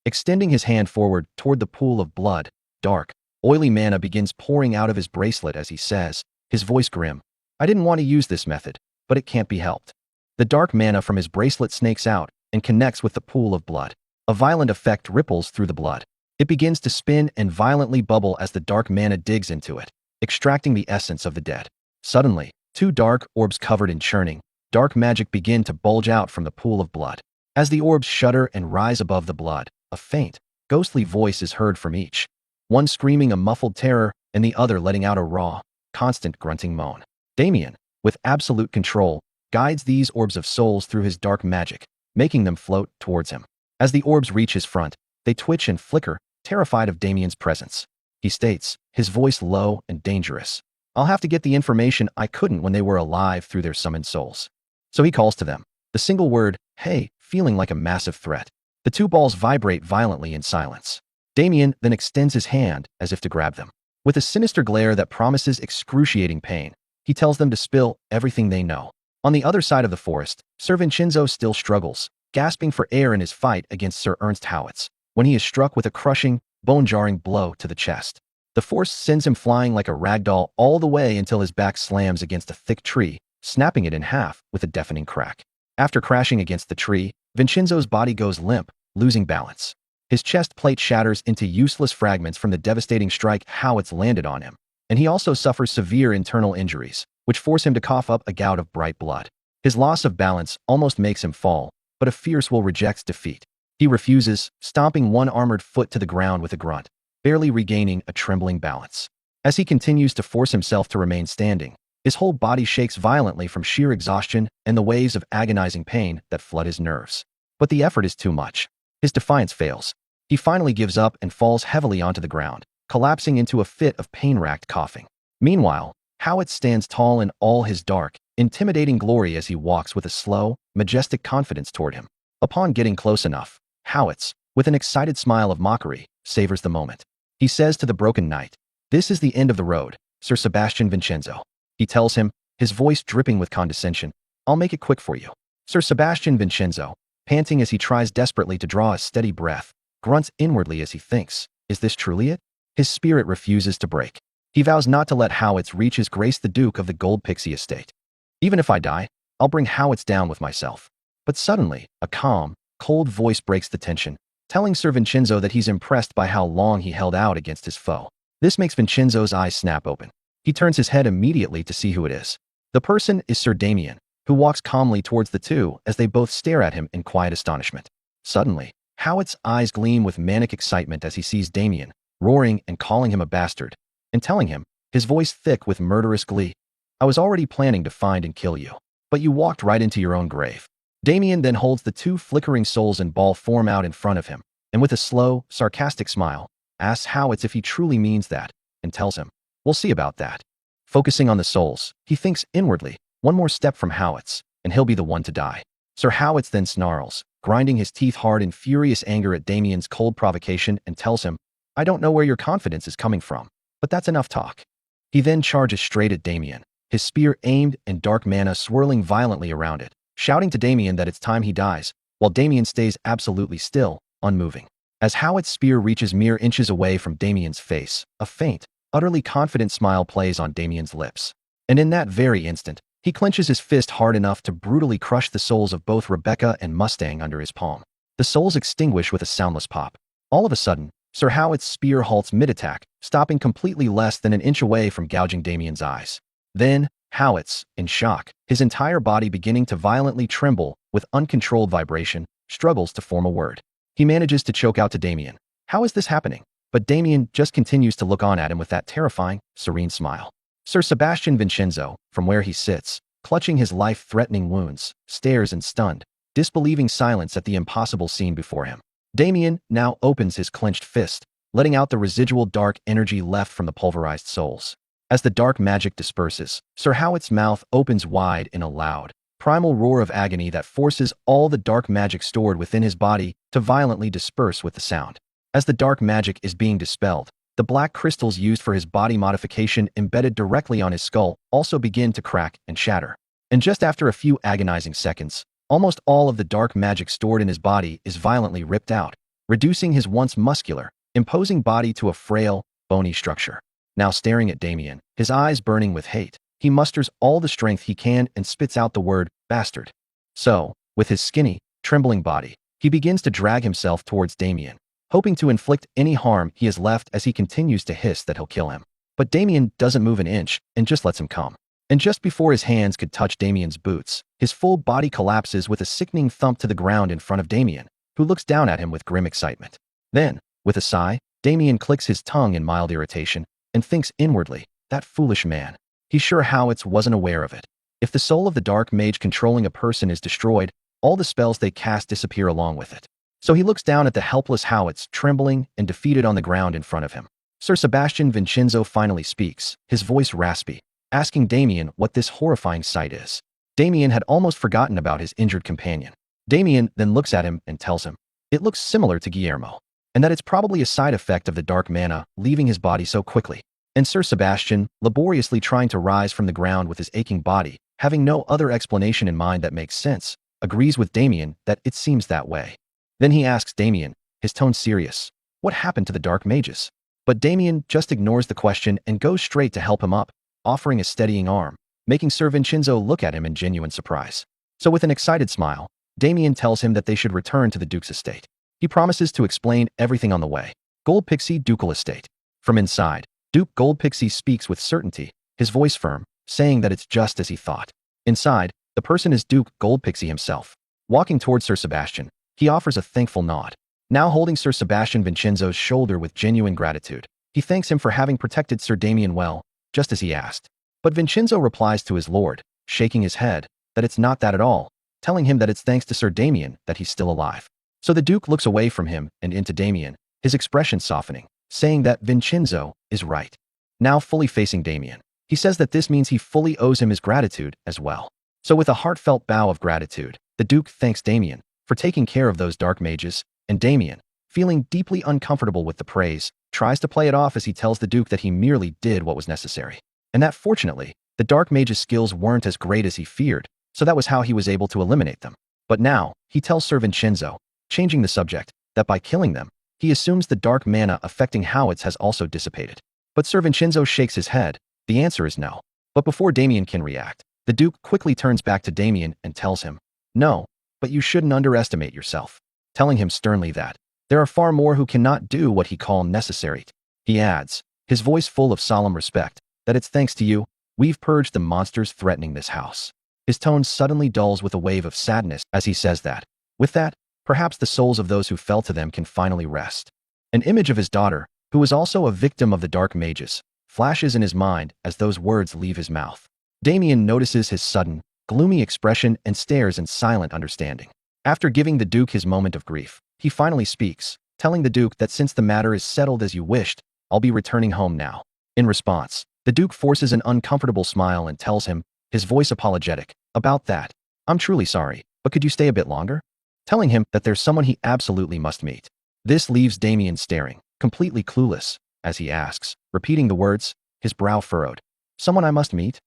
Extending his hand forward toward the pool of blood, dark, oily mana begins pouring out of his bracelet as he says, his voice grim, "I didn't want to use this method, but it can't be helped." The dark mana from his bracelet snakes out and connects with the pool of blood. A violent effect ripples through the blood. It begins to spin and violently bubble as the dark mana digs into it, extracting the essence of the dead. Suddenly, two dark orbs covered in churning, dark magic begin to bulge out from the pool of blood. As the orbs shudder and rise above the blood, a faint, ghostly voice is heard from each, one screaming a muffled terror and the other letting out a raw, constant grunting moan. Damien, with absolute control, guides these orbs of souls through his dark magic, making them float towards him. As the orbs reach his front, they twitch and flicker, terrified of Damien's presence. He states, his voice low and dangerous, "I'll have to get the information I couldn't when they were alive through their summoned souls." So he calls to them, the single word, "Hey," feeling like a massive threat. The two balls vibrate violently in silence. Damien then extends his hand as if to grab them. With a sinister glare that promises excruciating pain, he tells them to spill everything they know. On the other side of the forest, Sir Vincenzo still struggles, gasping for air in his fight against Sir Ernst Howitz. when he is struck with a crushing, bone-jarring blow to the chest. The force sends him flying like a rag doll all the way until his back slams against a thick tree, snapping it in half with a deafening crack. After crashing against the tree, Vincenzo's body goes limp, losing balance. His chest plate shatters into useless fragments from the devastating strike Howitz landed on him, and he also suffers severe internal injuries, which force him to cough up a gout of bright blood. His loss of balance almost makes him fall, but a fierce will rejects defeat. He refuses, stomping one armored foot to the ground with a grunt, barely regaining a trembling balance. As he continues to force himself to remain standing, his whole body shakes violently from sheer exhaustion and the waves of agonizing pain that flood his nerves. But the effort is too much. His defiance fails. He finally gives up and falls heavily onto the ground, collapsing into a fit of pain-racked coughing. Meanwhile, Howitz stands tall in all his dark, intimidating glory as he walks with a slow, majestic confidence toward him. Upon getting close enough, Howitz, with an excited smile of mockery, savors the moment. He says to the broken knight, "This is the end of the road, Sir Sebastian Vincenzo." He tells him, his voice dripping with condescension, "I'll make it quick for you." Sir Sebastian Vincenzo, panting as he tries desperately to draw a steady breath, grunts inwardly as he thinks, is this truly it? His spirit refuses to break. He vows not to let Howitz reach his grace the Duke of the Gold Pixie estate. "Even if I die, I'll bring Howitz down with myself." But suddenly, a calm, cold voice breaks the tension, telling Sir Vincenzo that he's impressed by how long he held out against his foe. This makes Vincenzo's eyes snap open. He turns his head immediately to see who it is. The person is Sir Damien, who walks calmly towards the two as they both stare at him in quiet astonishment. Suddenly, Howitz's eyes gleam with manic excitement as he sees Damien, roaring and calling him a bastard, and telling him, his voice thick with murderous glee, "I was already planning to find and kill you, but you walked right into your own grave." Damien then holds the two flickering souls in ball form out in front of him, and with a slow, sarcastic smile, asks Howitz if he truly means that, and tells him, "We'll see about that." Focusing on the souls, he thinks inwardly, one more step from Howitz, and he'll be the one to die. Sir Howitz then snarls, grinding his teeth hard in furious anger at Damien's cold provocation, and tells him, "I don't know where your confidence is coming from, but that's enough talk." He then charges straight at Damien, his spear aimed and dark mana swirling violently around it, shouting to Damien that it's time he dies, while Damien stays absolutely still, unmoving. As Howitz's spear reaches mere inches away from Damien's face, a faint, utterly confident smile plays on Damien's lips. And in that very instant, he clenches his fist hard enough to brutally crush the souls of both Rebecca and Mustang under his palm. The souls extinguish with a soundless pop. All of a sudden, Sir Howitz's spear halts mid-attack, stopping completely less than an inch away from gouging Damien's eyes. Then, Howitz, in shock, his entire body beginning to violently tremble with uncontrolled vibration, struggles to form a word. He manages to choke out to Damien, "How is this happening?" But Damien just continues to look on at him with that terrifying, serene smile. Sir Sebastian Vincenzo, from where he sits, clutching his life-threatening wounds, stares in stunned, disbelieving silence at the impossible scene before him. Damien now opens his clenched fist, letting out the residual dark energy left from the pulverized souls. As the dark magic disperses, Sir Howitz's mouth opens wide in a loud, primal roar of agony that forces all the dark magic stored within his body to violently disperse with the sound. As the dark magic is being dispelled, the black crystals used for his body modification embedded directly on his skull also begin to crack and shatter. And just after a few agonizing seconds, almost all of the dark magic stored in his body is violently ripped out, reducing his once muscular, imposing body to a frail, bony structure. Now staring at Damien, his eyes burning with hate, he musters all the strength he can and spits out the word, "bastard." So, with his skinny, trembling body, he begins to drag himself towards Damien, hoping to inflict any harm he has left as he continues to hiss that he'll kill him. But Damien doesn't move an inch and just lets him come. And just before his hands could touch Damien's boots, his full body collapses with a sickening thump to the ground in front of Damien, who looks down at him with grim excitement. Then, with a sigh, Damien clicks his tongue in mild irritation and thinks inwardly, that foolish man. He's sure Howitz wasn't aware of it. If the soul of the dark mage controlling a person is destroyed, all the spells they cast disappear along with it. So he looks down at the helpless Howitz, trembling and defeated on the ground in front of him. Sir Sebastian Vincenzo finally speaks, his voice raspy, asking Damien what this horrifying sight is. Damien had almost forgotten about his injured companion. Damien then looks at him and tells him, it looks similar to Guillermo, and that it's probably a side effect of the dark mana leaving his body so quickly. And Sir Sebastian, laboriously trying to rise from the ground with his aching body, having no other explanation in mind that makes sense, agrees with Damien that it seems that way. Then he asks Damien, his tone serious. What happened to the dark mages? But Damien just ignores the question and goes straight to help him up, offering a steadying arm, making Sir Vincenzo look at him in genuine surprise. So with an excited smile, Damien tells him that they should return to the Duke's estate. He promises to explain everything on the way. Gold Pixie Ducal Estate. From inside, Duke Gold Pixie speaks with certainty, his voice firm, saying that it's just as he thought. Inside, the person is Duke Gold Pixie himself. Walking towards Sir Sebastian, he offers a thankful nod. Now holding Sir Sebastian Vincenzo's shoulder with genuine gratitude, he thanks him for having protected Sir Damien well, just as he asked. But Vincenzo replies to his lord, shaking his head, that it's not that at all, telling him that it's thanks to Sir Damien that he's still alive. So the Duke looks away from him and into Damien, his expression softening, saying that Vincenzo is right. Now fully facing Damien, he says that this means he fully owes him his gratitude as well. So with a heartfelt bow of gratitude, the Duke thanks Damien for taking care of those dark mages, and Damien, feeling deeply uncomfortable with the praise, tries to play it off as he tells the Duke that he merely did what was necessary. And that fortunately, the dark mage's skills weren't as great as he feared, so that was how he was able to eliminate them. But now, he tells Sir Vincenzo, changing the subject, that by killing them, he assumes the dark mana affecting Howitz has also dissipated. But Sir Vincenzo shakes his head. The answer is no. But before Damien can react, the Duke quickly turns back to Damien and tells him, no, but you shouldn't underestimate yourself, telling him sternly that there are far more who cannot do what he calls necessary. He adds, his voice full of solemn respect, that it's thanks to you, we've purged the monsters threatening this house. His tone suddenly dulls with a wave of sadness as he says that. With that, perhaps the souls of those who fell to them can finally rest. An image of his daughter, who was also a victim of the dark mages, flashes in his mind as those words leave his mouth. Damien notices his sudden, gloomy expression and stares in silent understanding. After giving the Duke his moment of grief, he finally speaks, telling the Duke that since the matter is settled as you wished, I'll be returning home now. In response, the Duke forces an uncomfortable smile and tells him, his voice apologetic, about that. I'm truly sorry, but could you stay a bit longer? Telling him that there's someone he absolutely must meet. This leaves Damien staring, completely clueless, as he asks, repeating the words, his brow furrowed. Someone I must meet?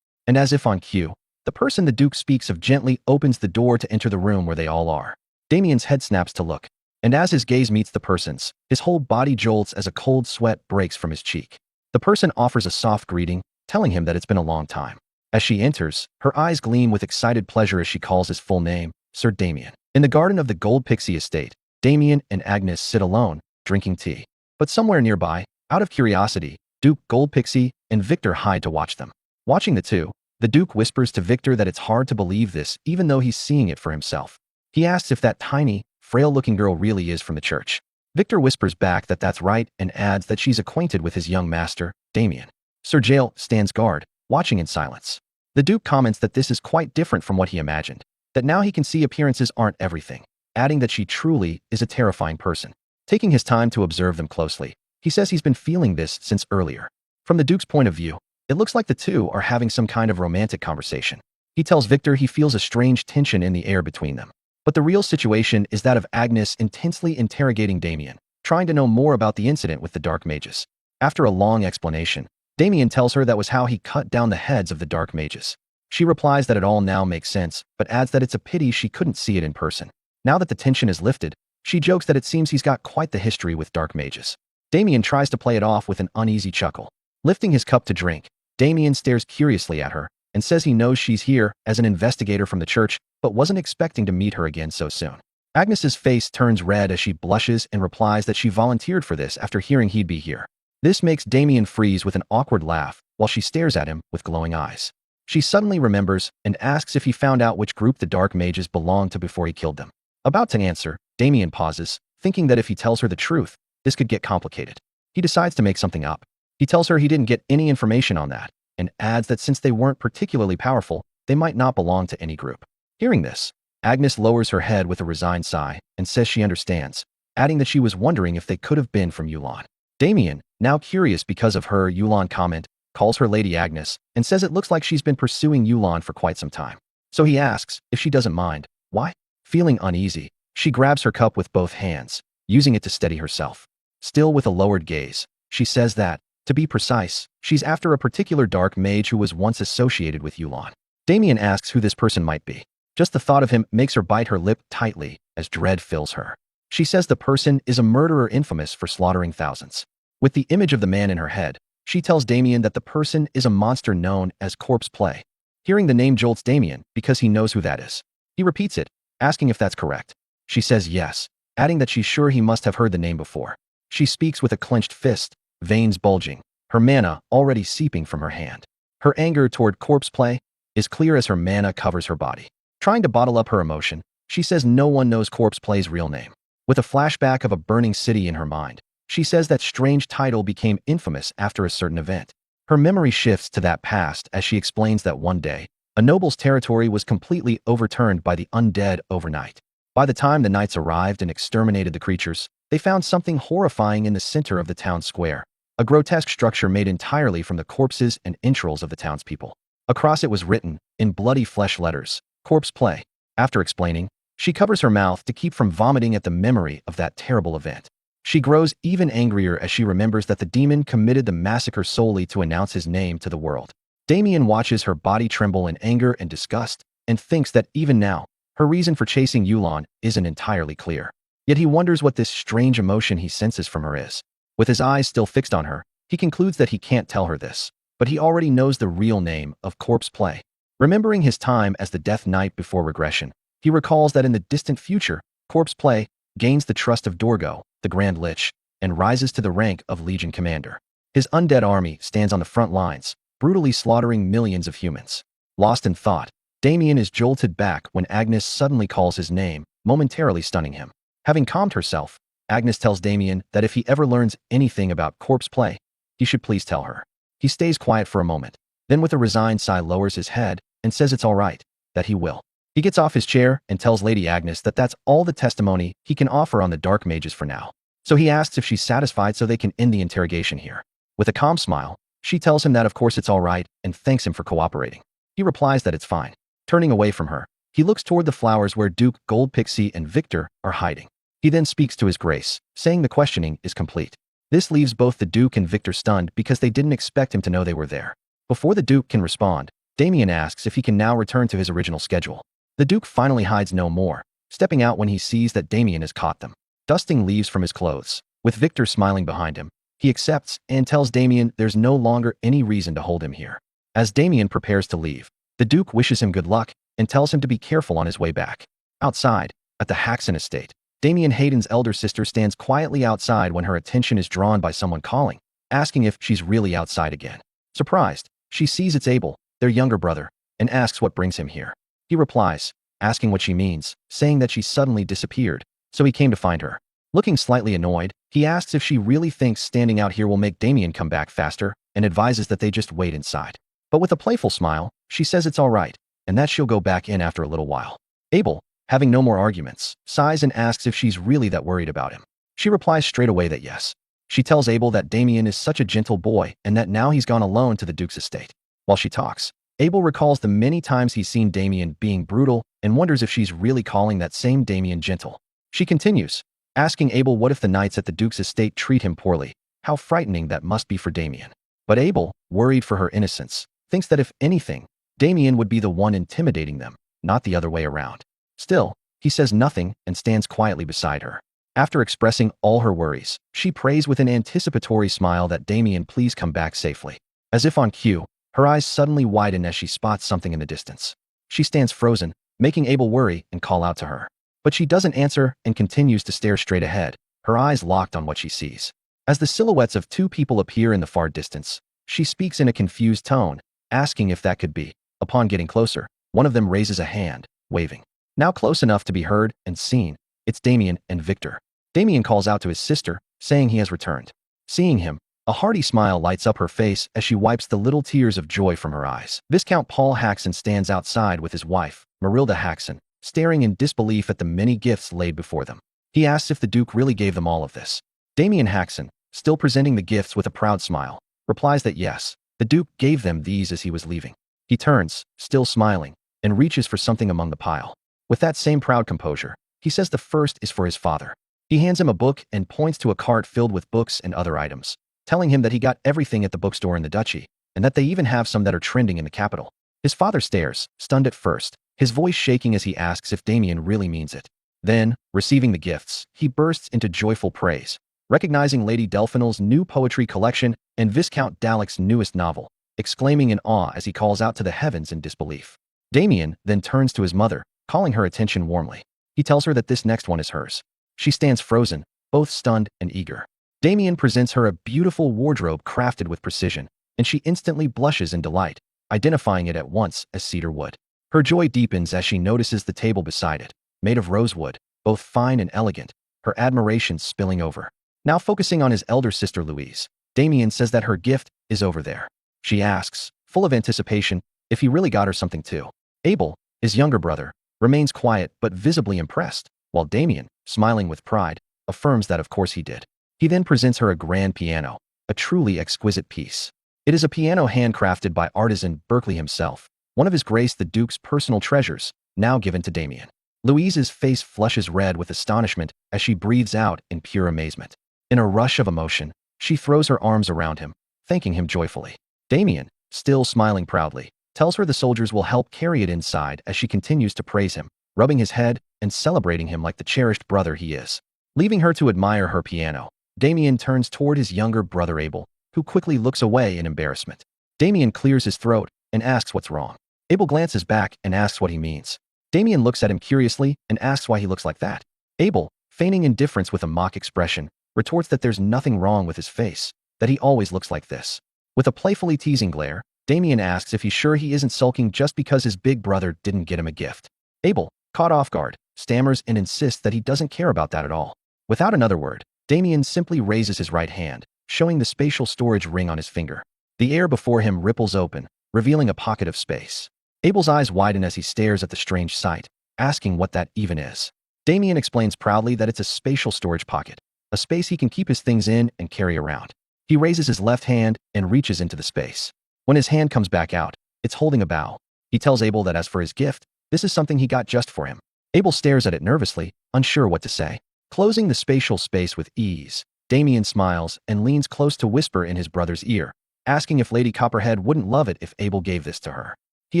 And as if on cue, the person the Duke speaks of gently opens the door to enter the room where they all are. Damien's head snaps to look, and as his gaze meets the person's, his whole body jolts as a cold sweat breaks from his cheek. The person offers a soft greeting, telling him that it's been a long time. As she enters, her eyes gleam with excited pleasure as she calls his full name, Sir Damien. In the garden of the Gold Pixie estate, Damien and Agnes sit alone, drinking tea. But somewhere nearby, out of curiosity, Duke Gold Pixie and Victor hide to watch them. Watching the two, the Duke whispers to Victor that it's hard to believe this even though he's seeing it for himself. He asks if that tiny, frail-looking girl really is from the church. Victor whispers back that that's right and adds that she's acquainted with his young master, Damien. Sir Jael stands guard, watching in silence. The Duke comments that this is quite different from what he imagined, that now he can see appearances aren't everything, adding that she truly is a terrifying person. Taking his time to observe them closely, he says he's been feeling this since earlier. From the Duke's point of view, it looks like the two are having some kind of romantic conversation. He tells Victor he feels a strange tension in the air between them. But the real situation is that of Agnes intensely interrogating Damien, trying to know more about the incident with the dark mages. After a long explanation, Damien tells her that was how he cut down the heads of the dark mages. She replies that it all now makes sense, but adds that it's a pity she couldn't see it in person. Now that the tension is lifted, she jokes that it seems he's got quite the history with dark mages. Damien tries to play it off with an uneasy chuckle. Lifting his cup to drink, Damien stares curiously at her and says he knows she's here as an investigator from the church, but wasn't expecting to meet her again so soon. Agnes's face turns red as she blushes and replies that she volunteered for this after hearing he'd be here. This makes Damien freeze with an awkward laugh while she stares at him with glowing eyes. She suddenly remembers and asks if he found out which group the dark mages belonged to before he killed them. About to answer, Damien pauses, thinking that if he tells her the truth, this could get complicated. He decides to make something up. He tells her he didn't get any information on that, and adds that since they weren't particularly powerful, they might not belong to any group. Hearing this, Agnes lowers her head with a resigned sigh and says she understands, adding that she was wondering if they could have been from Yulon. Damien, now curious because of her Yulon comment, calls her Lady Agnes and says it looks like she's been pursuing Yulon for quite some time. So he asks if she doesn't mind. Why? Feeling uneasy, she grabs her cup with both hands, using it to steady herself. Still with a lowered gaze, she says that, to be precise, she's after a particular dark mage who was once associated with Yulon. Damien asks who this person might be. Just the thought of him makes her bite her lip tightly as dread fills her. She says the person is a murderer infamous for slaughtering thousands. With the image of the man in her head, she tells Damien that the person is a monster known as Corpse Play. Hearing the name jolts Damien because he knows who that is. He repeats it, asking if that's correct. She says yes, adding that she's sure he must have heard the name before. She speaks with a clenched fist, veins bulging, her mana already seeping from her hand. Her anger toward Corpse Play is clear as her mana covers her body. Trying to bottle up her emotion, she says no one knows Corpse Play's real name. With a flashback of a burning city in her mind, she says that strange title became infamous after a certain event. Her memory shifts to that past as she explains that one day, a noble's territory was completely overturned by the undead overnight. By the time the knights arrived and exterminated the creatures, they found something horrifying in the center of the town square, a grotesque structure made entirely from the corpses and entrails of the townspeople. Across it was written, in bloody flesh letters, Corpse Play. After explaining, she covers her mouth to keep from vomiting at the memory of that terrible event. She grows even angrier as she remembers that the demon committed the massacre solely to announce his name to the world. Damien watches her body tremble in anger and disgust, and thinks that even now, her reason for chasing Yulon isn't entirely clear. Yet he wonders what this strange emotion he senses from her is. With his eyes still fixed on her, he concludes that he can't tell her this, but he already knows the real name of Corpse Play. Remembering his time as the Death Knight before regression, he recalls that in the distant future, Corpse Play gains the trust of Dorgo, the Grand Lich, and rises to the rank of Legion Commander. His undead army stands on the front lines, brutally slaughtering millions of humans. Lost in thought, Damien is jolted back when Agnes suddenly calls his name, momentarily stunning him. Having calmed herself, Agnes tells Damien that if he ever learns anything about Corpse Play, he should please tell her. He stays quiet for a moment, then with a resigned sigh lowers his head and says it's all right, that he will. He gets off his chair and tells Lady Agnes that that's all the testimony he can offer on the Dark Mages for now. So he asks if she's satisfied so they can end the interrogation here. With a calm smile, she tells him that of course it's all right and thanks him for cooperating. He replies that it's fine. Turning away from her, he looks toward the flowers where Duke, Gold Pixie, and Victor are hiding. He then speaks to his grace, saying the questioning is complete. This leaves both the Duke and Victor stunned because they didn't expect him to know they were there. Before the Duke can respond, Damien asks if he can now return to his original schedule. The Duke finally hides no more, stepping out when he sees that Damien has caught them. Dusting leaves from his clothes, with Victor smiling behind him, he accepts and tells Damien there's no longer any reason to hold him here. As Damien prepares to leave, the Duke wishes him good luck and tells him to be careful on his way back. Outside, at the Haxon estate, Damien Hayden's elder sister stands quietly outside when her attention is drawn by someone calling, asking if she's really outside again. Surprised, she sees it's Abel, their younger brother, and asks what brings him here. He replies, asking what she means, saying that she suddenly disappeared, so he came to find her. Looking slightly annoyed, he asks if she really thinks standing out here will make Damien come back faster, and advises that they just wait inside. But with a playful smile, she says it's all right, and that she'll go back in after a little while. Abel, having no more arguments, sighs and asks if she's really that worried about him. She replies straight away that yes. She tells Abel that Damien is such a gentle boy and that now he's gone alone to the Duke's estate. While she talks, Abel recalls the many times he's seen Damien being brutal and wonders if she's really calling that same Damien gentle. She continues, asking Abel what if the knights at the Duke's estate treat him poorly, how frightening that must be for Damien. But Abel, worried for her innocence, thinks that if anything, Damien would be the one intimidating them, not the other way around. Still, he says nothing and stands quietly beside her. After expressing all her worries, she prays with an anticipatory smile that Damien please come back safely. As if on cue, her eyes suddenly widen as she spots something in the distance. She stands frozen, making Abel worry and call out to her. But she doesn't answer and continues to stare straight ahead, her eyes locked on what she sees. As the silhouettes of two people appear in the far distance, she speaks in a confused tone, asking if that could be. Upon getting closer, one of them raises a hand, waving. Now close enough to be heard and seen, it's Damien and Victor. Damien calls out to his sister, saying he has returned. Seeing him, a hearty smile lights up her face as she wipes the little tears of joy from her eyes. Viscount Paul Haxon stands outside with his wife, Marilda Haxon, staring in disbelief at the many gifts laid before them. He asks if the Duke really gave them all of this. Damien Haxon, still presenting the gifts with a proud smile, replies that yes, the Duke gave them these as he was leaving. He turns, still smiling, and reaches for something among the pile. With that same proud composure, he says the first is for his father. He hands him a book and points to a cart filled with books and other items, telling him that he got everything at the bookstore in the duchy, and that they even have some that are trending in the capital. His father stares, stunned at first, his voice shaking as he asks if Damien really means it. Then, receiving the gifts, he bursts into joyful praise, recognizing Lady Delphinel's new poetry collection and Viscount Dalek's newest novel, exclaiming in awe as he calls out to the heavens in disbelief. Damien then turns to his mother, calling her attention warmly. He tells her that this next one is hers. She stands frozen, both stunned and eager. Damien presents her a beautiful wardrobe crafted with precision, and she instantly blushes in delight, identifying it at once as cedar wood. Her joy deepens as she notices the table beside it, made of rosewood, both fine and elegant, her admiration spilling over. Now focusing on his elder sister Louise, Damien says that her gift is over there. She asks, full of anticipation, if he really got her something too. Abel, his younger brother, remains quiet but visibly impressed, while Damien, smiling with pride, affirms that of course he did. He then presents her a grand piano, a truly exquisite piece. It is a piano handcrafted by artisan Berkeley himself, one of His Grace the Duke's personal treasures, now given to Damien. Louise's face flushes red with astonishment as she breathes out in pure amazement. In a rush of emotion, she throws her arms around him, thanking him joyfully. Damien, still smiling proudly, tells her the soldiers will help carry it inside as she continues to praise him, rubbing his head and celebrating him like the cherished brother he is. Leaving her to admire her piano, Damien turns toward his younger brother Abel, who quickly looks away in embarrassment. Damien clears his throat and asks what's wrong. Abel glances back and asks what he means. Damien looks at him curiously and asks why he looks like that. Abel, feigning indifference with a mock expression, retorts that there's nothing wrong with his face, that he always looks like this. With a playfully teasing glare, Damien asks if he's sure he isn't sulking just because his big brother didn't get him a gift. Abel, caught off guard, stammers and insists that he doesn't care about that at all. Without another word, Damien simply raises his right hand, showing the spatial storage ring on his finger. The air before him ripples open, revealing a pocket of space. Abel's eyes widen as he stares at the strange sight, asking what that even is. Damien explains proudly that it's a spatial storage pocket, a space he can keep his things in and carry around. He raises his left hand and reaches into the space. When his hand comes back out, it's holding a bow. He tells Abel that as for his gift, this is something he got just for him. Abel stares at it nervously, unsure what to say. Closing the spatial space with ease, Damien smiles and leans close to whisper in his brother's ear, asking if Lady Copperhead wouldn't love it if Abel gave this to her. He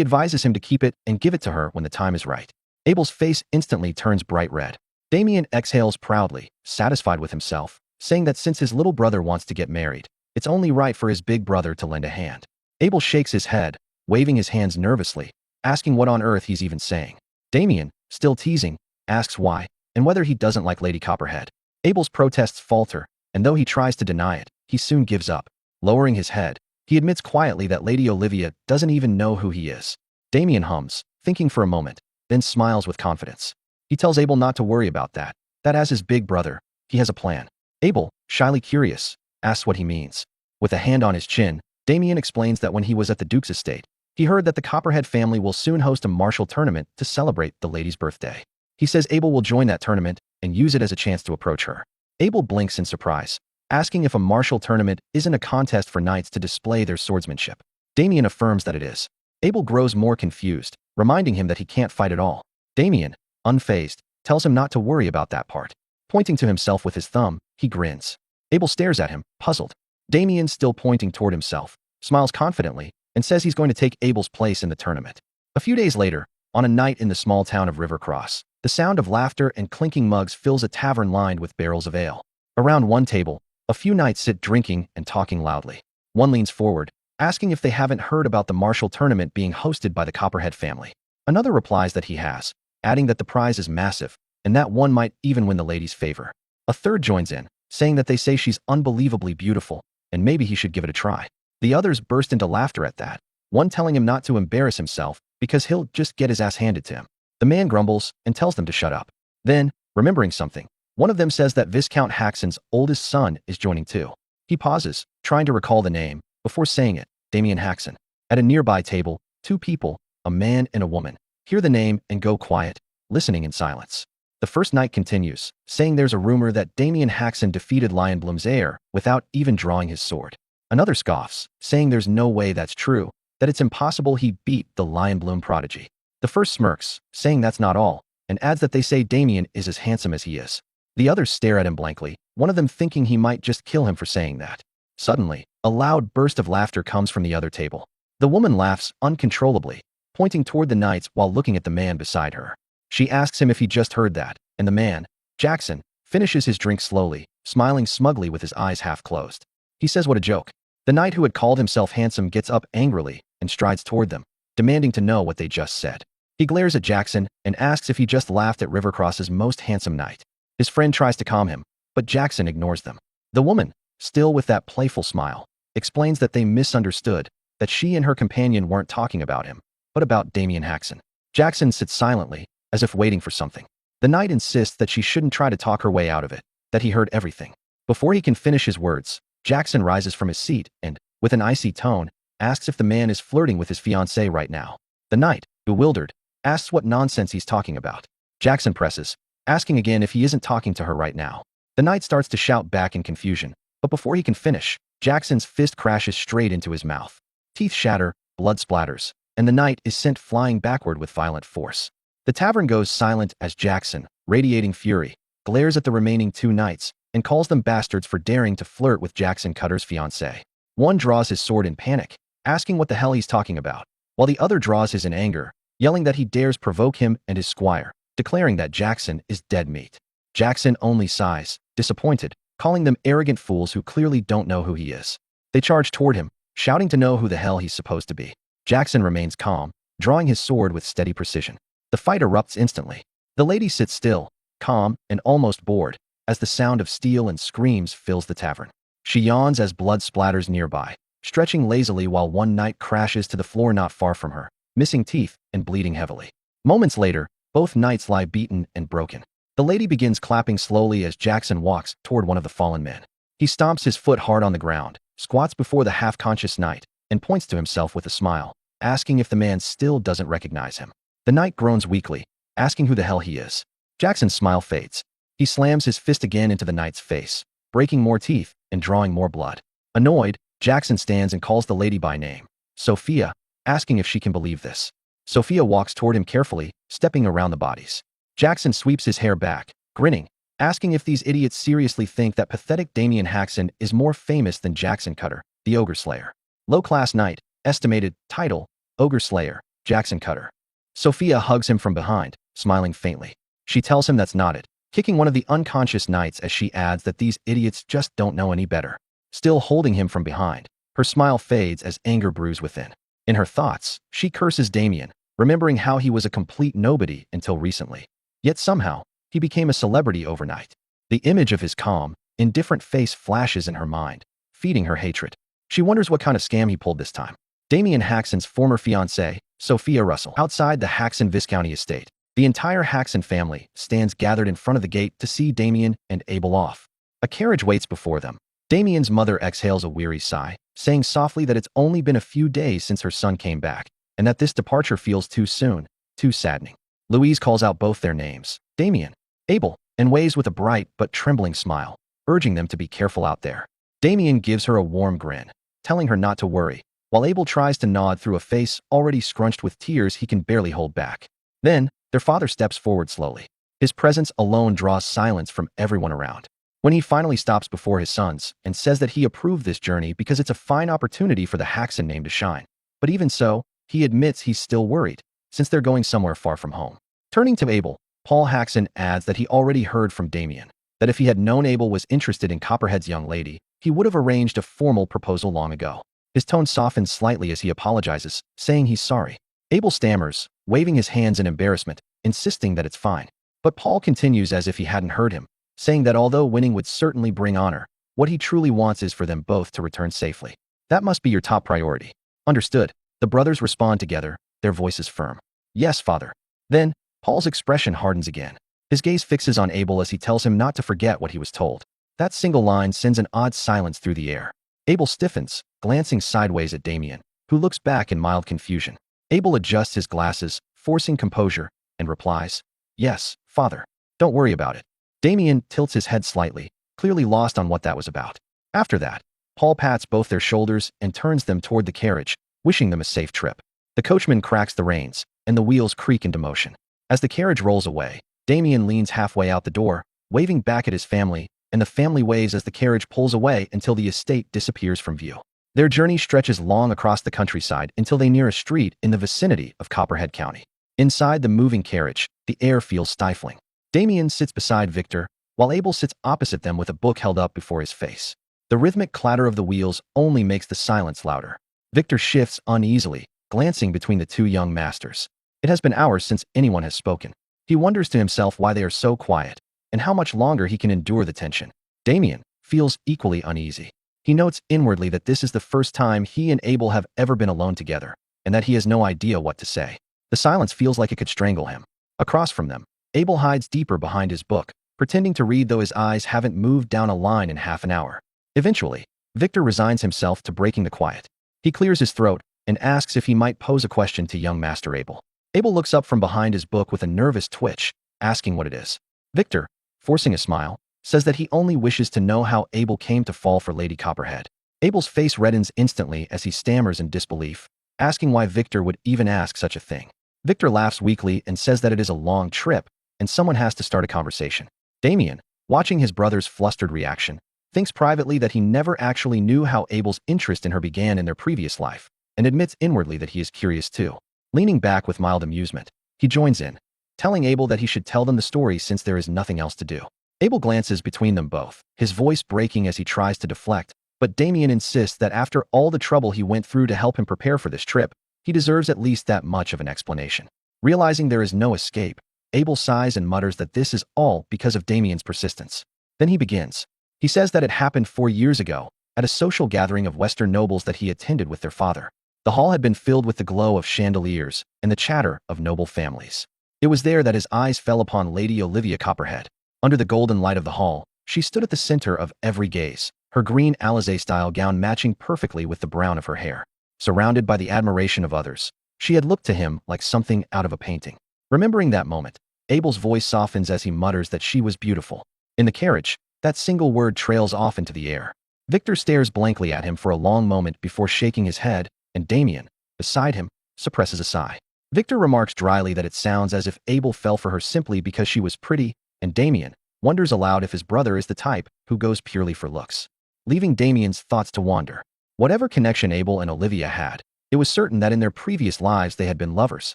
advises him to keep it and give it to her when the time is right. Abel's face instantly turns bright red. Damien exhales proudly, satisfied with himself, saying that since his little brother wants to get married, it's only right for his big brother to lend a hand. Abel shakes his head, waving his hands nervously, asking what on earth he's even saying. Damien, still teasing, asks why, and whether he doesn't like Lady Copperhead. Abel's protests falter, and though he tries to deny it, he soon gives up. Lowering his head, he admits quietly that Lady Olivia doesn't even know who he is. Damien hums, thinking for a moment, then smiles with confidence. He tells Abel not to worry about that as his big brother, he has a plan. Abel, shyly curious, asks what he means. With a hand on his chin, Damien explains that when he was at the Duke's estate, he heard that the Copperhead family will soon host a martial tournament to celebrate the lady's birthday. He says Abel will join that tournament and use it as a chance to approach her. Abel blinks in surprise, asking if a martial tournament isn't a contest for knights to display their swordsmanship. Damien affirms that it is. Abel grows more confused, reminding him that he can't fight at all. Damien, unfazed, tells him not to worry about that part. Pointing to himself with his thumb, he grins. Abel stares at him, puzzled. Damien, still pointing toward himself, smiles confidently and says he's going to take Abel's place in the tournament. A few days later, on a night in the small town of Rivercross, the sound of laughter and clinking mugs fills a tavern lined with barrels of ale. Around one table, a few knights sit drinking and talking loudly. One leans forward, asking if they haven't heard about the martial tournament being hosted by the Copperhead family. Another replies that he has, adding that the prize is massive, and that one might even win the lady's favor. A third joins in, saying that they say she's unbelievably beautiful, and maybe he should give it a try. The others burst into laughter at that, one telling him not to embarrass himself because he'll just get his ass handed to him. The man grumbles and tells them to shut up. Then, remembering something, one of them says that Viscount Haxon's oldest son is joining too. He pauses, trying to recall the name, before saying it, Damien Haxon. At a nearby table, two people, a man and a woman, hear the name and go quiet, listening in silence. The first knight continues, saying there's a rumor that Damien Haxon defeated Lionbloom's heir without even drawing his sword. Another scoffs, saying there's no way that's true, that it's impossible he beat the Lionbloom prodigy. The first smirks, saying that's not all, and adds that they say Damien is as handsome as he is. The others stare at him blankly, one of them thinking he might just kill him for saying that. Suddenly, a loud burst of laughter comes from the other table. The woman laughs uncontrollably, pointing toward the knights while looking at the man beside her. She asks him if he just heard that, and the man, Jackson, finishes his drink slowly, smiling smugly with his eyes half closed. He says what a joke. The knight who had called himself handsome gets up angrily and strides toward them, demanding to know what they just said. He glares at Jackson and asks if he just laughed at Rivercross's most handsome knight. His friend tries to calm him, but Jackson ignores them. The woman, still with that playful smile, explains that they misunderstood, that she and her companion weren't talking about him, but about Damian Haxon. Jackson sits silently, as if waiting for something. The knight insists that she shouldn't try to talk her way out of it, that he heard everything. Before he can finish his words, Jackson rises from his seat and, with an icy tone, asks if the man is flirting with his fiancée right now. The knight, bewildered, asks what nonsense he's talking about. Jackson presses, asking again if he isn't talking to her right now. The knight starts to shout back in confusion, but before he can finish, Jackson's fist crashes straight into his mouth. Teeth shatter, blood splatters, and the knight is sent flying backward with violent force. The tavern goes silent as Jackson, radiating fury, glares at the remaining two knights and calls them bastards for daring to flirt with Jackson Cutter's fiancée. One draws his sword in panic, asking what the hell he's talking about, while the other draws his in anger, yelling that he dares provoke him and his squire, declaring that Jackson is dead meat. Jackson only sighs, disappointed, calling them arrogant fools who clearly don't know who he is. They charge toward him, shouting to know who the hell he's supposed to be. Jackson remains calm, drawing his sword with steady precision. The fight erupts instantly. The lady sits still, calm and almost bored, as the sound of steel and screams fills the tavern. She yawns as blood splatters nearby, stretching lazily while one knight crashes to the floor not far from her, missing teeth and bleeding heavily. Moments later, both knights lie beaten and broken. The lady begins clapping slowly as Jackson walks toward one of the fallen men. He stomps his foot hard on the ground, squats before the half-conscious knight, and points to himself with a smile, asking if the man still doesn't recognize him. The knight groans weakly, asking who the hell he is. Jackson's smile fades. He slams his fist again into the knight's face, breaking more teeth and drawing more blood. Annoyed, Jackson stands and calls the lady by name, Sophia, asking if she can believe this. Sophia walks toward him carefully, stepping around the bodies. Jackson sweeps his hair back, grinning, asking if these idiots seriously think that pathetic Damian Haxon is more famous than Jackson Cutter, the Ogre Slayer. Low-class knight, estimated, title, Ogre Slayer, Jackson Cutter. Sophia hugs him from behind, smiling faintly. She tells him that's not it, kicking one of the unconscious knights as she adds that these idiots just don't know any better. Still holding him from behind, her smile fades as anger brews within. In her thoughts, she curses Damian, remembering how he was a complete nobody until recently. Yet somehow, he became a celebrity overnight. The image of his calm, indifferent face flashes in her mind, feeding her hatred. She wonders what kind of scam he pulled this time. Damian Haxon's former fiancée, Sophia Russell, outside the Haxon Viscounty estate. The entire Haxon family stands gathered in front of the gate to see Damian and Abel off. A carriage waits before them. Damian's mother exhales a weary sigh, saying softly that it's only been a few days since her son came back, and that this departure feels too soon, too saddening. Louise calls out both their names, Damian, Abel, and waves with a bright but trembling smile, urging them to be careful out there. Damian gives her a warm grin, telling her not to worry, while Abel tries to nod through a face already scrunched with tears he can barely hold back. Then, their father steps forward slowly. His presence alone draws silence from everyone around. When he finally stops before his sons and says that he approved this journey because it's a fine opportunity for the Haxon name to shine. But even so, he admits he's still worried, since they're going somewhere far from home. Turning to Abel, Paul Haxon adds that he already heard from Damian, that if he had known Abel was interested in Copperhead's young lady, he would have arranged a formal proposal long ago. His tone softens slightly as he apologizes, saying he's sorry. Abel stammers, waving his hands in embarrassment, insisting that it's fine. But Paul continues as if he hadn't heard him, saying that although winning would certainly bring honor, what he truly wants is for them both to return safely. That must be your top priority. Understood. The brothers respond together, their voices firm. Yes, father. Then, Paul's expression hardens again. His gaze fixes on Abel as he tells him not to forget what he was told. That single line sends an odd silence through the air. Abel stiffens, glancing sideways at Damian, who looks back in mild confusion. Abel adjusts his glasses, forcing composure, and replies, "Yes, father. Don't worry about it." Damian tilts his head slightly, clearly lost on what that was about. After that, Paul pats both their shoulders and turns them toward the carriage, wishing them a safe trip. The coachman cracks the reins, and the wheels creak into motion. As the carriage rolls away, Damian leans halfway out the door, waving back at his family, and the family waves as the carriage pulls away until the estate disappears from view. Their journey stretches long across the countryside until they near a street in the vicinity of Copperhead County. Inside the moving carriage, the air feels stifling. Damien sits beside Victor, while Abel sits opposite them with a book held up before his face. The rhythmic clatter of the wheels only makes the silence louder. Victor shifts uneasily, glancing between the two young masters. It has been hours since anyone has spoken. He wonders to himself why they are so quiet, and how much longer he can endure the tension. Damien feels equally uneasy. He notes inwardly that this is the first time he and Abel have ever been alone together, and that he has no idea what to say. The silence feels like it could strangle him. Across from them, Abel hides deeper behind his book, pretending to read though his eyes haven't moved down a line in half an hour. Eventually, Victor resigns himself to breaking the quiet. He clears his throat and asks if he might pose a question to young Master Abel. Abel looks up from behind his book with a nervous twitch, asking what it is. Victor, forcing a smile, says that he only wishes to know how Abel came to fall for Lady Copperhead. Abel's face reddens instantly as he stammers in disbelief, asking why Victor would even ask such a thing. Victor laughs weakly and says that it is a long trip, and someone has to start a conversation. Damien, watching his brother's flustered reaction, thinks privately that he never actually knew how Abel's interest in her began in their previous life, and admits inwardly that he is curious too. Leaning back with mild amusement, he joins in, telling Abel that he should tell them the story since there is nothing else to do. Abel glances between them both, his voice breaking as he tries to deflect, but Damien insists that after all the trouble he went through to help him prepare for this trip, he deserves at least that much of an explanation. Realizing there is no escape, Abel sighs and mutters that this is all because of Damien's persistence. Then he begins. He says that it happened 4 years ago, at a social gathering of Western nobles that he attended with their father. The hall had been filled with the glow of chandeliers and the chatter of noble families. It was there that his eyes fell upon Lady Olivia Copperhead. Under the golden light of the hall, she stood at the center of every gaze, her green Alizé-style gown matching perfectly with the brown of her hair. Surrounded by the admiration of others, she had looked to him like something out of a painting. Remembering that moment, Abel's voice softens as he mutters that she was beautiful. In the carriage, that single word trails off into the air. Victor stares blankly at him for a long moment before shaking his head, and Damien, beside him, suppresses a sigh. Victor remarks dryly that it sounds as if Abel fell for her simply because she was pretty, and Damien wonders aloud if his brother is the type who goes purely for looks. Leaving Damien's thoughts to wander. Whatever connection Abel and Olivia had, it was certain that in their previous lives they had been lovers.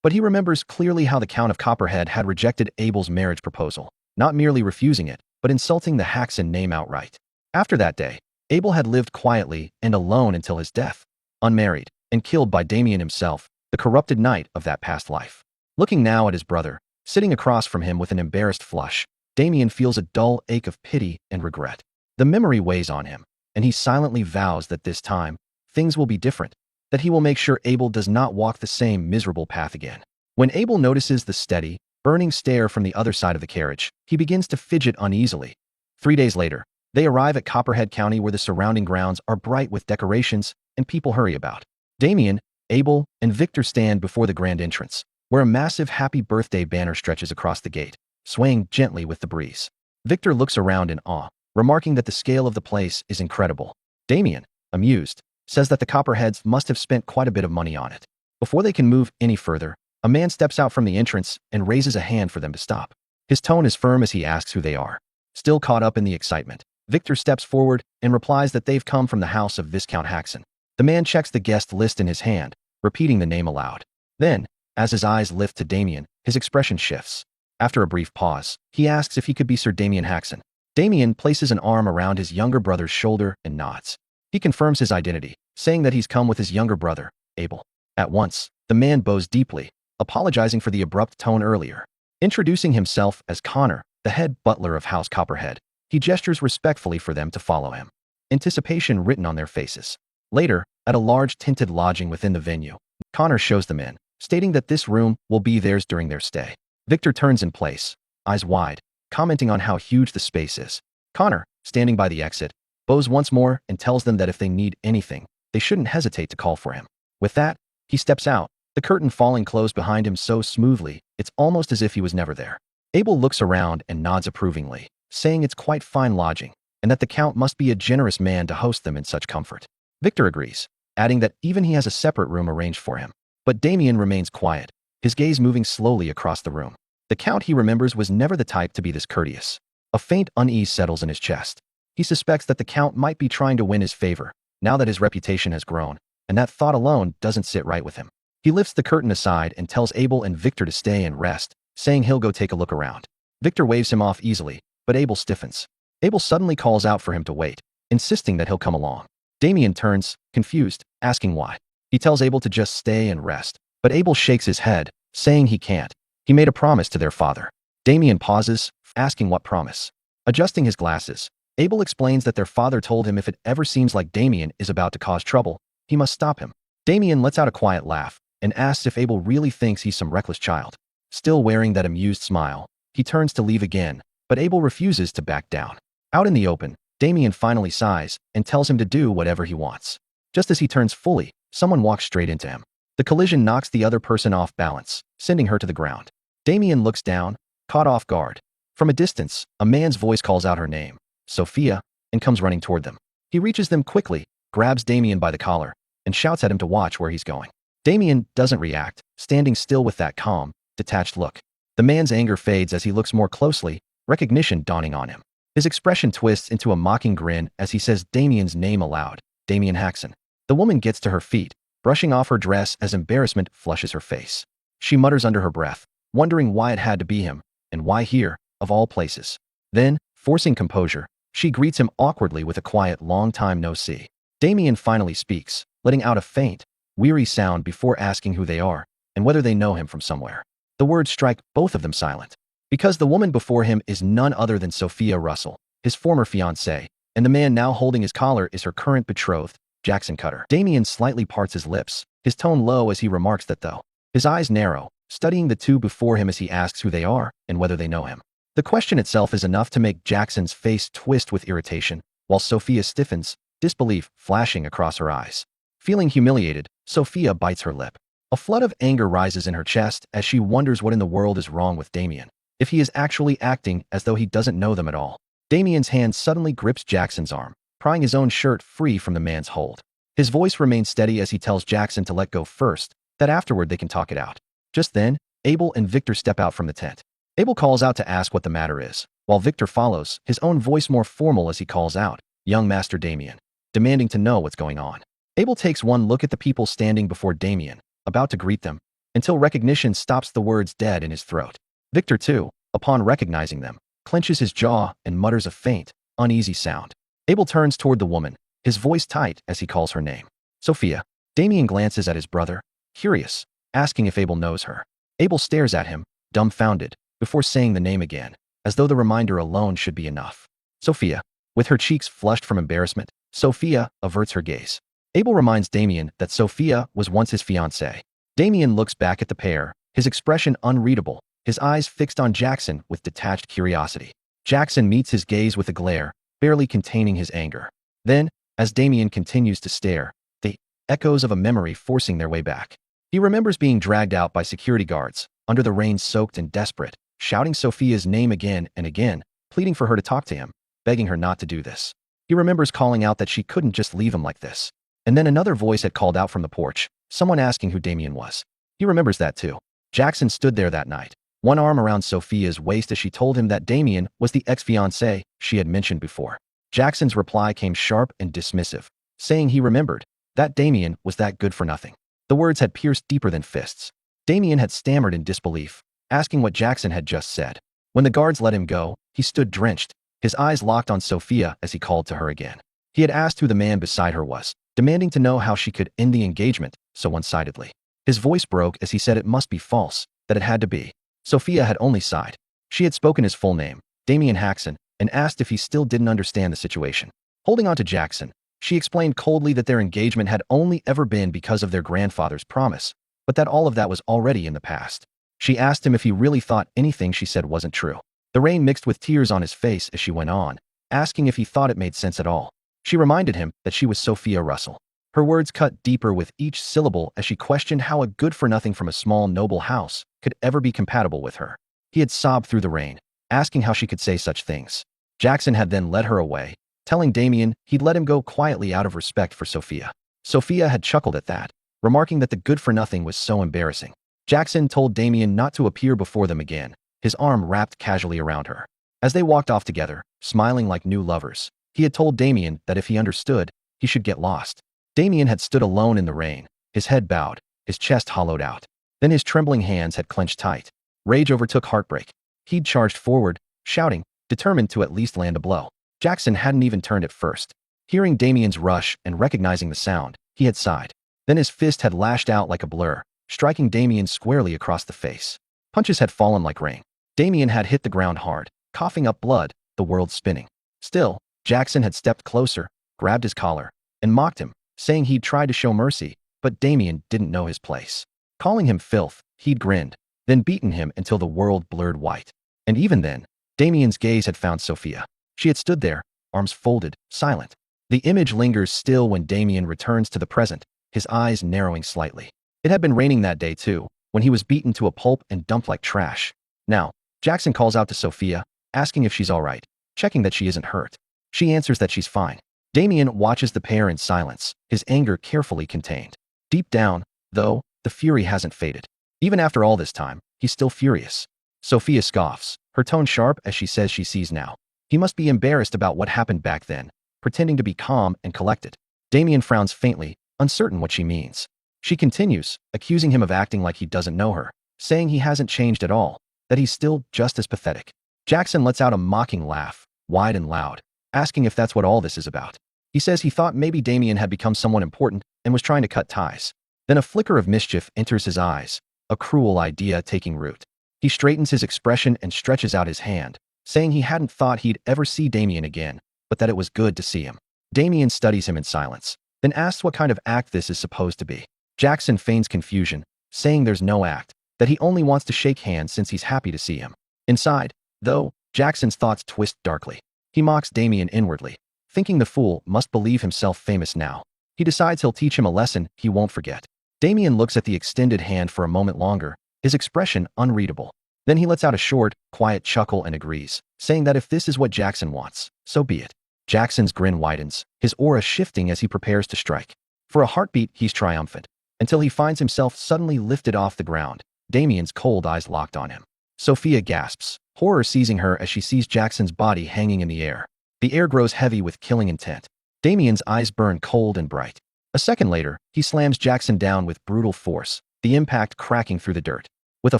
But he remembers clearly how the Count of Copperhead had rejected Abel's marriage proposal, not merely refusing it, but insulting the Haxan name outright. After that day, Abel had lived quietly and alone until his death, unmarried, and killed by Damien himself, the corrupted knight of that past life. Looking now at his brother, sitting across from him with an embarrassed flush, Damien feels a dull ache of pity and regret. The memory weighs on him, and he silently vows that this time, things will be different, that he will make sure Abel does not walk the same miserable path again. When Abel notices the steady, burning stare from the other side of the carriage, he begins to fidget uneasily. 3 days later, they arrive at Copperhead County where the surrounding grounds are bright with decorations and people hurry about. Damien, Abel, and Victor stand before the grand entrance, where a massive happy birthday banner stretches across the gate, swaying gently with the breeze. Victor looks around in awe, remarking that the scale of the place is incredible. Damien, amused, says that the Copperheads must have spent quite a bit of money on it. Before they can move any further, a man steps out from the entrance and raises a hand for them to stop. His tone is firm as he asks who they are. Still caught up in the excitement, Victor steps forward and replies that they've come from the house of Viscount Haxan. The man checks the guest list in his hand, repeating the name aloud. Then, as his eyes lift to Damien, his expression shifts. After a brief pause, he asks if he could be Sir Damien Haxan. Damien places an arm around his younger brother's shoulder and nods. He confirms his identity, saying that he's come with his younger brother, Abel. At once, the man bows deeply, apologizing for the abrupt tone earlier. Introducing himself as Connor, the head butler of House Copperhead, he gestures respectfully for them to follow him. Anticipation written on their faces. Later, at a large tinted lodging within the venue, Connor shows them in, stating that this room will be theirs during their stay. Victor turns in place, eyes wide, commenting on how huge the space is. Connor, standing by the exit, bows once more and tells them that if they need anything, they shouldn't hesitate to call for him. With that, he steps out, the curtain falling closed behind him so smoothly, it's almost as if he was never there. Abel looks around and nods approvingly, saying it's quite fine lodging, and that the Count must be a generous man to host them in such comfort. Victor agrees, adding that even he has a separate room arranged for him. But Damien remains quiet, his gaze moving slowly across the room. The Count, he remembers, was never the type to be this courteous. A faint unease settles in his chest. He suspects that the Count might be trying to win his favor, now that his reputation has grown, and that thought alone doesn't sit right with him. He lifts the curtain aside and tells Abel and Victor to stay and rest, saying he'll go take a look around. Victor waves him off easily, but Abel stiffens. Abel suddenly calls out for him to wait, insisting that he'll come along. Damien turns, confused, asking why. He tells Abel to just stay and rest, but Abel shakes his head, saying he can't. He made a promise to their father. Damien pauses, asking what promise. Adjusting his glasses, Abel explains that their father told him if it ever seems like Damien is about to cause trouble, he must stop him. Damien lets out a quiet laugh and asks if Abel really thinks he's some reckless child. Still wearing that amused smile, he turns to leave again, but Abel refuses to back down. Out in the open, Damien finally sighs and tells him to do whatever he wants. Just as he turns fully, someone walks straight into him. The collision knocks the other person off balance, sending her to the ground. Damien looks down, caught off guard. From a distance, a man's voice calls out her name, Sophia, and comes running toward them. He reaches them quickly, grabs Damien by the collar, and shouts at him to watch where he's going. Damien doesn't react, standing still with that calm, detached look. The man's anger fades as he looks more closely, recognition dawning on him. His expression twists into a mocking grin as he says Damien's name aloud, Damien Haxon. The woman gets to her feet, brushing off her dress as embarrassment flushes her face. She mutters under her breath, wondering why it had to be him, and why here, of all places. Then, forcing composure, she greets him awkwardly with a quiet long time no see. Damien finally speaks, letting out a faint, weary sound before asking who they are, and whether they know him from somewhere. The words strike both of them silent. Because the woman before him is none other than Sophia Russell, his former fiancée, and the man now holding his collar is her current betrothed, Jackson Cutter. Damien slightly parts his lips, his tone low as he remarks that though. His eyes narrow, studying the two before him as he asks who they are and whether they know him. The question itself is enough to make Jackson's face twist with irritation, while Sophia stiffens, disbelief flashing across her eyes. Feeling humiliated, Sophia bites her lip. A flood of anger rises in her chest as she wonders what in the world is wrong with Damien. If he is actually acting as though he doesn't know them at all. Damien's hand suddenly grips Jackson's arm, prying his own shirt free from the man's hold. His voice remains steady as he tells Jackson to let go first, that afterward they can talk it out. Just then, Abel and Victor step out from the tent. Abel calls out to ask what the matter is, while Victor follows, his own voice more formal as he calls out, "Young Master Damien," demanding to know what's going on. Abel takes one look at the people standing before Damien, about to greet them, until recognition stops the words dead in his throat. Victor, too, upon recognizing them, clenches his jaw and mutters a faint, uneasy sound. Abel turns toward the woman, his voice tight as he calls her name. Sophia. Damien glances at his brother, curious, asking if Abel knows her. Abel stares at him, dumbfounded, before saying the name again, as though the reminder alone should be enough. Sophia. With her cheeks flushed from embarrassment, Sophia averts her gaze. Abel reminds Damien that Sophia was once his fiancée. Damien looks back at the pair, his expression unreadable, his eyes fixed on Jackson with detached curiosity. Jackson meets his gaze with a glare, barely containing his anger. Then, as Damien continues to stare, the echoes of a memory forcing their way back. He remembers being dragged out by security guards, under the rain soaked and desperate, shouting Sophia's name again and again, pleading for her to talk to him, begging her not to do this. He remembers calling out that she couldn't just leave him like this. And then another voice had called out from the porch, someone asking who Damien was. He remembers that too. Jackson stood there that night, one arm around Sophia's waist as she told him that Damien was the ex-fiancé she had mentioned before. Jackson's reply came sharp and dismissive, saying he remembered that Damien was that good for nothing. The words had pierced deeper than fists. Damien had stammered in disbelief, asking what Jackson had just said. When the guards let him go, he stood drenched, his eyes locked on Sophia as he called to her again. He had asked who the man beside her was, demanding to know how she could end the engagement so one-sidedly. His voice broke as he said it must be false, that it had to be. Sophia had only sighed. She had spoken his full name, Damien Haxon, and asked if he still didn't understand the situation. Holding on to Jackson, she explained coldly that their engagement had only ever been because of their grandfather's promise, but that all of that was already in the past. She asked him if he really thought anything she said wasn't true. The rain mixed with tears on his face as she went on, asking if he thought it made sense at all. She reminded him that she was Sophia Russell. Her words cut deeper with each syllable as she questioned how a good-for-nothing from a small, noble house could ever be compatible with her. He had sobbed through the rain, asking how she could say such things. Jackson had then led her away, telling Damien he'd let him go quietly out of respect for Sophia. Sophia had chuckled at that, remarking that the good-for-nothing was so embarrassing. Jackson told Damien not to appear before them again, his arm wrapped casually around her. As they walked off together, smiling like new lovers, he had told Damien that if he understood, he should get lost. Damien had stood alone in the rain, his head bowed, his chest hollowed out. Then his trembling hands had clenched tight. Rage overtook heartbreak. He'd charged forward, shouting, determined to at least land a blow. Jackson hadn't even turned at first. Hearing Damien's rush and recognizing the sound, he had sighed. Then his fist had lashed out like a blur, striking Damien squarely across the face. Punches had fallen like rain. Damien had hit the ground hard, coughing up blood, the world spinning. Still, Jackson had stepped closer, grabbed his collar, and mocked him, saying he'd tried to show mercy, but Damien didn't know his place. Calling him filth, he'd grinned, then beaten him until the world blurred white. And even then, Damien's gaze had found Sophia. She had stood there, arms folded, silent. The image lingers still when Damien returns to the present, his eyes narrowing slightly. It had been raining that day too, when he was beaten to a pulp and dumped like trash. Now, Jackson calls out to Sophia, asking if she's all right, checking that she isn't hurt. She answers that she's fine. Damien watches the pair in silence, his anger carefully contained. Deep down, though, the fury hasn't faded. Even after all this time, he's still furious. Sophia scoffs, her tone sharp as she says she sees now. He must be embarrassed about what happened back then, pretending to be calm and collected. Damien frowns faintly, uncertain what she means. She continues, accusing him of acting like he doesn't know her, saying he hasn't changed at all, that he's still just as pathetic. Jackson lets out a mocking laugh, wide and loud, asking if that's what all this is about. He says he thought maybe Damien had become someone important and was trying to cut ties. Then a flicker of mischief enters his eyes, a cruel idea taking root. He straightens his expression and stretches out his hand, saying he hadn't thought he'd ever see Damien again, but that it was good to see him. Damien studies him in silence, then asks what kind of act this is supposed to be. Jackson feigns confusion, saying there's no act, that he only wants to shake hands since he's happy to see him. Inside, though, Jackson's thoughts twist darkly. He mocks Damien inwardly, thinking the fool must believe himself famous now. He decides he'll teach him a lesson he won't forget. Damien looks at the extended hand for a moment longer, his expression unreadable. Then he lets out a short, quiet chuckle and agrees, saying that if this is what Jackson wants, so be it. Jackson's grin widens, his aura shifting as he prepares to strike. For a heartbeat, he's triumphant, until he finds himself suddenly lifted off the ground, Damien's cold eyes locked on him. Sophia gasps, horror seizing her as she sees Jackson's body hanging in the air. The air grows heavy with killing intent. Damien's eyes burn cold and bright. A second later, he slams Jackson down with brutal force, the impact cracking through the dirt. With a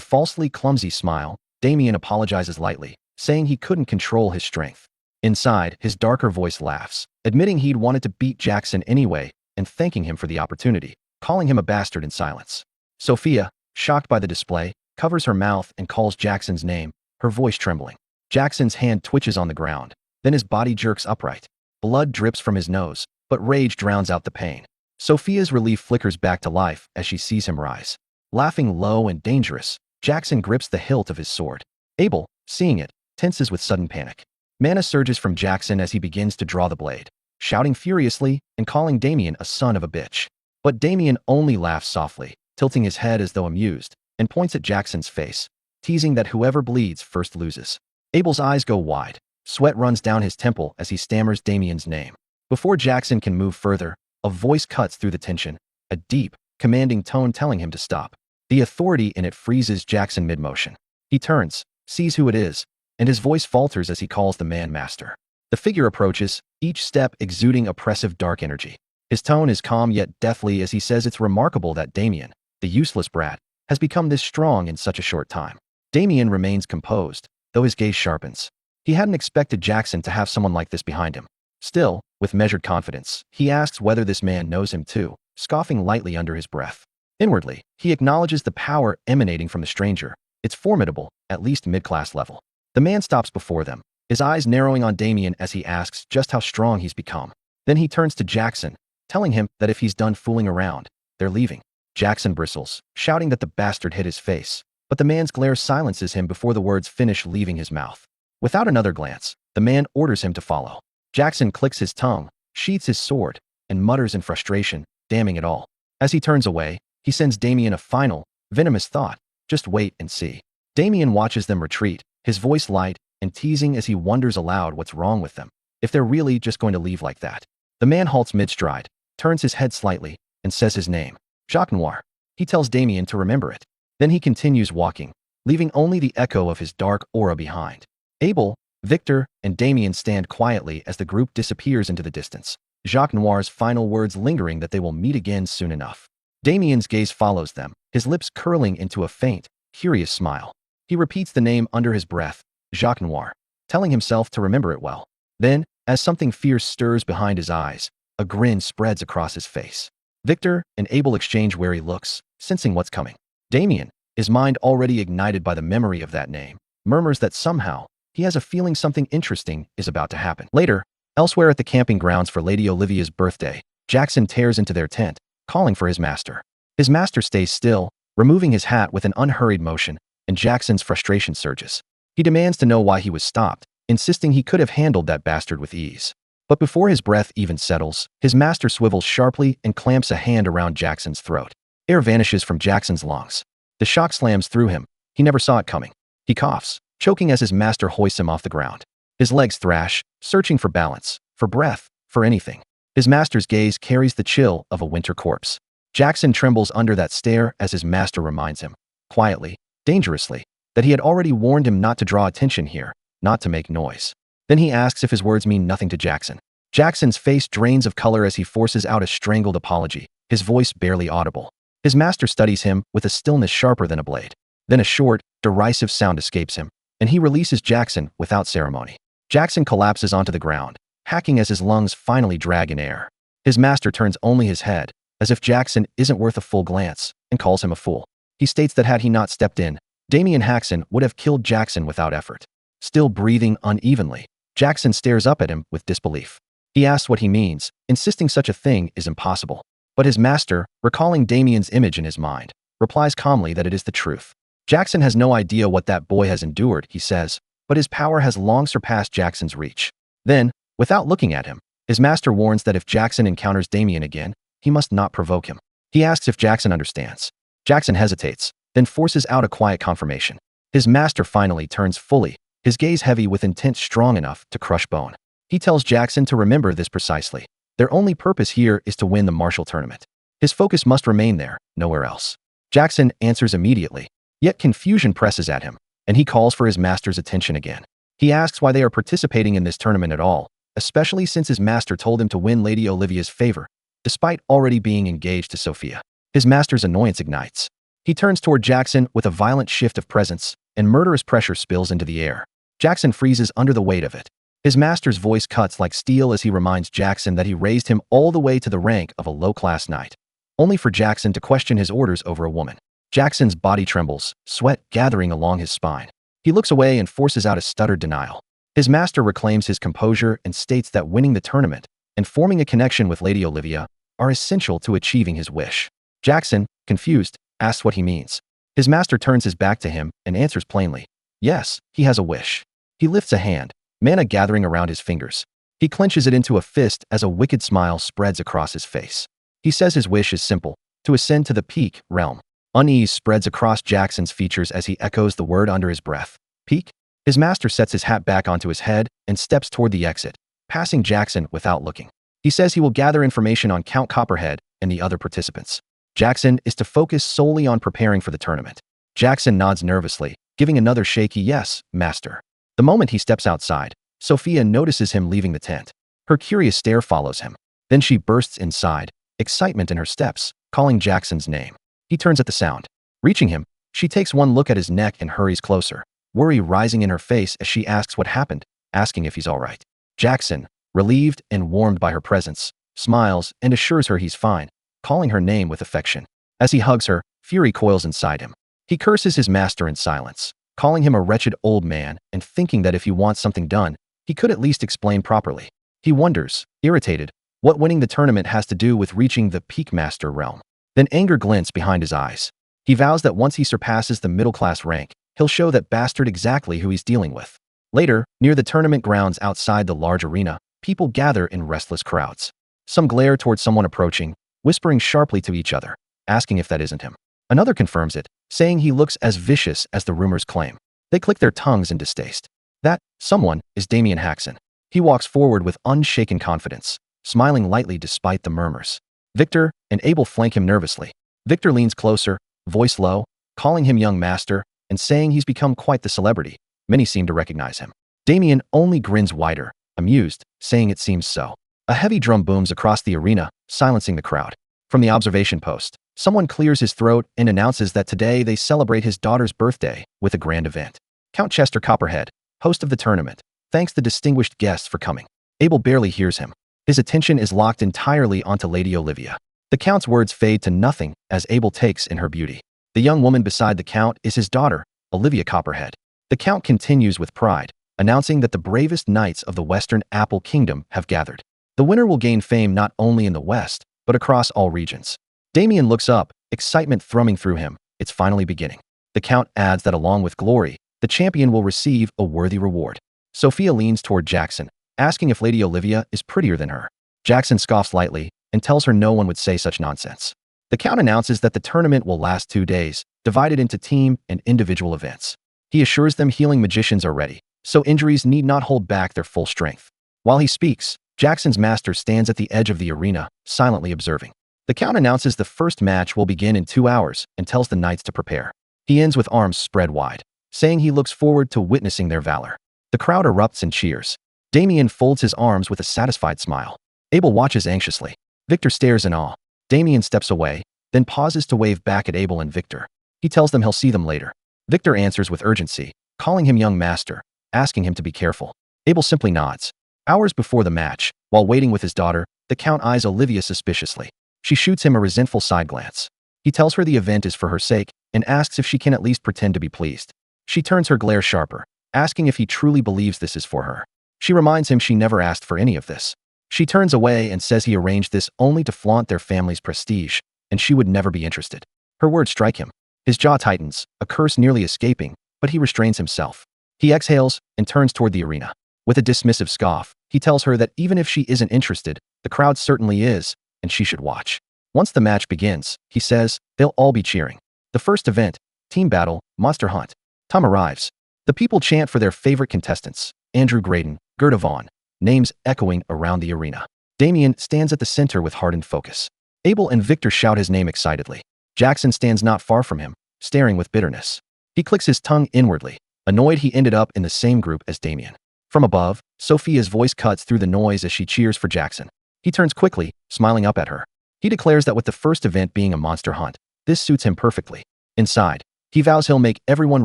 falsely clumsy smile, Damien apologizes lightly, saying he couldn't control his strength. Inside, his darker voice laughs, admitting he'd wanted to beat Jackson anyway and thanking him for the opportunity, calling him a bastard in silence. Sophia, shocked by the display, covers her mouth and calls Jackson's name, her voice trembling. Jackson's hand twitches on the ground, then his body jerks upright. Blood drips from his nose, but rage drowns out the pain. Sophia's relief flickers back to life as she sees him rise. Laughing low and dangerous, Jackson grips the hilt of his sword. Abel, seeing it, tenses with sudden panic. Mana surges from Jackson as he begins to draw the blade, shouting furiously and calling Damien a son of a bitch. But Damien only laughs softly, tilting his head as though amused, and points at Jackson's face, teasing that whoever bleeds first loses. Abel's eyes go wide. Sweat runs down his temple as he stammers Damien's name. Before Jackson can move further, a voice cuts through the tension, a deep, commanding tone telling him to stop. The authority in it freezes Jackson mid-motion. He turns, sees who it is, and his voice falters as he calls the man master. The figure approaches, each step exuding oppressive dark energy. His tone is calm yet deathly as he says it's remarkable that Damien, the useless brat, has become this strong in such a short time. Damien remains composed, though his gaze sharpens. He hadn't expected Jackson to have someone like this behind him. Still, with measured confidence, he asks whether this man knows him too, scoffing lightly under his breath. Inwardly, he acknowledges the power emanating from the stranger. It's formidable, at least mid-class level. The man stops before them, his eyes narrowing on Damien as he asks just how strong he's become. Then he turns to Jackson, telling him that if he's done fooling around, they're leaving. Jackson bristles, shouting that the bastard hit his face, but the man's glare silences him before the words finish leaving his mouth. Without another glance, the man orders him to follow. Jackson clicks his tongue, sheathes his sword, and mutters in frustration, damning it all. As he turns away, he sends Damien a final, venomous thought, just wait and see. Damien watches them retreat, his voice light and teasing as he wonders aloud what's wrong with them, if they're really just going to leave like that. The man halts mid-stride, turns his head slightly, and says his name, Jacques Noir. He tells Damien to remember it. Then he continues walking, leaving only the echo of his dark aura behind. Abel, Victor, and Damien stand quietly as the group disappears into the distance, Jacques Noir's final words lingering that they will meet again soon enough. Damien's gaze follows them, his lips curling into a faint, curious smile. He repeats the name under his breath, Jacques Noir, telling himself to remember it well. Then, as something fierce stirs behind his eyes, a grin spreads across his face. Victor and Abel exchange wary looks, sensing what's coming. Damien, his mind already ignited by the memory of that name, murmurs that somehow, he has a feeling something interesting is about to happen. Later, elsewhere at the camping grounds for Lady Olivia's birthday, Jackson tears into their tent, calling for his master. His master stays still, removing his hat with an unhurried motion, and Jackson's frustration surges. He demands to know why he was stopped, insisting he could have handled that bastard with ease. But before his breath even settles, his master swivels sharply and clamps a hand around Jackson's throat. Air vanishes from Jackson's lungs. The shock slams through him. He never saw it coming. He coughs, choking as his master hoists him off the ground. His legs thrash, searching for balance, for breath, for anything. His master's gaze carries the chill of a winter corpse. Jackson trembles under that stare as his master reminds him, quietly, dangerously, that he had already warned him not to draw attention here, not to make noise. Then he asks if his words mean nothing to Jackson. Jackson's face drains of color as he forces out a strangled apology, his voice barely audible. His master studies him with a stillness sharper than a blade. Then a short, derisive sound escapes him, and he releases Jackson without ceremony. Jackson collapses onto the ground, hacking as his lungs finally drag in air. His master turns only his head, as if Jackson isn't worth a full glance, and calls him a fool. He states that had he not stepped in, Damian Haxon would have killed Jackson without effort. Still breathing unevenly, Jackson stares up at him with disbelief. He asks what he means, insisting such a thing is impossible. But his master, recalling Damian's image in his mind, replies calmly that it is the truth. Jackson has no idea what that boy has endured, he says, but his power has long surpassed Jackson's reach. Then, without looking at him, his master warns that if Jackson encounters Damian again, he must not provoke him. He asks if Jackson understands. Jackson hesitates, then forces out a quiet confirmation. His master finally turns fully, his gaze heavy with intent strong enough to crush bone. He tells Jackson to remember this precisely. Their only purpose here is to win the martial tournament. His focus must remain there, nowhere else. Jackson answers immediately, yet confusion presses at him, and he calls for his master's attention again. He asks why they are participating in this tournament at all, especially since his master told him to win Lady Olivia's favor, despite already being engaged to Sophia. His master's annoyance ignites. He turns toward Jackson with a violent shift of presence, and murderous pressure spills into the air. Jackson freezes under the weight of it. His master's voice cuts like steel as he reminds Jackson that he raised him all the way to the rank of a low-class knight, only for Jackson to question his orders over a woman. Jackson's body trembles, sweat gathering along his spine. He looks away and forces out a stuttered denial. His master reclaims his composure and states that winning the tournament and forming a connection with Lady Olivia are essential to achieving his wish. Jackson, confused, asks what he means. His master turns his back to him and answers plainly. Yes, he has a wish. He lifts a hand, mana gathering around his fingers. He clenches it into a fist as a wicked smile spreads across his face. He says his wish is simple, to ascend to the peak realm. Unease spreads across Jackson's features as he echoes the word under his breath. Peak? His master sets his hat back onto his head and steps toward the exit, passing Jackson without looking. He says he will gather information on Count Copperhead and the other participants. Jackson is to focus solely on preparing for the tournament. Jackson nods nervously, giving another shaky yes, master. The moment he steps outside, Sophia notices him leaving the tent. Her curious stare follows him. Then she bursts inside, excitement in her steps, calling Jackson's name. He turns at the sound. Reaching him, she takes one look at his neck and hurries closer, worry rising in her face as she asks what happened, asking if he's all right. Jackson, relieved and warmed by her presence, smiles and assures her he's fine, calling her name with affection. As he hugs her, fury coils inside him. He curses his master in silence, calling him a wretched old man and thinking that if he wants something done, he could at least explain properly. He wonders, irritated, what winning the tournament has to do with reaching the peak master realm. Then anger glints behind his eyes. He vows that once he surpasses the middle-class rank, he'll show that bastard exactly who he's dealing with. Later, near the tournament grounds outside the large arena, people gather in restless crowds. Some glare toward someone approaching, whispering sharply to each other, asking if that isn't him. Another confirms it, saying he looks as vicious as the rumors claim. They click their tongues in distaste. That someone is Damian Haxon. He walks forward with unshaken confidence, smiling lightly despite the murmurs. Victor and Abel flank him nervously. Victor leans closer, voice low, calling him young master, and saying he's become quite the celebrity. Many seem to recognize him. Damian only grins wider, amused, saying it seems so. A heavy drum booms across the arena, silencing the crowd. From the observation post, Someone clears his throat and announces that today they celebrate his daughter's birthday with a grand event. Count Chester Copperhead, host of the tournament, thanks the distinguished guests for coming. Abel barely hears him. His attention is locked entirely onto Lady Olivia. The Count's words fade to nothing as Abel takes in her beauty. The young woman beside the Count is his daughter, Olivia Copperhead. The Count continues with pride, announcing that the bravest knights of the Western Apple Kingdom have gathered. The winner will gain fame not only in the West, but across all regions. Damien looks up, excitement thrumming through him. It's finally beginning. The Count adds that along with glory, the champion will receive a worthy reward. Sophia leans toward Jackson, asking if Lady Olivia is prettier than her. Jackson scoffs lightly and tells her no one would say such nonsense. The Count announces that the tournament will last 2 days, divided into team and individual events. He assures them healing magicians are ready, so injuries need not hold back their full strength. While he speaks, Jackson's master stands at the edge of the arena, silently observing. The Count announces the first match will begin in 2 hours and tells the knights to prepare. He ends with arms spread wide, saying he looks forward to witnessing their valor. The crowd erupts in cheers. Damien folds his arms with a satisfied smile. Abel watches anxiously. Victor stares in awe. Damien steps away, then pauses to wave back at Abel and Victor. He tells them he'll see them later. Victor answers with urgency, calling him young master, asking him to be careful. Abel simply nods. Hours before the match, while waiting with his daughter, the Count eyes Olivia suspiciously. She shoots him a resentful side glance. He tells her the event is for her sake and asks if she can at least pretend to be pleased. She turns her glare sharper, asking if he truly believes this is for her. She reminds him she never asked for any of this. She turns away and says he arranged this only to flaunt their family's prestige, and she would never be interested. Her words strike him. His jaw tightens, a curse nearly escaping, but he restrains himself. He exhales and turns toward the arena. With a dismissive scoff, he tells her that even if she isn't interested, the crowd certainly is, and she should watch. Once the match begins, he says, they'll all be cheering. The first event, Team Battle, Monster Hunt. Time arrives. The people chant for their favorite contestants, Andrew Graydon, Gerda Vaughn, names echoing around the arena. Damien stands at the center with hardened focus. Abel and Victor shout his name excitedly. Jackson stands not far from him, staring with bitterness. He clicks his tongue inwardly, annoyed he ended up in the same group as Damien. From above, Sophia's voice cuts through the noise as she cheers for Jackson. He turns quickly, smiling up at her. He declares that with the first event being a monster hunt, this suits him perfectly. Inside, he vows he'll make everyone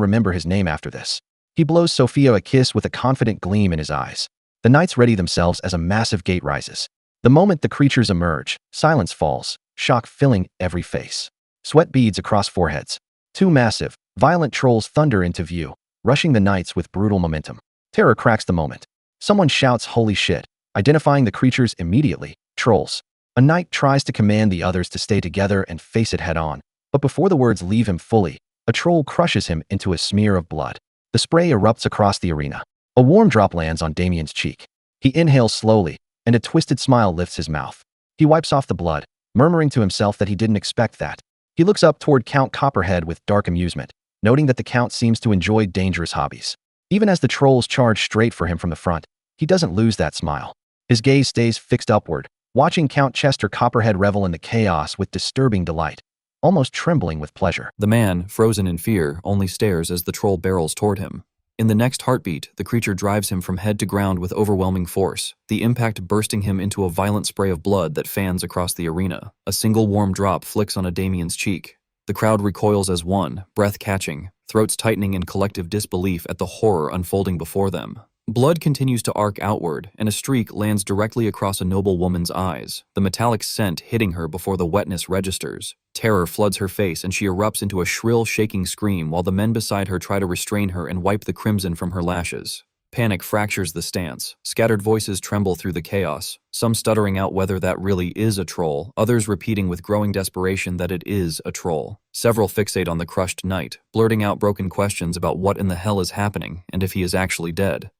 remember his name after this. He blows Sophia a kiss with a confident gleam in his eyes. The knights ready themselves as a massive gate rises. The moment the creatures emerge, silence falls, shock filling every face. Sweat beads across foreheads. 2 massive, violent trolls thunder into view, rushing the knights with brutal momentum. Terror cracks the moment. Someone shouts holy shit, identifying the creatures immediately, trolls. A knight tries to command the others to stay together and face it head on, but before the words leave him fully, a troll crushes him into a smear of blood. The spray erupts across the arena. A warm drop lands on Damien's cheek. He inhales slowly, and a twisted smile lifts his mouth. He wipes off the blood, murmuring to himself that he didn't expect that. He looks up toward Count Copperhead with dark amusement, noting that the Count seems to enjoy dangerous hobbies. Even as the trolls charge straight for him from the front, he doesn't lose that smile. His gaze stays fixed upward, watching Count Chester Copperhead revel in the chaos with disturbing delight, almost trembling with pleasure. The man, frozen in fear, only stares as the troll barrels toward him. In the next heartbeat, the creature drives him from head to ground with overwhelming force, the impact bursting him into a violent spray of blood that fans across the arena. A single warm drop flicks on a Damien's cheek. The crowd recoils as one, breath catching, throats tightening in collective disbelief at the horror unfolding before them. Blood continues to arc outward, and a streak lands directly across a noble woman's eyes, the metallic scent hitting her before the wetness registers. Terror floods her face and she erupts into a shrill, shaking scream while the men beside her try to restrain her and wipe the crimson from her lashes. Panic fractures the stance. Scattered voices tremble through the chaos, some stuttering out whether that really is a troll, others repeating with growing desperation that it is a troll. Several fixate on the crushed knight, blurting out broken questions about what in the hell is happening and if he is actually dead.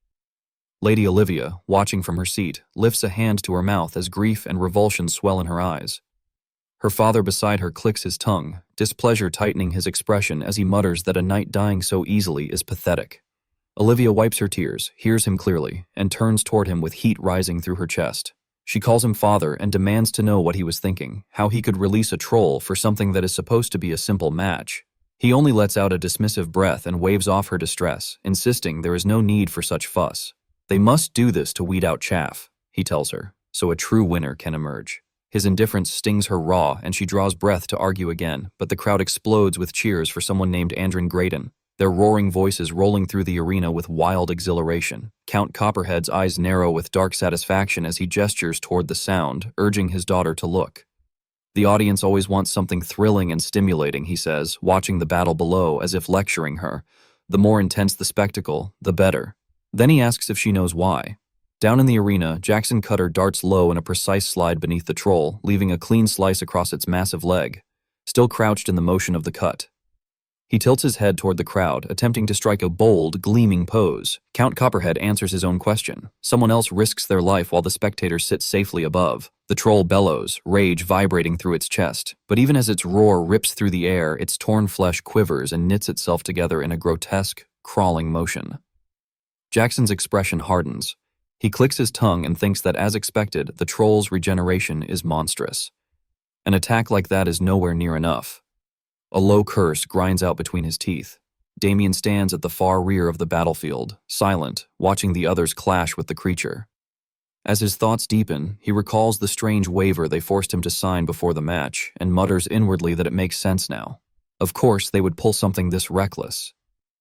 Lady Olivia, watching from her seat, lifts a hand to her mouth as grief and revulsion swell in her eyes. Her father beside her clicks his tongue, displeasure tightening his expression as he mutters that a knight dying so easily is pathetic. Olivia wipes her tears, hears him clearly, and turns toward him with heat rising through her chest. She calls him father and demands to know what he was thinking, how he could release a troll for something that is supposed to be a simple match. He only lets out a dismissive breath and waves off her distress, insisting there is no need for such fuss. They must do this to weed out chaff, he tells her, so a true winner can emerge. His indifference stings her raw, and she draws breath to argue again, but the crowd explodes with cheers for someone named Andrin Graydon, their roaring voices rolling through the arena with wild exhilaration. Count Copperhead's eyes narrow with dark satisfaction as he gestures toward the sound, urging his daughter to look. The audience always wants something thrilling and stimulating, he says, watching the battle below as if lecturing her. The more intense the spectacle, the better. Then he asks if she knows why. Down in the arena, Jackson Cutter darts low in a precise slide beneath the troll, leaving a clean slice across its massive leg, still crouched in the motion of the cut. He tilts his head toward the crowd, attempting to strike a bold, gleaming pose. Count Copperhead answers his own question. Someone else risks their life while the spectators sit safely above. The troll bellows, rage vibrating through its chest. But even as its roar rips through the air, its torn flesh quivers and knits itself together in a grotesque, crawling motion. Jackson's expression hardens. He clicks his tongue and thinks that, as expected, the troll's regeneration is monstrous. An attack like that is nowhere near enough. A low curse grinds out between his teeth. Damien stands at the far rear of the battlefield, silent, watching the others clash with the creature. As his thoughts deepen, he recalls the strange waiver they forced him to sign before the match and mutters inwardly that it makes sense now. Of course, they would pull something this reckless.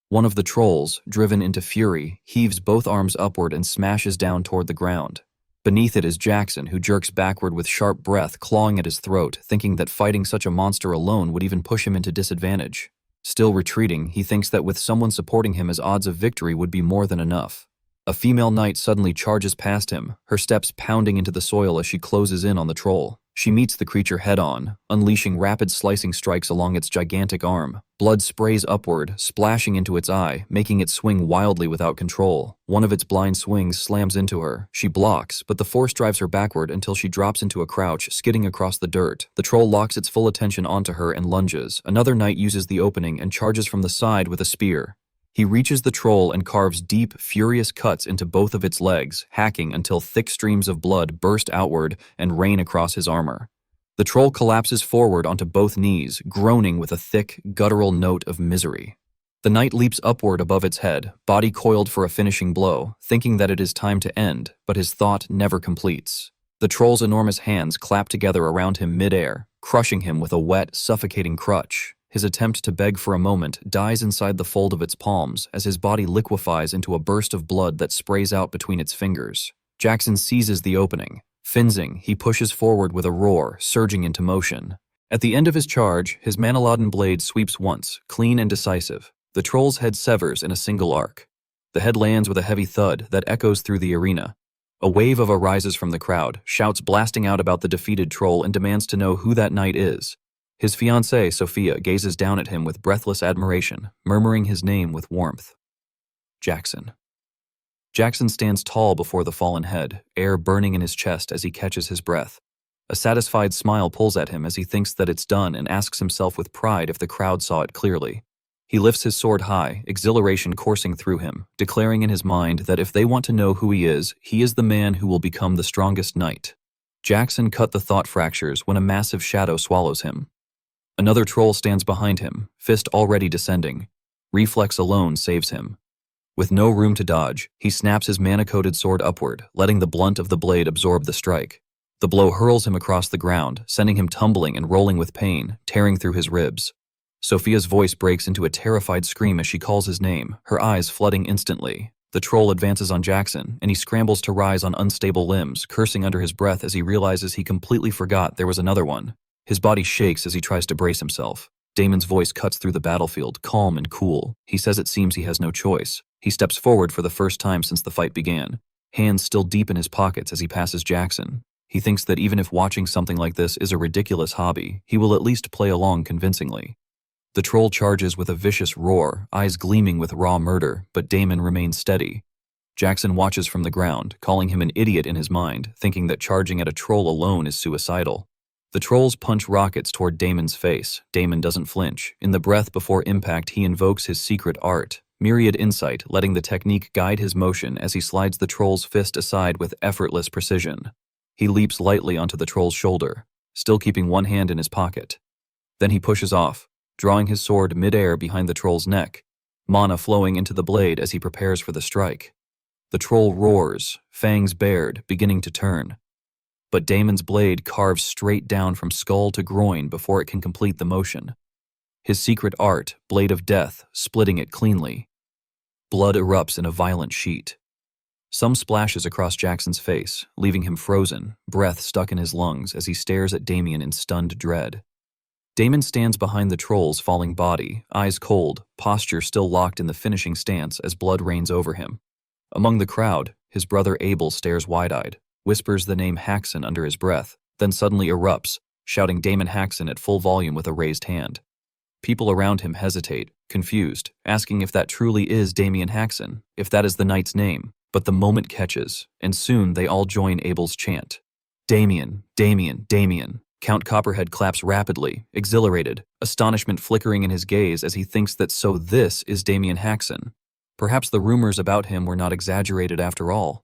One of the trolls, driven into fury, heaves both arms upward and smashes down toward the ground. Beneath it is Jackson, who jerks backward with sharp breath, clawing at his throat, thinking that fighting such a monster alone would even push him into disadvantage. Still retreating, he thinks that with someone supporting him, his odds of victory would be more than enough. A female knight suddenly charges past him, her steps pounding into the soil as she closes in on the troll. She meets the creature head-on, unleashing rapid slicing strikes along its gigantic arm. Blood sprays upward, splashing into its eye, making it swing wildly without control. One of its blind swings slams into her. She blocks, but the force drives her backward until she drops into a crouch, skidding across the dirt. The troll locks its full attention onto her and lunges. Another knight uses the opening and charges from the side with a spear. He reaches the troll and carves deep, furious cuts into both of its legs, hacking until thick streams of blood burst outward and rain across his armor. The troll collapses forward onto both knees, groaning with a thick, guttural note of misery. The knight leaps upward above its head, body coiled for a finishing blow, thinking that it is time to end, but his thought never completes. The troll's enormous hands clap together around him mid-air, crushing him with a wet, suffocating crutch. His attempt to beg for a moment dies inside the fold of its palms as his body liquefies into a burst of blood that sprays out between its fingers. Jackson seizes the opening. Finsing, he pushes forward with a roar, surging into motion. At the end of his charge, his Manaladan blade sweeps once, clean and decisive. The troll's head severs in a single arc. The head lands with a heavy thud that echoes through the arena. A wave of arises from the crowd, shouts blasting out about the defeated troll and demands to know who that knight is. His fiancée, Sophia, gazes down at him with breathless admiration, murmuring his name with warmth. Jackson. Jackson stands tall before the fallen head, air burning in his chest as he catches his breath. A satisfied smile pulls at him as he thinks that it's done and asks himself with pride if the crowd saw it clearly. He lifts his sword high, exhilaration coursing through him, declaring in his mind that if they want to know who he is the man who will become the strongest knight. Jackson cut the thought fractures when a massive shadow swallows him. Another troll stands behind him, fist already descending. Reflex alone saves him. With no room to dodge, he snaps his mana-coated sword upward, letting the blunt of the blade absorb the strike. The blow hurls him across the ground, sending him tumbling and rolling with pain, tearing through his ribs. Sophia's voice breaks into a terrified scream as she calls his name, her eyes flooding instantly. The troll advances on Jackson, and he scrambles to rise on unstable limbs, cursing under his breath as he realizes he completely forgot there was another one. His body shakes as he tries to brace himself. Damon's voice cuts through the battlefield, calm and cool. He says it seems he has no choice. He steps forward for the first time since the fight began, hands still deep in his pockets as he passes Jackson. He thinks that even if watching something like this is a ridiculous hobby, he will at least play along convincingly. The troll charges with a vicious roar, eyes gleaming with raw murder, but Damon remains steady. Jackson watches from the ground, calling him an idiot in his mind, thinking that charging at a troll alone is suicidal. The trolls punch rockets toward Damon's face. Damon doesn't flinch. In the breath before impact, he invokes his secret art, myriad insight, letting the technique guide his motion as he slides the troll's fist aside with effortless precision. He leaps lightly onto the troll's shoulder, still keeping one hand in his pocket. Then he pushes off, drawing his sword mid-air behind the troll's neck, mana flowing into the blade as he prepares for the strike. The troll roars, fangs bared, beginning to turn. but Damon's blade carves straight down from skull to groin before it can complete the motion. His secret art, Blade of Death, splitting it cleanly. Blood erupts in a violent sheet. Some splashes across Jackson's face, leaving him frozen, breath stuck in his lungs as he stares at Damien in stunned dread. Damon stands behind the troll's falling body, eyes cold, posture still locked in the finishing stance as blood rains over him. Among the crowd, his brother Abel stares wide-eyed, whispers the name Haxon under his breath, then suddenly erupts, shouting Damon Haxon at full volume with a raised hand. People around him hesitate, confused, asking if that truly is Damien Haxon, if that is the knight's name, but the moment catches, and soon they all join Abel's chant. Damien, Damien, Damien. Count Copperhead claps rapidly, exhilarated, astonishment flickering in his gaze as he thinks that so this is Damien Haxon. Perhaps the rumors about him were not exaggerated after all.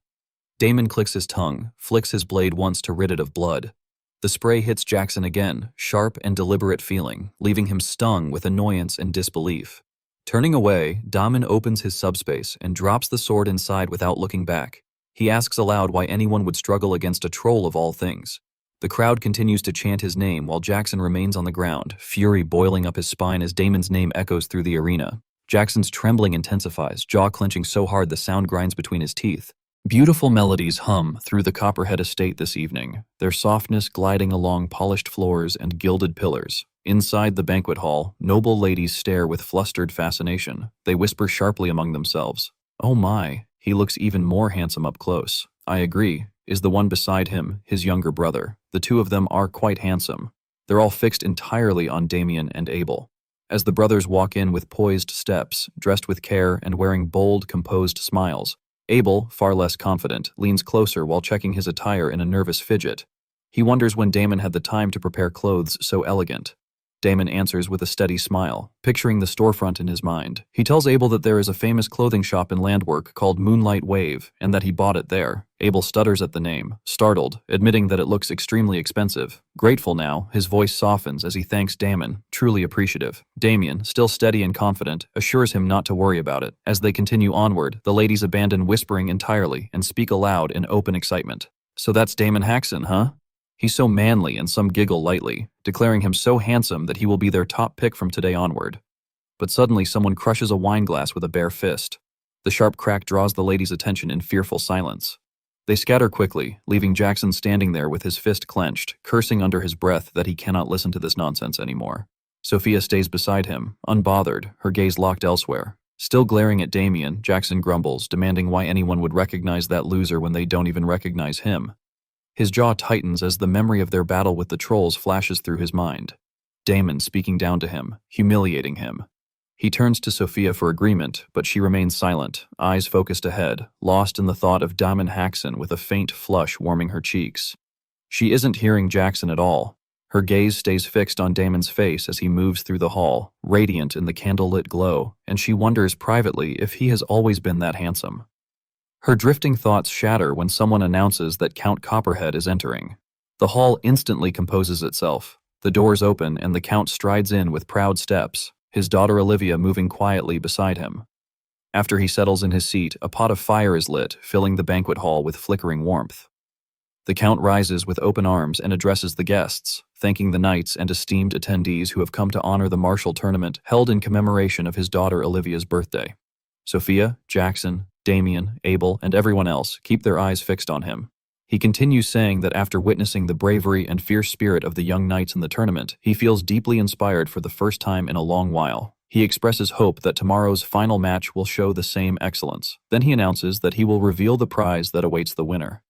Damon clicks his tongue, flicks his blade once to rid it of blood. The spray hits Jackson again, sharp and deliberate feeling, leaving him stung with annoyance and disbelief. Turning away, Damon opens his subspace and drops the sword inside without looking back. He asks aloud why anyone would struggle against a troll of all things. The crowd continues to chant his name while Jackson remains on the ground, fury boiling up his spine as Damon's name echoes through the arena. Jackson's trembling intensifies, jaw clenching so hard the sound grinds between his teeth. Beautiful melodies hum through the Copperhead estate this evening, their softness gliding along polished floors and gilded pillars. Inside the banquet hall, noble ladies stare with flustered fascination. They whisper sharply among themselves. "Oh my, he looks even more handsome up close." "I agree," is the one beside him, his younger brother. The two of them are quite handsome. They're all fixed entirely on Damien and Abel. As the brothers walk in with poised steps, dressed with care and wearing bold, composed smiles, Abel, far less confident, leans closer while checking his attire in a nervous fidget. He wonders when Damon had the time to prepare clothes so elegant. Damon answers with a steady smile, picturing the storefront in his mind. He tells Abel that there is a famous clothing shop in Landwork called Moonlight Wave, and that he bought it there. Abel stutters at the name, startled, admitting that it looks extremely expensive. Grateful now, his voice softens as he thanks Damon, truly appreciative. Damien, still steady and confident, assures him not to worry about it. As they continue onward, the ladies abandon whispering entirely and speak aloud in open excitement. "So that's Damon Haxon, huh?" He's so manly, and some giggle lightly, declaring him so handsome that he will be their top pick from today onward. But suddenly someone crushes a wine glass with a bare fist. The sharp crack draws the ladies' attention in fearful silence. They scatter quickly, leaving Jackson standing there with his fist clenched, cursing under his breath that he cannot listen to this nonsense anymore. Sophia stays beside him, unbothered, her gaze locked elsewhere. Still glaring at Damien, Jackson grumbles, demanding why anyone would recognize that loser when they don't even recognize him. His jaw tightens as the memory of their battle with the trolls flashes through his mind. Damon speaking down to him, humiliating him. He turns to Sophia for agreement, but she remains silent, eyes focused ahead, lost in the thought of Damon Haxon with a faint flush warming her cheeks. She isn't hearing Jackson at all. Her gaze stays fixed on Damon's face as he moves through the hall, radiant in the candlelit glow, and she wonders privately if he has always been that handsome. Her drifting thoughts shatter when someone announces that Count Copperhead is entering. The hall instantly composes itself. The doors open and the Count strides in with proud steps, his daughter Olivia moving quietly beside him. After he settles in his seat, a pot of fire is lit, filling the banquet hall with flickering warmth. The Count rises with open arms and addresses the guests, thanking the knights and esteemed attendees who have come to honor the martial tournament held in commemoration of his daughter Olivia's birthday. Sophia, Jackson, Damien, Abel, and everyone else keep their eyes fixed on him. He continues saying that after witnessing the bravery and fierce spirit of the young knights in the tournament, he feels deeply inspired for the first time in a long while. He expresses hope that tomorrow's final match will show the same excellence. Then he announces that he will reveal the prize that awaits the winner.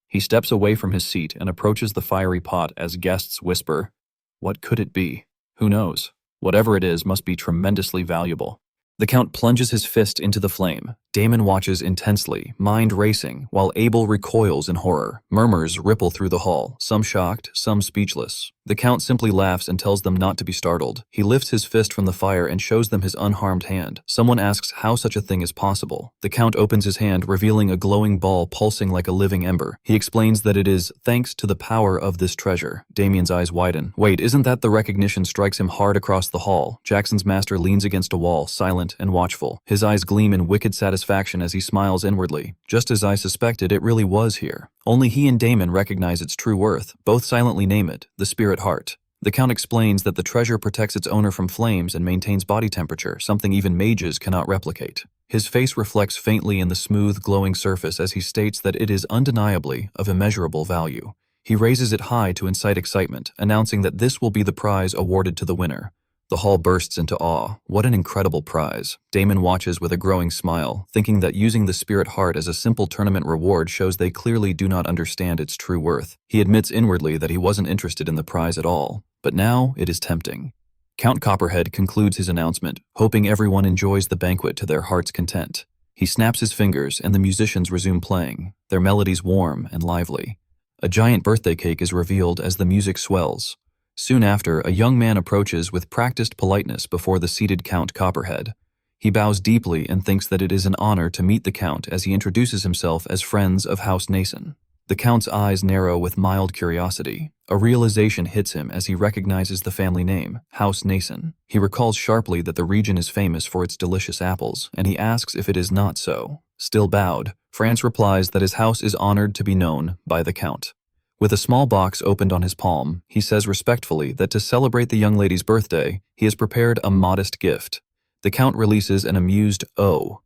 He steps away from his seat and approaches the fiery pot as guests whisper, "What could it be? Who knows? Whatever it is must be tremendously valuable." The Count plunges his fist into the flame. Damon watches intensely, mind racing, while Abel recoils in horror. Murmurs ripple through the hall, some shocked, some speechless. The Count simply laughs and tells them not to be startled. He lifts his fist from the fire and shows them his unharmed hand. Someone asks how such a thing is possible. The Count opens his hand, revealing a glowing ball pulsing like a living ember. He explains that it is thanks to the power of this treasure. Damien's eyes widen. Wait, isn't that the recognition strikes him hard across the hall? Jackson's master leans against a wall, silent intent and watchful. His eyes gleam in wicked satisfaction as he smiles inwardly. Just as I suspected, it really was here. Only he and Damon recognize its true worth. Both silently name it, the spirit heart. The Count explains that the treasure protects its owner from flames and maintains body temperature, something even mages cannot replicate. His face reflects faintly in the smooth, glowing surface as he states that it is undeniably of immeasurable value. He raises it high to incite excitement, announcing that this will be the prize awarded to the winner. The hall bursts into awe. What an incredible prize. Damon watches with a growing smile, thinking that using the spirit heart as a simple tournament reward shows they clearly do not understand its true worth. He admits inwardly that he wasn't interested in the prize at all, but now it is tempting. Count Copperhead concludes his announcement, hoping everyone enjoys the banquet to their heart's content. He snaps his fingers and the musicians resume playing, their melodies warm and lively. A giant birthday cake is revealed as the music swells. Soon after, a young man approaches with practiced politeness before the seated Count Copperhead. He bows deeply and thinks that it is an honor to meet the Count as he introduces himself as friends of House Nason. The Count's eyes narrow with mild curiosity. A realization hits him as he recognizes the family name, House Nason. He recalls sharply that the region is famous for its delicious apples, and he asks if it is not so. Still bowed, France replies that his house is honored to be known by the Count. With a small box opened on his palm, he says respectfully that to celebrate the young lady's birthday, he has prepared a modest gift. The Count releases an amused "oh."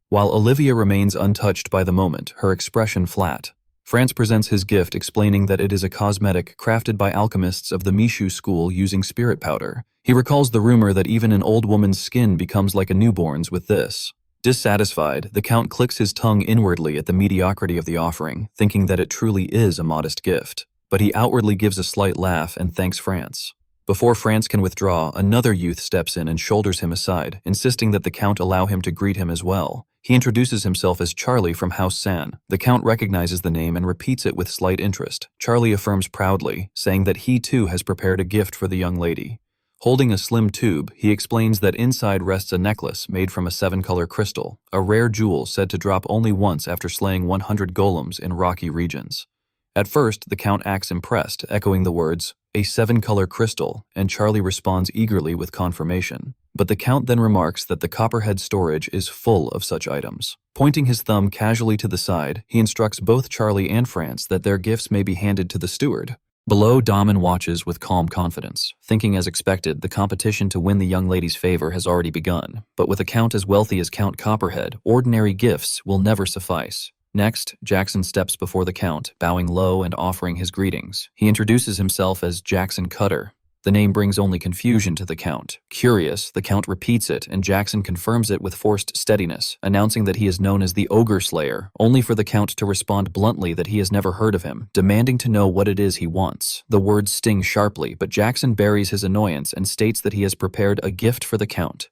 While Olivia remains untouched by the moment, her expression flat. France presents his gift, explaining that it is a cosmetic crafted by alchemists of the Mishu school using spirit powder. He recalls the rumor that even an old woman's skin becomes like a newborn's with this. Dissatisfied, the Count clicks his tongue inwardly at the mediocrity of the offering, thinking that it truly is a modest gift. But he outwardly gives a slight laugh and thanks France. Before France can withdraw, another youth steps in and shoulders him aside, insisting that the Count allow him to greet him as well. He introduces himself as Charlie from House San. The Count recognizes the name and repeats it with slight interest. Charlie affirms proudly, saying that he too has prepared a gift for the young lady. Holding a slim tube, he explains that inside rests a necklace made from a 7-color crystal, a rare jewel said to drop only once after slaying 100 golems in rocky regions. At first, the Count acts impressed, echoing the words, "a 7-color crystal," and Charlie responds eagerly with confirmation. But the Count then remarks that the Copperhead storage is full of such items. Pointing his thumb casually to the side, he instructs both Charlie and France that their gifts may be handed to the steward. Below, Damon watches with calm confidence, thinking as expected the competition to win the young lady's favor has already begun. But with a Count as wealthy as Count Copperhead, ordinary gifts will never suffice. Next, Jackson steps before the Count, bowing low and offering his greetings. He introduces himself as Jackson Cutter. The name brings only confusion to the Count. Curious, the Count repeats it, and Jackson confirms it with forced steadiness, announcing that he is known as the Ogre Slayer, only for the Count to respond bluntly that he has never heard of him, demanding to know what it is he wants. The words sting sharply, but Jackson buries his annoyance and states that he has prepared a gift for the Count.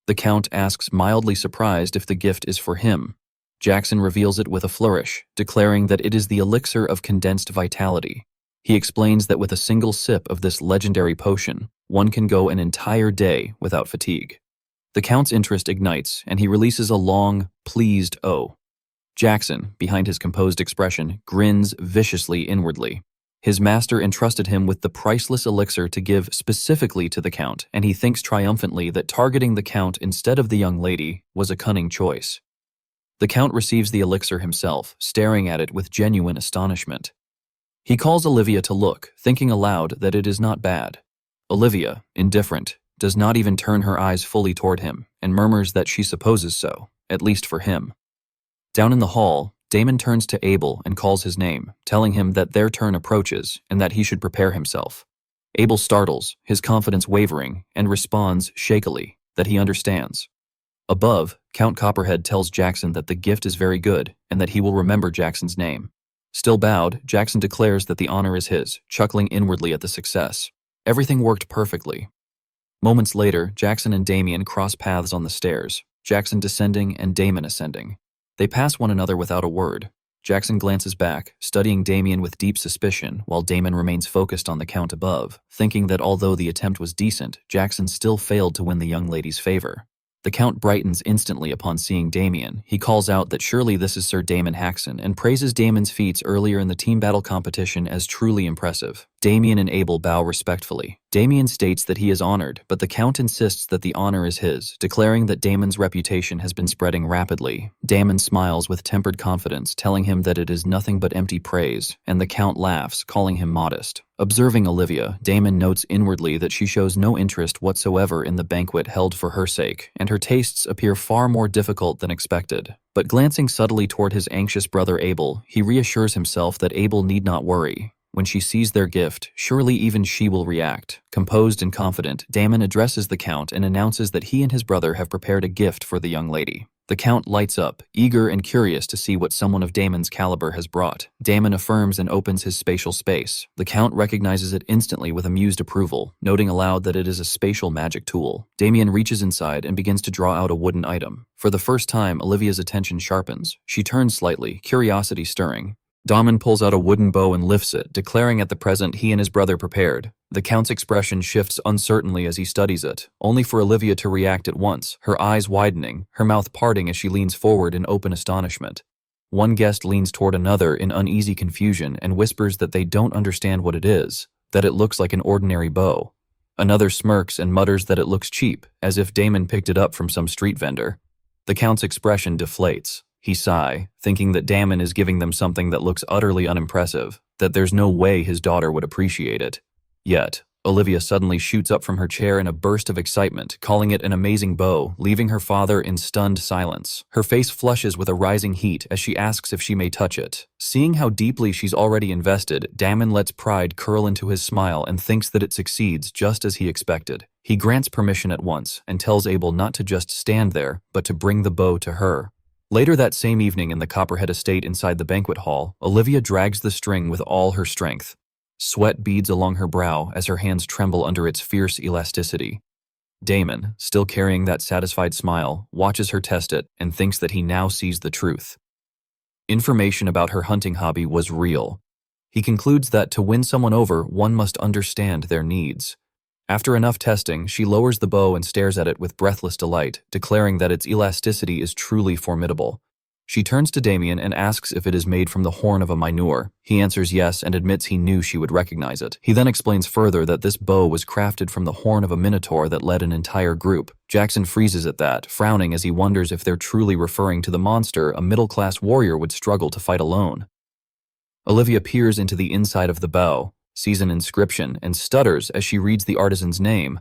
The Count asks, mildly surprised, if the gift is for him. Jackson reveals it with a flourish, declaring that it is the elixir of condensed vitality. He explains that with a single sip of this legendary potion, one can go an entire day without fatigue. The Count's interest ignites, and he releases a long, pleased "oh." Jackson, behind his composed expression, grins viciously inwardly. His master entrusted him with the priceless elixir to give specifically to the Count, and he thinks triumphantly that targeting the Count instead of the young lady was a cunning choice. The Count receives the elixir himself, staring at it with genuine astonishment. He calls Olivia to look, thinking aloud that it is not bad. Olivia, indifferent, does not even turn her eyes fully toward him, and murmurs that she supposes so, at least for him. Down in the hall, Damon turns to Abel and calls his name, telling him that their turn approaches and that he should prepare himself. Abel startles, his confidence wavering, and responds shakily that he understands. Above, Count Copperhead tells Jackson that the gift is very good and that he will remember Jackson's name. Still bowed, Jackson declares that the honor is his, chuckling inwardly at the success. Everything worked perfectly. Moments later, Jackson and Damien cross paths on the stairs, Jackson descending and Damon ascending. They pass one another without a word. Jackson glances back, studying Damien with deep suspicion, while Damon remains focused on the Count above, thinking that although the attempt was decent, Jackson still failed to win the young lady's favor. The Count brightens instantly upon seeing Damien. He calls out that surely this is Sir Damon Haxon and praises Damon's feats earlier in the team battle competition as truly impressive. Damien and Abel bow respectfully. Damien states that he is honored, but the Count insists that the honor is his, declaring that Damon's reputation has been spreading rapidly. Damon smiles with tempered confidence, telling him that it is nothing but empty praise, and the Count laughs, calling him modest. Observing Olivia, Damon notes inwardly that she shows no interest whatsoever in the banquet held for her sake, and her tastes appear far more difficult than expected. But glancing subtly toward his anxious brother Abel, he reassures himself that Abel need not worry. When she sees their gift, surely even she will react. Composed and confident, Damon addresses the Count and announces that he and his brother have prepared a gift for the young lady. The Count lights up, eager and curious to see what someone of Damon's caliber has brought. Damon affirms and opens his spatial space. The Count recognizes it instantly with amused approval, noting aloud that it is a spatial magic tool. Damien reaches inside and begins to draw out a wooden item. For the first time, Olivia's attention sharpens. She turns slightly, curiosity stirring. Damon pulls out a wooden bow and lifts it, declaring at the present he and his brother prepared. The Count's expression shifts uncertainly as he studies it, only for Olivia to react at once, her eyes widening, her mouth parting as she leans forward in open astonishment. One guest leans toward another in uneasy confusion and whispers that they don't understand what it is, that it looks like an ordinary bow. Another smirks and mutters that it looks cheap, as if Damon picked it up from some street vendor. The Count's expression deflates. He sighs, thinking that Damon is giving them something that looks utterly unimpressive, that there's no way his daughter would appreciate it. Yet, Olivia suddenly shoots up from her chair in a burst of excitement, calling it an amazing bow, leaving her father in stunned silence. Her face flushes with a rising heat as she asks if she may touch it. Seeing how deeply she's already invested, Damon lets pride curl into his smile and thinks that it succeeds just as he expected. He grants permission at once and tells Abel not to just stand there, but to bring the bow to her. Later that same evening in the Copperhead estate inside the banquet hall, Olivia drags the string with all her strength. Sweat beads along her brow as her hands tremble under its fierce elasticity. Damon, still carrying that satisfied smile, watches her test it and thinks that he now sees the truth. Information about her hunting hobby was real. He concludes that to win someone over, one must understand their needs. After enough testing, she lowers the bow and stares at it with breathless delight, declaring that its elasticity is truly formidable. She turns to Damien and asks if it is made from the horn of a manhua. He answers yes and admits he knew she would recognize it. He then explains further that this bow was crafted from the horn of a minotaur that led an entire group. Jackson freezes at that, frowning as he wonders if they're truly referring to the monster a middle-class warrior would struggle to fight alone. Olivia peers into the inside of the bow, sees an inscription, and stutters as she reads the artisan's name,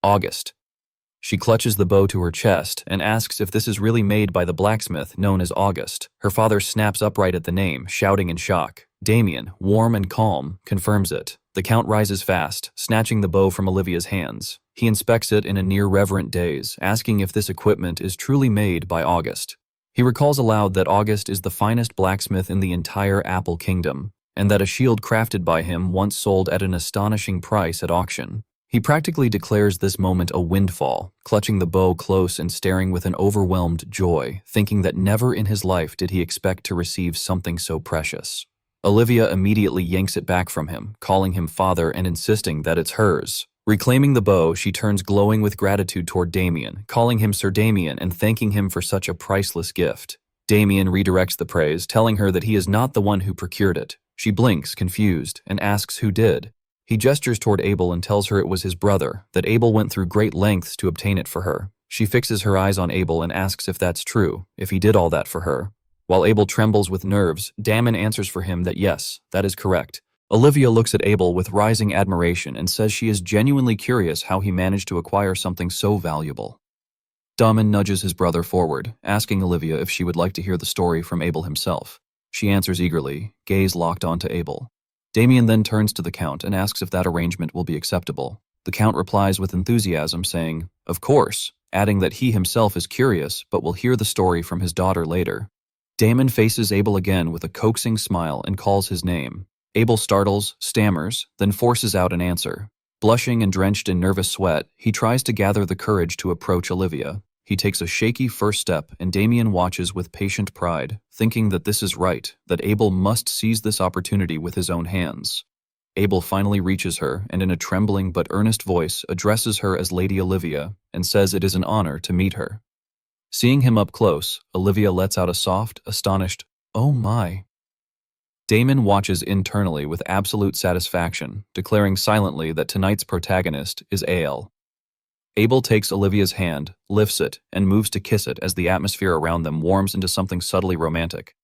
August. She clutches the bow to her chest and asks if this is really made by the blacksmith known as August. Her father snaps upright at the name, shouting in shock. Damien, warm and calm, confirms it. The Count rises fast, snatching the bow from Olivia's hands. He inspects it in a near-reverent daze, asking if this equipment is truly made by August. He recalls aloud that August is the finest blacksmith in the entire Apple Kingdom, and that a shield crafted by him once sold at an astonishing price at auction. He practically declares this moment a windfall, clutching the bow close and staring with an overwhelmed joy, thinking that never in his life did he expect to receive something so precious. Olivia immediately yanks it back from him, calling him father and insisting that it's hers. Reclaiming the bow, she turns glowing with gratitude toward Damien, calling him Sir Damien and thanking him for such a priceless gift. Damien redirects the praise, telling her that he is not the one who procured it. She blinks, confused, and asks who did. He gestures toward Abel and tells her it was his brother, that Abel went through great lengths to obtain it for her. She fixes her eyes on Abel and asks if that's true, if he did all that for her. While Abel trembles with nerves, Damon answers for him that yes, that is correct. Olivia looks at Abel with rising admiration and says she is genuinely curious how he managed to acquire something so valuable. Damon nudges his brother forward, asking Olivia if she would like to hear the story from Abel himself. She answers eagerly, gaze locked onto Abel. Damien then turns to the Count and asks if that arrangement will be acceptable. The Count replies with enthusiasm, saying, "Of course," adding that he himself is curious but will hear the story from his daughter later. Damon faces Abel again with a coaxing smile and calls his name. Abel startles, stammers, then forces out an answer. Blushing and drenched in nervous sweat, he tries to gather the courage to approach Olivia. He takes a shaky first step, and Damien watches with patient pride, thinking that this is right, that Abel must seize this opportunity with his own hands. Abel finally reaches her, and in a trembling but earnest voice addresses her as Lady Olivia, and says it is an honor to meet her. Seeing him up close, Olivia lets out a soft, astonished, "Oh my." Damon watches internally with absolute satisfaction, declaring silently that tonight's protagonist is Ael. Abel takes Olivia's hand, lifts it, and moves to kiss it as the atmosphere around them warms into something subtly romantic.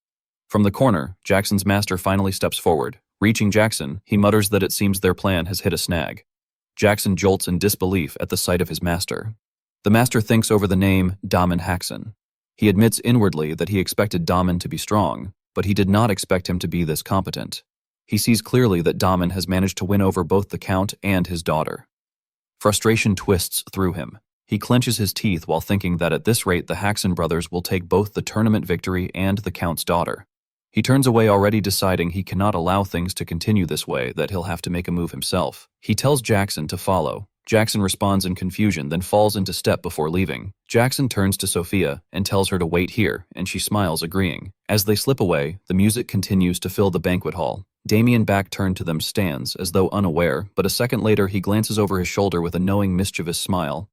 From the corner, Jackson's master finally steps forward. Reaching Jackson, he mutters that it seems their plan has hit a snag. Jackson jolts in disbelief at the sight of his master. The master thinks over the name Damon Haxon. He admits inwardly that he expected Damon to be strong, but he did not expect him to be this competent. He sees clearly that Damon has managed to win over both the Count and his daughter. Frustration twists through him. He clenches his teeth while thinking that at this rate the Haxon brothers will take both the tournament victory and the Count's daughter. He turns away already deciding he cannot allow things to continue this way, that he'll have to make a move himself. He tells Jackson to follow. Jackson responds in confusion, then falls into step before leaving. Jackson turns to Sophia and tells her to wait here, and she smiles, agreeing. As they slip away, the music continues to fill the banquet hall. Damien, back turned to them, stands, as though unaware, but a second later he glances over his shoulder with a knowing, mischievous smile.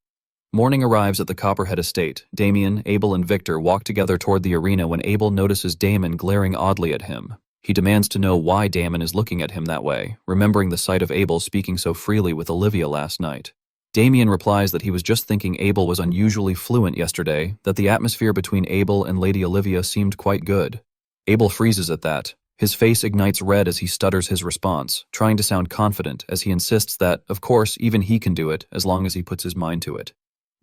Morning arrives at the Copperhead estate. Damien, Abel, and Victor walk together toward the arena when Abel notices Damon glaring oddly at him. He demands to know why Damon is looking at him that way, remembering the sight of Abel speaking so freely with Olivia last night. Damien replies that he was just thinking Abel was unusually fluent yesterday, that the atmosphere between Abel and Lady Olivia seemed quite good. Abel freezes at that. His face ignites red as he stutters his response, trying to sound confident as he insists that, of course, even he can do it as long as he puts his mind to it.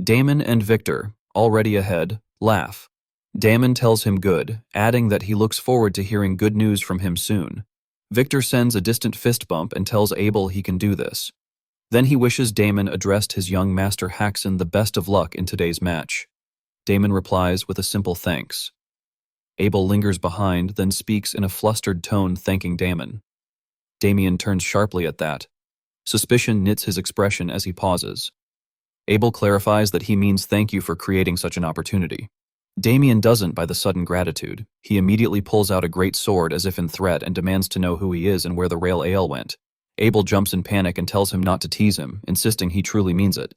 Damon and Victor, already ahead, laugh. Damon tells him good, adding that he looks forward to hearing good news from him soon. Victor sends a distant fist bump and tells Abel he can do this. Then he wishes Damon addressed his young master Haxon the best of luck in today's match. Damon replies with a simple thanks. Abel lingers behind, then speaks in a flustered tone thanking Damon. Damien turns sharply at that. Suspicion knits his expression as he pauses. Abel clarifies that he means thank you for creating such an opportunity. Damien doesn't by the sudden gratitude. He immediately pulls out a great sword as if in threat and demands to know who he is and where the rail ale went. Abel jumps in panic and tells him not to tease him, insisting he truly means it.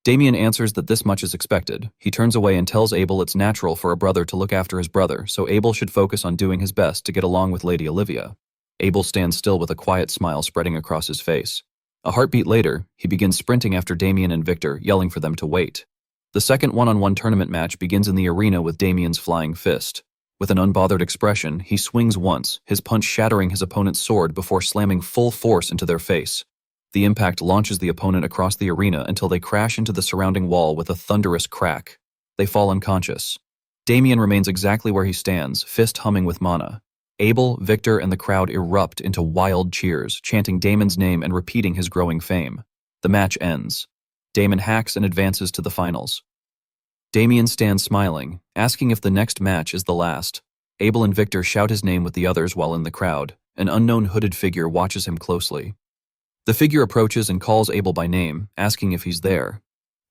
Damien answers that this much is expected. He turns away and tells Abel it's natural for a brother to look after his brother, so Abel should focus on doing his best to get along with Lady Olivia. Abel stands still with a quiet smile spreading across his face. A heartbeat later, he begins sprinting after Damien and Victor, yelling for them to wait. The second one-on-one tournament match begins in the arena with Damien's flying fist. With an unbothered expression, he swings once, his punch shattering his opponent's sword before slamming full force into their face. The impact launches the opponent across the arena until they crash into the surrounding wall with a thunderous crack. They fall unconscious. Damien remains exactly where he stands, fist humming with mana. Abel, Victor, and the crowd erupt into wild cheers, chanting Damon's name and repeating his growing fame. The match ends. Damon hacks and advances to the finals. Damien stands smiling, asking if the next match is the last. Abel and Victor shout his name with the others while in the crowd. An unknown hooded figure watches him closely. The figure approaches and calls Abel by name, asking if he's there.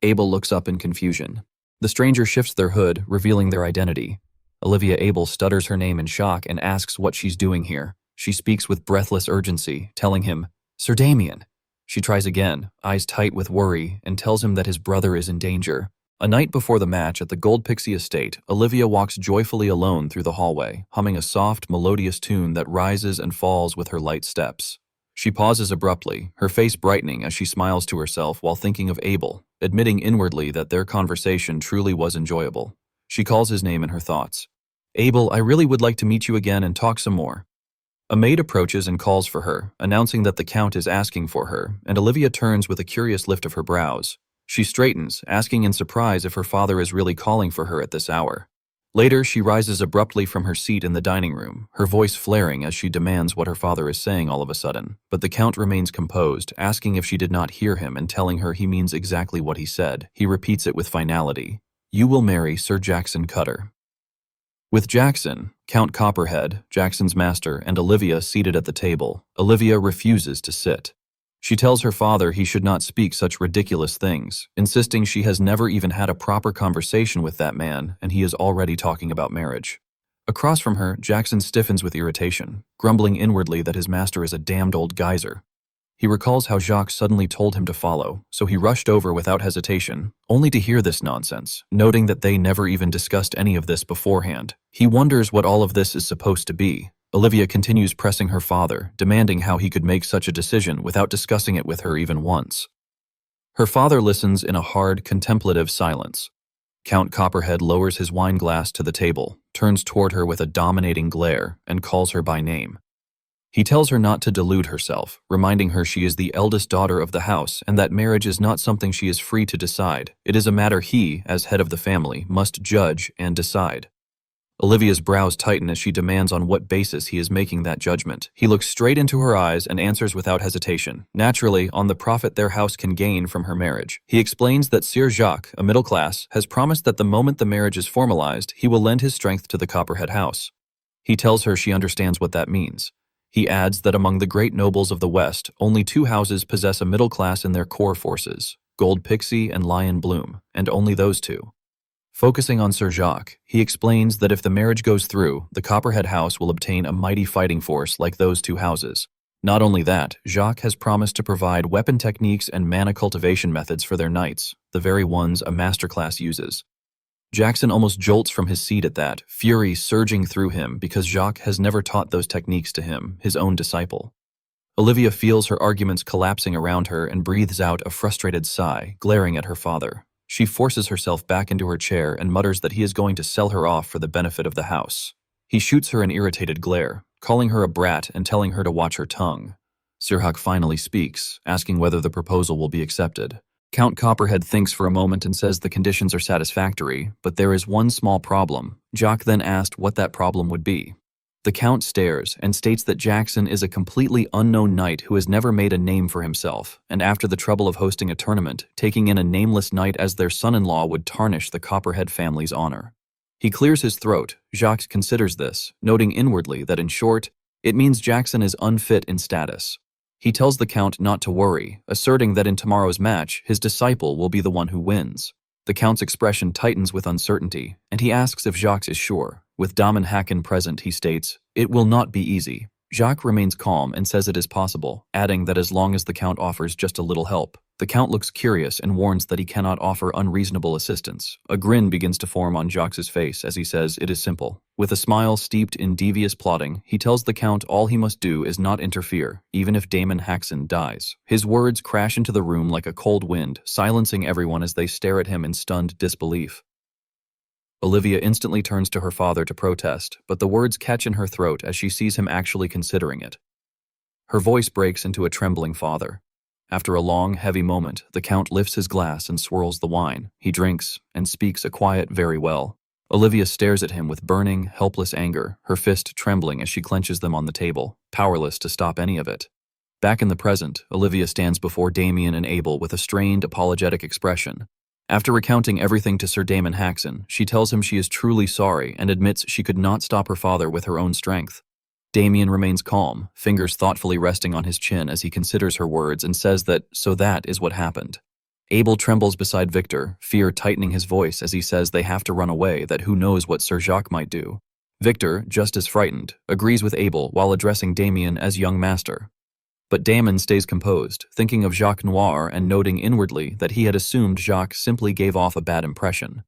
Abel looks up in confusion. The stranger shifts their hood, revealing their identity. Olivia Abel stutters her name in shock and asks what she's doing here. She speaks with breathless urgency, telling him, "Sir Damien." She tries again, eyes tight with worry, and tells him that his brother is in danger. A night before the match at the Gold Pixie estate, Olivia walks joyfully alone through the hallway, humming a soft, melodious tune that rises and falls with her light steps. She pauses abruptly, her face brightening as she smiles to herself while thinking of Abel, admitting inwardly that their conversation truly was enjoyable. She calls his name in her thoughts. "Abel, I really would like to meet you again and talk some more." A maid approaches and calls for her, announcing that the Count is asking for her, and Olivia turns with a curious lift of her brows. She straightens, asking in surprise if her father is really calling for her at this hour. Later, she rises abruptly from her seat in the dining room, her voice flaring as she demands what her father is saying all of a sudden. But the Count remains composed, asking if she did not hear him and telling her he means exactly what he said. He repeats it with finality. "You will marry Sir Jackson Cutter." With Jackson, Count Copperhead, Jackson's master, and Olivia seated at the table, Olivia refuses to sit. She tells her father he should not speak such ridiculous things, insisting she has never even had a proper conversation with that man and he is already talking about marriage. Across from her, Jackson stiffens with irritation, grumbling inwardly that his master is a damned old geyser. He recalls how Jacques suddenly told him to follow, so he rushed over without hesitation, only to hear this nonsense, noting that they never even discussed any of this beforehand. He wonders what all of this is supposed to be. Olivia continues pressing her father, demanding how he could make such a decision without discussing it with her even once. Her father listens in a hard, contemplative silence. Count Copperhead lowers his wine glass to the table, turns toward her with a dominating glare, and calls her by name. He tells her not to delude herself, reminding her she is the eldest daughter of the house and that marriage is not something she is free to decide. It is a matter he, as head of the family, must judge and decide. Olivia's brows tighten as she demands on what basis he is making that judgment. He looks straight into her eyes and answers without hesitation, naturally, on the profit their house can gain from her marriage. He explains that Sir Jacques, a middle class, has promised that the moment the marriage is formalized, he will lend his strength to the Copperhead house. He tells her she understands what that means. He adds that among the great nobles of the West, only two houses possess a middle class in their core forces, Gold Pixie and Lion Bloom, and only those two. Focusing on Sir Jacques, he explains that if the marriage goes through, the Copperhead house will obtain a mighty fighting force like those two houses. Not only that, Jacques has promised to provide weapon techniques and mana cultivation methods for their knights, the very ones a masterclass uses. Jackson almost jolts from his seat at that, fury surging through him because Jacques has never taught those techniques to him, his own disciple. Olivia feels her arguments collapsing around her and breathes out a frustrated sigh, glaring at her father. She forces herself back into her chair and mutters that he is going to sell her off for the benefit of the house. He shoots her an irritated glare, calling her a brat and telling her to watch her tongue. Sir Jacques finally speaks, asking whether the proposal will be accepted. Count Copperhead thinks for a moment and says the conditions are satisfactory, but there is one small problem. Jacques then asked what that problem would be. The Count stares and states that Jackson is a completely unknown knight who has never made a name for himself, and after the trouble of hosting a tournament, taking in a nameless knight as their son-in-law would tarnish the Copperhead family's honor. He clears his throat. Jacques considers this, noting inwardly that in short, it means Jackson is unfit in status. He tells the Count not to worry, asserting that in tomorrow's match, his disciple will be the one who wins. The Count's expression tightens with uncertainty, and he asks if Jacques is sure. With Damen Hacken present, he states, "It will not be easy." Jacques remains calm and says it is possible, adding that as long as the Count offers just a little help. The Count looks curious and warns that he cannot offer unreasonable assistance. A grin begins to form on Jacques' face as he says it is simple. With a smile steeped in devious plotting, he tells the Count all he must do is not interfere, even if Damon Haxon dies. His words crash into the room like a cold wind, silencing everyone as they stare at him in stunned disbelief. Olivia instantly turns to her father to protest, but the words catch in her throat as she sees him actually considering it. Her voice breaks into a trembling father. After a long, heavy moment, the Count lifts his glass and swirls the wine. He drinks and speaks a quiet "very well." Olivia stares at him with burning, helpless anger, her fist trembling as she clenches them on the table, powerless to stop any of it. Back in the present, Olivia stands before Damien and Abel with a strained, apologetic expression. After recounting everything to Sir Damon Haxon, she tells him she is truly sorry and admits she could not stop her father with her own strength. Damien remains calm, fingers thoughtfully resting on his chin as he considers her words and says that, so that is what happened. Abel trembles beside Victor, fear tightening his voice as he says they have to run away, that who knows what Sir Jacques might do. Victor, just as frightened, agrees with Abel while addressing Damien as young master. But Damon stays composed, thinking of Jacques Noir and noting inwardly that he had assumed Jacques simply gave off a bad impression.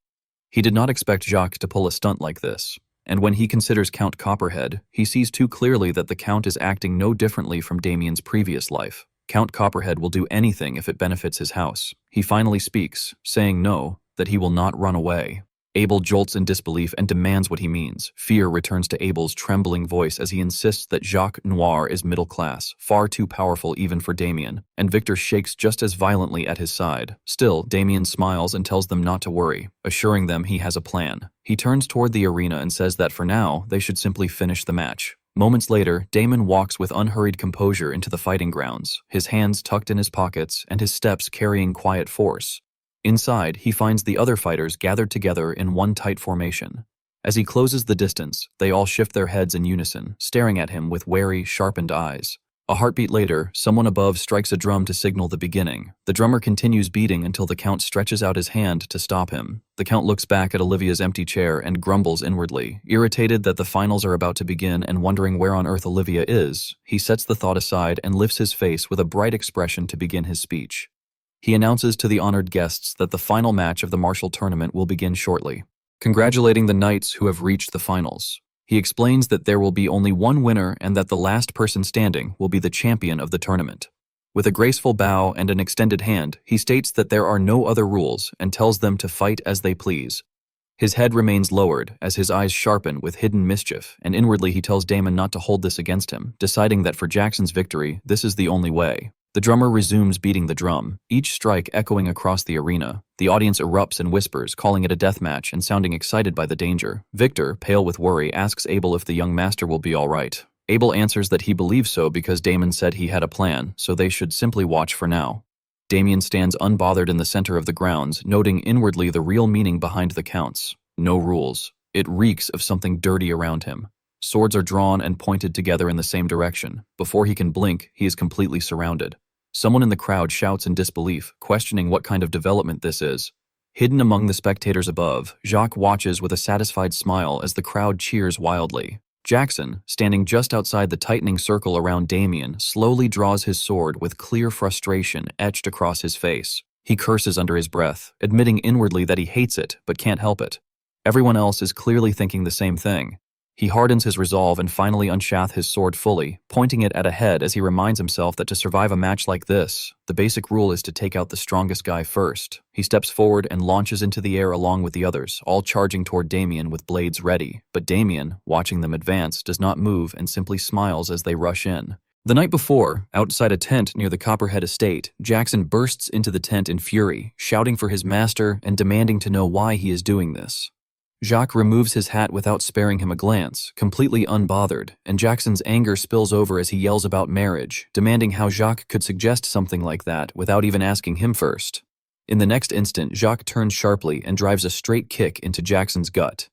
He did not expect Jacques to pull a stunt like this, and when he considers Count Copperhead, he sees too clearly that the Count is acting no differently from Damien's previous life. Count Copperhead will do anything if it benefits his house. He finally speaks, saying no, that he will not run away. Abel jolts in disbelief and demands what he means. Fear returns to Abel's trembling voice as he insists that Jacques Noir is middle class, far too powerful even for Damien, and Victor shakes just as violently at his side. Still, Damien smiles and tells them not to worry, assuring them he has a plan. He turns toward the arena and says that for now, they should simply finish the match. Moments later, Damon walks with unhurried composure into the fighting grounds, his hands tucked in his pockets and his steps carrying quiet force. Inside, he finds the other fighters gathered together in one tight formation. As he closes the distance, they all shift their heads in unison, staring at him with wary, sharpened eyes. A heartbeat later, someone above strikes a drum to signal the beginning. The drummer continues beating until the Count stretches out his hand to stop him. The Count looks back at Olivia's empty chair and grumbles inwardly. Irritated that the finals are about to begin and wondering where on earth Olivia is, he sets the thought aside and lifts his face with a bright expression to begin his speech. He announces to the honored guests that the final match of the martial tournament will begin shortly, congratulating the knights who have reached the finals. He explains that there will be only one winner and that the last person standing will be the champion of the tournament. With a graceful bow and an extended hand, he states that there are no other rules and tells them to fight as they please. His head remains lowered as his eyes sharpen with hidden mischief, and inwardly he tells Damon not to hold this against him, deciding that for Jackson's victory, this is the only way. The drummer resumes beating the drum, each strike echoing across the arena. The audience erupts in whispers, calling it a death match and sounding excited by the danger. Victor, pale with worry, asks Abel if the young master will be all right. Abel answers that he believes so because Damon said he had a plan, so they should simply watch for now. Damien stands unbothered in the center of the grounds, noting inwardly the real meaning behind the counts. No rules. It reeks of something dirty around him. Swords are drawn and pointed together in the same direction. Before he can blink, he is completely surrounded. Someone in the crowd shouts in disbelief, questioning what kind of development this is. Hidden among the spectators above, Jacques watches with a satisfied smile as the crowd cheers wildly. Jackson, standing just outside the tightening circle around Damien, slowly draws his sword with clear frustration etched across his face. He curses under his breath, admitting inwardly that he hates it but can't help it. Everyone else is clearly thinking the same thing. He hardens his resolve and finally unsheathes his sword fully, pointing it at a head as he reminds himself that to survive a match like this, the basic rule is to take out the strongest guy first. He steps forward and launches into the air along with the others, all charging toward Damien with blades ready. But Damien, watching them advance, does not move and simply smiles as they rush in. The night before, outside a tent near the Copperhead estate, Jackson bursts into the tent in fury, shouting for his master and demanding to know why he is doing this. Jacques removes his hat without sparing him a glance, completely unbothered, and Jackson's anger spills over as he yells about marriage, demanding how Jacques could suggest something like that without even asking him first. In the next instant, Jacques turns sharply and drives a straight kick into Jackson's gut.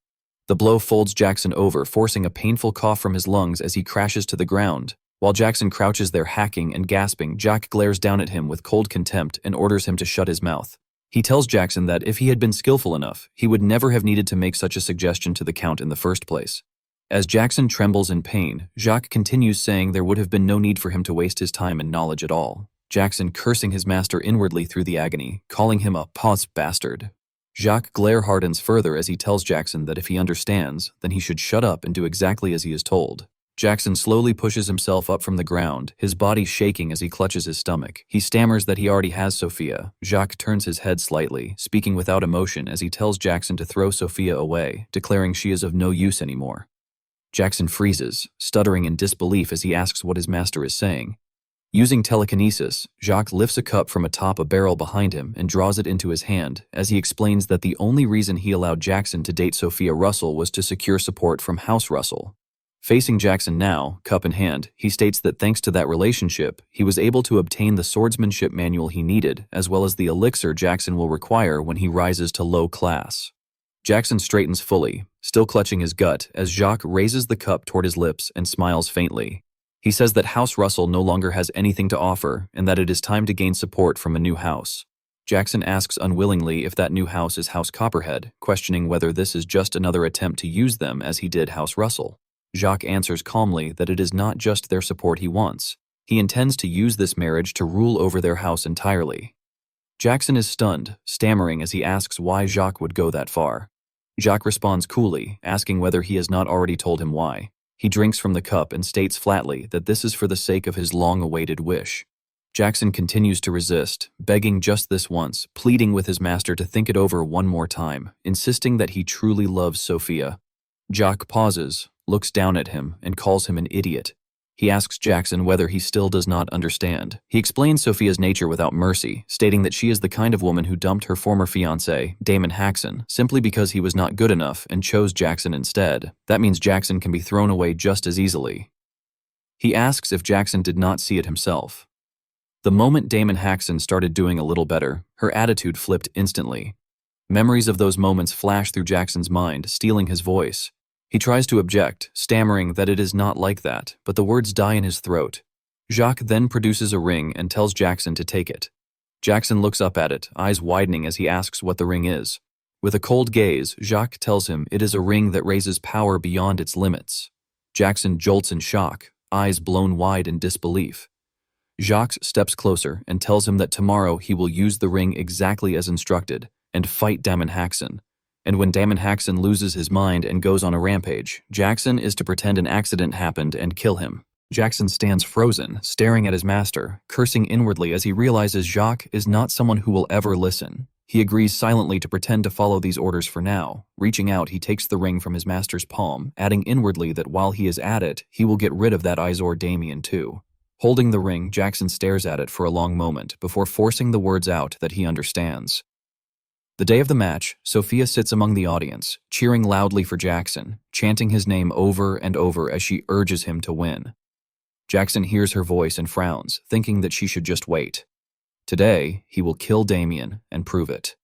The blow folds Jackson over, forcing a painful cough from his lungs as he crashes to the ground. While Jackson crouches there hacking and gasping, Jacques glares down at him with cold contempt and orders him to shut his mouth. He tells Jackson that if he had been skillful enough, he would never have needed to make such a suggestion to the Count in the first place. As Jackson trembles in pain, Jacques continues saying there would have been no need for him to waste his time and knowledge at all. Jackson cursing his master inwardly through the agony, calling him a pos bastard. Jacques' glare hardens further as he tells Jackson that if he understands, then he should shut up and do exactly as he is told. Jackson slowly pushes himself up from the ground, his body shaking as he clutches his stomach. He stammers that he already has Sophia. Jacques turns his head slightly, speaking without emotion as he tells Jackson to throw Sophia away, declaring she is of no use anymore. Jackson freezes, stuttering in disbelief as he asks what his master is saying. Using telekinesis, Jacques lifts a cup from atop a barrel behind him and draws it into his hand, as he explains that the only reason he allowed Jackson to date Sophia Russell was to secure support from House Russell. Facing Jackson now, cup in hand, he states that thanks to that relationship, he was able to obtain the swordsmanship manual he needed, as well as the elixir Jackson will require when he rises to low class. Jackson straightens fully, still clutching his gut, as Jacques raises the cup toward his lips and smiles faintly. He says that House Russell no longer has anything to offer, and that it is time to gain support from a new house. Jackson asks unwillingly if that new house is House Copperhead, questioning whether this is just another attempt to use them as he did House Russell. Jacques answers calmly that it is not just their support he wants. He intends to use this marriage to rule over their house entirely. Jackson is stunned, stammering as he asks why Jacques would go that far. Jacques responds coolly, asking whether he has not already told him why. He drinks from the cup and states flatly that this is for the sake of his long-awaited wish. Jackson continues to resist, begging just this once, pleading with his master to think it over one more time, insisting that he truly loves Sophia. Jacques pauses, looks down at him, and calls him an idiot. He asks Jackson whether he still does not understand. He explains Sophia's nature without mercy, stating that she is the kind of woman who dumped her former fiancé, Damon Haxon, simply because he was not good enough and chose Jackson instead. That means Jackson can be thrown away just as easily. He asks if Jackson did not see it himself. The moment Damon Haxon started doing a little better, her attitude flipped instantly. Memories of those moments flash through Jackson's mind, stealing his voice. He tries to object, stammering that it is not like that, but the words die in his throat. Jacques then produces a ring and tells Jackson to take it. Jackson looks up at it, eyes widening as he asks what the ring is. With a cold gaze, Jacques tells him it is a ring that raises power beyond its limits. Jackson jolts in shock, eyes blown wide in disbelief. Jacques steps closer and tells him that tomorrow he will use the ring exactly as instructed and fight Damon Haxon. And when Damon Haxon loses his mind and goes on a rampage, Jackson is to pretend an accident happened and kill him. Jackson stands frozen, staring at his master, cursing inwardly as he realizes Jacques is not someone who will ever listen. He agrees silently to pretend to follow these orders for now. Reaching out, he takes the ring from his master's palm, adding inwardly that while he is at it, he will get rid of that eyesore Damien too. Holding the ring, Jackson stares at it for a long moment before forcing the words out that he understands. The day of the match, Sophia sits among the audience, cheering loudly for Jackson, chanting his name over and over as she urges him to win. Jackson hears her voice and frowns, thinking that she should just wait. Today, he will kill Damien and prove it.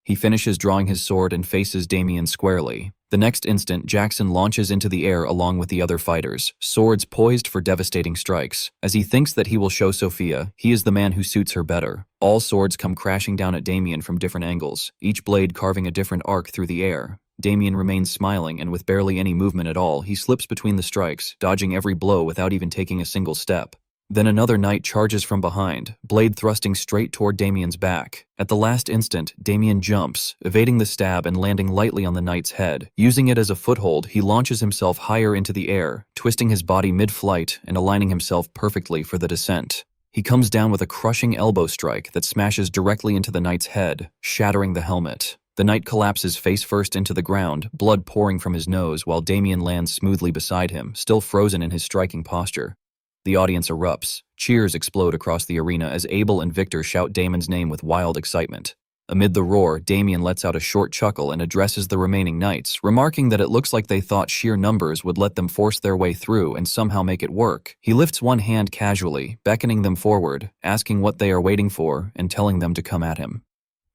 He finishes drawing his sword and faces Damien squarely. The next instant, Jackson launches into the air along with the other fighters, swords poised for devastating strikes. As he thinks that he will show Sophia, he is the man who suits her better. All swords come crashing down at Damien from different angles, each blade carving a different arc through the air. Damien remains smiling, and with barely any movement at all, he slips between the strikes, dodging every blow without even taking a single step. Then another knight charges from behind, blade thrusting straight toward Damien's back. At the last instant, Damien jumps, evading the stab and landing lightly on the knight's head. Using it as a foothold, he launches himself higher into the air, twisting his body mid-flight and aligning himself perfectly for the descent. He comes down with a crushing elbow strike that smashes directly into the knight's head, shattering the helmet. The knight collapses face first into the ground, blood pouring from his nose, while Damien lands smoothly beside him, still frozen in his striking posture. The audience erupts. Cheers explode across the arena as Abel and Victor shout Damon's name with wild excitement. Amid the roar, Damien lets out a short chuckle and addresses the remaining knights, remarking that it looks like they thought sheer numbers would let them force their way through and somehow make it work. He lifts one hand casually, beckoning them forward, asking what they are waiting for, and telling them to come at him.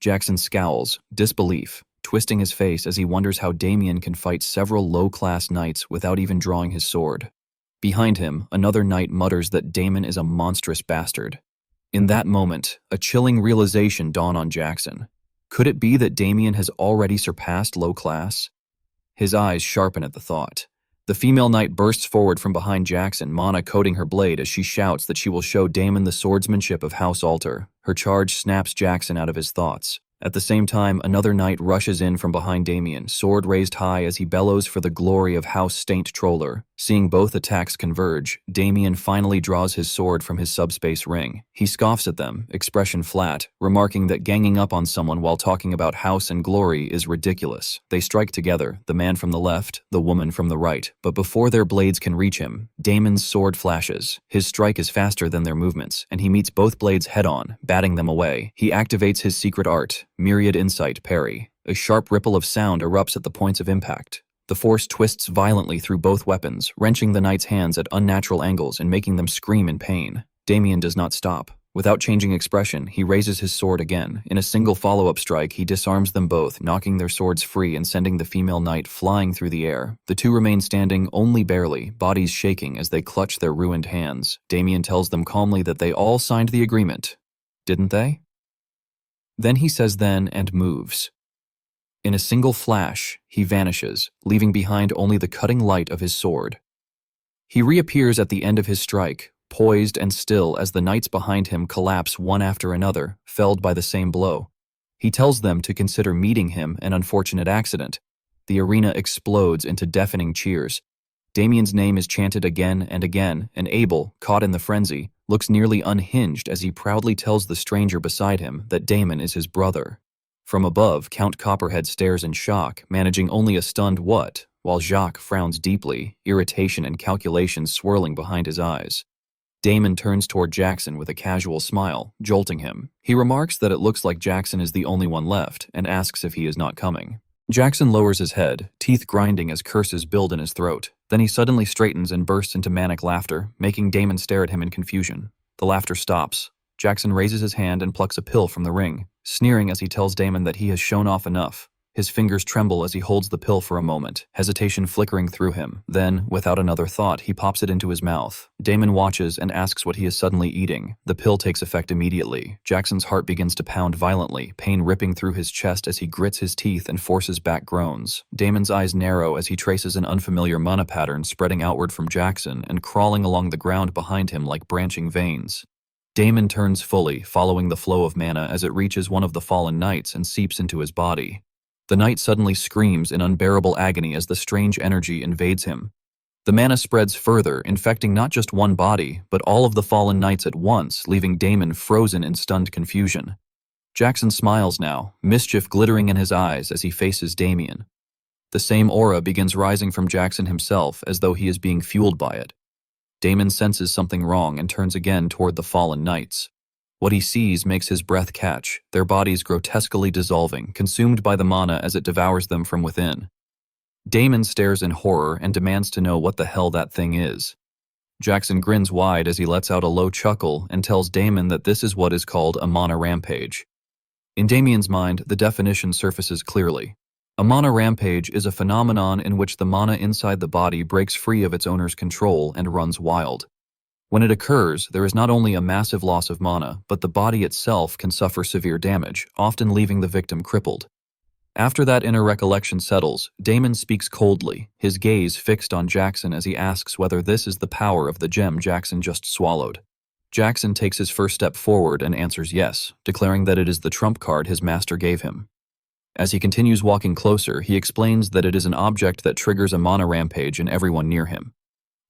Jackson scowls, disbelief, twisting his face as he wonders how Damien can fight several low-class knights without even drawing his sword. Behind him, another knight mutters that Damon is a monstrous bastard. In that moment, a chilling realization dawned on Jackson. Could it be that Damien has already surpassed low class? His eyes sharpen at the thought. The female knight bursts forward from behind Jackson, Mana coating her blade as she shouts that she will show Damon the swordsmanship of House Alter. Her charge snaps Jackson out of his thoughts. At the same time, another knight rushes in from behind Damien, sword raised high as he bellows for the glory of House Saint Troller. Seeing both attacks converge, Damien finally draws his sword from his subspace ring. He scoffs at them, expression flat, remarking that ganging up on someone while talking about house and glory is ridiculous. They strike together, the man from the left, the woman from the right, but before their blades can reach him, Damon's sword flashes. His strike is faster than their movements, and he meets both blades head-on, batting them away. He activates his secret art, Myriad Insight Parry. A sharp ripple of sound erupts at the points of impact. The force twists violently through both weapons, wrenching the knight's hands at unnatural angles and making them scream in pain. Damien does not stop. Without changing expression, he raises his sword again. In a single follow-up strike, he disarms them both, knocking their swords free and sending the female knight flying through the air. The two remain standing only barely, bodies shaking as they clutch their ruined hands. Damien tells them calmly that they all signed the agreement. Didn't they? Then he says then and moves. In a single flash, he vanishes, leaving behind only the cutting light of his sword. He reappears at the end of his strike, poised and still as the knights behind him collapse one after another, felled by the same blow. He tells them to consider meeting him an unfortunate accident. The arena explodes into deafening cheers. Damien's name is chanted again and again, and Abel, caught in the frenzy, looks nearly unhinged as he proudly tells the stranger beside him that Damon is his brother. From above, Count Copperhead stares in shock, managing only a stunned what, while Jacques frowns deeply, irritation and calculation swirling behind his eyes. Damon turns toward Jackson with a casual smile, jolting him. He remarks that it looks like Jackson is the only one left, and asks if he is not coming. Jackson lowers his head, teeth grinding as curses build in his throat. Then he suddenly straightens and bursts into manic laughter, making Damon stare at him in confusion. The laughter stops. Jackson raises his hand and plucks a pill from the ring, sneering as he tells Damon that he has shown off enough. His fingers tremble as he holds the pill for a moment, hesitation flickering through him. Then, without another thought, he pops it into his mouth. Damon watches and asks what he is suddenly eating. The pill takes effect immediately. Jackson's heart begins to pound violently, pain ripping through his chest as he grits his teeth and forces back groans. Damon's eyes narrow as he traces an unfamiliar mana pattern spreading outward from Jackson and crawling along the ground behind him like branching veins. Damon turns fully, following the flow of mana as it reaches one of the fallen knights and seeps into his body. The knight suddenly screams in unbearable agony as the strange energy invades him. The mana spreads further, infecting not just one body, but all of the fallen knights at once, leaving Damon frozen in stunned confusion. Jackson smiles now, mischief glittering in his eyes as he faces Damien. The same aura begins rising from Jackson himself as though he is being fueled by it. Damon senses something wrong and turns again toward the fallen knights. What he sees makes his breath catch, their bodies grotesquely dissolving, consumed by the mana as it devours them from within. Damon stares in horror and demands to know what the hell that thing is. Jackson grins wide as he lets out a low chuckle and tells Damon that this is what is called a mana rampage. In Damien's mind, the definition surfaces clearly. A mana rampage is a phenomenon in which the mana inside the body breaks free of its owner's control and runs wild. When it occurs, there is not only a massive loss of mana, but the body itself can suffer severe damage, often leaving the victim crippled. After that inner recollection settles, Damon speaks coldly, his gaze fixed on Jackson as he asks whether this is the power of the gem Jackson just swallowed. Jackson takes his first step forward and answers yes, declaring that it is the trump card his master gave him. As he continues walking closer, he explains that it is an object that triggers a mana rampage in everyone near him.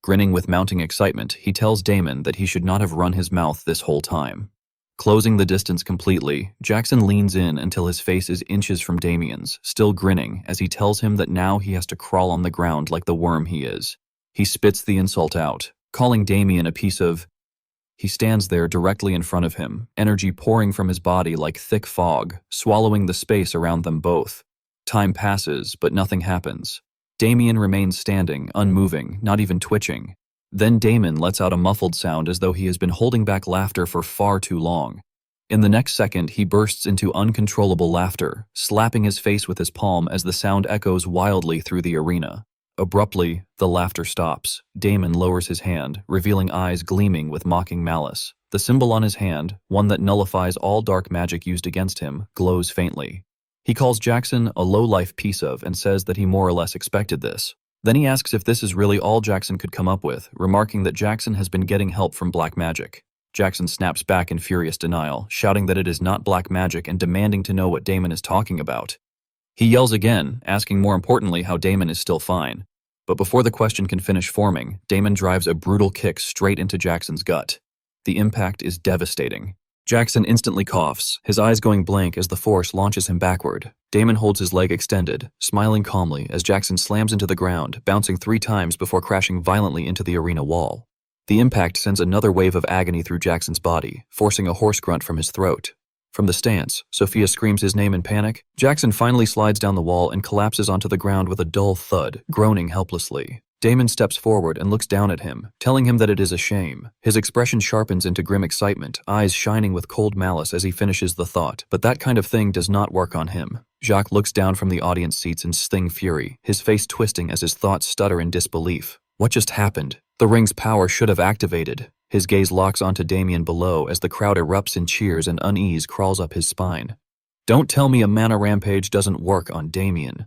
Grinning with mounting excitement, he tells Damon that he should not have run his mouth this whole time. Closing the distance completely, Jackson leans in until his face is inches from Damien's, still grinning as he tells him that now he has to crawl on the ground like the worm he is. He spits the insult out, calling Damien a piece of... He stands there directly in front of him, energy pouring from his body like thick fog, swallowing the space around them both. Time passes, but nothing happens. Damien remains standing, unmoving, not even twitching. Then Damon lets out a muffled sound as though he has been holding back laughter for far too long. In the next second, he bursts into uncontrollable laughter, slapping his face with his palm as the sound echoes wildly through the arena. Abruptly, the laughter stops. Damon lowers his hand, revealing eyes gleaming with mocking malice. The symbol on his hand, one that nullifies all dark magic used against him, glows faintly. He calls Jackson a low-life piece of and says that he more or less expected this. Then he asks if this is really all Jackson could come up with, remarking that Jackson has been getting help from black magic. Jackson snaps back in furious denial, shouting that it is not black magic and demanding to know what Damon is talking about. He yells again, asking more importantly how Damon is still fine. But before the question can finish forming, Damon drives a brutal kick straight into Jackson's gut. The impact is devastating. Jackson instantly coughs, his eyes going blank as the force launches him backward. Damon holds his leg extended, smiling calmly as Jackson slams into the ground, bouncing 3 times before crashing violently into the arena wall. The impact sends another wave of agony through Jackson's body, forcing a hoarse grunt from his throat. From the stance, Sophia screams his name in panic. Jackson finally slides down the wall and collapses onto the ground with a dull thud, groaning helplessly. Damon steps forward and looks down at him, telling him that it is a shame. His expression sharpens into grim excitement, eyes shining with cold malice as he finishes the thought, but that kind of thing does not work on him. Jacques looks down from the audience seats in sting fury, his face twisting as his thoughts stutter in disbelief. What just happened? The ring's power should have activated. His gaze locks onto Damien below as the crowd erupts in cheers and unease crawls up his spine. Don't tell me a mana rampage doesn't work on Damien.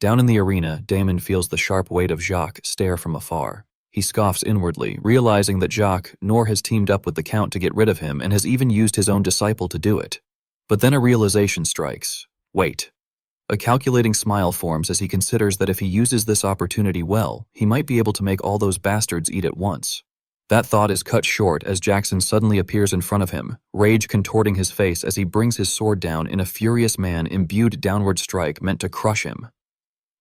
Down in the arena, Damon feels the sharp weight of Jacques stare from afar. He scoffs inwardly, realizing that Jacques nor has teamed up with the Count to get rid of him and has even used his own disciple to do it. But then a realization strikes. Wait. A calculating smile forms as he considers that if he uses this opportunity well, he might be able to make all those bastards eat at once. That thought is cut short as Jackson suddenly appears in front of him, rage contorting his face as he brings his sword down in a furious man-imbued downward strike meant to crush him.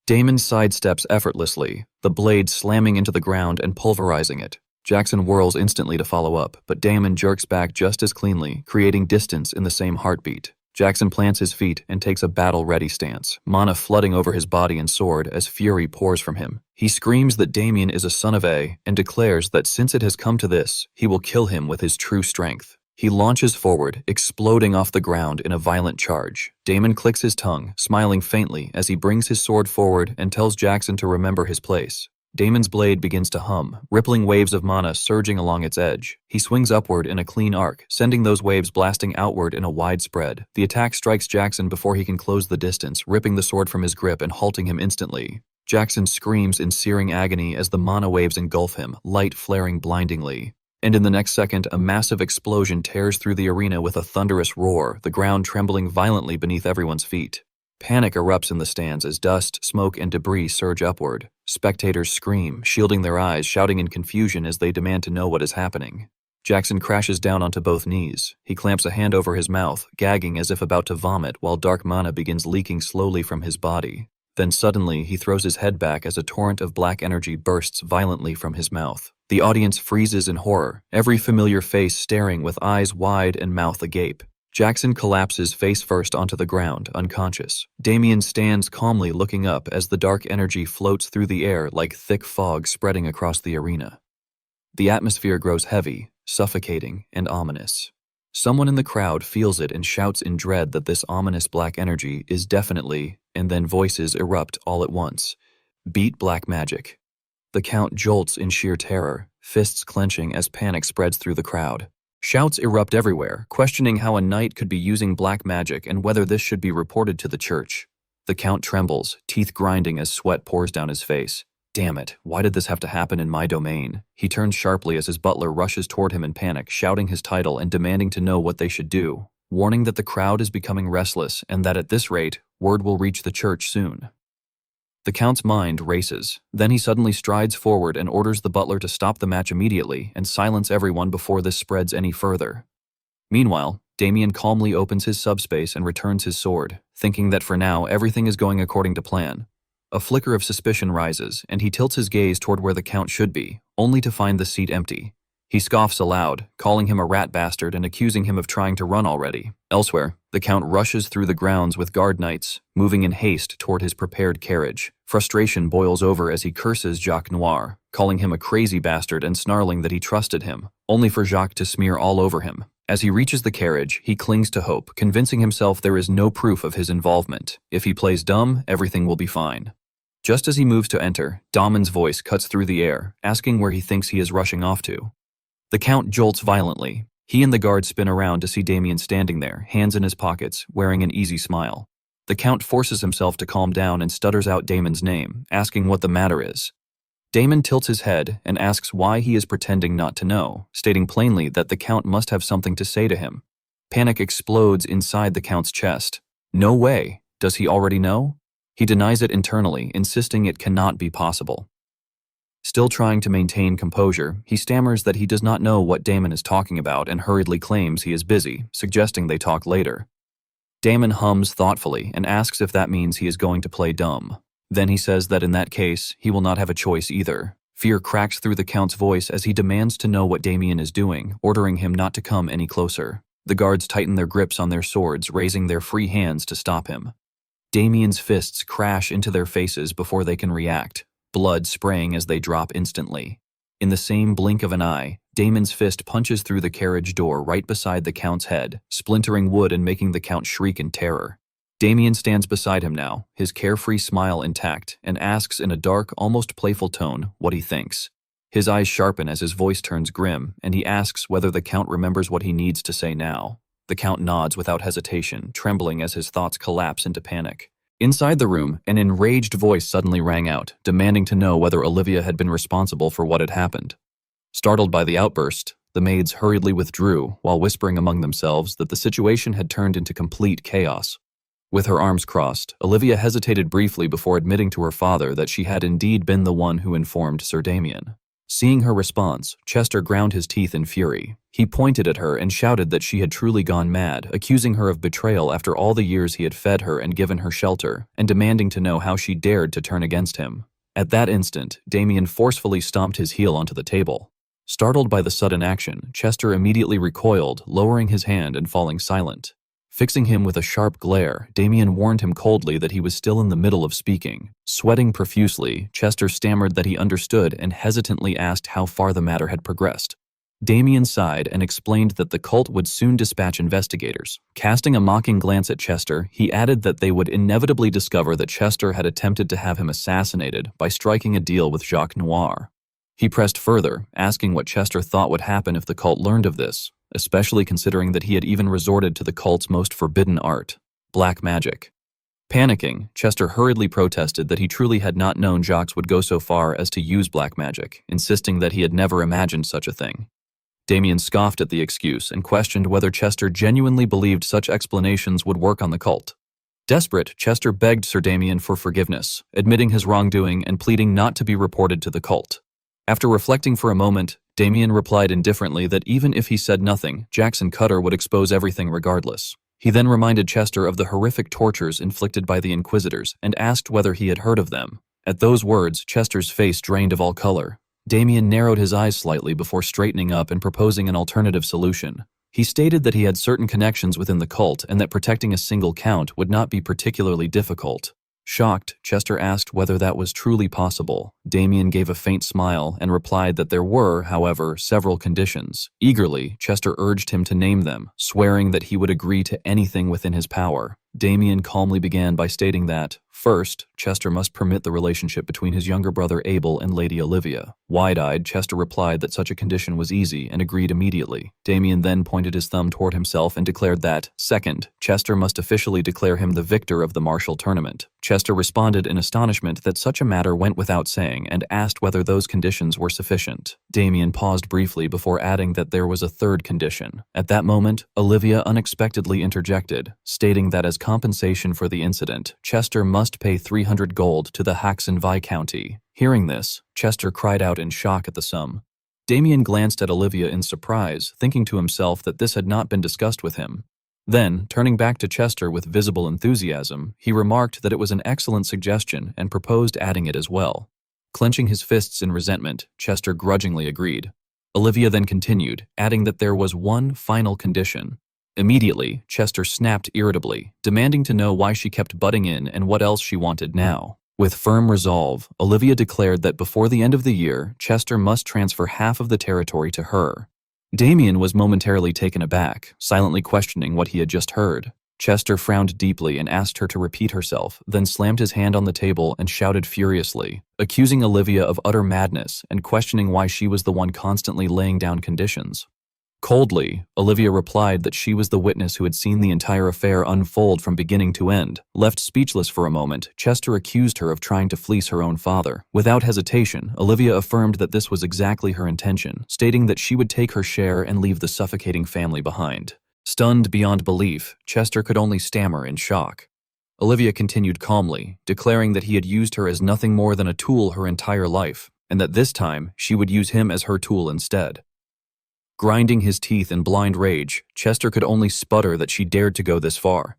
Damon sidesteps effortlessly, the blade slamming into the ground and pulverizing it. Jackson whirls instantly to follow up, but Damon jerks back just as cleanly, creating distance in the same heartbeat. Jackson plants his feet and takes a battle-ready stance, mana flooding over his body and sword as fury pours from him. He screams that Damien is a son of A and declares that since it has come to this, he will kill him with his true strength. He launches forward, exploding off the ground in a violent charge. Damon clicks his tongue, smiling faintly as he brings his sword forward and tells Jackson to remember his place. Damon's blade begins to hum, rippling waves of mana surging along its edge. He swings upward in a clean arc, sending those waves blasting outward in a wide spread. The attack strikes Jackson before he can close the distance, ripping the sword from his grip and halting him instantly. Jackson screams in searing agony as the mana waves engulf him, light flaring blindingly. And in the next second, a massive explosion tears through the arena with a thunderous roar, the ground trembling violently beneath everyone's feet. Panic erupts in the stands as dust, smoke, and debris surge upward. Spectators scream, shielding their eyes, shouting in confusion as they demand to know what is happening. Jackson crashes down onto both knees. He clamps a hand over his mouth, gagging as if about to vomit, while dark mana begins leaking slowly from his body. Then suddenly, he throws his head back as a torrent of black energy bursts violently from his mouth. The audience freezes in horror, every familiar face staring with eyes wide and mouth agape. Jackson collapses face first onto the ground, unconscious. Damien stands calmly looking up as the dark energy floats through the air like thick fog spreading across the arena. The atmosphere grows heavy, suffocating, and ominous. Someone in the crowd feels it and shouts in dread that this ominous black energy is definitely, and then voices erupt all at once. Beat black magic. The Count jolts in sheer terror, fists clenching as panic spreads through the crowd. Shouts erupt everywhere, questioning how a knight could be using black magic and whether this should be reported to the church. The Count trembles, teeth grinding as sweat pours down his face. Damn it, why did this have to happen in my domain? He turns sharply as his butler rushes toward him in panic, shouting his title and demanding to know what they should do, warning that the crowd is becoming restless and that at this rate, word will reach the church soon. The Count's mind races. Then he suddenly strides forward and orders the butler to stop the match immediately and silence everyone before this spreads any further. Meanwhile, Damien calmly opens his subspace and returns his sword, thinking that for now everything is going according to plan. A flicker of suspicion rises, and he tilts his gaze toward where the Count should be, only to find the seat empty. He scoffs aloud, calling him a rat bastard and accusing him of trying to run already. Elsewhere, the Count rushes through the grounds with guard knights, moving in haste toward his prepared carriage. Frustration boils over as he curses Jacques Noir, calling him a crazy bastard and snarling that he trusted him, only for Jacques to smear all over him. As he reaches the carriage, he clings to hope, convincing himself there is no proof of his involvement. If he plays dumb, everything will be fine. Just as he moves to enter, Damon's voice cuts through the air, asking where he thinks he is rushing off to. The Count jolts violently. He and the guard spin around to see Damien standing there, hands in his pockets, wearing an easy smile. The Count forces himself to calm down and stutters out Damon's name, asking what the matter is. Damon tilts his head and asks why he is pretending not to know, stating plainly that the Count must have something to say to him. Panic explodes inside the Count's chest. No way! Does he already know? He denies it internally, insisting it cannot be possible. Still trying to maintain composure, he stammers that he does not know what Damon is talking about and hurriedly claims he is busy, suggesting they talk later. Damon hums thoughtfully and asks if that means he is going to play dumb. Then he says that in that case, he will not have a choice either. Fear cracks through the Count's voice as he demands to know what Damien is doing, ordering him not to come any closer. The guards tighten their grips on their swords, raising their free hands to stop him. Damien's fists crash into their faces before they can react, blood spraying as they drop instantly. In the same blink of an eye, Damon's fist punches through the carriage door right beside the Count's head, splintering wood and making the Count shriek in terror. Damien stands beside him now, his carefree smile intact, and asks in a dark, almost playful tone what he thinks. His eyes sharpen as his voice turns grim, and he asks whether the Count remembers what he needs to say now. The Count nods without hesitation, trembling as his thoughts collapse into panic. Inside the room, an enraged voice suddenly rang out, demanding to know whether Olivia had been responsible for what had happened. Startled by the outburst, the maids hurriedly withdrew while whispering among themselves that the situation had turned into complete chaos. With her arms crossed, Olivia hesitated briefly before admitting to her father that she had indeed been the one who informed Sir Damien. Seeing her response, Chester ground his teeth in fury. He pointed at her and shouted that she had truly gone mad, accusing her of betrayal after all the years he had fed her and given her shelter, and demanding to know how she dared to turn against him. At that instant, Damien forcefully stomped his heel onto the table. Startled by the sudden action, Chester immediately recoiled, lowering his hand and falling silent. Fixing him with a sharp glare, Damien warned him coldly that he was still in the middle of speaking. Sweating profusely, Chester stammered that he understood and hesitantly asked how far the matter had progressed. Damien sighed and explained that the cult would soon dispatch investigators. Casting a mocking glance at Chester, he added that they would inevitably discover that Chester had attempted to have him assassinated by striking a deal with Jacques Noir. He pressed further, asking what Chester thought would happen if the cult learned of this, especially considering that he had even resorted to the cult's most forbidden art, black magic. Panicking, Chester hurriedly protested that he truly had not known Jacques would go so far as to use black magic, insisting that he had never imagined such a thing. Damien scoffed at the excuse and questioned whether Chester genuinely believed such explanations would work on the cult. Desperate, Chester begged Sir Damien for forgiveness, admitting his wrongdoing and pleading not to be reported to the cult. After reflecting for a moment, Damien replied indifferently that even if he said nothing, Jackson Cutter would expose everything regardless. He then reminded Chester of the horrific tortures inflicted by the Inquisitors and asked whether he had heard of them. At those words, Chester's face drained of all color. Damien narrowed his eyes slightly before straightening up and proposing an alternative solution. He stated that he had certain connections within the cult and that protecting a single count would not be particularly difficult. Shocked, Chester asked whether that was truly possible. Damien gave a faint smile and replied that there were, however, several conditions. Eagerly, Chester urged him to name them, swearing that he would agree to anything within his power. Damien calmly began by stating that, first, Chester must permit the relationship between his younger brother Abel and Lady Olivia. Wide-eyed, Chester replied that such a condition was easy and agreed immediately. Damien then pointed his thumb toward himself and declared that, second, Chester must officially declare him the victor of the martial tournament. Chester responded in astonishment that such a matter went without saying and asked whether those conditions were sufficient. Damien paused briefly before adding that there was a third condition. At that moment, Olivia unexpectedly interjected, stating that as compensation for the incident, Chester must pay 300 gold to the Haxon Viscounty. Hearing this, Chester cried out in shock at the sum. Damien glanced at Olivia in surprise, thinking to himself that this had not been discussed with him. Then, turning back to Chester with visible enthusiasm, he remarked that it was an excellent suggestion and proposed adding it as well. Clenching his fists in resentment, Chester grudgingly agreed. Olivia then continued, adding that there was one final condition. Immediately, Chester snapped irritably, demanding to know why she kept butting in and what else she wanted now. With firm resolve, Olivia declared that before the end of the year, Chester must transfer half of the territory to her. Damien was momentarily taken aback, silently questioning what he had just heard. Chester frowned deeply and asked her to repeat herself, then slammed his hand on the table and shouted furiously, accusing Olivia of utter madness and questioning why she was the one constantly laying down conditions. Coldly, Olivia replied that she was the witness who had seen the entire affair unfold from beginning to end. Left speechless for a moment, Chester accused her of trying to fleece her own father. Without hesitation, Olivia affirmed that this was exactly her intention, stating that she would take her share and leave the suffocating family behind. Stunned beyond belief, Chester could only stammer in shock. Olivia continued calmly, declaring that he had used her as nothing more than a tool her entire life, and that this time she would use him as her tool instead. Grinding his teeth in blind rage, Chester could only sputter that she dared to go this far.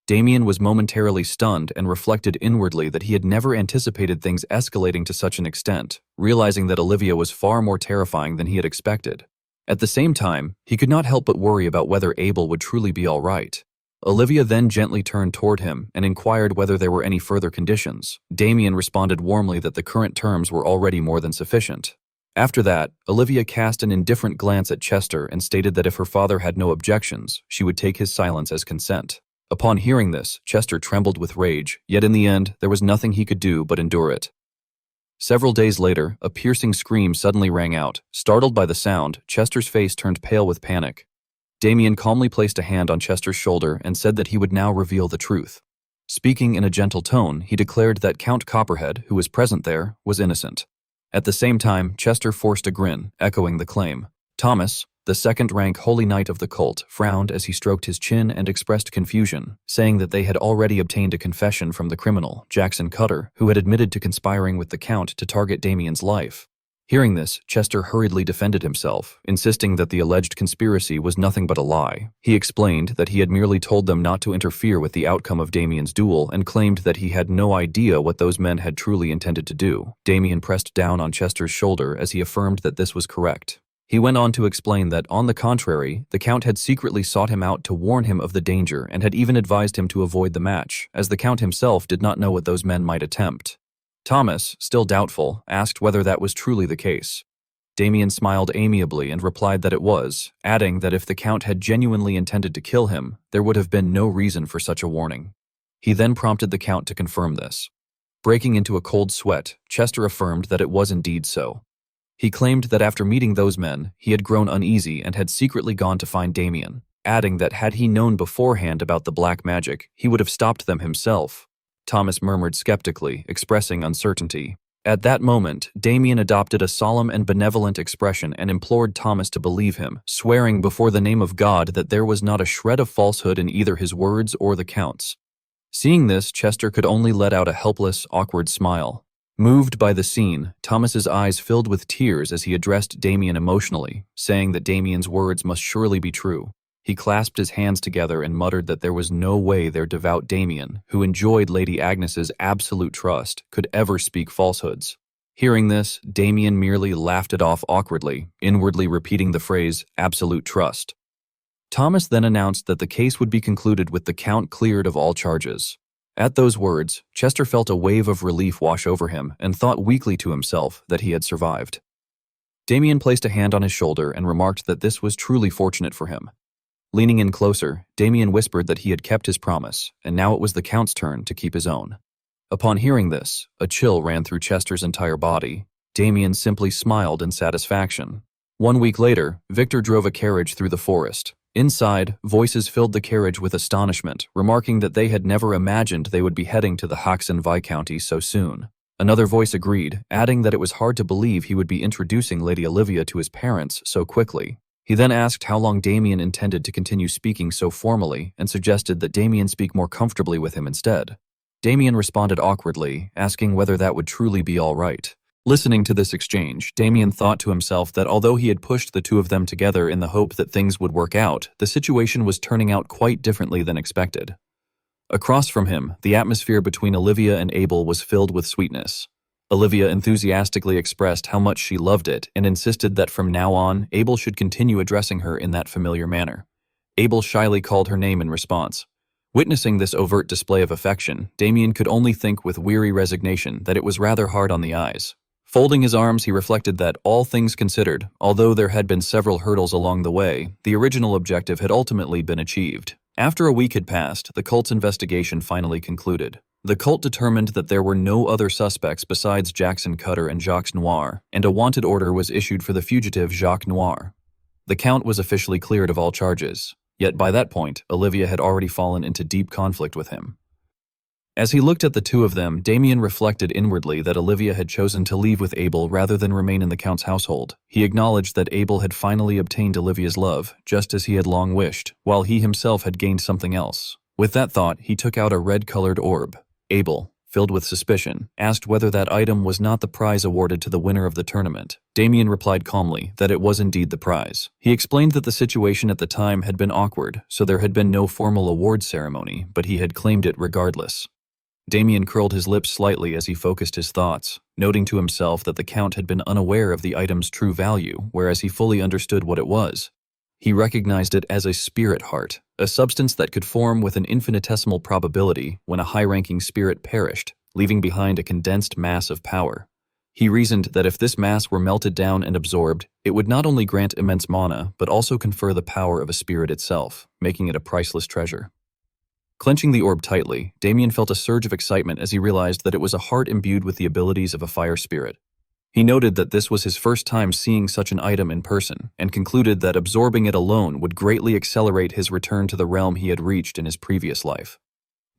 Damien was momentarily stunned and reflected inwardly that he had never anticipated things escalating to such an extent, realizing that Olivia was far more terrifying than he had expected. At the same time, he could not help but worry about whether Abel would truly be all right. Olivia then gently turned toward him and inquired whether there were any further conditions. Damien responded warmly that the current terms were already more than sufficient. After that, Olivia cast an indifferent glance at Chester and stated that if her father had no objections, she would take his silence as consent. Upon hearing this, Chester trembled with rage, yet in the end, there was nothing he could do but endure it. Several days later, a piercing scream suddenly rang out. Startled by the sound, Chester's face turned pale with panic. Damien calmly placed a hand on Chester's shoulder and said that he would now reveal the truth. Speaking in a gentle tone, he declared that Count Copperhead, who was present there, was innocent. At the same time, Chester forced a grin, echoing the claim. Thomas, the second-rank holy knight of the cult, frowned as he stroked his chin and expressed confusion, saying that they had already obtained a confession from the criminal, Jackson Cutter, who had admitted to conspiring with the Count to target Damien's life. Hearing this, Chester hurriedly defended himself, insisting that the alleged conspiracy was nothing but a lie. He explained that he had merely told them not to interfere with the outcome of Damien's duel and claimed that he had no idea what those men had truly intended to do. Damien pressed down on Chester's shoulder as he affirmed that this was correct. He went on to explain that, on the contrary, the Count had secretly sought him out to warn him of the danger and had even advised him to avoid the match, as the Count himself did not know what those men might attempt. Thomas, still doubtful, asked whether that was truly the case. Damien smiled amiably and replied that it was, adding that if the Count had genuinely intended to kill him, there would have been no reason for such a warning. He then prompted the Count to confirm this. Breaking into a cold sweat, Chester affirmed that it was indeed so. He claimed that after meeting those men, he had grown uneasy and had secretly gone to find Damien, adding that had he known beforehand about the black magic, he would have stopped them himself. Thomas murmured skeptically, expressing uncertainty. At that moment, Damien adopted a solemn and benevolent expression and implored Thomas to believe him, swearing before the name of God that there was not a shred of falsehood in either his words or the Count's. Seeing this, Chester could only let out a helpless, awkward smile. Moved by the scene, Thomas's eyes filled with tears as he addressed Damien emotionally, saying that Damien's words must surely be true. He clasped his hands together and muttered that there was no way their devout Damien, who enjoyed Lady Agnes's absolute trust, could ever speak falsehoods. Hearing this, Damien merely laughed it off awkwardly, inwardly repeating the phrase, absolute trust. Thomas then announced that the case would be concluded with the count cleared of all charges. At those words, Chester felt a wave of relief wash over him and thought weakly to himself that he had survived. Damien placed a hand on his shoulder and remarked that this was truly fortunate for him. Leaning in closer, Damien whispered that he had kept his promise, and now it was the Count's turn to keep his own. Upon hearing this, a chill ran through Chester's entire body. Damien simply smiled in satisfaction. 1 week later, Victor drove a carriage through the forest. Inside, voices filled the carriage with astonishment, remarking that they had never imagined they would be heading to the Hoxton Viscounty so soon. Another voice agreed, adding that it was hard to believe he would be introducing Lady Olivia to his parents so quickly. He then asked how long Damien intended to continue speaking so formally and suggested that Damien speak more comfortably with him instead. Damien responded awkwardly, asking whether that would truly be all right. Listening to this exchange, Damien thought to himself that although he had pushed the two of them together in the hope that things would work out, the situation was turning out quite differently than expected. Across from him, the atmosphere between Olivia and Abel was filled with sweetness. Olivia enthusiastically expressed how much she loved it and insisted that from now on, Abel should continue addressing her in that familiar manner. Abel shyly called her name in response. Witnessing this overt display of affection, Damien could only think with weary resignation that it was rather hard on the eyes. Folding his arms, he reflected that, all things considered, although there had been several hurdles along the way, the original objective had ultimately been achieved. After a week had passed, the cult's investigation finally concluded. The cult determined that there were no other suspects besides Jackson Cutter and Jacques Noir, and a wanted order was issued for the fugitive Jacques Noir. The Count was officially cleared of all charges, yet by that point, Olivia had already fallen into deep conflict with him. As he looked at the two of them, Damien reflected inwardly that Olivia had chosen to leave with Abel rather than remain in the Count's household. He acknowledged that Abel had finally obtained Olivia's love, just as he had long wished, while he himself had gained something else. With that thought, he took out a red-colored orb. Abel, filled with suspicion, asked whether that item was not the prize awarded to the winner of the tournament. Damien replied calmly that it was indeed the prize. He explained that the situation at the time had been awkward, so there had been no formal award ceremony, but he had claimed it regardless. Damien curled his lips slightly as he focused his thoughts, noting to himself that the Count had been unaware of the item's true value, whereas he fully understood what it was. He recognized it as a spirit heart, a substance that could form with an infinitesimal probability when a high-ranking spirit perished, leaving behind a condensed mass of power. He reasoned that if this mass were melted down and absorbed, it would not only grant immense mana, but also confer the power of a spirit itself, making it a priceless treasure. Clenching the orb tightly, Damien felt a surge of excitement as he realized that it was a heart imbued with the abilities of a fire spirit. He noted that this was his first time seeing such an item in person, and concluded that absorbing it alone would greatly accelerate his return to the realm he had reached in his previous life.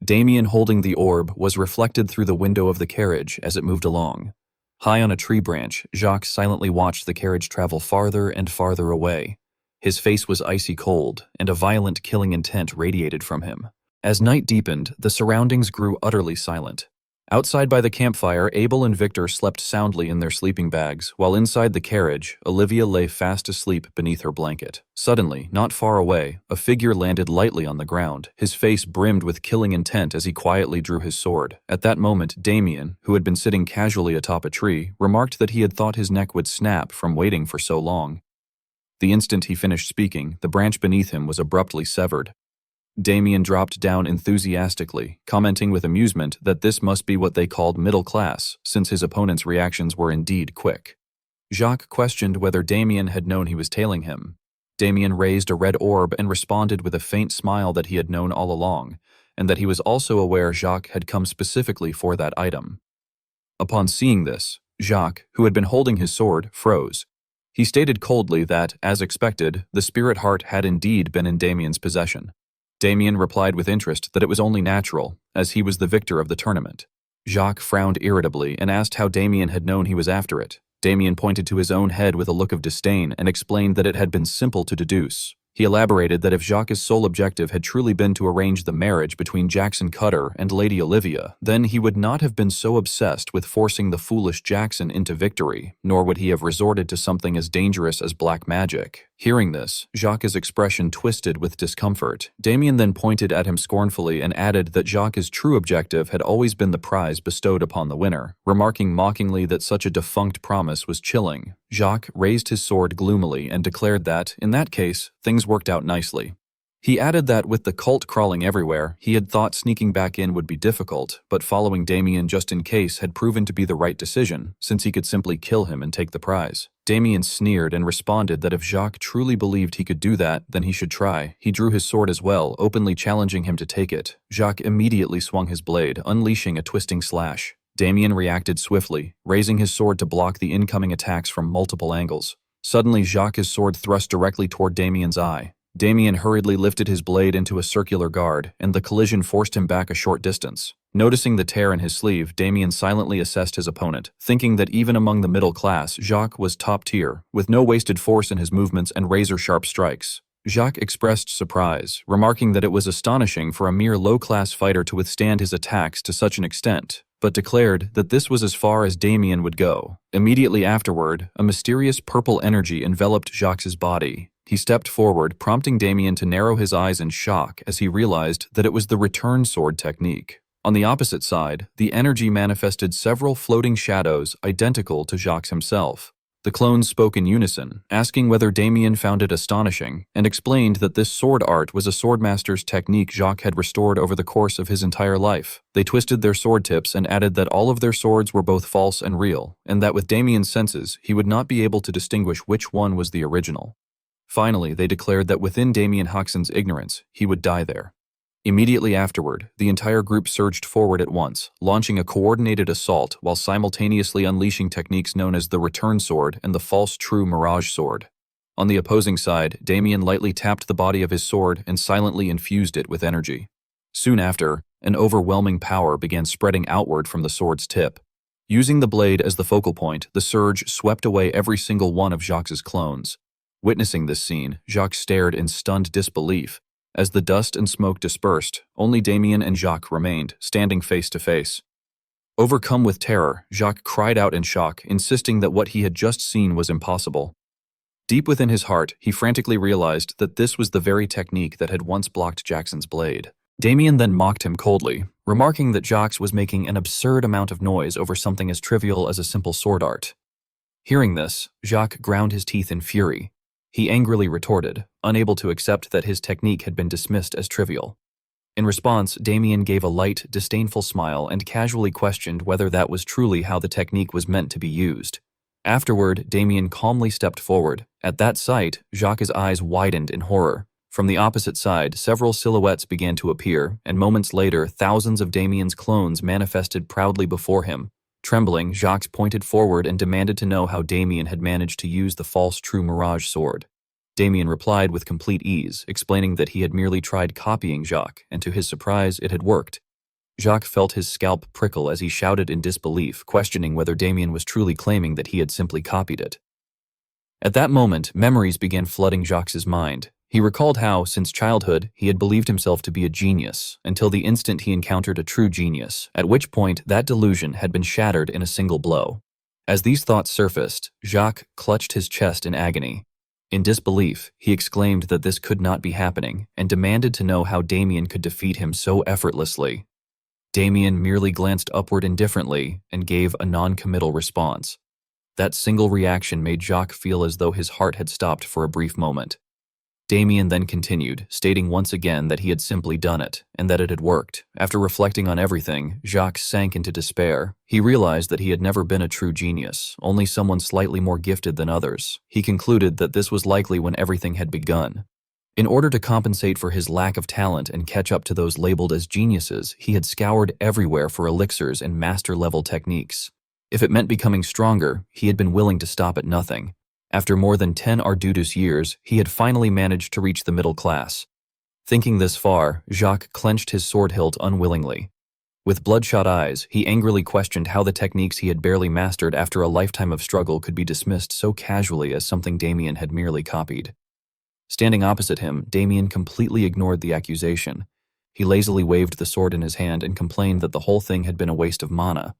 Damien, holding the orb, was reflected through the window of the carriage as it moved along. High on a tree branch, Jacques silently watched the carriage travel farther and farther away. His face was icy cold, and a violent killing intent radiated from him. As night deepened, the surroundings grew utterly silent. Outside by the campfire, Abel and Victor slept soundly in their sleeping bags, while inside the carriage, Olivia lay fast asleep beneath her blanket. Suddenly, not far away, a figure landed lightly on the ground, his face brimmed with killing intent as he quietly drew his sword. At that moment, Damien, who had been sitting casually atop a tree, remarked that he had thought his neck would snap from waiting for so long. The instant he finished speaking, the branch beneath him was abruptly severed. Damien dropped down enthusiastically, commenting with amusement that this must be what they called middle class, since his opponent's reactions were indeed quick. Jacques questioned whether Damien had known he was tailing him. Damien raised a red orb and responded with a faint smile that he had known all along, and that he was also aware Jacques had come specifically for that item. Upon seeing this, Jacques, who had been holding his sword, froze. He stated coldly that, as expected, the spirit heart had indeed been in Damien's possession. Damien replied with interest that it was only natural, as he was the victor of the tournament. Jacques frowned irritably and asked how Damien had known he was after it. Damien pointed to his own head with a look of disdain and explained that it had been simple to deduce. He elaborated that if Jacques' sole objective had truly been to arrange the marriage between Jackson Cutter and Lady Olivia, then he would not have been so obsessed with forcing the foolish Jackson into victory, nor would he have resorted to something as dangerous as black magic. Hearing this, Jacques' expression twisted with discomfort. Damien then pointed at him scornfully and added that Jacques' true objective had always been the prize bestowed upon the winner, remarking mockingly that such a defunct promise was chilling. Jacques raised his sword gloomily and declared that, in that case, things worked out nicely. He added that with the cult crawling everywhere, he had thought sneaking back in would be difficult, but following Damien just in case had proven to be the right decision, since he could simply kill him and take the prize. Damien sneered and responded that if Jacques truly believed he could do that, then he should try. He drew his sword as well, openly challenging him to take it. Jacques immediately swung his blade, unleashing a twisting slash. Damien reacted swiftly, raising his sword to block the incoming attacks from multiple angles. Suddenly, Jacques' sword thrust directly toward Damien's eye. Damien hurriedly lifted his blade into a circular guard, and the collision forced him back a short distance. Noticing the tear in his sleeve, Damien silently assessed his opponent, thinking that even among the middle class, Jacques was top tier, with no wasted force in his movements and razor-sharp strikes. Jacques expressed surprise, remarking that it was astonishing for a mere low-class fighter to withstand his attacks to such an extent, but declared that this was as far as Damien would go. Immediately afterward, a mysterious purple energy enveloped Jacques' body. He stepped forward, prompting Damien to narrow his eyes in shock as he realized that it was the return sword technique. On the opposite side, the energy manifested several floating shadows identical to Jacques himself. The clones spoke in unison, asking whether Damien found it astonishing, and explained that this sword art was a swordmaster's technique Jacques had restored over the course of his entire life. They twisted their sword tips and added that all of their swords were both false and real, and that with Damien's senses, he would not be able to distinguish which one was the original. Finally, they declared that within Damien Huxon's ignorance, he would die there. Immediately afterward, the entire group surged forward at once, launching a coordinated assault while simultaneously unleashing techniques known as the return sword and the false true mirage sword. On the opposing side, Damien lightly tapped the body of his sword and silently infused it with energy. Soon after, an overwhelming power began spreading outward from the sword's tip. Using the blade as the focal point, the surge swept away every single one of Jacques' clones. Witnessing this scene, Jacques stared in stunned disbelief. As the dust and smoke dispersed, only Damien and Jacques remained, standing face to face. Overcome with terror, Jacques cried out in shock, insisting that what he had just seen was impossible. Deep within his heart, he frantically realized that this was the very technique that had once blocked Jackson's blade. Damien then mocked him coldly, remarking that Jacques was making an absurd amount of noise over something as trivial as a simple sword art. Hearing this, Jacques ground his teeth in fury. He angrily retorted, unable to accept that his technique had been dismissed as trivial. In response, Damien gave a light, disdainful smile and casually questioned whether that was truly how the technique was meant to be used. Afterward, Damien calmly stepped forward. At that sight, Jacques' eyes widened in horror. From the opposite side, several silhouettes began to appear, and moments later, thousands of Damien's clones manifested proudly before him. Trembling, Jacques pointed forward and demanded to know how Damien had managed to use the false true mirage sword. Damien replied with complete ease, explaining that he had merely tried copying Jacques, and to his surprise, it had worked. Jacques felt his scalp prickle as he shouted in disbelief, questioning whether Damien was truly claiming that he had simply copied it. At that moment, memories began flooding Jacques' mind. He recalled how, since childhood, he had believed himself to be a genius, until the instant he encountered a true genius, at which point that delusion had been shattered in a single blow. As these thoughts surfaced, Jacques clutched his chest in agony. In disbelief, he exclaimed that this could not be happening, and demanded to know how Damien could defeat him so effortlessly. Damien merely glanced upward indifferently and gave a non-committal response. That single reaction made Jacques feel as though his heart had stopped for a brief moment. Damien then continued, stating once again that he had simply done it, and that it had worked. After reflecting on everything, Jacques sank into despair. He realized that he had never been a true genius, only someone slightly more gifted than others. He concluded that this was likely when everything had begun. In order to compensate for his lack of talent and catch up to those labeled as geniuses, he had scoured everywhere for elixirs and master-level techniques. If it meant becoming stronger, he had been willing to stop at nothing. After more than 10 arduous years, he had finally managed to reach the middle class. Thinking this far, Jacques clenched his sword hilt unwillingly. With bloodshot eyes, he angrily questioned how the techniques he had barely mastered after a lifetime of struggle could be dismissed so casually as something Damien had merely copied. Standing opposite him, Damien completely ignored the accusation. He lazily waved the sword in his hand and complained that the whole thing had been a waste of mana.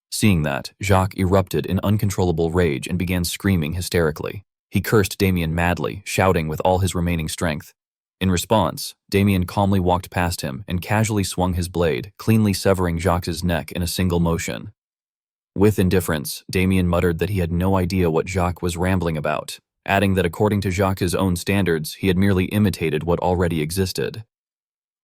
Seeing that, Jacques erupted in uncontrollable rage and began screaming hysterically. He cursed Damien madly, shouting with all his remaining strength. In response, Damien calmly walked past him and casually swung his blade, cleanly severing Jacques' neck in a single motion. With indifference, Damien muttered that he had no idea what Jacques was rambling about, adding that according to Jacques' own standards, he had merely imitated what already existed.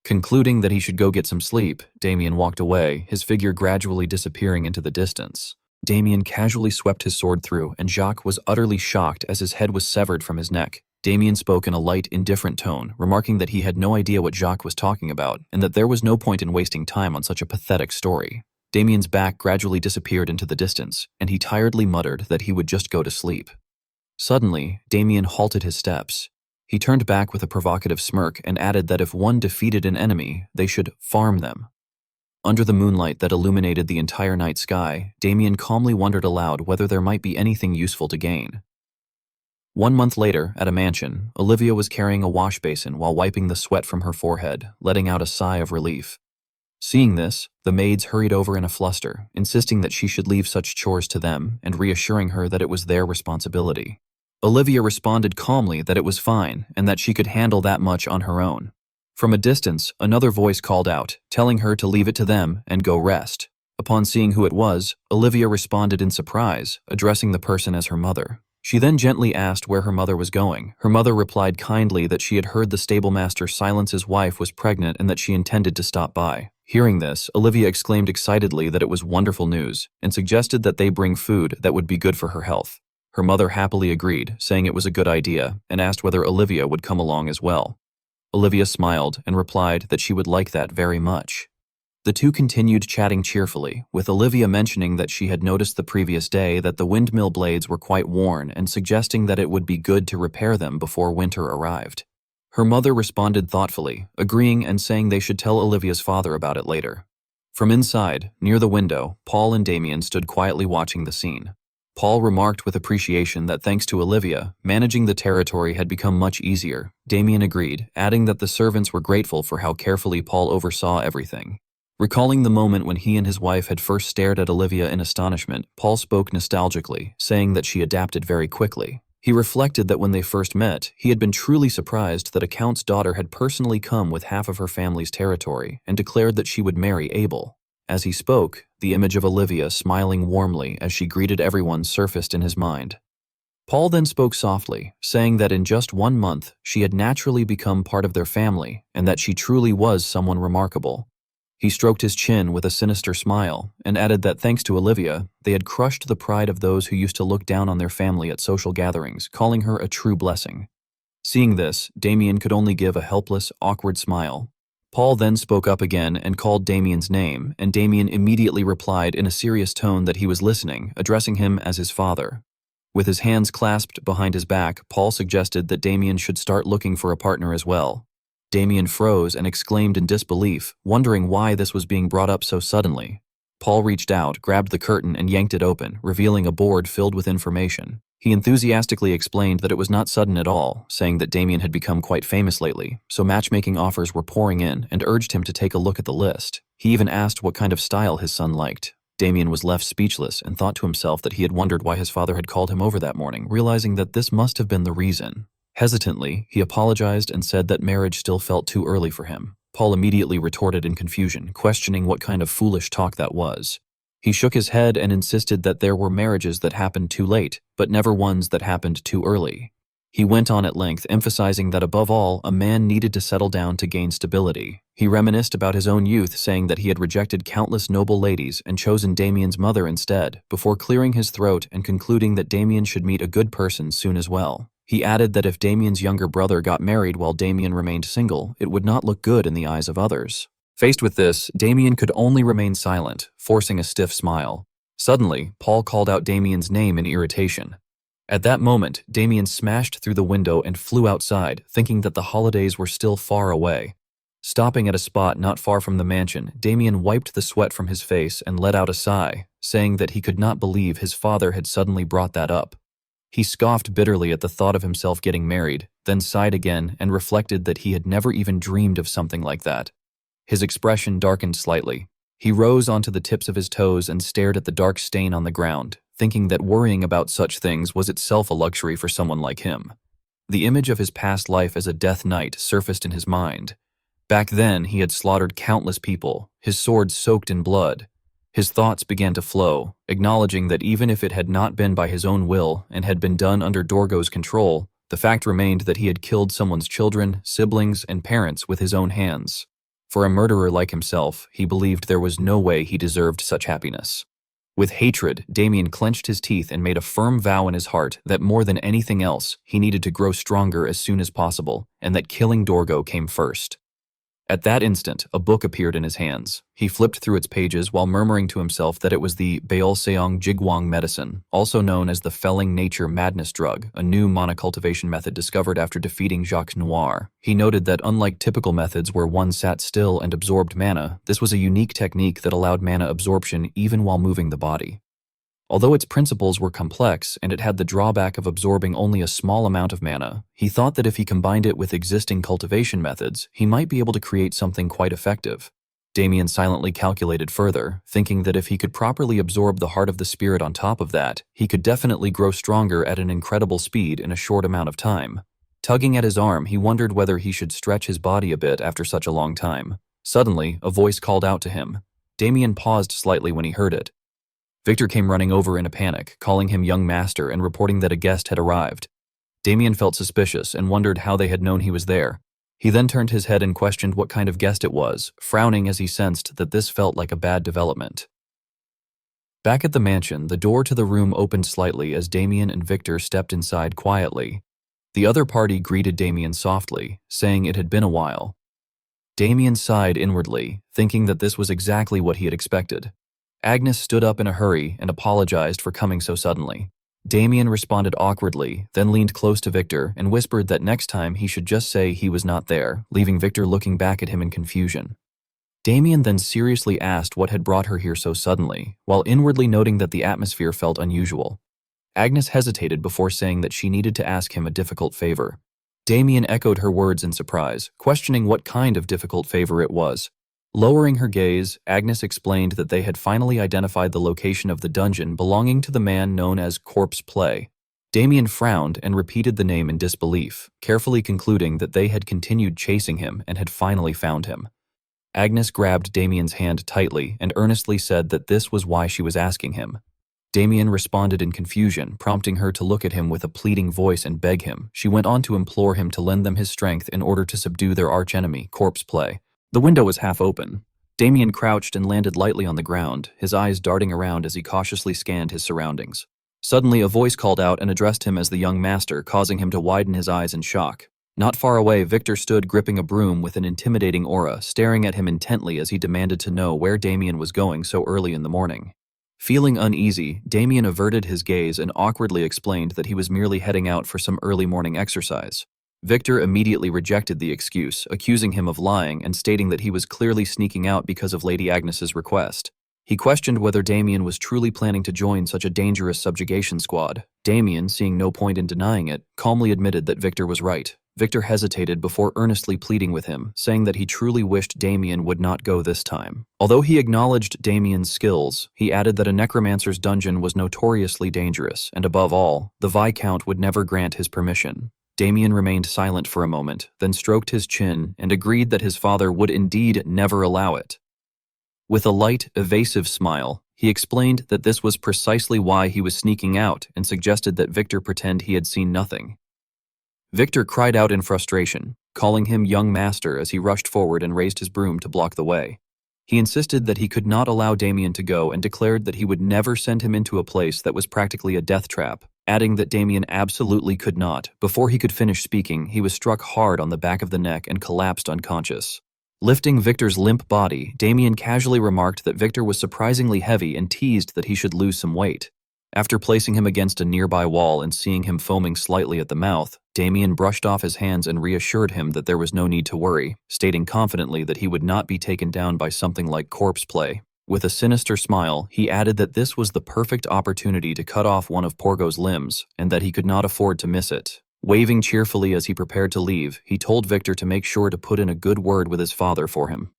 Concluding that he should go get some sleep, Damien walked away, his figure gradually disappearing into the distance. Damien casually swept his sword through, and Jacques was utterly shocked as his head was severed from his neck. Damien spoke in a light, indifferent tone, remarking that he had no idea what Jacques was talking about, and that there was no point in wasting time on such a pathetic story. Damien's back gradually disappeared into the distance, and he tiredly muttered that he would just go to sleep. Suddenly, Damien halted his steps. He turned back with a provocative smirk and added that if one defeated an enemy, they should farm them. Under the moonlight that illuminated the entire night sky, Damien calmly wondered aloud whether there might be anything useful to gain. 1 month later, at a mansion, Olivia was carrying a wash basin while wiping the sweat from her forehead, letting out a sigh of relief. Seeing this, the maids hurried over in a fluster, insisting that she should leave such chores to them and reassuring her that it was their responsibility. Olivia responded calmly that it was fine and that she could handle that much on her own. From a distance, another voice called out, telling her to leave it to them and go rest. Upon seeing who it was, Olivia responded in surprise, addressing the person as her mother. She then gently asked where her mother was going. Her mother replied kindly that she had heard the stablemaster Silence's wife was pregnant and that she intended to stop by. Hearing this, Olivia exclaimed excitedly that it was wonderful news and suggested that they bring food that would be good for her health. Her mother happily agreed, saying it was a good idea, and asked whether Olivia would come along as well. Olivia smiled and replied that she would like that very much. The two continued chatting cheerfully, with Olivia mentioning that she had noticed the previous day that the windmill blades were quite worn and suggesting that it would be good to repair them before winter arrived. Her mother responded thoughtfully, agreeing and saying they should tell Olivia's father about it later. From inside, near the window, Paul and Damien stood quietly watching the scene. Paul remarked with appreciation that thanks to Olivia, managing the territory had become much easier. Damien agreed, adding that the servants were grateful for how carefully Paul oversaw everything. Recalling the moment when he and his wife had first stared at Olivia in astonishment, Paul spoke nostalgically, saying that she adapted very quickly. He reflected that when they first met, he had been truly surprised that a count's daughter had personally come with half of her family's territory and declared that she would marry Abel. As he spoke, the image of Olivia smiling warmly as she greeted everyone surfaced in his mind. Paul then spoke softly, saying that in just 1 month, she had naturally become part of their family and that she truly was someone remarkable. He stroked his chin with a sinister smile and added that thanks to Olivia, they had crushed the pride of those who used to look down on their family at social gatherings, calling her a true blessing. Seeing this, Damien could only give a helpless, awkward smile. Paul then spoke up again and called Damien's name, and Damien immediately replied in a serious tone that he was listening, addressing him as his father. With his hands clasped behind his back, Paul suggested that Damien should start looking for a partner as well. Damien froze and exclaimed in disbelief, wondering why this was being brought up so suddenly. Paul reached out, grabbed the curtain, and yanked it open, revealing a board filled with information. He enthusiastically explained that it was not sudden at all, saying that Damien had become quite famous lately, so matchmaking offers were pouring in, and urged him to take a look at the list. He even asked what kind of style his son liked. Damien was left speechless and thought to himself that he had wondered why his father had called him over that morning, realizing that this must have been the reason. Hesitantly, he apologized and said that marriage still felt too early for him. Paul immediately retorted in confusion, questioning what kind of foolish talk that was. He shook his head and insisted that there were marriages that happened too late, but never ones that happened too early. He went on at length, emphasizing that above all, a man needed to settle down to gain stability. He reminisced about his own youth, saying that he had rejected countless noble ladies and chosen Damien's mother instead, before clearing his throat and concluding that Damien should meet a good person soon as well. He added that if Damien's younger brother got married while Damien remained single, it would not look good in the eyes of others. Faced with this, Damien could only remain silent, forcing a stiff smile. Suddenly, Paul called out Damien's name in irritation. At that moment, Damien smashed through the window and flew outside, thinking that the holidays were still far away. Stopping at a spot not far from the mansion, Damien wiped the sweat from his face and let out a sigh, saying that he could not believe his father had suddenly brought that up. He scoffed bitterly at the thought of himself getting married, then sighed again and reflected that he had never even dreamed of something like that. His expression darkened slightly. He rose onto the tips of his toes and stared at the dark stain on the ground, thinking that worrying about such things was itself a luxury for someone like him. The image of his past life as a death knight surfaced in his mind. Back then, he had slaughtered countless people, his sword soaked in blood. His thoughts began to flow, acknowledging that even if it had not been by his own will and had been done under Dorgo's control, the fact remained that he had killed someone's children, siblings, and parents with his own hands. For a murderer like himself, he believed there was no way he deserved such happiness. With hatred, Damien clenched his teeth and made a firm vow in his heart that more than anything else, he needed to grow stronger as soon as possible, and that killing Dorgo came first. At that instant, a book appeared in his hands. He flipped through its pages while murmuring to himself that it was the Baolseong Jigwang medicine, also known as the Felling Nature Madness drug, a new monocultivation method discovered after defeating Jacques Noir. He noted that unlike typical methods where one sat still and absorbed mana, this was a unique technique that allowed mana absorption even while moving the body. Although its principles were complex and it had the drawback of absorbing only a small amount of mana, he thought that if he combined it with existing cultivation methods, he might be able to create something quite effective. Damien silently calculated further, thinking that if he could properly absorb the heart of the spirit on top of that, he could definitely grow stronger at an incredible speed in a short amount of time. Tugging at his arm, he wondered whether he should stretch his body a bit after such a long time. Suddenly, a voice called out to him. Damien paused slightly when he heard it. Victor came running over in a panic, calling him young master and reporting that a guest had arrived. Damien felt suspicious and wondered how they had known he was there. He then turned his head and questioned what kind of guest it was, frowning as he sensed that this felt like a bad development. Back at the mansion, the door to the room opened slightly as Damien and Victor stepped inside quietly. The other party greeted Damien softly, saying it had been a while. Damien sighed inwardly, thinking that this was exactly what he had expected. Agnes stood up in a hurry and apologized for coming so suddenly. Damien responded awkwardly, then leaned close to Victor and whispered that next time he should just say he was not there, leaving Victor looking back at him in confusion. Damien then seriously asked what had brought her here so suddenly, while inwardly noting that the atmosphere felt unusual. Agnes hesitated before saying that she needed to ask him a difficult favor. Damien echoed her words in surprise, questioning what kind of difficult favor it was. Lowering her gaze, Agnes explained that they had finally identified the location of the dungeon belonging to the man known as Corpse Play. Damien frowned and repeated the name in disbelief, carefully concluding that they had continued chasing him and had finally found him. Agnes grabbed Damien's hand tightly and earnestly said that this was why she was asking him. Damien responded in confusion, prompting her to look at him with a pleading voice and beg him. She went on to implore him to lend them his strength in order to subdue their archenemy, Corpse Play. The window was half open. Damien crouched and landed lightly on the ground, his eyes darting around as he cautiously scanned his surroundings. Suddenly, a voice called out and addressed him as the young master, causing him to widen his eyes in shock. Not far away, Victor stood gripping a broom with an intimidating aura, staring at him intently as he demanded to know where Damien was going so early in the morning. Feeling uneasy, Damien averted his gaze and awkwardly explained that he was merely heading out for some early morning exercise. Victor immediately rejected the excuse, accusing him of lying and stating that he was clearly sneaking out because of Lady Agnes's request. He questioned whether Damien was truly planning to join such a dangerous subjugation squad. Damien, seeing no point in denying it, calmly admitted that Victor was right. Victor hesitated before earnestly pleading with him, saying that he truly wished Damien would not go this time. Although he acknowledged Damien's skills, he added that a necromancer's dungeon was notoriously dangerous, and above all, the Viscount would never grant his permission. Damien remained silent for a moment, then stroked his chin and agreed that his father would indeed never allow it. With a light, evasive smile, he explained that this was precisely why he was sneaking out and suggested that Victor pretend he had seen nothing. Victor cried out in frustration, calling him young master as he rushed forward and raised his broom to block the way. He insisted that he could not allow Damien to go and declared that he would never send him into a place that was practically a death trap, adding that Damien absolutely could not. Before he could finish speaking, he was struck hard on the back of the neck and collapsed unconscious. Lifting Victor's limp body, Damien casually remarked that Victor was surprisingly heavy and teased that he should lose some weight. After placing him against a nearby wall and seeing him foaming slightly at the mouth, Damien brushed off his hands and reassured him that there was no need to worry, stating confidently that he would not be taken down by something like Corpse Play. With a sinister smile, he added that this was the perfect opportunity to cut off one of Porgo's limbs, and that he could not afford to miss it. Waving cheerfully as he prepared to leave, he told Victor to make sure to put in a good word with his father for him.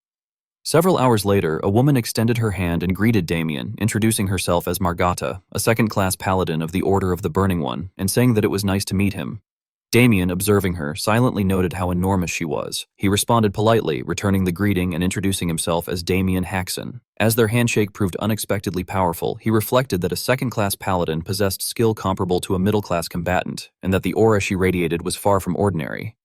Several hours later, a woman extended her hand and greeted Damien, introducing herself as Margata, a second-class paladin of the Order of the Burning One, and saying that it was nice to meet him. Damien, observing her, silently noted how enormous she was. He responded politely, returning the greeting and introducing himself as Damien Haxon. As their handshake proved unexpectedly powerful, he reflected that a second-class paladin possessed skill comparable to a middle-class combatant, and that the aura she radiated was far from ordinary.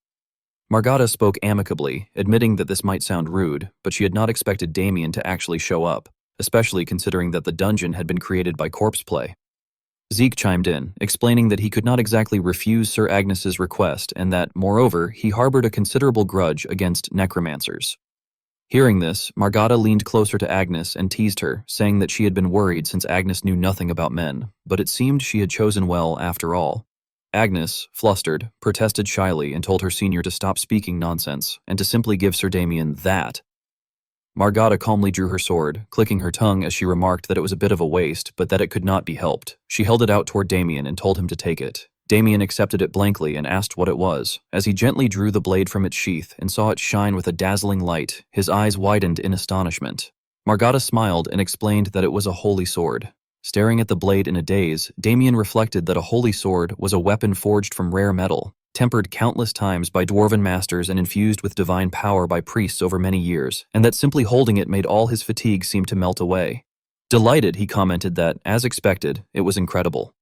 Margata spoke amicably, admitting that this might sound rude, but she had not expected Damien to actually show up, especially considering that the dungeon had been created by corpse play. Zeke chimed in, explaining that he could not exactly refuse Sir Agnes's request and that, moreover, he harbored a considerable grudge against necromancers. Hearing this, Margata leaned closer to Agnes and teased her, saying that she had been worried since Agnes knew nothing about men, but it seemed she had chosen well after all. Agnes, flustered, protested shyly and told her senior to stop speaking nonsense and to simply give Sir Damien that. Margata calmly drew her sword, clicking her tongue as she remarked that it was a bit of a waste, but that it could not be helped. She held it out toward Damien and told him to take it. Damien accepted it blankly and asked what it was. As he gently drew the blade from its sheath and saw it shine with a dazzling light, his eyes widened in astonishment. Margata smiled and explained that it was a holy sword. Staring at the blade in a daze, Damien reflected that a holy sword was a weapon forged from rare metal, tempered countless times by dwarven masters and infused with divine power by priests over many years, and that simply holding it made all his fatigue seem to melt away. Delighted, he commented that, as expected, it was incredible.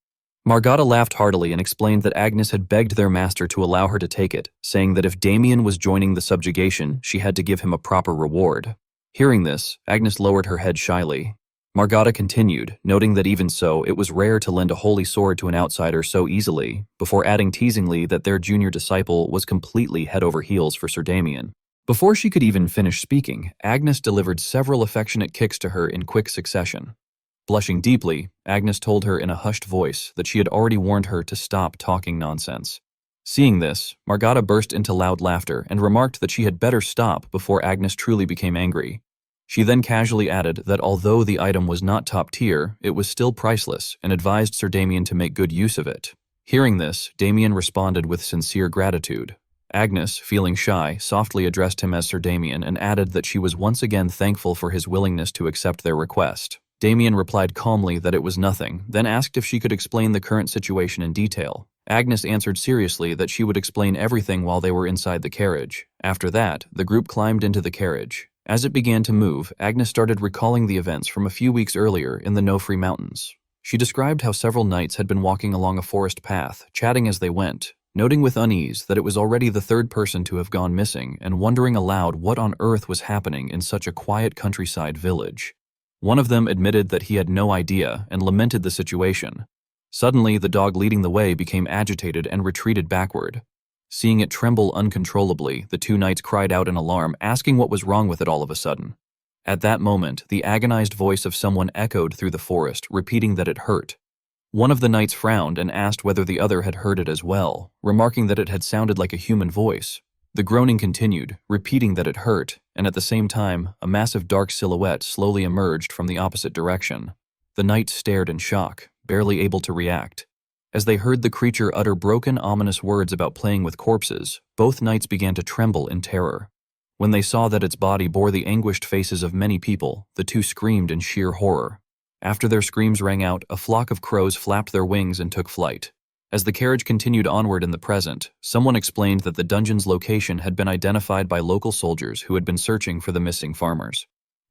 Margata laughed heartily and explained that Agnes had begged their master to allow her to take it, saying that if Damien was joining the subjugation, she had to give him a proper reward. Hearing this, Agnes lowered her head shyly. Margata continued, noting that even so, it was rare to lend a holy sword to an outsider so easily, before adding teasingly that their junior disciple was completely head over heels for Sir Damien. Before she could even finish speaking, Agnes delivered several affectionate kicks to her in quick succession. Blushing deeply, Agnes told her in a hushed voice that she had already warned her to stop talking nonsense. Seeing this, Margata burst into loud laughter and remarked that she had better stop before Agnes truly became angry. She then casually added that although the item was not top tier, it was still priceless and advised Sir Damien to make good use of it. Hearing this, Damien responded with sincere gratitude. Agnes, feeling shy, softly addressed him as Sir Damien and added that she was once again thankful for his willingness to accept their request. Damien replied calmly that it was nothing, then asked if she could explain the current situation in detail. Agnes answered seriously that she would explain everything while they were inside the carriage. After that, the group climbed into the carriage. As it began to move, Agnes started recalling the events from a few weeks earlier in the No-Free Mountains. She described how several knights had been walking along a forest path, chatting as they went, noting with unease that it was already the third person to have gone missing and wondering aloud what on earth was happening in such a quiet countryside village. One of them admitted that he had no idea and lamented the situation. Suddenly, the dog leading the way became agitated and retreated backward. Seeing it tremble uncontrollably, the two knights cried out in alarm, asking what was wrong with it all of a sudden. At that moment, the agonized voice of someone echoed through the forest, repeating that it hurt. One of the knights frowned and asked whether the other had heard it as well, remarking that it had sounded like a human voice. The groaning continued, repeating that it hurt, and at the same time, a massive dark silhouette slowly emerged from the opposite direction. The knights stared in shock, barely able to react. As they heard the creature utter broken, ominous words about playing with corpses, both knights began to tremble in terror. When they saw that its body bore the anguished faces of many people, the two screamed in sheer horror. After their screams rang out, a flock of crows flapped their wings and took flight. As the carriage continued onward in the present, someone explained that the dungeon's location had been identified by local soldiers who had been searching for the missing farmers.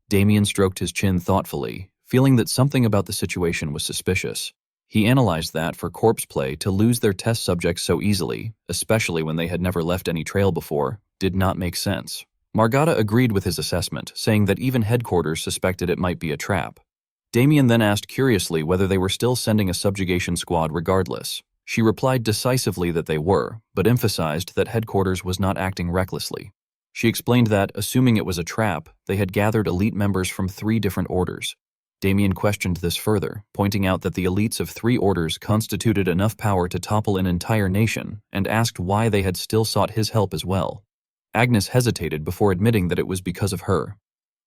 Damien stroked his chin thoughtfully, feeling that something about the situation was suspicious. He analyzed that for corpse play to lose their test subjects so easily, especially when they had never left any trail before, did not make sense. Margata agreed with his assessment, saying that even headquarters suspected it might be a trap. Damien then asked curiously whether they were still sending a subjugation squad regardless. She replied decisively that they were, but emphasized that headquarters was not acting recklessly. She explained that, assuming it was a trap, they had gathered elite members from 3 different orders. Damien questioned this further, pointing out that the elites of 3 orders constituted enough power to topple an entire nation, and asked why they had still sought his help as well. Agnes hesitated before admitting that it was because of her.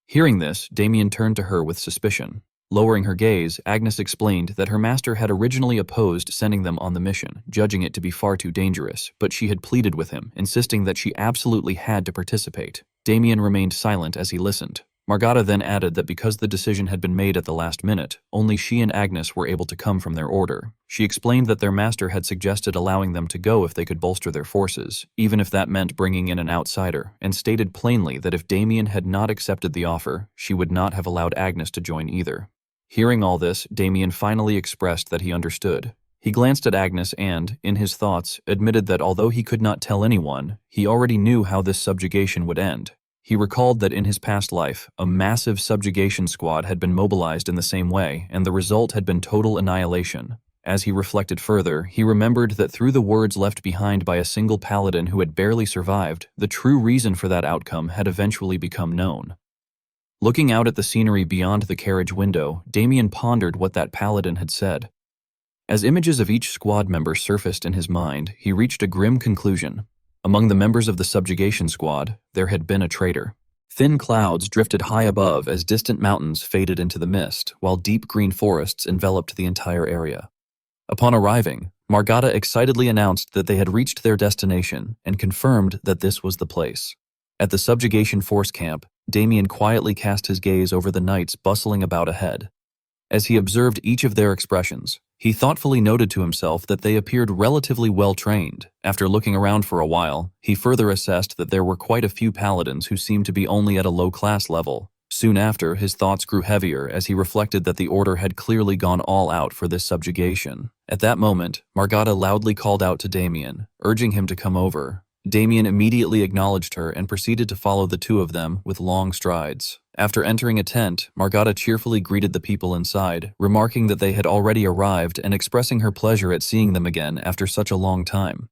Hearing this, Damien turned to her with suspicion. Lowering her gaze, Agnes explained that her master had originally opposed sending them on the mission, judging it to be far too dangerous, but she had pleaded with him, insisting that she absolutely had to participate. Damien remained silent as he listened. Margata then added that because the decision had been made at the last minute, only she and Agnes were able to come from their order. She explained that their master had suggested allowing them to go if they could bolster their forces, even if that meant bringing in an outsider, and stated plainly that if Damien had not accepted the offer, she would not have allowed Agnes to join either. Hearing all this, Damien finally expressed that he understood. He glanced at Agnes and, in his thoughts, admitted that although he could not tell anyone, he already knew how this subjugation would end. He recalled that in his past life, a massive subjugation squad had been mobilized in the same way, and the result had been total annihilation. As he reflected further, he remembered that through the words left behind by a single paladin who had barely survived, the true reason for that outcome had eventually become known. Looking out at the scenery beyond the carriage window, Damien pondered what that paladin had said. As images of each squad member surfaced in his mind, he reached a grim conclusion. Among the members of the subjugation squad, there had been a traitor. Thin clouds drifted high above as distant mountains faded into the mist, while deep green forests enveloped the entire area. Upon arriving, Margata excitedly announced that they had reached their destination and confirmed that this was the place. At the subjugation force camp, Damien quietly cast his gaze over the knights bustling about ahead. As he observed each of their expressions, he thoughtfully noted to himself that they appeared relatively well-trained. After looking around for a while, he further assessed that there were quite a few paladins who seemed to be only at a low-class level. Soon after, his thoughts grew heavier as he reflected that the order had clearly gone all out for this subjugation. At that moment, Margata loudly called out to Damien, urging him to come over. Damien immediately acknowledged her and proceeded to follow the two of them with long strides. After entering a tent, Margata cheerfully greeted the people inside, remarking that they had already arrived and expressing her pleasure at seeing them again after such a long time.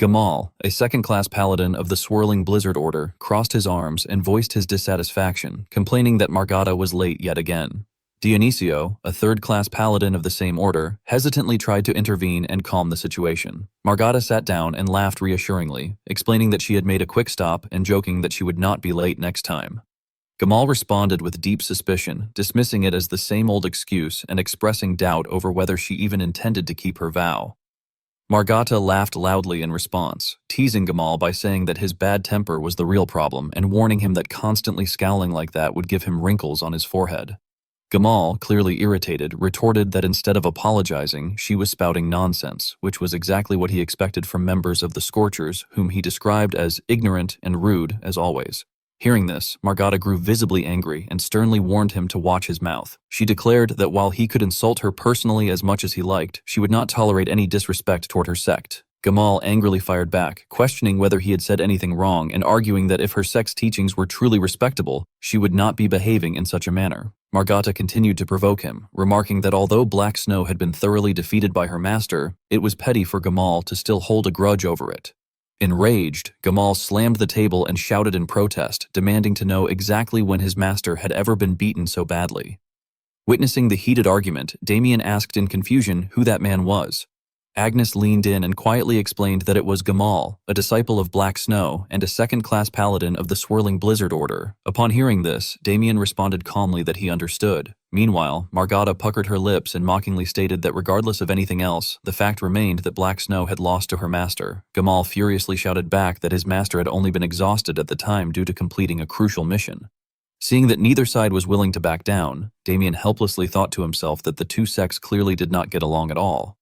Gamal, a second-class paladin of the Swirling Blizzard Order, crossed his arms and voiced his dissatisfaction, complaining that Margata was late yet again. Dionisio, a third-class paladin of the same order, hesitantly tried to intervene and calm the situation. Margata sat down and laughed reassuringly, explaining that she had made a quick stop and joking that she would not be late next time. Gamal responded with deep suspicion, dismissing it as the same old excuse and expressing doubt over whether she even intended to keep her vow. Margata laughed loudly in response, teasing Gamal by saying that his bad temper was the real problem and warning him that constantly scowling like that would give him wrinkles on his forehead. Gamal, clearly irritated, retorted that instead of apologizing, she was spouting nonsense, which was exactly what he expected from members of the Scorchers, whom he described as ignorant and rude as always. Hearing this, Margata grew visibly angry and sternly warned him to watch his mouth. She declared that while he could insult her personally as much as he liked, she would not tolerate any disrespect toward her sect. Gamal angrily fired back, questioning whether he had said anything wrong and arguing that if her sect's teachings were truly respectable, she would not be behaving in such a manner. Margata continued to provoke him, remarking that although Black Snow had been thoroughly defeated by her master, it was petty for Gamal to still hold a grudge over it. Enraged, Gamal slammed the table and shouted in protest, demanding to know exactly when his master had ever been beaten so badly. Witnessing the heated argument, Damien asked in confusion who that man was. Agnes leaned in and quietly explained that it was Gamal, a disciple of Black Snow and a second-class paladin of the Swirling Blizzard Order. Upon hearing this, Damien responded calmly that he understood. Meanwhile, Margata puckered her lips and mockingly stated that regardless of anything else, the fact remained that Black Snow had lost to her master. Gamal furiously shouted back that his master had only been exhausted at the time due to completing a crucial mission. Seeing that neither side was willing to back down, Damien helplessly thought to himself that the two sects clearly did not get along at all.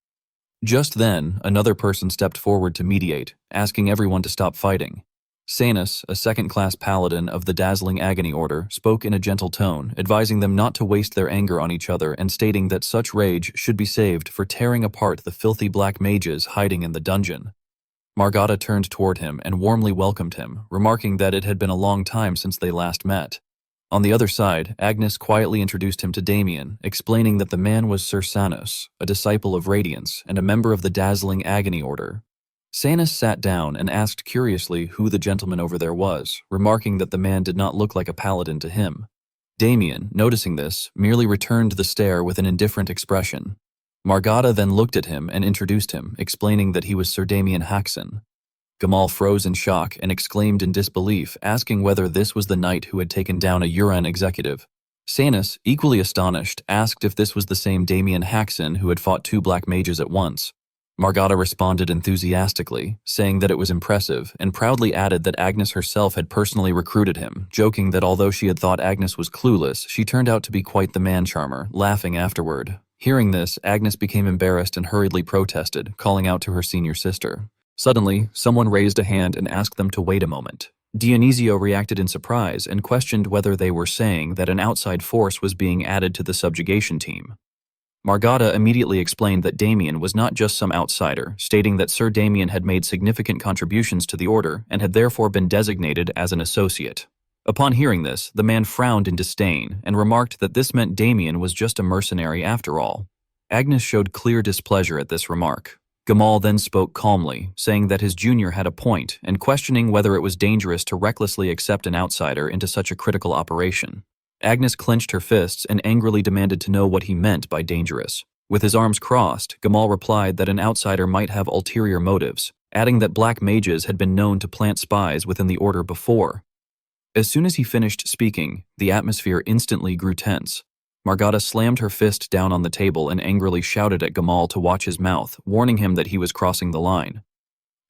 Just then, another person stepped forward to mediate, asking everyone to stop fighting. Sanus, a second-class paladin of the Dazzling Agony Order, spoke in a gentle tone, advising them not to waste their anger on each other and stating that such rage should be saved for tearing apart the filthy black mages hiding in the dungeon. Margata turned toward him and warmly welcomed him, remarking that it had been a long time since they last met. On the other side, Agnes quietly introduced him to Damien, explaining that the man was Sir Sanus, a disciple of Radiance and a member of the Dazzling Agony Order. Sanus sat down and asked curiously who the gentleman over there was, remarking that the man did not look like a paladin to him. Damien, noticing this, merely returned the stare with an indifferent expression. Margata then looked at him and introduced him, explaining that he was Sir Damien Haxon. Gamal froze in shock and exclaimed in disbelief, asking whether this was the knight who had taken down a Uran executive. Sanus, equally astonished, asked if this was the same Damien Haxon who had fought 2 black mages at once. Margata responded enthusiastically, saying that it was impressive, and proudly added that Agnes herself had personally recruited him, joking that although she had thought Agnes was clueless, she turned out to be quite the man-charmer, laughing afterward. Hearing this, Agnes became embarrassed and hurriedly protested, calling out to her senior sister. Suddenly, someone raised a hand and asked them to wait a moment. Dionisio reacted in surprise and questioned whether they were saying that an outside force was being added to the subjugation team. Margata immediately explained that Damien was not just some outsider, stating that Sir Damien had made significant contributions to the order and had therefore been designated as an associate. Upon hearing this, the man frowned in disdain and remarked that this meant Damien was just a mercenary after all. Agnes showed clear displeasure at this remark. Gamal then spoke calmly, saying that his junior had a point and questioning whether it was dangerous to recklessly accept an outsider into such a critical operation. Agnes clenched her fists and angrily demanded to know what he meant by dangerous. With his arms crossed, Gamal replied that an outsider might have ulterior motives, adding that black mages had been known to plant spies within the order before. As soon as he finished speaking, the atmosphere instantly grew tense. Margata slammed her fist down on the table and angrily shouted at Gamal to watch his mouth, warning him that he was crossing the line.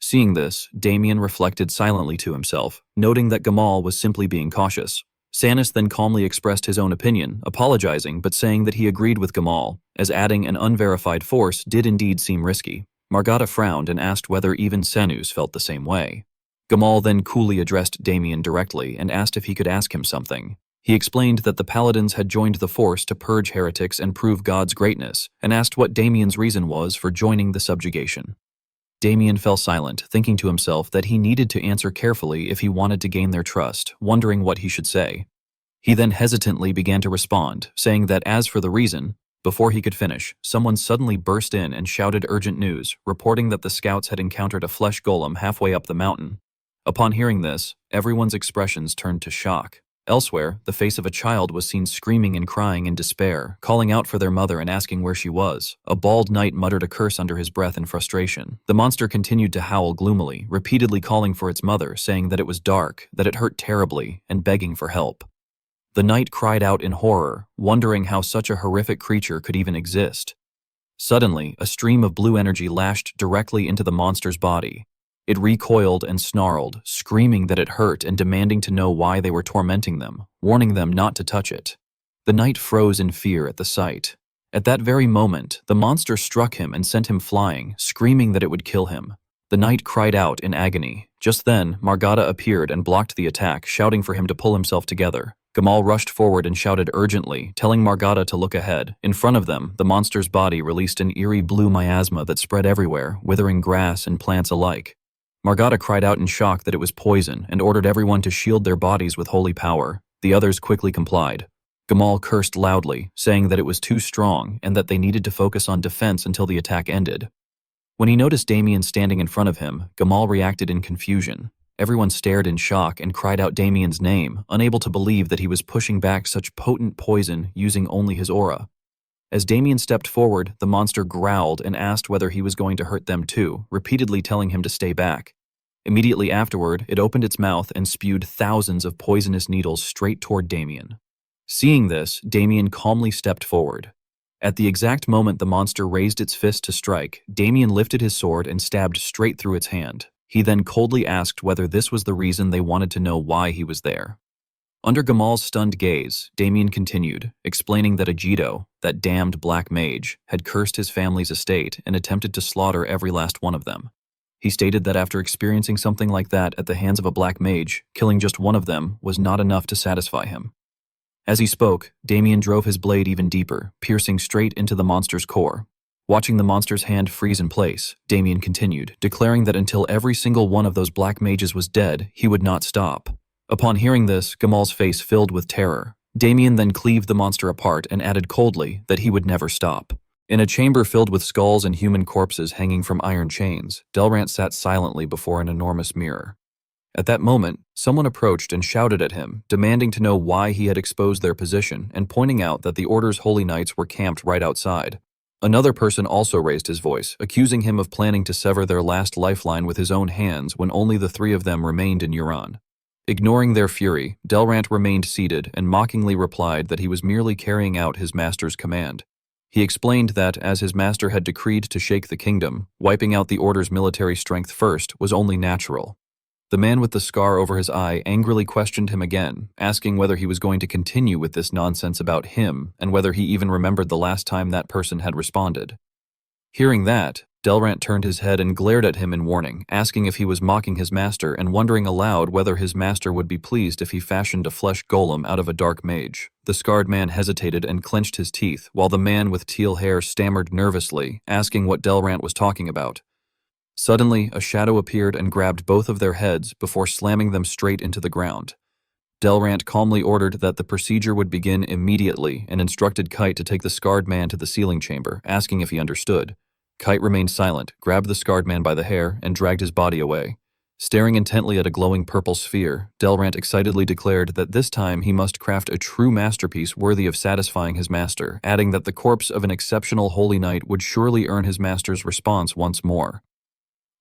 Seeing this, Damien reflected silently to himself, noting that Gamal was simply being cautious. Sanus then calmly expressed his own opinion, apologizing but saying that he agreed with Gamal, as adding an unverified force did indeed seem risky. Margata frowned and asked whether even Sanus felt the same way. Gamal then coolly addressed Damien directly and asked if he could ask him something. He explained that the paladins had joined the force to purge heretics and prove God's greatness, and asked what Damien's reason was for joining the subjugation. Damien fell silent, thinking to himself that he needed to answer carefully if he wanted to gain their trust, wondering what he should say. He then hesitantly began to respond, saying that as for the reason, before he could finish, someone suddenly burst in and shouted urgent news, reporting that the scouts had encountered a flesh golem halfway up the mountain. Upon hearing this, everyone's expressions turned to shock. Elsewhere, the face of a child was seen screaming and crying in despair, calling out for their mother and asking where she was. A bald knight muttered a curse under his breath in frustration. The monster continued to howl gloomily, repeatedly calling for its mother, saying that it was dark, that it hurt terribly, and begging for help. The knight cried out in horror, wondering how such a horrific creature could even exist. Suddenly, a stream of blue energy lashed directly into the monster's body. It recoiled and snarled, screaming that it hurt and demanding to know why they were tormenting them, warning them not to touch it. The knight froze in fear at the sight. At that very moment, the monster struck him and sent him flying, screaming that it would kill him. The knight cried out in agony. Just then, Margata appeared and blocked the attack, shouting for him to pull himself together. Gamal rushed forward and shouted urgently, telling Margata to look ahead. In front of them, the monster's body released an eerie blue miasma that spread everywhere, withering grass and plants alike. Margata cried out in shock that it was poison and ordered everyone to shield their bodies with holy power. The others quickly complied. Gamal cursed loudly, saying that it was too strong and that they needed to focus on defense until the attack ended. When he noticed Damien standing in front of him, Gamal reacted in confusion. Everyone stared in shock and cried out Damien's name, unable to believe that he was pushing back such potent poison using only his aura. As Damien stepped forward, the monster growled and asked whether he was going to hurt them too, repeatedly telling him to stay back. Immediately afterward, it opened its mouth and spewed thousands of poisonous needles straight toward Damien. Seeing this, Damien calmly stepped forward. At the exact moment the monster raised its fist to strike, Damien lifted his sword and stabbed straight through its hand. He then coldly asked whether this was the reason they wanted to know why he was there. Under Gamal's stunned gaze, Damien continued, explaining that Agido, that damned black mage, had cursed his family's estate and attempted to slaughter every last one of them. He stated that after experiencing something like that at the hands of a black mage, killing just one of them was not enough to satisfy him. As he spoke, Damien drove his blade even deeper, piercing straight into the monster's core. Watching the monster's hand freeze in place, Damien continued, declaring that until every single one of those black mages was dead, he would not stop. Upon hearing this, Gamal's face filled with terror. Damien then cleaved the monster apart and added coldly that he would never stop. In a chamber filled with skulls and human corpses hanging from iron chains, Delrant sat silently before an enormous mirror. At that moment, someone approached and shouted at him, demanding to know why he had exposed their position and pointing out that the Order's holy knights were camped right outside. Another person also raised his voice, accusing him of planning to sever their last lifeline with his own hands when only the 3 of them remained in Euron. Ignoring their fury, Delrant remained seated and mockingly replied that he was merely carrying out his master's command. He explained that, as his master had decreed to shake the kingdom, wiping out the order's military strength first was only natural. The man with the scar over his eye angrily questioned him again, asking whether he was going to continue with this nonsense about him and whether he even remembered the last time that person had responded. Hearing that, Delrant turned his head and glared at him in warning, asking if he was mocking his master and wondering aloud whether his master would be pleased if he fashioned a flesh golem out of a dark mage. The scarred man hesitated and clenched his teeth, while the man with teal hair stammered nervously, asking what Delrant was talking about. Suddenly, a shadow appeared and grabbed both of their heads before slamming them straight into the ground. Delrant calmly ordered that the procedure would begin immediately and instructed Kite to take the scarred man to the sealing chamber, asking if he understood. Kite remained silent, grabbed the scarred man by the hair, and dragged his body away. Staring intently at a glowing purple sphere, Delrant excitedly declared that this time he must craft a true masterpiece worthy of satisfying his master, adding that the corpse of an exceptional holy knight would surely earn his master's response once more.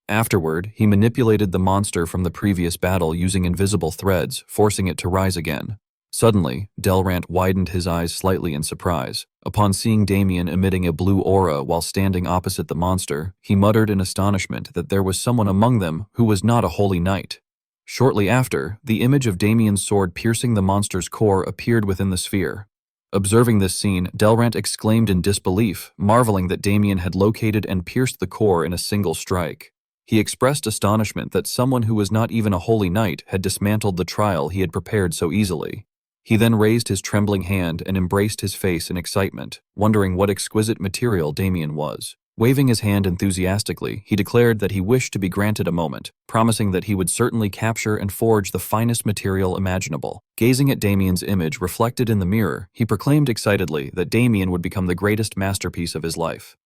Afterward, he manipulated the monster from the previous battle using invisible threads, forcing it to rise again. Suddenly, Delrant widened his eyes slightly in surprise. Upon seeing Damien emitting a blue aura while standing opposite the monster, he muttered in astonishment that there was someone among them who was not a holy knight. Shortly after, the image of Damien's sword piercing the monster's core appeared within the sphere. Observing this scene, Delrant exclaimed in disbelief, marveling that Damien had located and pierced the core in a single strike. He expressed astonishment that someone who was not even a holy knight had dismantled the trial he had prepared so easily. He then raised his trembling hand and embraced his face in excitement, wondering what exquisite material Damien was. Waving his hand enthusiastically, he declared that he wished to be granted a moment, promising that he would certainly capture and forge the finest material imaginable. Gazing at Damien's image reflected in the mirror, he proclaimed excitedly that Damien would become the greatest masterpiece of his life.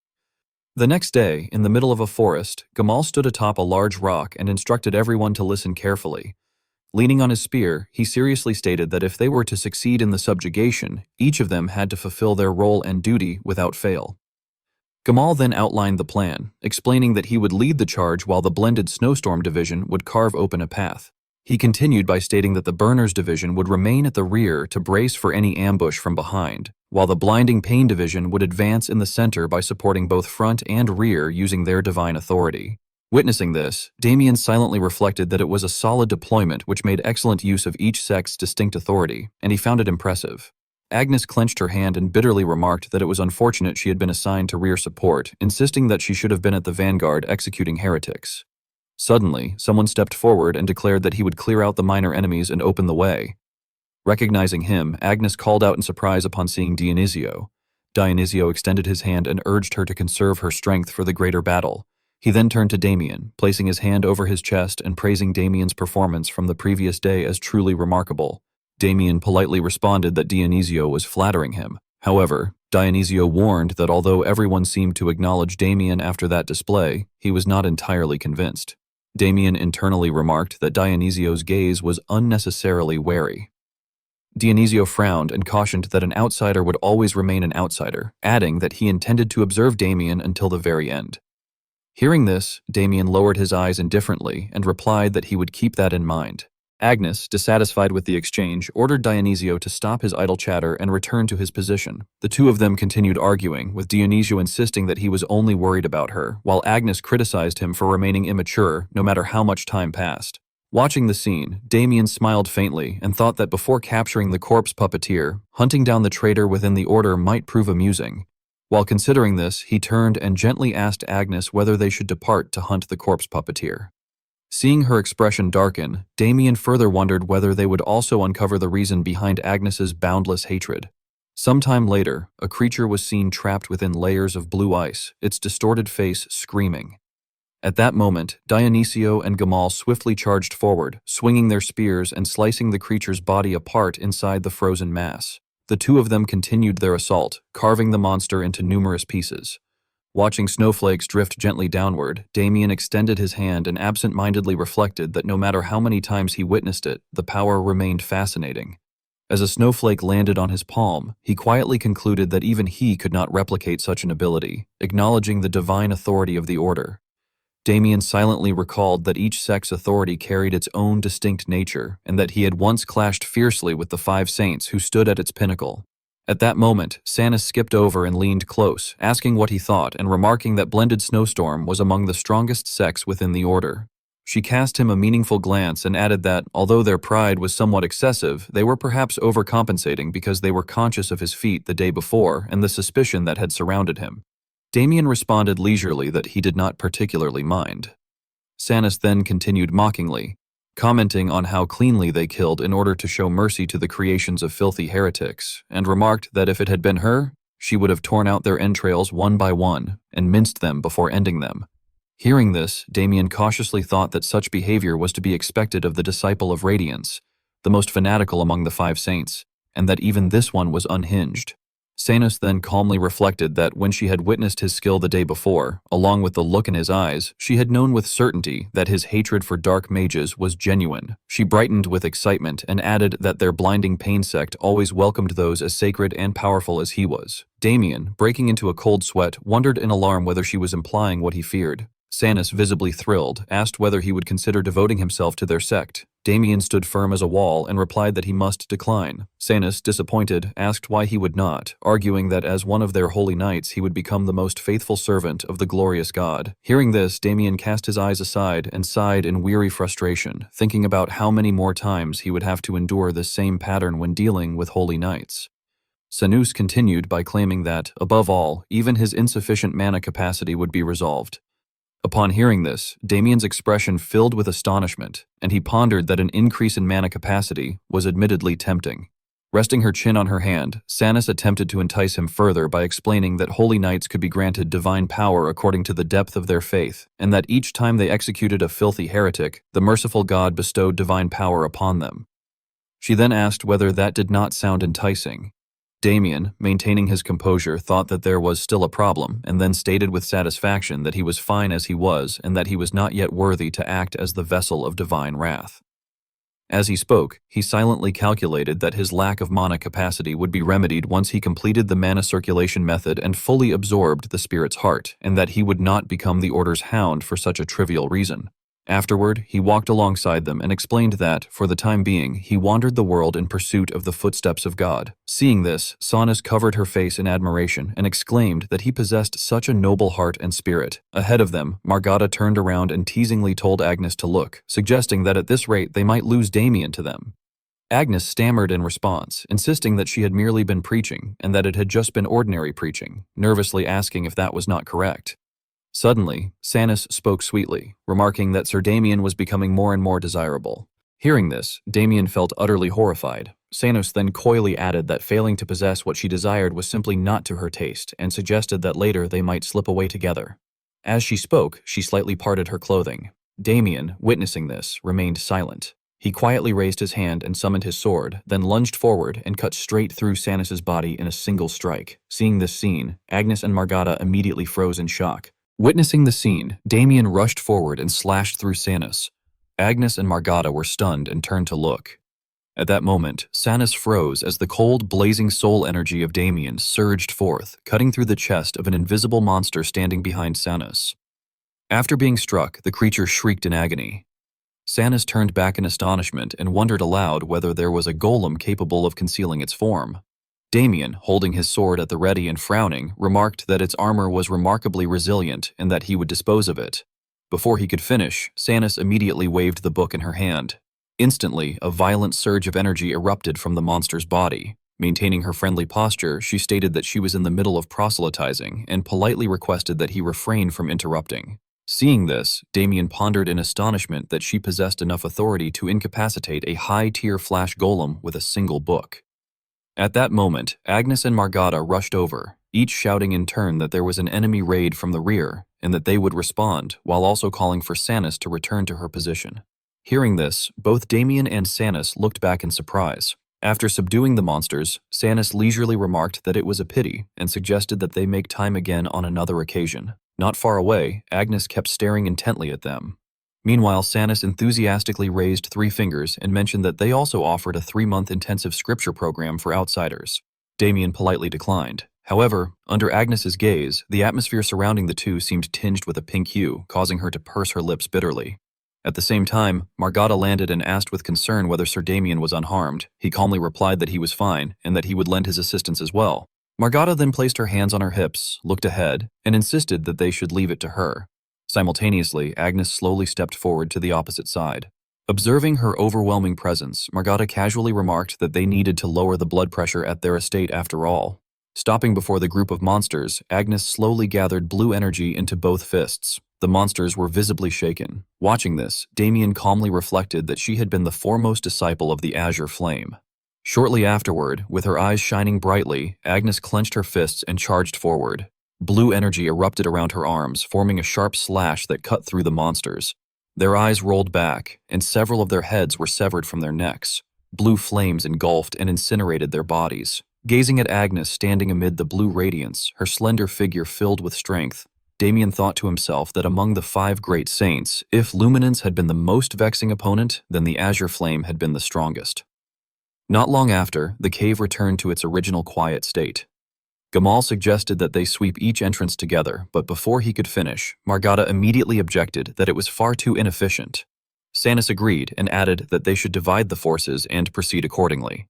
The next day, in the middle of a forest, Gamal stood atop a large rock and instructed everyone to listen carefully. Leaning on his spear, he seriously stated that if they were to succeed in the subjugation, each of them had to fulfill their role and duty without fail. Gamal then outlined the plan, explaining that he would lead the charge while the blended snowstorm division would carve open a path. He continued by stating that the burners division would remain at the rear to brace for any ambush from behind, while the blinding pain division would advance in the center by supporting both front and rear using their divine authority. Witnessing this, Damien silently reflected that it was a solid deployment which made excellent use of each sect's distinct authority, and he found it impressive. Agnes clenched her hand and bitterly remarked that it was unfortunate she had been assigned to rear support, insisting that she should have been at the vanguard executing heretics. Suddenly, someone stepped forward and declared that he would clear out the minor enemies and open the way. Recognizing him, Agnes called out in surprise upon seeing Dionisio. Dionisio extended his hand and urged her to conserve her strength for the greater battle. He then turned to Damien, placing his hand over his chest and praising Damien's performance from the previous day as truly remarkable. Damien politely responded that Dionisio was flattering him. However, Dionisio warned that although everyone seemed to acknowledge Damien after that display, he was not entirely convinced. Damien internally remarked that Dionysio's gaze was unnecessarily wary. Dionisio frowned and cautioned that an outsider would always remain an outsider, adding that he intended to observe Damien until the very end. Hearing this, Damien lowered his eyes indifferently and replied that he would keep that in mind. Agnes, dissatisfied with the exchange, ordered Dionisio to stop his idle chatter and return to his position. The two of them continued arguing, with Dionisio insisting that he was only worried about her, while Agnes criticized him for remaining immature no matter how much time passed. Watching the scene, Damien smiled faintly and thought that before capturing the corpse puppeteer, hunting down the traitor within the order might prove amusing. While considering this, he turned and gently asked Agnes whether they should depart to hunt the corpse puppeteer. Seeing her expression darken, Damien further wondered whether they would also uncover the reason behind Agnes's boundless hatred. Sometime later, a creature was seen trapped within layers of blue ice, its distorted face screaming. At that moment, Dionisio and Gamal swiftly charged forward, swinging their spears and slicing the creature's body apart inside the frozen mass. The two of them continued their assault, carving the monster into numerous pieces. Watching snowflakes drift gently downward, Damien extended his hand and absent-mindedly reflected that no matter how many times he witnessed it, the power remained fascinating. As a snowflake landed on his palm, he quietly concluded that even he could not replicate such an ability, acknowledging the divine authority of the order. Damien silently recalled that each sect's authority carried its own distinct nature, and that he had once clashed fiercely with the five saints who stood at its pinnacle. At that moment, Sanus skipped over and leaned close, asking what he thought and remarking that Blended Snowstorm was among the strongest sects within the order. She cast him a meaningful glance and added that, although their pride was somewhat excessive, they were perhaps overcompensating because they were conscious of his feat the day before and the suspicion that had surrounded him. Damien responded leisurely that he did not particularly mind. Sanus then continued mockingly, commenting on how cleanly they killed in order to show mercy to the creations of filthy heretics, and remarked that if it had been her, she would have torn out their entrails one by one and minced them before ending them. Hearing this, Damien cautiously thought that such behavior was to be expected of the disciple of Radiance, the most fanatical among the five saints, and that even this one was unhinged. Sanus then calmly reflected that when she had witnessed his skill the day before, along with the look in his eyes, she had known with certainty that his hatred for dark mages was genuine. She brightened with excitement and added that their blinding pain sect always welcomed those as sacred and powerful as he was. Damien, breaking into a cold sweat, wondered in alarm whether she was implying what he feared. Sanus, visibly thrilled, asked whether he would consider devoting himself to their sect. Damien stood firm as a wall and replied that he must decline. Sanus, disappointed, asked why he would not, arguing that as one of their holy knights he would become the most faithful servant of the glorious god. Hearing this, Damien cast his eyes aside and sighed in weary frustration, thinking about how many more times he would have to endure this same pattern when dealing with holy knights. Sanus continued by claiming that, above all, even his insufficient mana capacity would be resolved. Upon hearing this, Damien's expression filled with astonishment, and he pondered that an increase in mana capacity was admittedly tempting. Resting her chin on her hand, Sanus attempted to entice him further by explaining that holy knights could be granted divine power according to the depth of their faith, and that each time they executed a filthy heretic, the merciful god bestowed divine power upon them. She then asked whether that did not sound enticing. Damien, maintaining his composure, thought that there was still a problem, and then stated with satisfaction that he was fine as he was and that he was not yet worthy to act as the vessel of divine wrath. As he spoke, he silently calculated that his lack of mana capacity would be remedied once he completed the mana circulation method and fully absorbed the spirit's heart, and that he would not become the Order's hound for such a trivial reason. Afterward, he walked alongside them and explained that, for the time being, he wandered the world in pursuit of the footsteps of God. Seeing this, Sanus covered her face in admiration and exclaimed that he possessed such a noble heart and spirit. Ahead of them, Margata turned around and teasingly told Agnes to look, suggesting that at this rate they might lose Damien to them. Agnes stammered in response, insisting that she had merely been preaching and that it had just been ordinary preaching, nervously asking if that was not correct. Suddenly, Sanus spoke sweetly, remarking that Sir Damien was becoming more and more desirable. Hearing this, Damien felt utterly horrified. Sanus then coyly added that failing to possess what she desired was simply not to her taste, and suggested that later they might slip away together. As she spoke, she slightly parted her clothing. Damien, witnessing this, remained silent. He quietly raised his hand and summoned his sword, then lunged forward and cut straight through Sanus's body in a single strike. Seeing this scene, Agnes and Margata immediately froze in shock. Witnessing the scene, Damien rushed forward and slashed through Sanus. Agnes and Margata were stunned and turned to look. At that moment, Sanus froze as the cold, blazing soul energy of Damien surged forth, cutting through the chest of an invisible monster standing behind Sanus. After being struck, the creature shrieked in agony. Sanus turned back in astonishment and wondered aloud whether there was a golem capable of concealing its form. Damien, holding his sword at the ready and frowning, remarked that its armor was remarkably resilient and that he would dispose of it. Before he could finish, Sanus immediately waved the book in her hand. Instantly, a violent surge of energy erupted from the monster's body. Maintaining her friendly posture, she stated that she was in the middle of proselytizing and politely requested that he refrain from interrupting. Seeing this, Damien pondered in astonishment that she possessed enough authority to incapacitate a high-tier flash golem with a single book. At that moment, Agnes and Margata rushed over, each shouting in turn that there was an enemy raid from the rear and that they would respond, while also calling for Sanus to return to her position. Hearing this, both Damien and Sanus looked back in surprise. After subduing the monsters, Sanus leisurely remarked that it was a pity and suggested that they make time again on another occasion. Not far away, Agnes kept staring intently at them. Meanwhile, Sanus enthusiastically raised 3 fingers and mentioned that they also offered a 3-month intensive scripture program for outsiders. Damien politely declined. However, under Agnes's gaze, the atmosphere surrounding the two seemed tinged with a pink hue, causing her to purse her lips bitterly. At the same time, Margata landed and asked with concern whether Sir Damien was unharmed. He calmly replied that he was fine, and that he would lend his assistance as well. Margata then placed her hands on her hips, looked ahead, and insisted that they should leave it to her. Simultaneously, Agnes slowly stepped forward to the opposite side. Observing her overwhelming presence, Margata casually remarked that they needed to lower the blood pressure at their estate after all. Stopping before the group of monsters, Agnes slowly gathered blue energy into both fists. The monsters were visibly shaken. Watching this, Damien calmly reflected that she had been the foremost disciple of the Azure Flame. Shortly afterward, with her eyes shining brightly, Agnes clenched her fists and charged forward. Blue energy erupted around her arms, forming a sharp slash that cut through the monsters. Their eyes rolled back, and several of their heads were severed from their necks. Blue flames engulfed and incinerated their bodies. Gazing at Agnes standing amid the blue radiance, her slender figure filled with strength, Damien thought to himself that among the 5 great saints, if Luminance had been the most vexing opponent, then the Azure Flame had been the strongest. Not long after, the cave returned to its original quiet state. Gamal suggested that they sweep each entrance together, but before he could finish, Margata immediately objected that it was far too inefficient. Sanis agreed and added that they should divide the forces and proceed accordingly.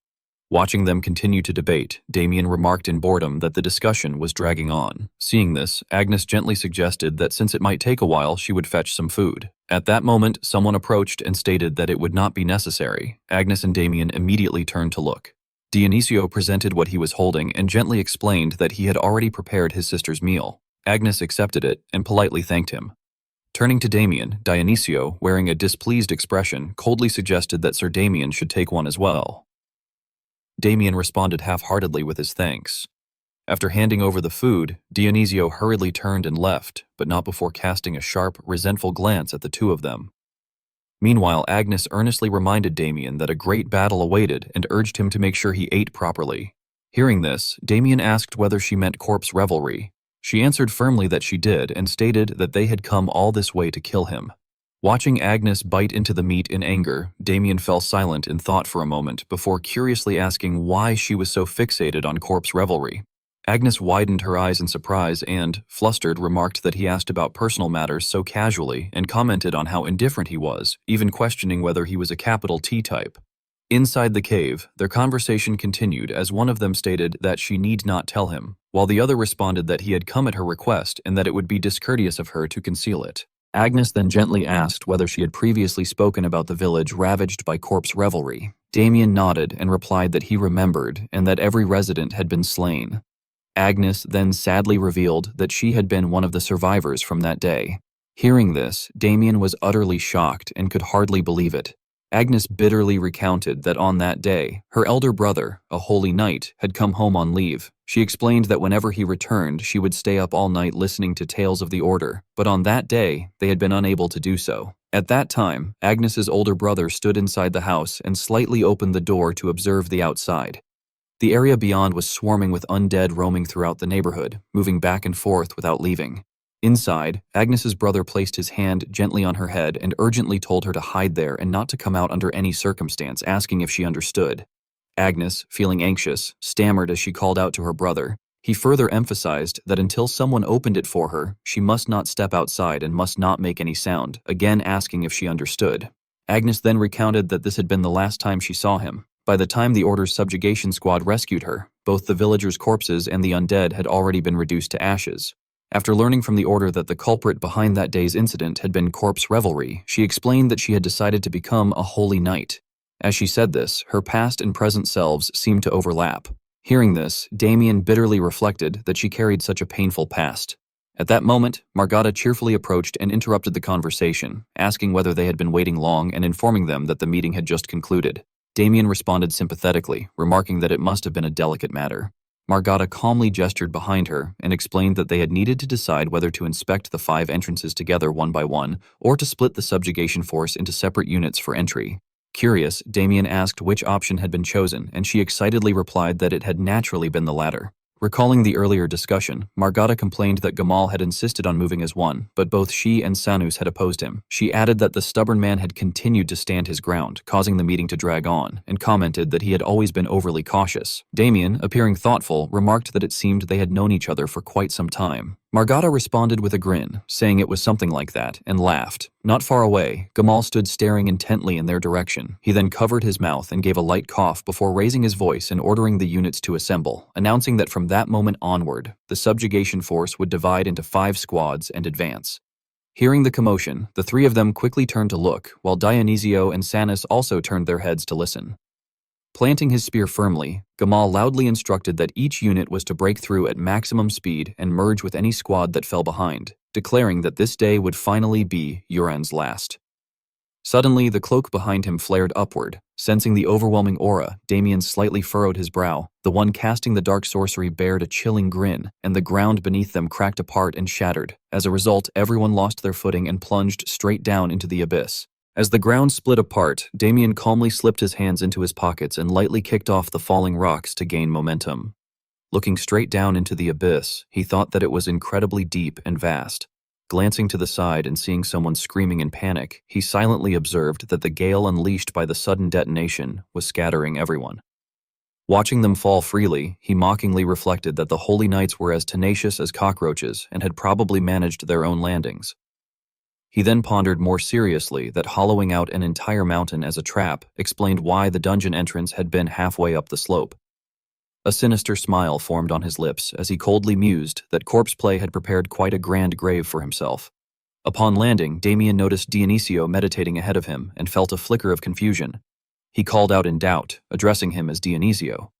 Watching them continue to debate, Damien remarked in boredom that the discussion was dragging on. Seeing this, Agnes gently suggested that since it might take a while, she would fetch some food. At that moment, someone approached and stated that it would not be necessary. Agnes and Damien immediately turned to look. Dionisio presented what he was holding and gently explained that he had already prepared his sister's meal. Agnes accepted it and politely thanked him. Turning to Damien, Dionisio, wearing a displeased expression, coldly suggested that Sir Damien should take one as well. Damien responded half-heartedly with his thanks. After handing over the food, Dionisio hurriedly turned and left, but not before casting a sharp, resentful glance at the two of them. Meanwhile, Agnes earnestly reminded Damien that a great battle awaited and urged him to make sure he ate properly. Hearing this, Damien asked whether she meant corpse revelry. She answered firmly that she did and stated that they had come all this way to kill him. Watching Agnes bite into the meat in anger, Damien fell silent in thought for a moment before curiously asking why she was so fixated on corpse revelry. Agnes widened her eyes in surprise and, flustered, remarked that he asked about personal matters so casually and commented on how indifferent he was, even questioning whether he was a capital T type. Inside the cave, their conversation continued as one of them stated that she need not tell him, while the other responded that he had come at her request and that it would be discourteous of her to conceal it. Agnes then gently asked whether she had previously spoken about the village ravaged by corpse revelry. Damien nodded and replied that he remembered and that every resident had been slain. Agnes then sadly revealed that she had been one of the survivors from that day. Hearing this, Damien was utterly shocked and could hardly believe it. Agnes bitterly recounted that on that day, her elder brother, a holy knight, had come home on leave. She explained that whenever he returned, she would stay up all night listening to tales of the order, but on that day, they had been unable to do so. At that time, Agnes's older brother stood inside the house and slightly opened the door to observe the outside. The area beyond was swarming with undead roaming throughout the neighborhood, moving back and forth without leaving. Inside, Agnes's brother placed his hand gently on her head and urgently told her to hide there and not to come out under any circumstance, asking if she understood. Agnes, feeling anxious, stammered as she called out to her brother. He further emphasized that until someone opened it for her, she must not step outside and must not make any sound, again asking if she understood. Agnes then recounted that this had been the last time she saw him. By the time the Order's subjugation squad rescued her, both the villagers' corpses and the undead had already been reduced to ashes. After learning from the Order that the culprit behind that day's incident had been corpse revelry, she explained that she had decided to become a holy knight. As she said this, her past and present selves seemed to overlap. Hearing this, Damien bitterly reflected that she carried such a painful past. At that moment, Margata cheerfully approached and interrupted the conversation, asking whether they had been waiting long and informing them that the meeting had just concluded. Damien responded sympathetically, remarking that it must have been a delicate matter. Margata calmly gestured behind her and explained that they had needed to decide whether to inspect the 5 entrances together one by one or to split the subjugation force into separate units for entry. Curious, Damien asked which option had been chosen, and she excitedly replied that it had naturally been the latter. Recalling the earlier discussion, Margata complained that Gamal had insisted on moving as one, but both she and Sanus had opposed him. She added that the stubborn man had continued to stand his ground, causing the meeting to drag on, and commented that he had always been overly cautious. Damien, appearing thoughtful, remarked that it seemed they had known each other for quite some time. Margata responded with a grin, saying it was something like that, and laughed. Not far away, Gamal stood staring intently in their direction. He then covered his mouth and gave a light cough before raising his voice and ordering the units to assemble, announcing that from that moment onward, the subjugation force would divide into 5 squads and advance. Hearing the commotion, the 3 of them quickly turned to look, while Dionisio and Sanus also turned their heads to listen. Planting his spear firmly, Gamal loudly instructed that each unit was to break through at maximum speed and merge with any squad that fell behind, declaring that this day would finally be Yuran's last. Suddenly, the cloak behind him flared upward. Sensing the overwhelming aura, Damien slightly furrowed his brow. The one casting the dark sorcery bared a chilling grin, and the ground beneath them cracked apart and shattered. As a result, everyone lost their footing and plunged straight down into the abyss. As the ground split apart, Damien calmly slipped his hands into his pockets and lightly kicked off the falling rocks to gain momentum. Looking straight down into the abyss, he thought that it was incredibly deep and vast. Glancing to the side and seeing someone screaming in panic, he silently observed that the gale unleashed by the sudden detonation was scattering everyone. Watching them fall freely, he mockingly reflected that the Holy Knights were as tenacious as cockroaches and had probably managed their own landings. He then pondered more seriously that hollowing out an entire mountain as a trap explained why the dungeon entrance had been halfway up the slope. A sinister smile formed on his lips as he coldly mused that Corpse Play had prepared quite a grand grave for himself. Upon landing, Damien noticed Dionisio meditating ahead of him and felt a flicker of confusion. He called out in doubt, addressing him as Dionisio.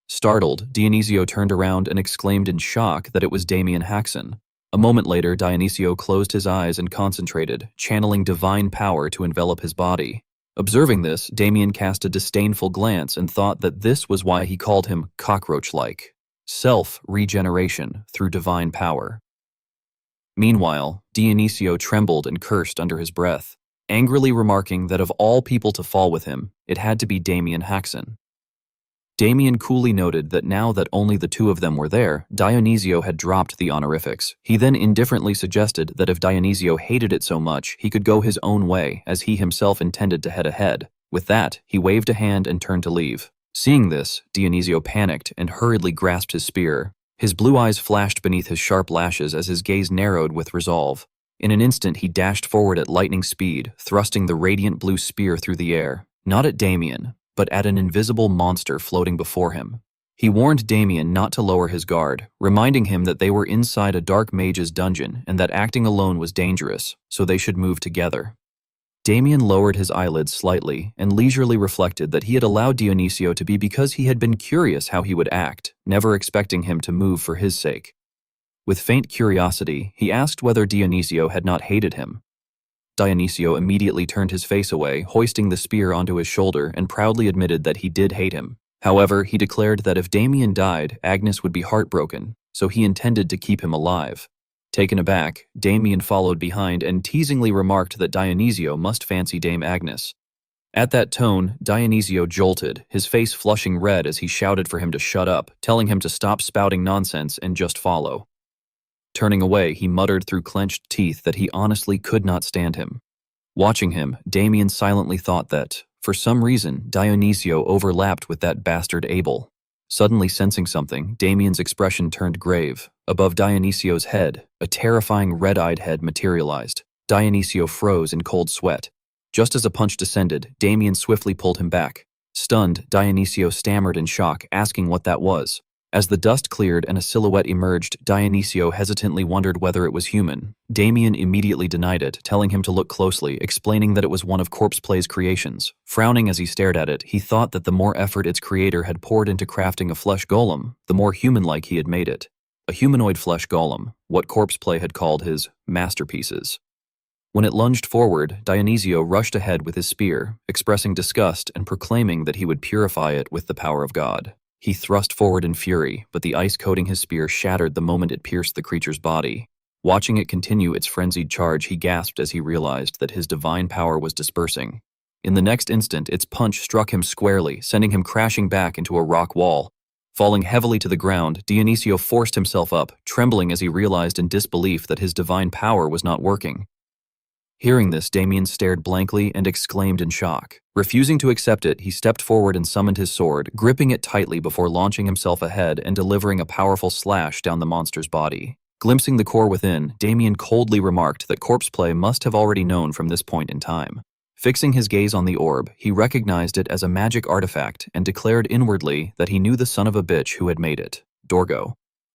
Startled, Dionisio turned around and exclaimed in shock that it was Damien Haxon. A moment later, Dionisio closed his eyes and concentrated, channeling divine power to envelop his body. Observing this, Damien cast a disdainful glance and thought that this was why he called him cockroach-like. Self-regeneration through divine power. Meanwhile, Dionisio trembled and cursed under his breath, angrily remarking that of all people to fall with him, it had to be Damien Haxon. Damien coolly noted that now that only the 2 of them were there, Dionisio had dropped the honorifics. He then indifferently suggested that if Dionisio hated it so much, he could go his own way, as he himself intended to head ahead. With that, he waved a hand and turned to leave. Seeing this, Dionisio panicked and hurriedly grasped his spear. His blue eyes flashed beneath his sharp lashes as his gaze narrowed with resolve. In an instant, he dashed forward at lightning speed, thrusting the radiant blue spear through the air. Not at Damien, but at an invisible monster floating before him. He warned Damien not to lower his guard, reminding him that they were inside a dark mage's dungeon and that acting alone was dangerous, so they should move together. Damien lowered his eyelids slightly and leisurely reflected that he had allowed Dionisio to be because he had been curious how he would act, never expecting him to move for his sake. With faint curiosity, he asked whether Dionisio had not hated him. Dionisio immediately turned his face away, hoisting the spear onto his shoulder, and proudly admitted that he did hate him. However, he declared that if Damien died, Agnes would be heartbroken, so he intended to keep him alive. Taken aback, Damien followed behind and teasingly remarked that Dionisio must fancy Dame Agnes. At that tone, Dionisio jolted, his face flushing red as he shouted for him to shut up, telling him to stop spouting nonsense and just follow. Turning away, he muttered through clenched teeth that he honestly could not stand him. Watching him, Damien silently thought that, for some reason, Dionisio overlapped with that bastard Abel. Suddenly sensing something, Damien's expression turned grave. Above Dionisio's head, a terrifying red-eyed head materialized. Dionisio froze in cold sweat. Just as a punch descended, Damien swiftly pulled him back. Stunned, Dionisio stammered in shock, asking what that was. As the dust cleared and a silhouette emerged, Dionisio hesitantly wondered whether it was human. Damien immediately denied it, telling him to look closely, explaining that it was one of Corpse Play's creations. Frowning as he stared at it, he thought that the more effort its creator had poured into crafting a flesh golem, the more human-like he had made it. A humanoid flesh golem, what Corpse Play had called his masterpieces. When it lunged forward, Dionisio rushed ahead with his spear, expressing disgust and proclaiming that he would purify it with the power of God. He thrust forward in fury, but the ice coating his spear shattered the moment it pierced the creature's body. Watching it continue its frenzied charge, he gasped as he realized that his divine power was dispersing. In the next instant, its punch struck him squarely, sending him crashing back into a rock wall. Falling heavily to the ground, Dionisio forced himself up, trembling as he realized in disbelief that his divine power was not working. Hearing this, Damien stared blankly and exclaimed in shock. Refusing to accept it, he stepped forward and summoned his sword, gripping it tightly before launching himself ahead and delivering a powerful slash down the monster's body. Glimpsing the core within, Damien coldly remarked that Corpseplay must have already known from this point in time. Fixing his gaze on the orb, he recognized it as a magic artifact and declared inwardly that he knew the son of a bitch who had made it, Dorgo.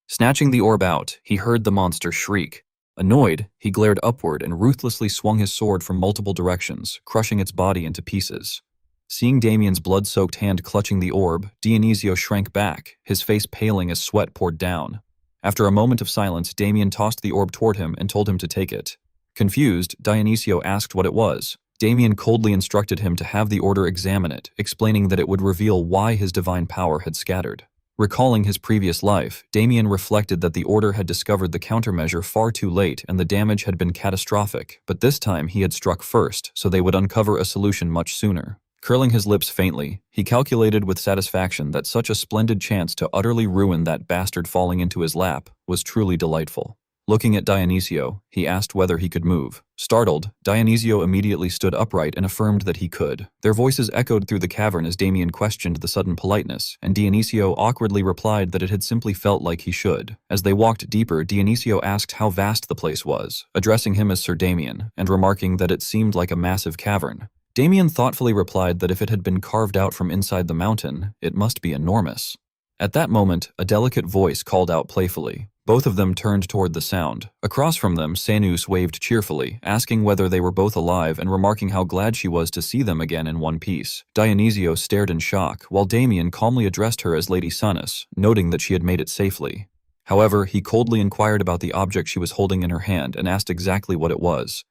Snatching the orb out, he heard the monster shriek. Annoyed, he glared upward and ruthlessly swung his sword from multiple directions, crushing its body into pieces. Seeing Damien's blood-soaked hand clutching the orb, Dionisio shrank back, his face paling as sweat poured down. After a moment of silence, Damien tossed the orb toward him and told him to take it. Confused, Dionisio asked what it was. Damien coldly instructed him to have the order examine it, explaining that it would reveal why his divine power had scattered. Recalling his previous life, Damien reflected that the Order had discovered the countermeasure far too late and the damage had been catastrophic, but this time he had struck first, so they would uncover a solution much sooner. Curling his lips faintly, he calculated with satisfaction that such a splendid chance to utterly ruin that bastard falling into his lap was truly delightful. Looking at Dionisio, he asked whether he could move. Startled, Dionisio immediately stood upright and affirmed that he could. Their voices echoed through the cavern as Damien questioned the sudden politeness, and Dionisio awkwardly replied that it had simply felt like he should. As they walked deeper, Dionisio asked how vast the place was, addressing him as Sir Damien, and remarking that it seemed like a massive cavern. Damien thoughtfully replied that if it had been carved out from inside the mountain, it must be enormous. At that moment, a delicate voice called out playfully. Both of them turned toward the sound. Across from them, Sanus waved cheerfully, asking whether they were both alive and remarking how glad she was to see them again in one piece. Dionisio stared in shock, while Damien calmly addressed her as Lady Sanus, noting that she had made it safely. However, he coldly inquired about the object she was holding in her hand and asked exactly what it was.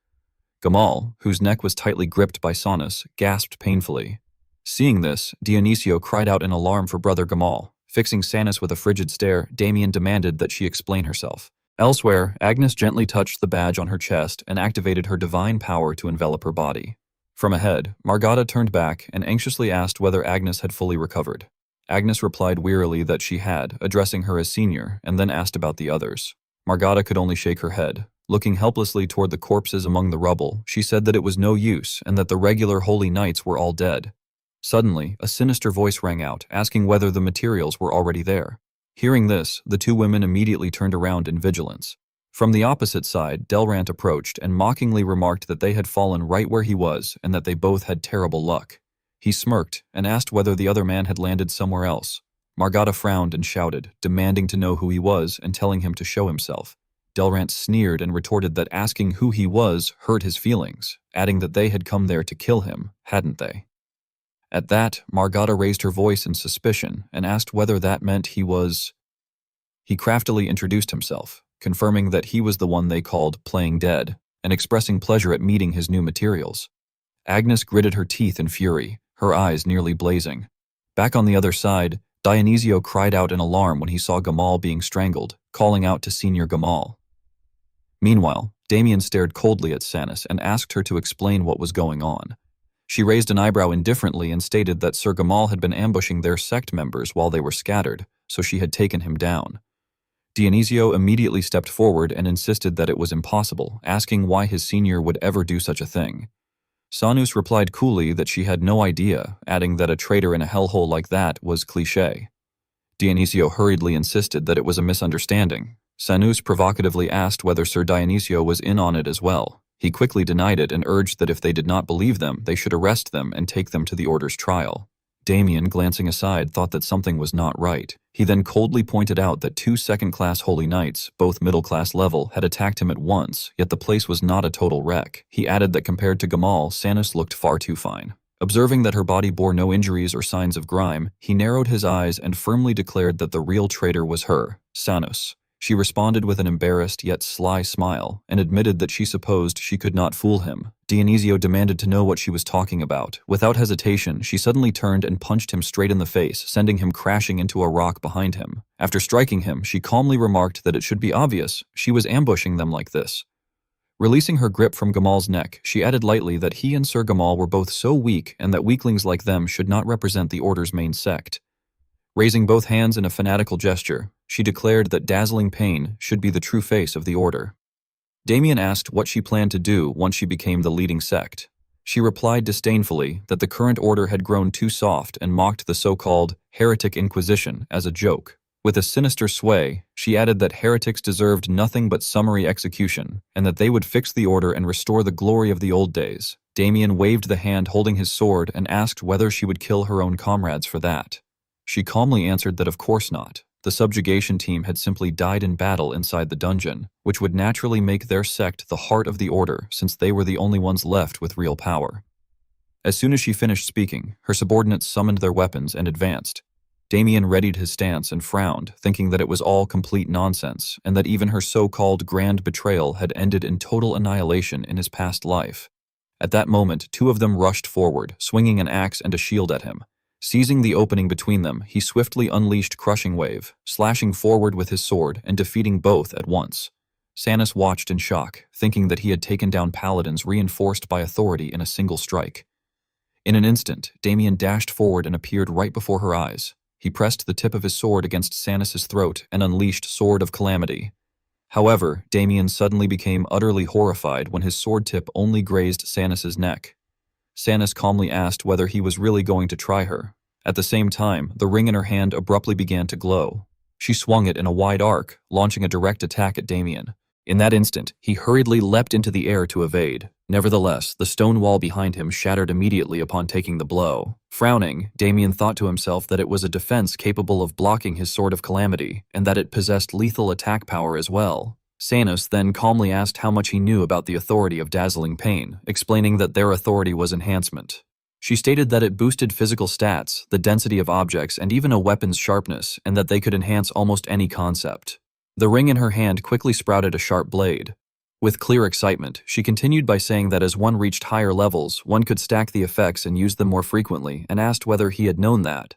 Gamal, whose neck was tightly gripped by Sanus, gasped painfully. Seeing this, Dionisio cried out in alarm for Brother Gamal. Fixing Sanus with a frigid stare, Damien demanded that she explain herself. Elsewhere, Agnes gently touched the badge on her chest and activated her divine power to envelop her body. From ahead, Margata turned back and anxiously asked whether Agnes had fully recovered. Agnes replied wearily that she had, addressing her as senior, and then asked about the others. Margata could only shake her head. Looking helplessly toward the corpses among the rubble, she said that it was no use and that the regular holy knights were all dead. Suddenly, a sinister voice rang out, asking whether the materials were already there. Hearing this, the two women immediately turned around in vigilance. From the opposite side, Delrant approached and mockingly remarked that they had fallen right where he was and that they both had terrible luck. He smirked and asked whether the other man had landed somewhere else. Margata frowned and shouted, demanding to know who he was and telling him to show himself. Delrant sneered and retorted that asking who he was hurt his feelings, adding that they had come there to kill him, hadn't they? At that, Margata raised her voice in suspicion and asked whether that meant he was... He craftily introduced himself, confirming that he was the one they called playing dead, and expressing pleasure at meeting his new materials. Agnes gritted her teeth in fury, her eyes nearly blazing. Back on the other side, Dionisio cried out in alarm when he saw Gamal being strangled, calling out to Senior Gamal. Meanwhile, Damien stared coldly at Sanus and asked her to explain what was going on. She raised an eyebrow indifferently and stated that Sir Gamal had been ambushing their sect members while they were scattered, so she had taken him down. Dionisio immediately stepped forward and insisted that it was impossible, asking why his senior would ever do such a thing. Sanus replied coolly that she had no idea, adding that a traitor in a hellhole like that was cliché. Dionisio hurriedly insisted that it was a misunderstanding. Sanus provocatively asked whether Sir Dionisio was in on it as well. He quickly denied it and urged that if they did not believe them, they should arrest them and take them to the Order's trial. Damien, glancing aside, thought that something was not right. He then coldly pointed out that 2 second-class holy knights, both middle-class level, had attacked him at once, yet the place was not a total wreck. He added that compared to Gamal, Sanus looked far too fine. Observing that her body bore no injuries or signs of grime, he narrowed his eyes and firmly declared that the real traitor was her, Sanus. She responded with an embarrassed yet sly smile and admitted that she supposed she could not fool him. Dionisio demanded to know what she was talking about. Without hesitation, she suddenly turned and punched him straight in the face, sending him crashing into a rock behind him. After striking him, she calmly remarked that it should be obvious she was ambushing them like this. Releasing her grip from Gamal's neck, she added lightly that he and Sir Gamal were both so weak and that weaklings like them should not represent the Order's main sect. Raising both hands in a fanatical gesture, she declared that dazzling pain should be the true face of the order. Damien asked what she planned to do once she became the leading sect. She replied disdainfully that the current order had grown too soft and mocked the so-called heretic inquisition as a joke. With a sinister sway, she added that heretics deserved nothing but summary execution, and that they would fix the order and restore the glory of the old days. Damien waved the hand holding his sword and asked whether she would kill her own comrades for that. She calmly answered that of course not. The subjugation team had simply died in battle inside the dungeon, which would naturally make their sect the heart of the order since they were the only ones left with real power. As soon as she finished speaking, her subordinates summoned their weapons and advanced. Damien readied his stance and frowned, thinking that it was all complete nonsense and that even her so-called grand betrayal had ended in total annihilation in his past life. At that moment, two of them rushed forward, swinging an axe and a shield at him. Seizing the opening between them, he swiftly unleashed Crushing Wave, slashing forward with his sword and defeating both at once. Sanus watched in shock, thinking that he had taken down paladins reinforced by authority in a single strike. In an instant, Damien dashed forward and appeared right before her eyes. He pressed the tip of his sword against Sanus's throat and unleashed Sword of Calamity. However, Damien suddenly became utterly horrified when his sword tip only grazed Sanus's neck. Sanus calmly asked whether he was really going to try her. At the same time, the ring in her hand abruptly began to glow. She swung it in a wide arc, launching a direct attack at Damien. In that instant, he hurriedly leapt into the air to evade. Nevertheless, the stone wall behind him shattered immediately upon taking the blow. Frowning, Damien thought to himself that it was a defense capable of blocking his Sword of Calamity, and that it possessed lethal attack power as well. Sanus then calmly asked how much he knew about the authority of Dazzling Pain, explaining that their authority was enhancement. She stated that it boosted physical stats, the density of objects, and even a weapon's sharpness, and that they could enhance almost any concept. The ring in her hand quickly sprouted a sharp blade. With clear excitement, she continued by saying that as one reached higher levels, one could stack the effects and use them more frequently, and asked whether he had known that.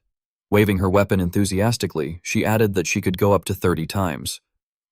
Waving her weapon enthusiastically, she added that she could go up to 30 times.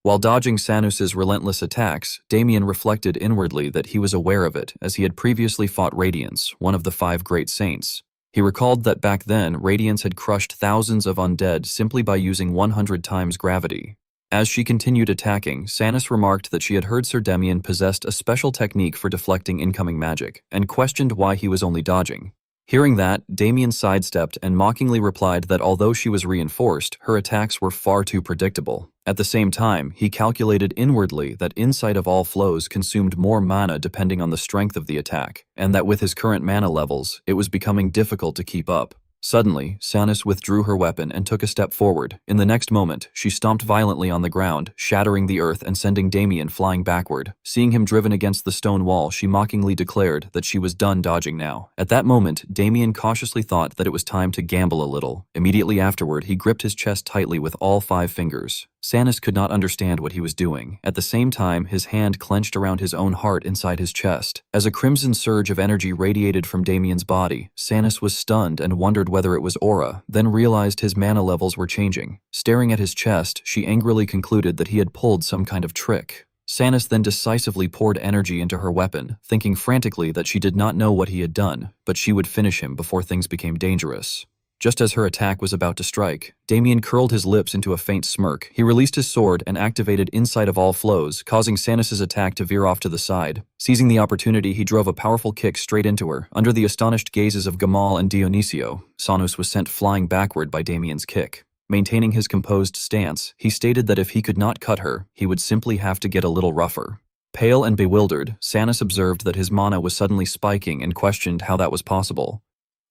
While dodging Sanus's relentless attacks, Damien reflected inwardly that he was aware of it, as he had previously fought Radiance, one of the 5 great saints. He recalled that back then, Radiance had crushed thousands of undead simply by using 100 times gravity. As she continued attacking, Sanus remarked that she had heard Sir Damien possessed a special technique for deflecting incoming magic, and questioned why he was only dodging. Hearing that, Damien sidestepped and mockingly replied that although she was reinforced, her attacks were far too predictable. At the same time, he calculated inwardly that Insight of All Flows consumed more mana depending on the strength of the attack, and that with his current mana levels, it was becoming difficult to keep up. Suddenly, Sanus withdrew her weapon and took a step forward. In the next moment, she stomped violently on the ground, shattering the earth and sending Damien flying backward. Seeing him driven against the stone wall, she mockingly declared that she was done dodging now. At that moment, Damien cautiously thought that it was time to gamble a little. Immediately afterward, he gripped his chest tightly with all 5 fingers. Sanus could not understand what he was doing. At the same time, his hand clenched around his own heart inside his chest. As a crimson surge of energy radiated from Damien's body, Sanus was stunned and wondered whether it was aura, then realized his mana levels were changing. Staring at his chest, she angrily concluded that he had pulled some kind of trick. Sanus then decisively poured energy into her weapon, thinking frantically that she did not know what he had done, but she would finish him before things became dangerous. Just as her attack was about to strike, Damien curled his lips into a faint smirk. He released his sword and activated Insight of All Flows, causing Sanus's attack to veer off to the side. Seizing the opportunity, he drove a powerful kick straight into her. Under the astonished gazes of Gamal and Dionisio, Sanus was sent flying backward by Damien's kick. Maintaining his composed stance, he stated that if he could not cut her, he would simply have to get a little rougher. Pale and bewildered, Sanus observed that his mana was suddenly spiking and questioned how that was possible.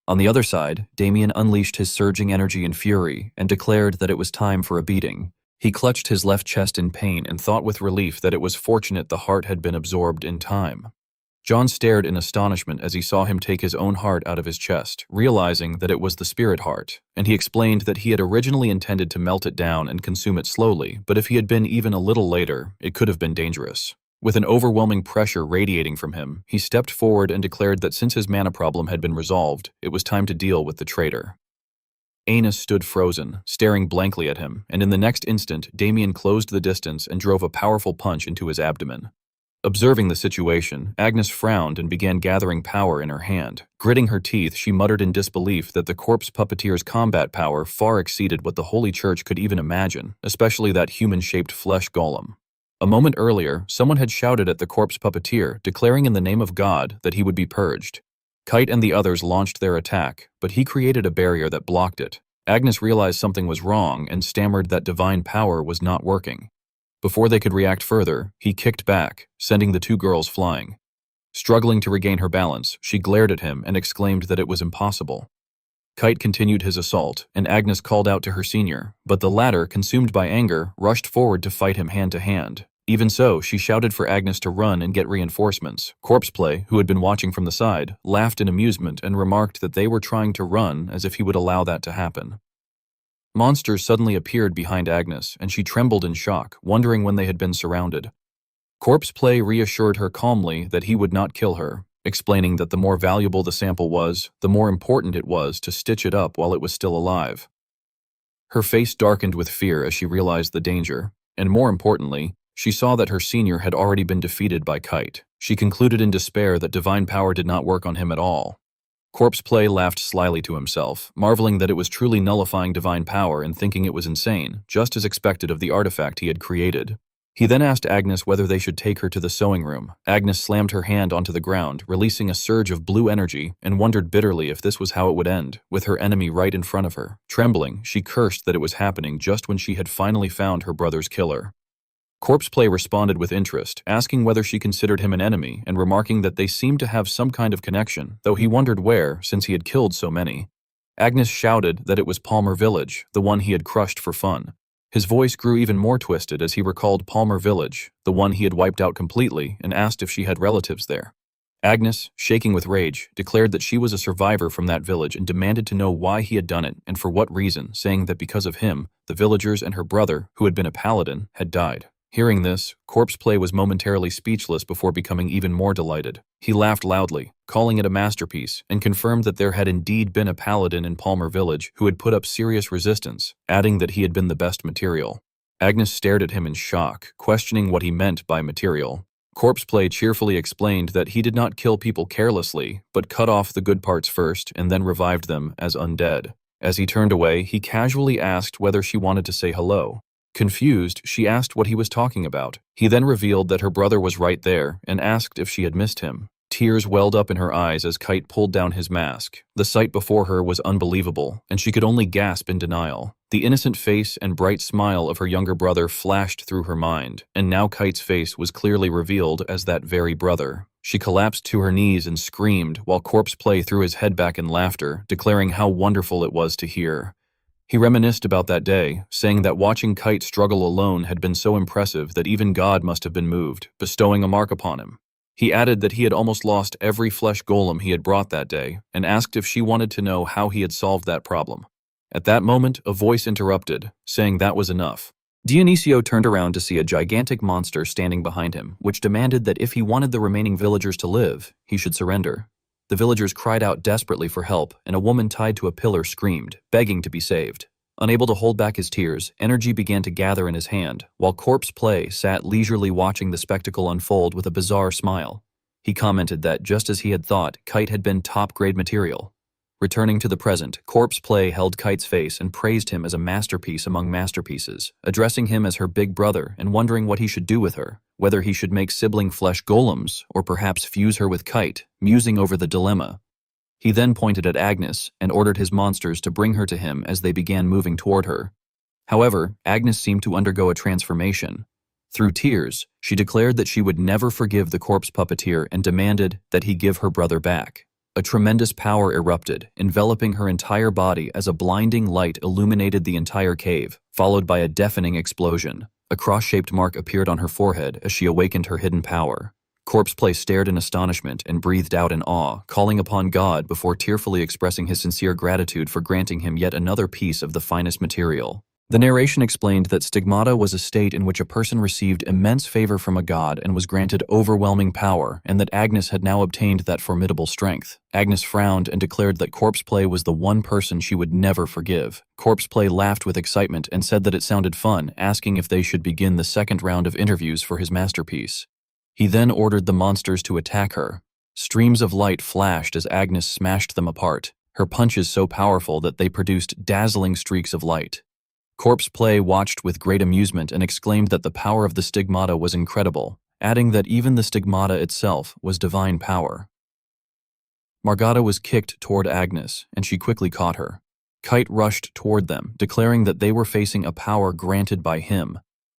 On the other side, Damien unleashed his surging energy and fury and declared that it was time for a beating. He clutched his left chest in pain and thought with relief that it was fortunate the heart had been absorbed in time. John stared in astonishment as he saw him take his own heart out of his chest, realizing that it was the spirit heart, and he explained that he had originally intended to melt it down and consume it slowly, but if he had been even a little later, it could have been dangerous. With an overwhelming pressure radiating from him, he stepped forward and declared that since his mana problem had been resolved, it was time to deal with the traitor. Aenus stood frozen, staring blankly at him, and in the next instant, Damien closed the distance and drove a powerful punch into his abdomen. Observing the situation, Agnes frowned and began gathering power in her hand. Gritting her teeth, she muttered in disbelief that the corpse puppeteer's combat power far exceeded what the Holy Church could even imagine, especially that human-shaped flesh golem. A moment earlier, someone had shouted at the corpse puppeteer, declaring in the name of God that he would be purged. Kite and the others launched their attack, but he created a barrier that blocked it. Agnes realized something was wrong and stammered that divine power was not working. Before they could react further, he kicked back, sending the two girls flying. Struggling to regain her balance, she glared at him and exclaimed that it was impossible. Kite continued his assault, and Agnes called out to her senior, but the latter, consumed by anger, rushed forward to fight him hand to hand. Even so, she shouted for Agnes to run and get reinforcements. Corpseplay, who had been watching from the side, laughed in amusement and remarked that they were trying to run as if he would allow that to happen. Monsters suddenly appeared behind Agnes, and she trembled in shock, wondering when they had been surrounded. Corpseplay reassured her calmly that he would not kill her, explaining that the more valuable the sample was, the more important it was to stitch it up while it was still alive. Her face darkened with fear as she realized the danger, and more importantly, she saw that her senior had already been defeated by Kite. She concluded in despair that divine power did not work on him at all. Corpseplay laughed slyly to himself, marveling that it was truly nullifying divine power and thinking it was insane, just as expected of the artifact he had created. He then asked Agnes whether they should take her to the sewing room. Agnes slammed her hand onto the ground, releasing a surge of blue energy, and wondered bitterly if this was how it would end, with her enemy right in front of her. Trembling, she cursed that it was happening just when she had finally found her brother's killer. Corpseplay responded with interest, asking whether she considered him an enemy and remarking that they seemed to have some kind of connection, though he wondered where, since he had killed so many. Agnes shouted that it was Palmer Village, the one he had crushed for fun. His voice grew even more twisted as he recalled Palmer Village, the one he had wiped out completely, and asked if she had relatives there. Agnes, shaking with rage, declared that she was a survivor from that village and demanded to know why he had done it and for what reason, saying that because of him, the villagers and her brother, who had been a paladin, had died. Hearing this, Corpseplay was momentarily speechless before becoming even more delighted. He laughed loudly, calling it a masterpiece, and confirmed that there had indeed been a paladin in Palmer Village who had put up serious resistance, adding that he had been the best material. Agnes stared at him in shock, questioning what he meant by material. Corpseplay cheerfully explained that he did not kill people carelessly, but cut off the good parts first and then revived them as undead. As he turned away, he casually asked whether she wanted to say hello. Confused, she asked what he was talking about. He then revealed that her brother was right there and asked if she had missed him. Tears welled up in her eyes as Kite pulled down his mask. The sight before her was unbelievable, and she could only gasp in denial. The innocent face and bright smile of her younger brother flashed through her mind, and now Kite's face was clearly revealed as that very brother. She collapsed to her knees and screamed, while Corpseplay threw his head back in laughter, declaring how wonderful it was to hear. He reminisced about that day, saying that watching Kite struggle alone had been so impressive that even God must have been moved, bestowing a mark upon him. He added that he had almost lost every flesh golem he had brought that day, and asked if she wanted to know how he had solved that problem. At that moment, a voice interrupted, saying that was enough. Dionisio turned around to see a gigantic monster standing behind him, which demanded that if he wanted the remaining villagers to live, he should surrender. The villagers cried out desperately for help, and a woman tied to a pillar screamed, begging to be saved. Unable to hold back his tears, energy began to gather in his hand, while Corpseplay sat leisurely watching the spectacle unfold with a bizarre smile. He commented that, just as he had thought, Kite had been top-grade material. Returning to the present, Corpseplay held Kite's face and praised him as a masterpiece among masterpieces, addressing him as her big brother and wondering what he should do with her, whether he should make sibling flesh golems or perhaps fuse her with Kite, musing over the dilemma. He then pointed at Agnes and ordered his monsters to bring her to him as they began moving toward her. However, Agnes seemed to undergo a transformation. Through tears, she declared that she would never forgive the corpse puppeteer and demanded that he give her brother back. A tremendous power erupted, enveloping her entire body as a blinding light illuminated the entire cave, followed by a deafening explosion. A cross-shaped mark appeared on her forehead as she awakened her hidden power. Corpseplay stared in astonishment and breathed out in awe, calling upon God before tearfully expressing his sincere gratitude for granting him yet another piece of the finest material. The narration explained that stigmata was a state in which a person received immense favor from a god and was granted overwhelming power, and that Agnes had now obtained that formidable strength. Agnes frowned and declared that Corpseplay was the one person she would never forgive. Corpseplay laughed with excitement and said that it sounded fun, asking if they should begin the second round of interviews for his masterpiece. He then ordered the monsters to attack her. Streams of light flashed as Agnes smashed them apart, her punches so powerful that they produced dazzling streaks of light. Corpse Play watched with great amusement and exclaimed that the power of the stigmata was incredible, adding that even the stigmata itself was divine power. Margata was kicked toward Agnes, and she quickly caught her. Kite rushed toward them, declaring that they were facing a power granted by him.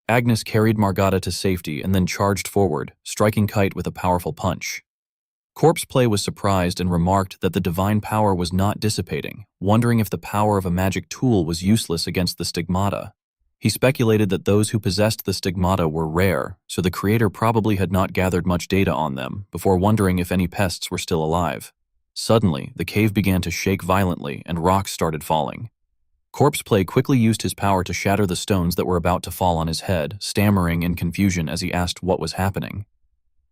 Agnes carried Margata to safety and then charged forward, striking Kite with a powerful punch. Corpse Play was surprised and remarked that the divine power was not dissipating, wondering if the power of a magic tool was useless against the stigmata. He speculated that those who possessed the stigmata were rare, so the creator probably had not gathered much data on them, before wondering if any pests were still alive. Suddenly, the cave began to shake violently and rocks started falling. Corpse Play quickly used his power to shatter the stones that were about to fall on his head, stammering in confusion as he asked what was happening.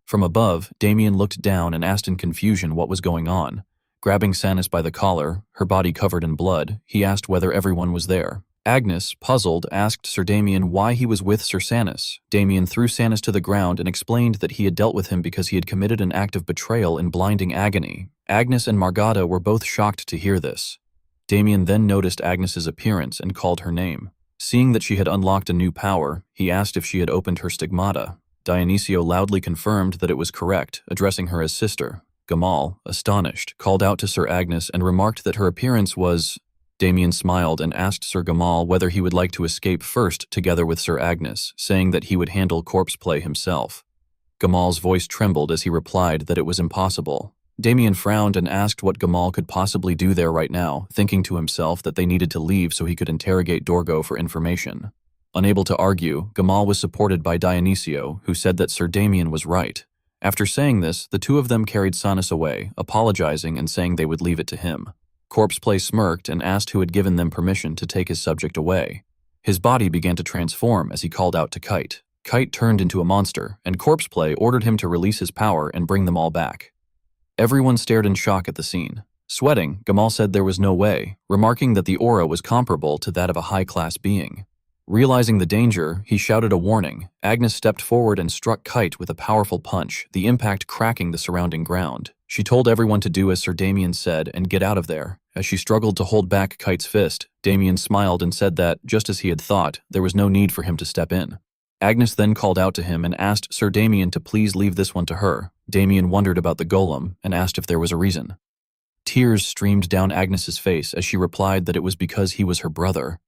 From above, Damien looked down and asked in confusion what was going on. Grabbing Sanis by the collar, her body covered in blood, he asked whether everyone was there. Agnes, puzzled, asked Sir Damien why he was with Sir Sanis. Damien threw Sanis to the ground and explained that he had dealt with him because he had committed an act of betrayal in blinding agony. Agnes and Margata were both shocked to hear this. Damien then noticed Agnes's appearance and called her name. Seeing that she had unlocked a new power, he asked if she had opened her stigmata. Dionisio loudly confirmed that it was correct, addressing her as sister. Gamal, astonished, called out to Sir Agnes and remarked that her appearance was... Damien smiled and asked Sir Gamal whether he would like to escape first together with Sir Agnes, saying that he would handle Corpse Play himself. Gamal's voice trembled as he replied that it was impossible. Damien frowned and asked what Gamal could possibly do there right now, thinking to himself that they needed to leave so he could interrogate Dorgo for information. Unable to argue, Gamal was supported by Dionisio, who said that Sir Damien was right. After saying this, the two of them carried Sanis away, apologizing and saying they would leave it to him. Corpse Play smirked and asked who had given them permission to take his subject away. His body began to transform as he called out to Kite. Kite turned into a monster, and Corpse Play ordered him to release his power and bring them all back. Everyone stared in shock at the scene. Sweating, Gamal said there was no way, remarking that the aura was comparable to that of a high-class being. Realizing the danger, he shouted a warning. Agnes stepped forward and struck Kite with a powerful punch, the impact cracking the surrounding ground. She told everyone to do as Sir Damien said and get out of there. As she struggled to hold back Kite's fist, Damien smiled and said that, just as he had thought, there was no need for him to step in. Agnes then called out to him and asked Sir Damien to please leave this one to her. Damien wondered about the golem and asked if there was a reason. Tears streamed down Agnes's face as she replied that it was because he was her brother.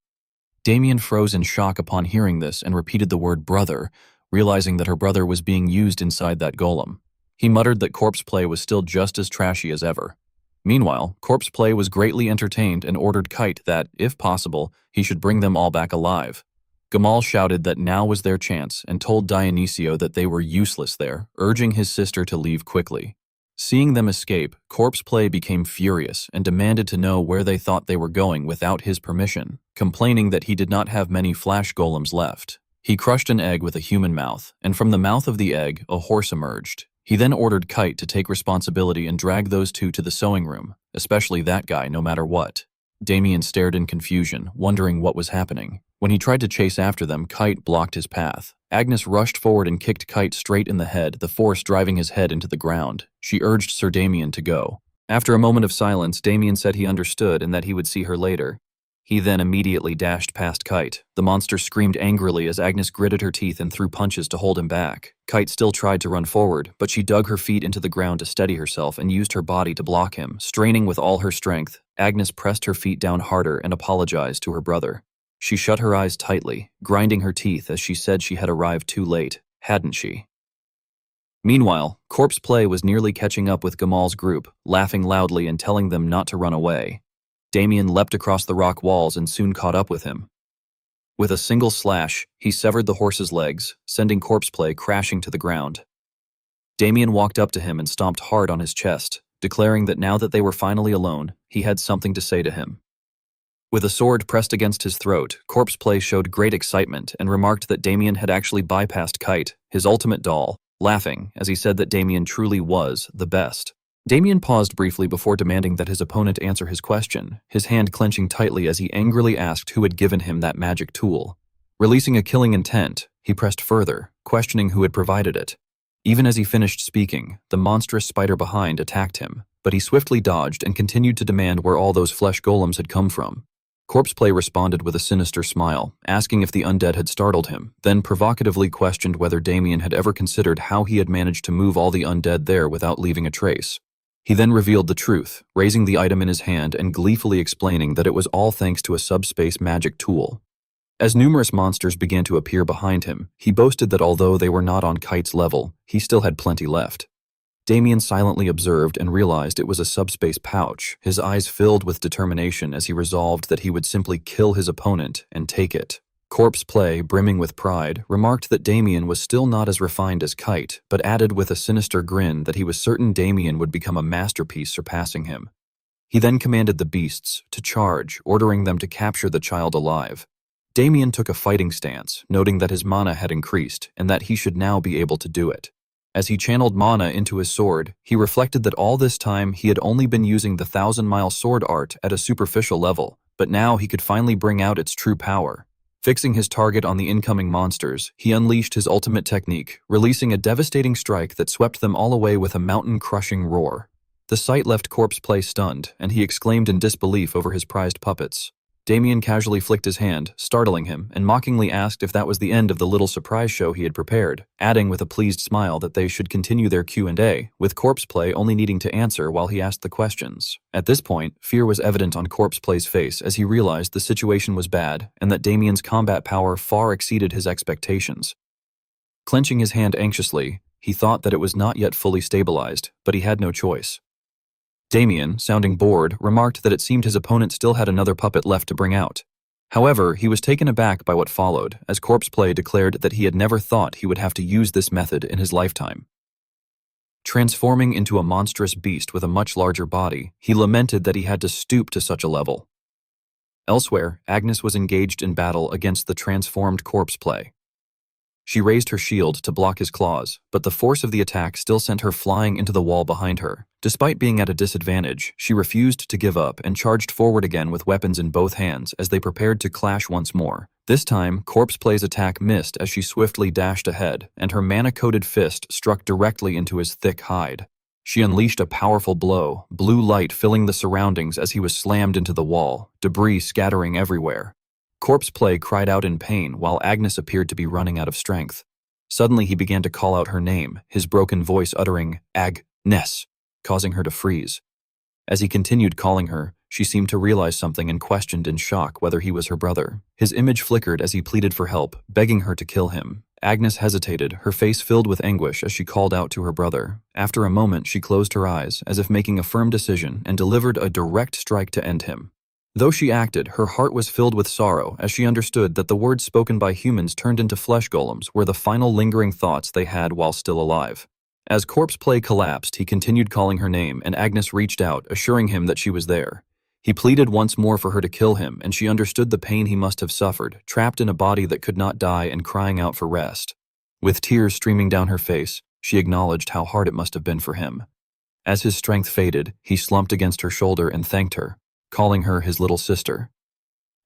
Damien froze in shock upon hearing this and repeated the word brother, realizing that her brother was being used inside that golem. He muttered that Corpse Play was still just as trashy as ever. Meanwhile, Corpse Play was greatly entertained and ordered Kite that, if possible, he should bring them all back alive. Gamal shouted that now was their chance and told Dionisio that they were useless there, urging his sister to leave quickly. Seeing them escape, Corpse Play became furious and demanded to know where they thought they were going without his permission, complaining that he did not have many flash golems left. He crushed an egg with a human mouth, and from the mouth of the egg, a horse emerged. He then ordered Kite to take responsibility and drag those two to the sewing room, especially that guy no matter what. Damien stared in confusion, wondering what was happening. When he tried to chase after them, Kite blocked his path. Agnes rushed forward and kicked Kite straight in the head, the force driving his head into the ground. She urged Sir Damien to go. After a moment of silence, Damien said he understood and that he would see her later. He then immediately dashed past Kite. The monster screamed angrily as Agnes gritted her teeth and threw punches to hold him back. Kite still tried to run forward, but she dug her feet into the ground to steady herself and used her body to block him. Straining with all her strength, Agnes pressed her feet down harder and apologized to her brother. She shut her eyes tightly, grinding her teeth as she said she had arrived too late, hadn't she? Meanwhile, Corpse Play was nearly catching up with Gamal's group, laughing loudly and telling them not to run away. Damien leapt across the rock walls and soon caught up with him. With a single slash, he severed the horse's legs, sending Corpse Play crashing to the ground. Damien walked up to him and stomped hard on his chest, declaring that now that they were finally alone, he had something to say to him. With a sword pressed against his throat, Corpse Play showed great excitement and remarked that Damien had actually bypassed Kite, his ultimate doll, laughing as he said that Damien truly was the best. Damien paused briefly before demanding that his opponent answer his question, his hand clenching tightly as he angrily asked who had given him that magic tool. Releasing a killing intent, he pressed further, questioning who had provided it. Even as he finished speaking, the monstrous spider behind attacked him, but he swiftly dodged and continued to demand where all those flesh golems had come from. Corpseplay responded with a sinister smile, asking if the undead had startled him, then provocatively questioned whether Damien had ever considered how he had managed to move all the undead there without leaving a trace. He then revealed the truth, raising the item in his hand and gleefully explaining that it was all thanks to a subspace magic tool. As numerous monsters began to appear behind him, he boasted that although they were not on Kite's level, he still had plenty left. Damien silently observed and realized it was a subspace pouch, his eyes filled with determination as he resolved that he would simply kill his opponent and take it. Corpseplay, brimming with pride, remarked that Damien was still not as refined as Kite, but added with a sinister grin that he was certain Damien would become a masterpiece surpassing him. He then commanded the beasts to charge, ordering them to capture the child alive. Damien took a fighting stance, noting that his mana had increased and that he should now be able to do it. As he channeled mana into his sword, he reflected that all this time he had only been using the 1,000-mile sword art at a superficial level, but now he could finally bring out its true power. Fixing his target on the incoming monsters, he unleashed his ultimate technique, releasing a devastating strike that swept them all away with a mountain-crushing roar. The sight left Corpseplay stunned, and he exclaimed in disbelief over his prized puppets. Damien casually flicked his hand, startling him, and mockingly asked if that was the end of the little surprise show he had prepared, adding with a pleased smile that they should continue their Q&A, with Corpseplay only needing to answer while he asked the questions. At this point, fear was evident on Corpseplay's face as he realized the situation was bad and that Damien's combat power far exceeded his expectations. Clenching his hand anxiously, he thought that it was not yet fully stabilized, but he had no choice. Damien, sounding bored, remarked that it seemed his opponent still had another puppet left to bring out. However, he was taken aback by what followed, as Corpseplay declared that he had never thought he would have to use this method in his lifetime. Transforming into a monstrous beast with a much larger body, he lamented that he had to stoop to such a level. Elsewhere, Agnes was engaged in battle against the transformed Corpseplay. She raised her shield to block his claws, but the force of the attack still sent her flying into the wall behind her. Despite being at a disadvantage, she refused to give up and charged forward again with weapons in both hands as they prepared to clash once more. This time, Corpseplay's attack missed as she swiftly dashed ahead, and her mana-coated fist struck directly into his thick hide. She unleashed a powerful blow, blue light filling the surroundings as he was slammed into the wall, debris scattering everywhere. Corpseplay cried out in pain while Agnes appeared to be running out of strength. Suddenly he began to call out her name, his broken voice uttering, "Agnes," causing her to freeze. As he continued calling her, she seemed to realize something and questioned in shock whether he was her brother. His image flickered as he pleaded for help, begging her to kill him. Agnes hesitated, her face filled with anguish as she called out to her brother. After a moment, she closed her eyes, as if making a firm decision, and delivered a direct strike to end him. Though she acted, her heart was filled with sorrow as she understood that the words spoken by humans turned into flesh golems were the final lingering thoughts they had while still alive. As Corpseplay collapsed, he continued calling her name, and Agnes reached out, assuring him that she was there. He pleaded once more for her to kill him, and she understood the pain he must have suffered, trapped in a body that could not die and crying out for rest. With tears streaming down her face, she acknowledged how hard it must have been for him. As his strength faded, he slumped against her shoulder and thanked her, calling her his little sister.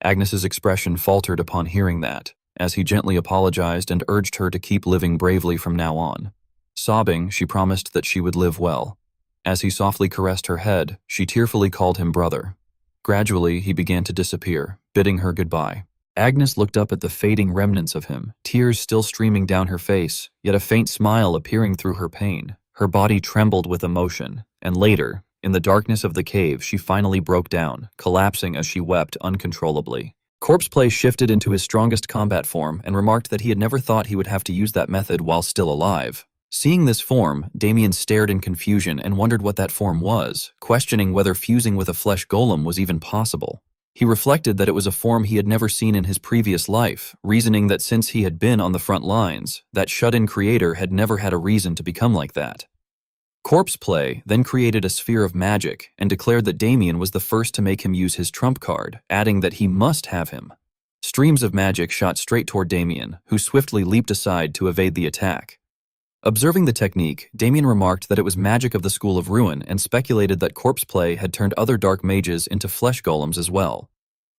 Agnes's expression faltered upon hearing that, as he gently apologized and urged her to keep living bravely from now on. Sobbing, she promised that she would live well. As he softly caressed her head, she tearfully called him brother. Gradually, he began to disappear, bidding her goodbye. Agnes looked up at the fading remnants of him, tears still streaming down her face, yet a faint smile appearing through her pain. Her body trembled with emotion, and later, in the darkness of the cave, she finally broke down, collapsing as she wept uncontrollably. Corpseplay shifted into his strongest combat form and remarked that he had never thought he would have to use that method while still alive. Seeing this form, Damien stared in confusion and wondered what that form was, questioning whether fusing with a flesh golem was even possible. He reflected that it was a form he had never seen in his previous life, reasoning that since he had been on the front lines, that shut-in creator had never had a reason to become like that. Corpseplay then created a sphere of magic and declared that Damien was the first to make him use his trump card, adding that he must have him. Streams of magic shot straight toward Damien, who swiftly leaped aside to evade the attack. Observing the technique, Damien remarked that it was magic of the School of Ruin and speculated that Corpseplay had turned other dark mages into flesh golems as well.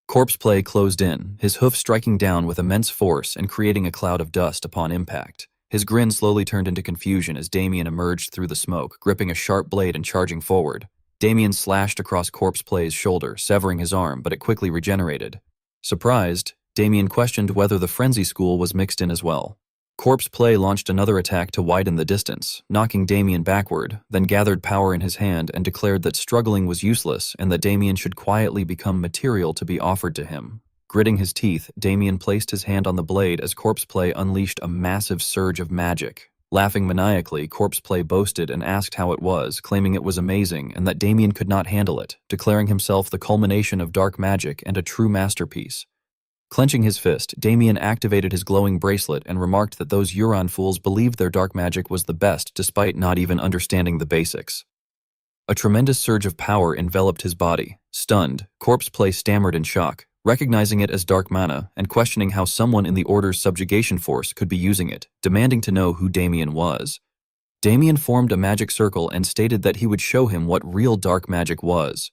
Corpseplay closed in, his hoof striking down with immense force and creating a cloud of dust upon impact. His grin slowly turned into confusion as Damien emerged through the smoke, gripping a sharp blade and charging forward. Damien slashed across Corpse Play's shoulder, severing his arm, but it quickly regenerated. Surprised, Damien questioned whether the Frenzy School was mixed in as well. Corpse Play launched another attack to widen the distance, knocking Damien backward, then gathered power in his hand and declared that struggling was useless and that Damien should quietly become material to be offered to him. Gritting his teeth, Damien placed his hand on the blade as Corpse Play unleashed a massive surge of magic. Laughing maniacally, Corpse Play boasted and asked how it was, claiming it was amazing and that Damien could not handle it, declaring himself the culmination of dark magic and a true masterpiece. Clenching his fist, Damien activated his glowing bracelet and remarked that those Euron fools believed their dark magic was the best despite not even understanding the basics. A tremendous surge of power enveloped his body. Stunned, Corpse Play stammered in shock, recognizing it as dark mana and questioning how someone in the Order's subjugation force could be using it, demanding to know who Damien was. Damien formed a magic circle and stated that he would show him what real dark magic was.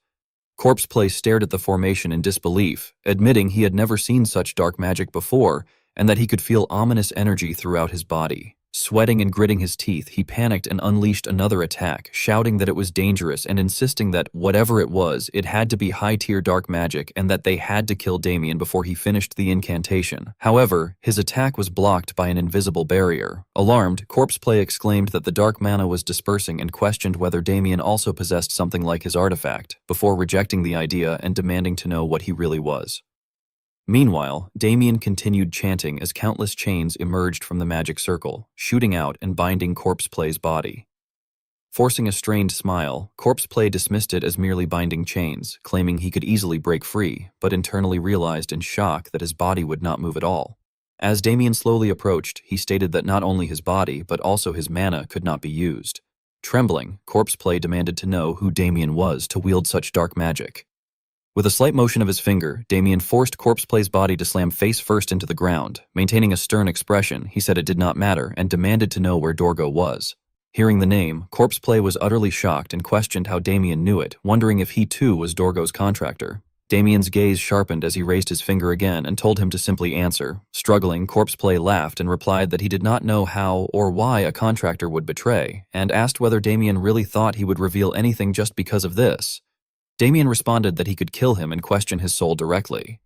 Corpse Play stared at the formation in disbelief, admitting he had never seen such dark magic before and that he could feel ominous energy throughout his body. Sweating and gritting his teeth, he panicked and unleashed another attack, shouting that it was dangerous and insisting that, whatever it was, it had to be high-tier dark magic and that they had to kill Damien before he finished the incantation. However, his attack was blocked by an invisible barrier. Alarmed, Corpse Play exclaimed that the dark mana was dispersing and questioned whether Damien also possessed something like his artifact, before rejecting the idea and demanding to know what he really was. Meanwhile, Damien continued chanting as countless chains emerged from the magic circle, shooting out and binding Corpse Play's body. Forcing a strained smile, Corpse Play dismissed it as merely binding chains, claiming he could easily break free, but internally realized in shock that his body would not move at all. As Damien slowly approached, he stated that not only his body, but also his mana could not be used. Trembling, Corpse Play demanded to know who Damien was to wield such dark magic. With a slight motion of his finger, Damien forced Corpse Play's body to slam face first into the ground. Maintaining a stern expression, he said it did not matter and demanded to know where Dorgo was. Hearing the name, Corpse Play was utterly shocked and questioned how Damien knew it, wondering if he too was Dorgo's contractor. Damien's gaze sharpened as he raised his finger again and told him to simply answer. Struggling, Corpse Play laughed and replied that he did not know how or why a contractor would betray, and asked whether Damien really thought he would reveal anything just because of this. Damien responded that he could kill him and question his soul directly.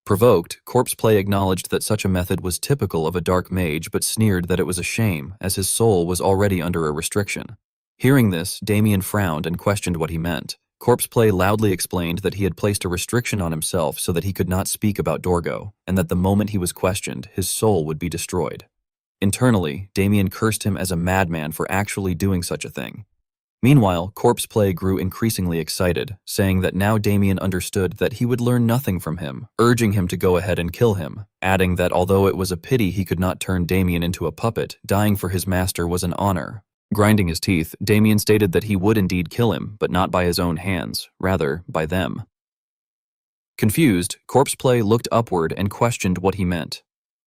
Provoked, Corpse Play acknowledged that such a method was typical of a dark mage but sneered that it was a shame, as his soul was already under a restriction. Hearing this, Damien frowned and questioned what he meant. Corpse Play loudly explained that he had placed a restriction on himself so that he could not speak about Dorgo, and that the moment he was questioned, his soul would be destroyed. Internally, Damien cursed him as a madman for actually doing such a thing. Meanwhile, Corpse Play grew increasingly excited, saying that now Damien understood that he would learn nothing from him, urging him to go ahead and kill him, adding that although it was a pity he could not turn Damien into a puppet, dying for his master was an honor. Grinding his teeth, Damien stated that he would indeed kill him, but not by his own hands, rather by them. Confused, Corpse Play looked upward and questioned what he meant.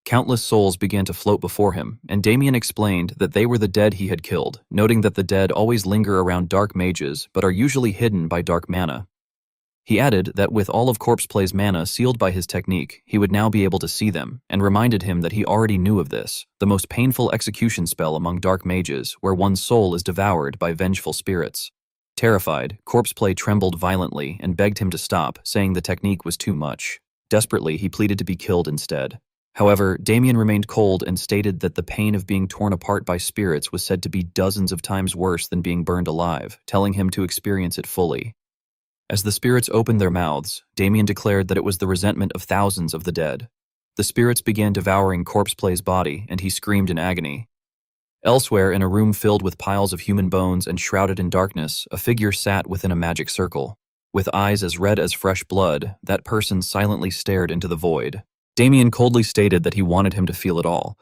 Countless souls began to float before him, and Damien explained that they were the dead he had killed, noting that the dead always linger around dark mages but are usually hidden by dark mana. He added that with all of Corpse Play's mana sealed by his technique, he would now be able to see them, and reminded him that he already knew of this, the most painful execution spell among dark mages, where one's soul is devoured by vengeful spirits. Terrified, Corpse Play trembled violently and begged him to stop, saying the technique was too much. Desperately, he pleaded to be killed instead. However, Damien remained cold and stated that the pain of being torn apart by spirits was said to be dozens of times worse than being burned alive, telling him to experience it fully. As the spirits opened their mouths, Damien declared that it was the resentment of thousands of the dead. The spirits began devouring Corpse Play's body, and he screamed in agony. Elsewhere, in a room filled with piles of human bones and shrouded in darkness, a figure sat within a magic circle. With eyes as red as fresh blood, that person silently stared into the void. Damien coldly stated that he wanted him to feel it all.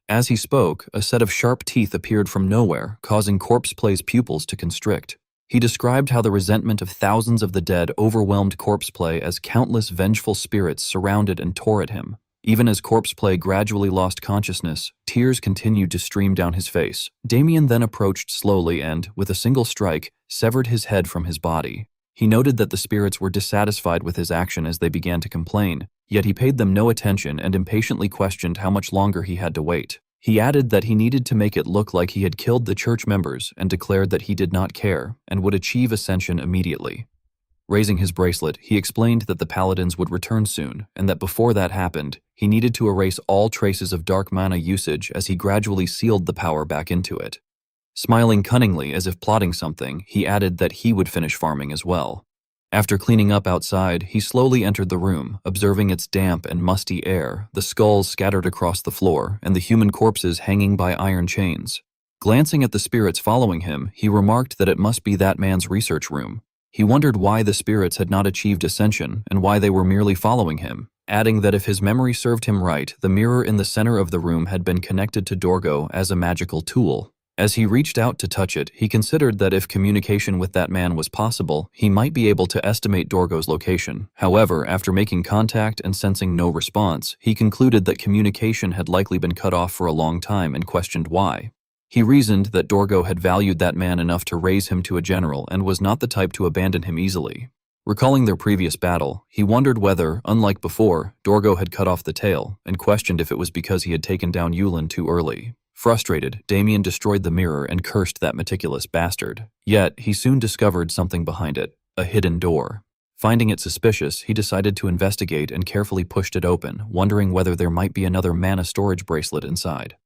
As he spoke, a set of sharp teeth appeared from nowhere, causing Corpse Play's pupils to constrict. He described how the resentment of thousands of the dead overwhelmed Corpse Play as countless vengeful spirits surrounded and tore at him. Even as Corpse Play gradually lost consciousness, tears continued to stream down his face. Damien then approached slowly and, with a single strike, severed his head from his body. He noted that the spirits were dissatisfied with his action as they began to complain, yet he paid them no attention and impatiently questioned how much longer he had to wait. He added that he needed to make it look like he had killed the church members and declared that he did not care and would achieve ascension immediately. Raising his bracelet, he explained that the paladins would return soon and that before that happened, he needed to erase all traces of dark mana usage as he gradually sealed the power back into it. Smiling cunningly as if plotting something, he added that he would finish farming as well. After cleaning up outside, he slowly entered the room, observing its damp and musty air, the skulls scattered across the floor, and the human corpses hanging by iron chains. Glancing at the spirits following him, he remarked that it must be that man's research room. He wondered why the spirits had not achieved ascension and why they were merely following him, adding that if his memory served him right, the mirror in the center of the room had been connected to Dorgo as a magical tool. As he reached out to touch it, he considered that if communication with that man was possible, he might be able to estimate Dorgo's location. However, after making contact and sensing no response, he concluded that communication had likely been cut off for a long time and questioned why. He reasoned that Dorgo had valued that man enough to raise him to a general and was not the type to abandon him easily. Recalling their previous battle, he wondered whether, unlike before, Dorgo had cut off the tail, and questioned if it was because he had taken down Yulin too early. Frustrated, Damien destroyed the mirror and cursed that meticulous bastard. Yet, he soon discovered something behind it, a hidden door. Finding it suspicious, he decided to investigate and carefully pushed it open, wondering whether there might be another mana storage bracelet inside.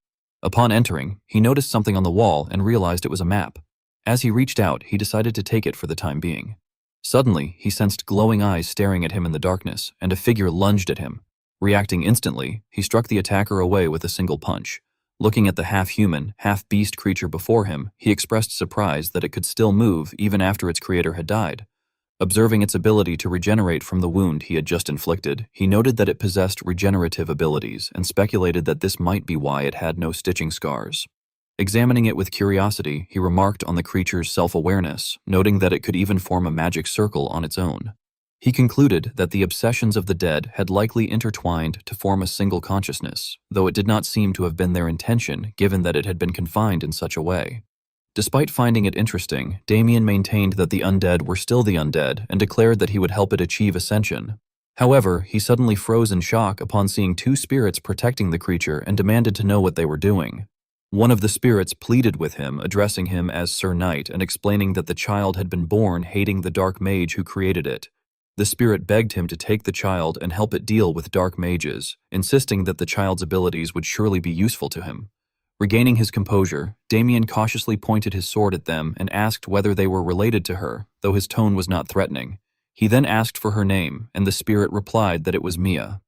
Upon entering, he noticed something on the wall and realized it was a map. As he reached out, he decided to take it for the time being. Suddenly, he sensed glowing eyes staring at him in the darkness, and a figure lunged at him. Reacting instantly, he struck the attacker away with a single punch. Looking at the half-human, half-beast creature before him, he expressed surprise that it could still move even after its creator had died. Observing its ability to regenerate from the wound he had just inflicted, he noted that it possessed regenerative abilities and speculated that this might be why it had no stitching scars. Examining it with curiosity, he remarked on the creature's self-awareness, noting that it could even form a magic circle on its own. He concluded that the obsessions of the dead had likely intertwined to form a single consciousness, though it did not seem to have been their intention given that it had been confined in such a way. Despite finding it interesting, Damien maintained that the undead were still the undead and declared that he would help it achieve ascension. However, he suddenly froze in shock upon seeing two spirits protecting the creature and demanded to know what they were doing. One of the spirits pleaded with him, addressing him as Sir Knight and explaining that the child had been born hating the dark mage who created it. The spirit begged him to take the child and help it deal with dark mages, insisting that the child's abilities would surely be useful to him. Regaining his composure, Damien cautiously pointed his sword at them and asked whether they were related to her, though his tone was not threatening. He then asked for her name, and the spirit replied that it was Mia.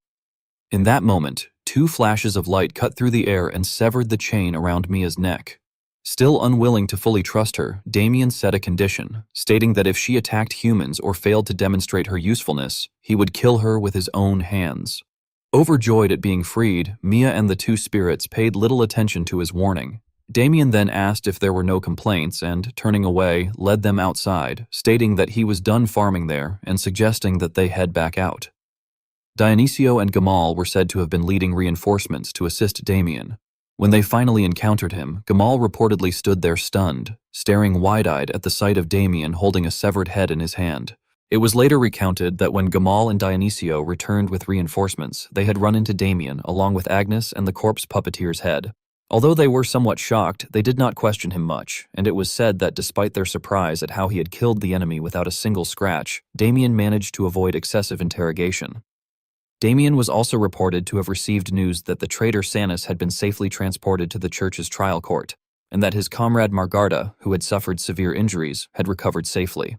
In that moment, two flashes of light cut through the air and severed the chain around Mia's neck. Still unwilling to fully trust her, Damien set a condition, stating that if she attacked humans or failed to demonstrate her usefulness, he would kill her with his own hands. Overjoyed at being freed, Mia and the two spirits paid little attention to his warning. Damien then asked if there were no complaints and, turning away, led them outside, stating that he was done farming there and suggesting that they head back out. Dionisio and Gamal were said to have been leading reinforcements to assist Damien. When they finally encountered him, Gamal reportedly stood there stunned, staring wide-eyed at the sight of Damien holding a severed head in his hand. It was later recounted that when Gamal and Dionisio returned with reinforcements, they had run into Damien along with Agnes and the corpse puppeteer's head. Although they were somewhat shocked, they did not question him much, and it was said that despite their surprise at how he had killed the enemy without a single scratch, Damien managed to avoid excessive interrogation. Damien was also reported to have received news that the traitor Sanus had been safely transported to the church's trial court, and that his comrade Margarda, who had suffered severe injuries, had recovered safely.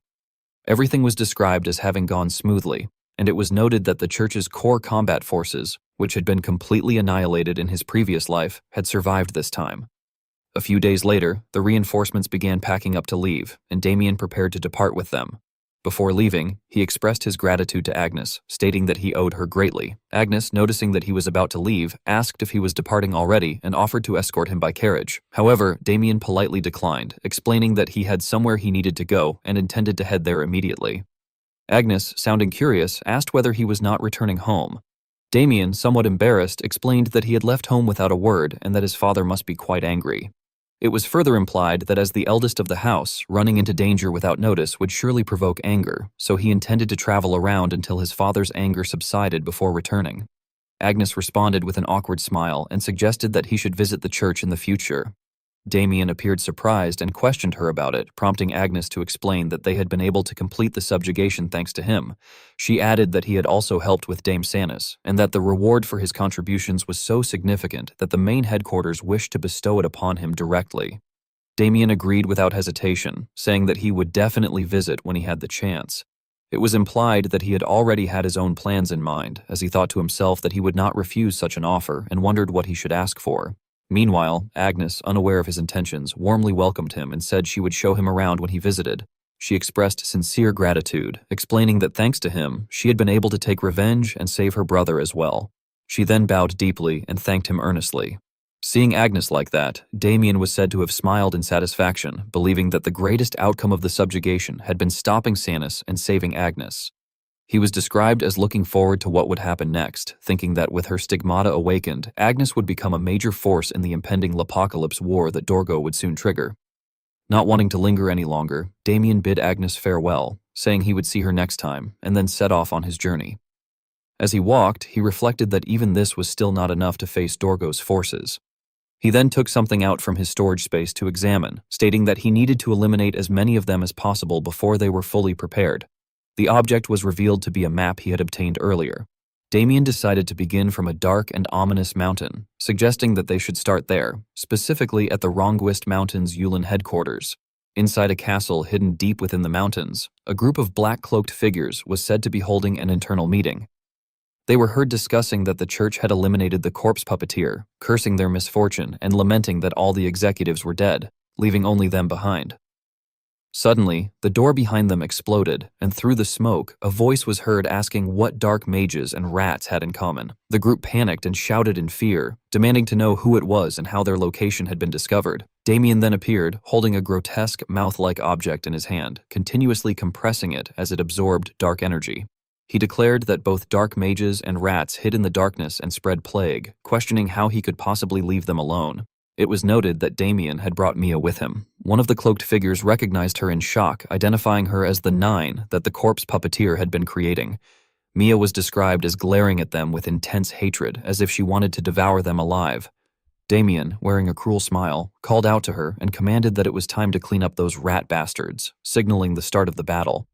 Everything was described as having gone smoothly, and it was noted that the church's core combat forces, which had been completely annihilated in his previous life, had survived this time. A few days later, the reinforcements began packing up to leave, and Damien prepared to depart with them. Before leaving, he expressed his gratitude to Agnes, stating that he owed her greatly. Agnes, noticing that he was about to leave, asked if he was departing already and offered to escort him by carriage. However, Damien politely declined, explaining that he had somewhere he needed to go and intended to head there immediately. Agnes, sounding curious, asked whether he was not returning home. Damien, somewhat embarrassed, explained that he had left home without a word and that his father must be quite angry. It was further implied that as the eldest of the house, running into danger without notice would surely provoke anger, so he intended to travel around until his father's anger subsided before returning. Agnes responded with an awkward smile and suggested that he should visit the church in the future. Damien appeared surprised and questioned her about it, prompting Agnes to explain that they had been able to complete the subjugation thanks to him. She added that he had also helped with Dame Sanus, and that the reward for his contributions was so significant that the main headquarters wished to bestow it upon him directly. Damien agreed without hesitation, saying that he would definitely visit when he had the chance. It was implied that he had already had his own plans in mind, as he thought to himself that he would not refuse such an offer and wondered what he should ask for. Meanwhile, Agnes, unaware of his intentions, warmly welcomed him and said she would show him around when he visited. She expressed sincere gratitude, explaining that thanks to him, she had been able to take revenge and save her brother as well. She then bowed deeply and thanked him earnestly. Seeing Agnes like that, Damien was said to have smiled in satisfaction, believing that the greatest outcome of the subjugation had been stopping Sanus and saving Agnes. He was described as looking forward to what would happen next, thinking that with her stigmata awakened, Agnes would become a major force in the impending Lapocalypse war that Dorgo would soon trigger. Not wanting to linger any longer, Damien bid Agnes farewell, saying he would see her next time, and then set off on his journey. As he walked, he reflected that even this was still not enough to face Dorgo's forces. He then took something out from his storage space to examine, stating that he needed to eliminate as many of them as possible before they were fully prepared. The object was revealed to be a map he had obtained earlier. Damien decided to begin from a dark and ominous mountain, suggesting that they should start there, specifically at the Ronguist Mountains Yulin headquarters. Inside a castle hidden deep within the mountains, a group of black-cloaked figures was said to be holding an internal meeting. They were heard discussing that the church had eliminated the corpse puppeteer, cursing their misfortune and lamenting that all the executives were dead, leaving only them behind. Suddenly, the door behind them exploded, and through the smoke, a voice was heard asking what dark mages and rats had in common. The group panicked and shouted in fear, demanding to know who it was and how their location had been discovered. Damien then appeared, holding a grotesque, mouth-like object in his hand, continuously compressing it as it absorbed dark energy. He declared that both dark mages and rats hid in the darkness and spread plague, questioning how he could possibly leave them alone. It was noted that Damien had brought Mia with him. One of the cloaked figures recognized her in shock, identifying her as the Nine that the corpse puppeteer had been creating. Mia was described as glaring at them with intense hatred, as if she wanted to devour them alive. Damien, wearing a cruel smile, called out to her and commanded that it was time to clean up those rat bastards, signaling the start of the battle.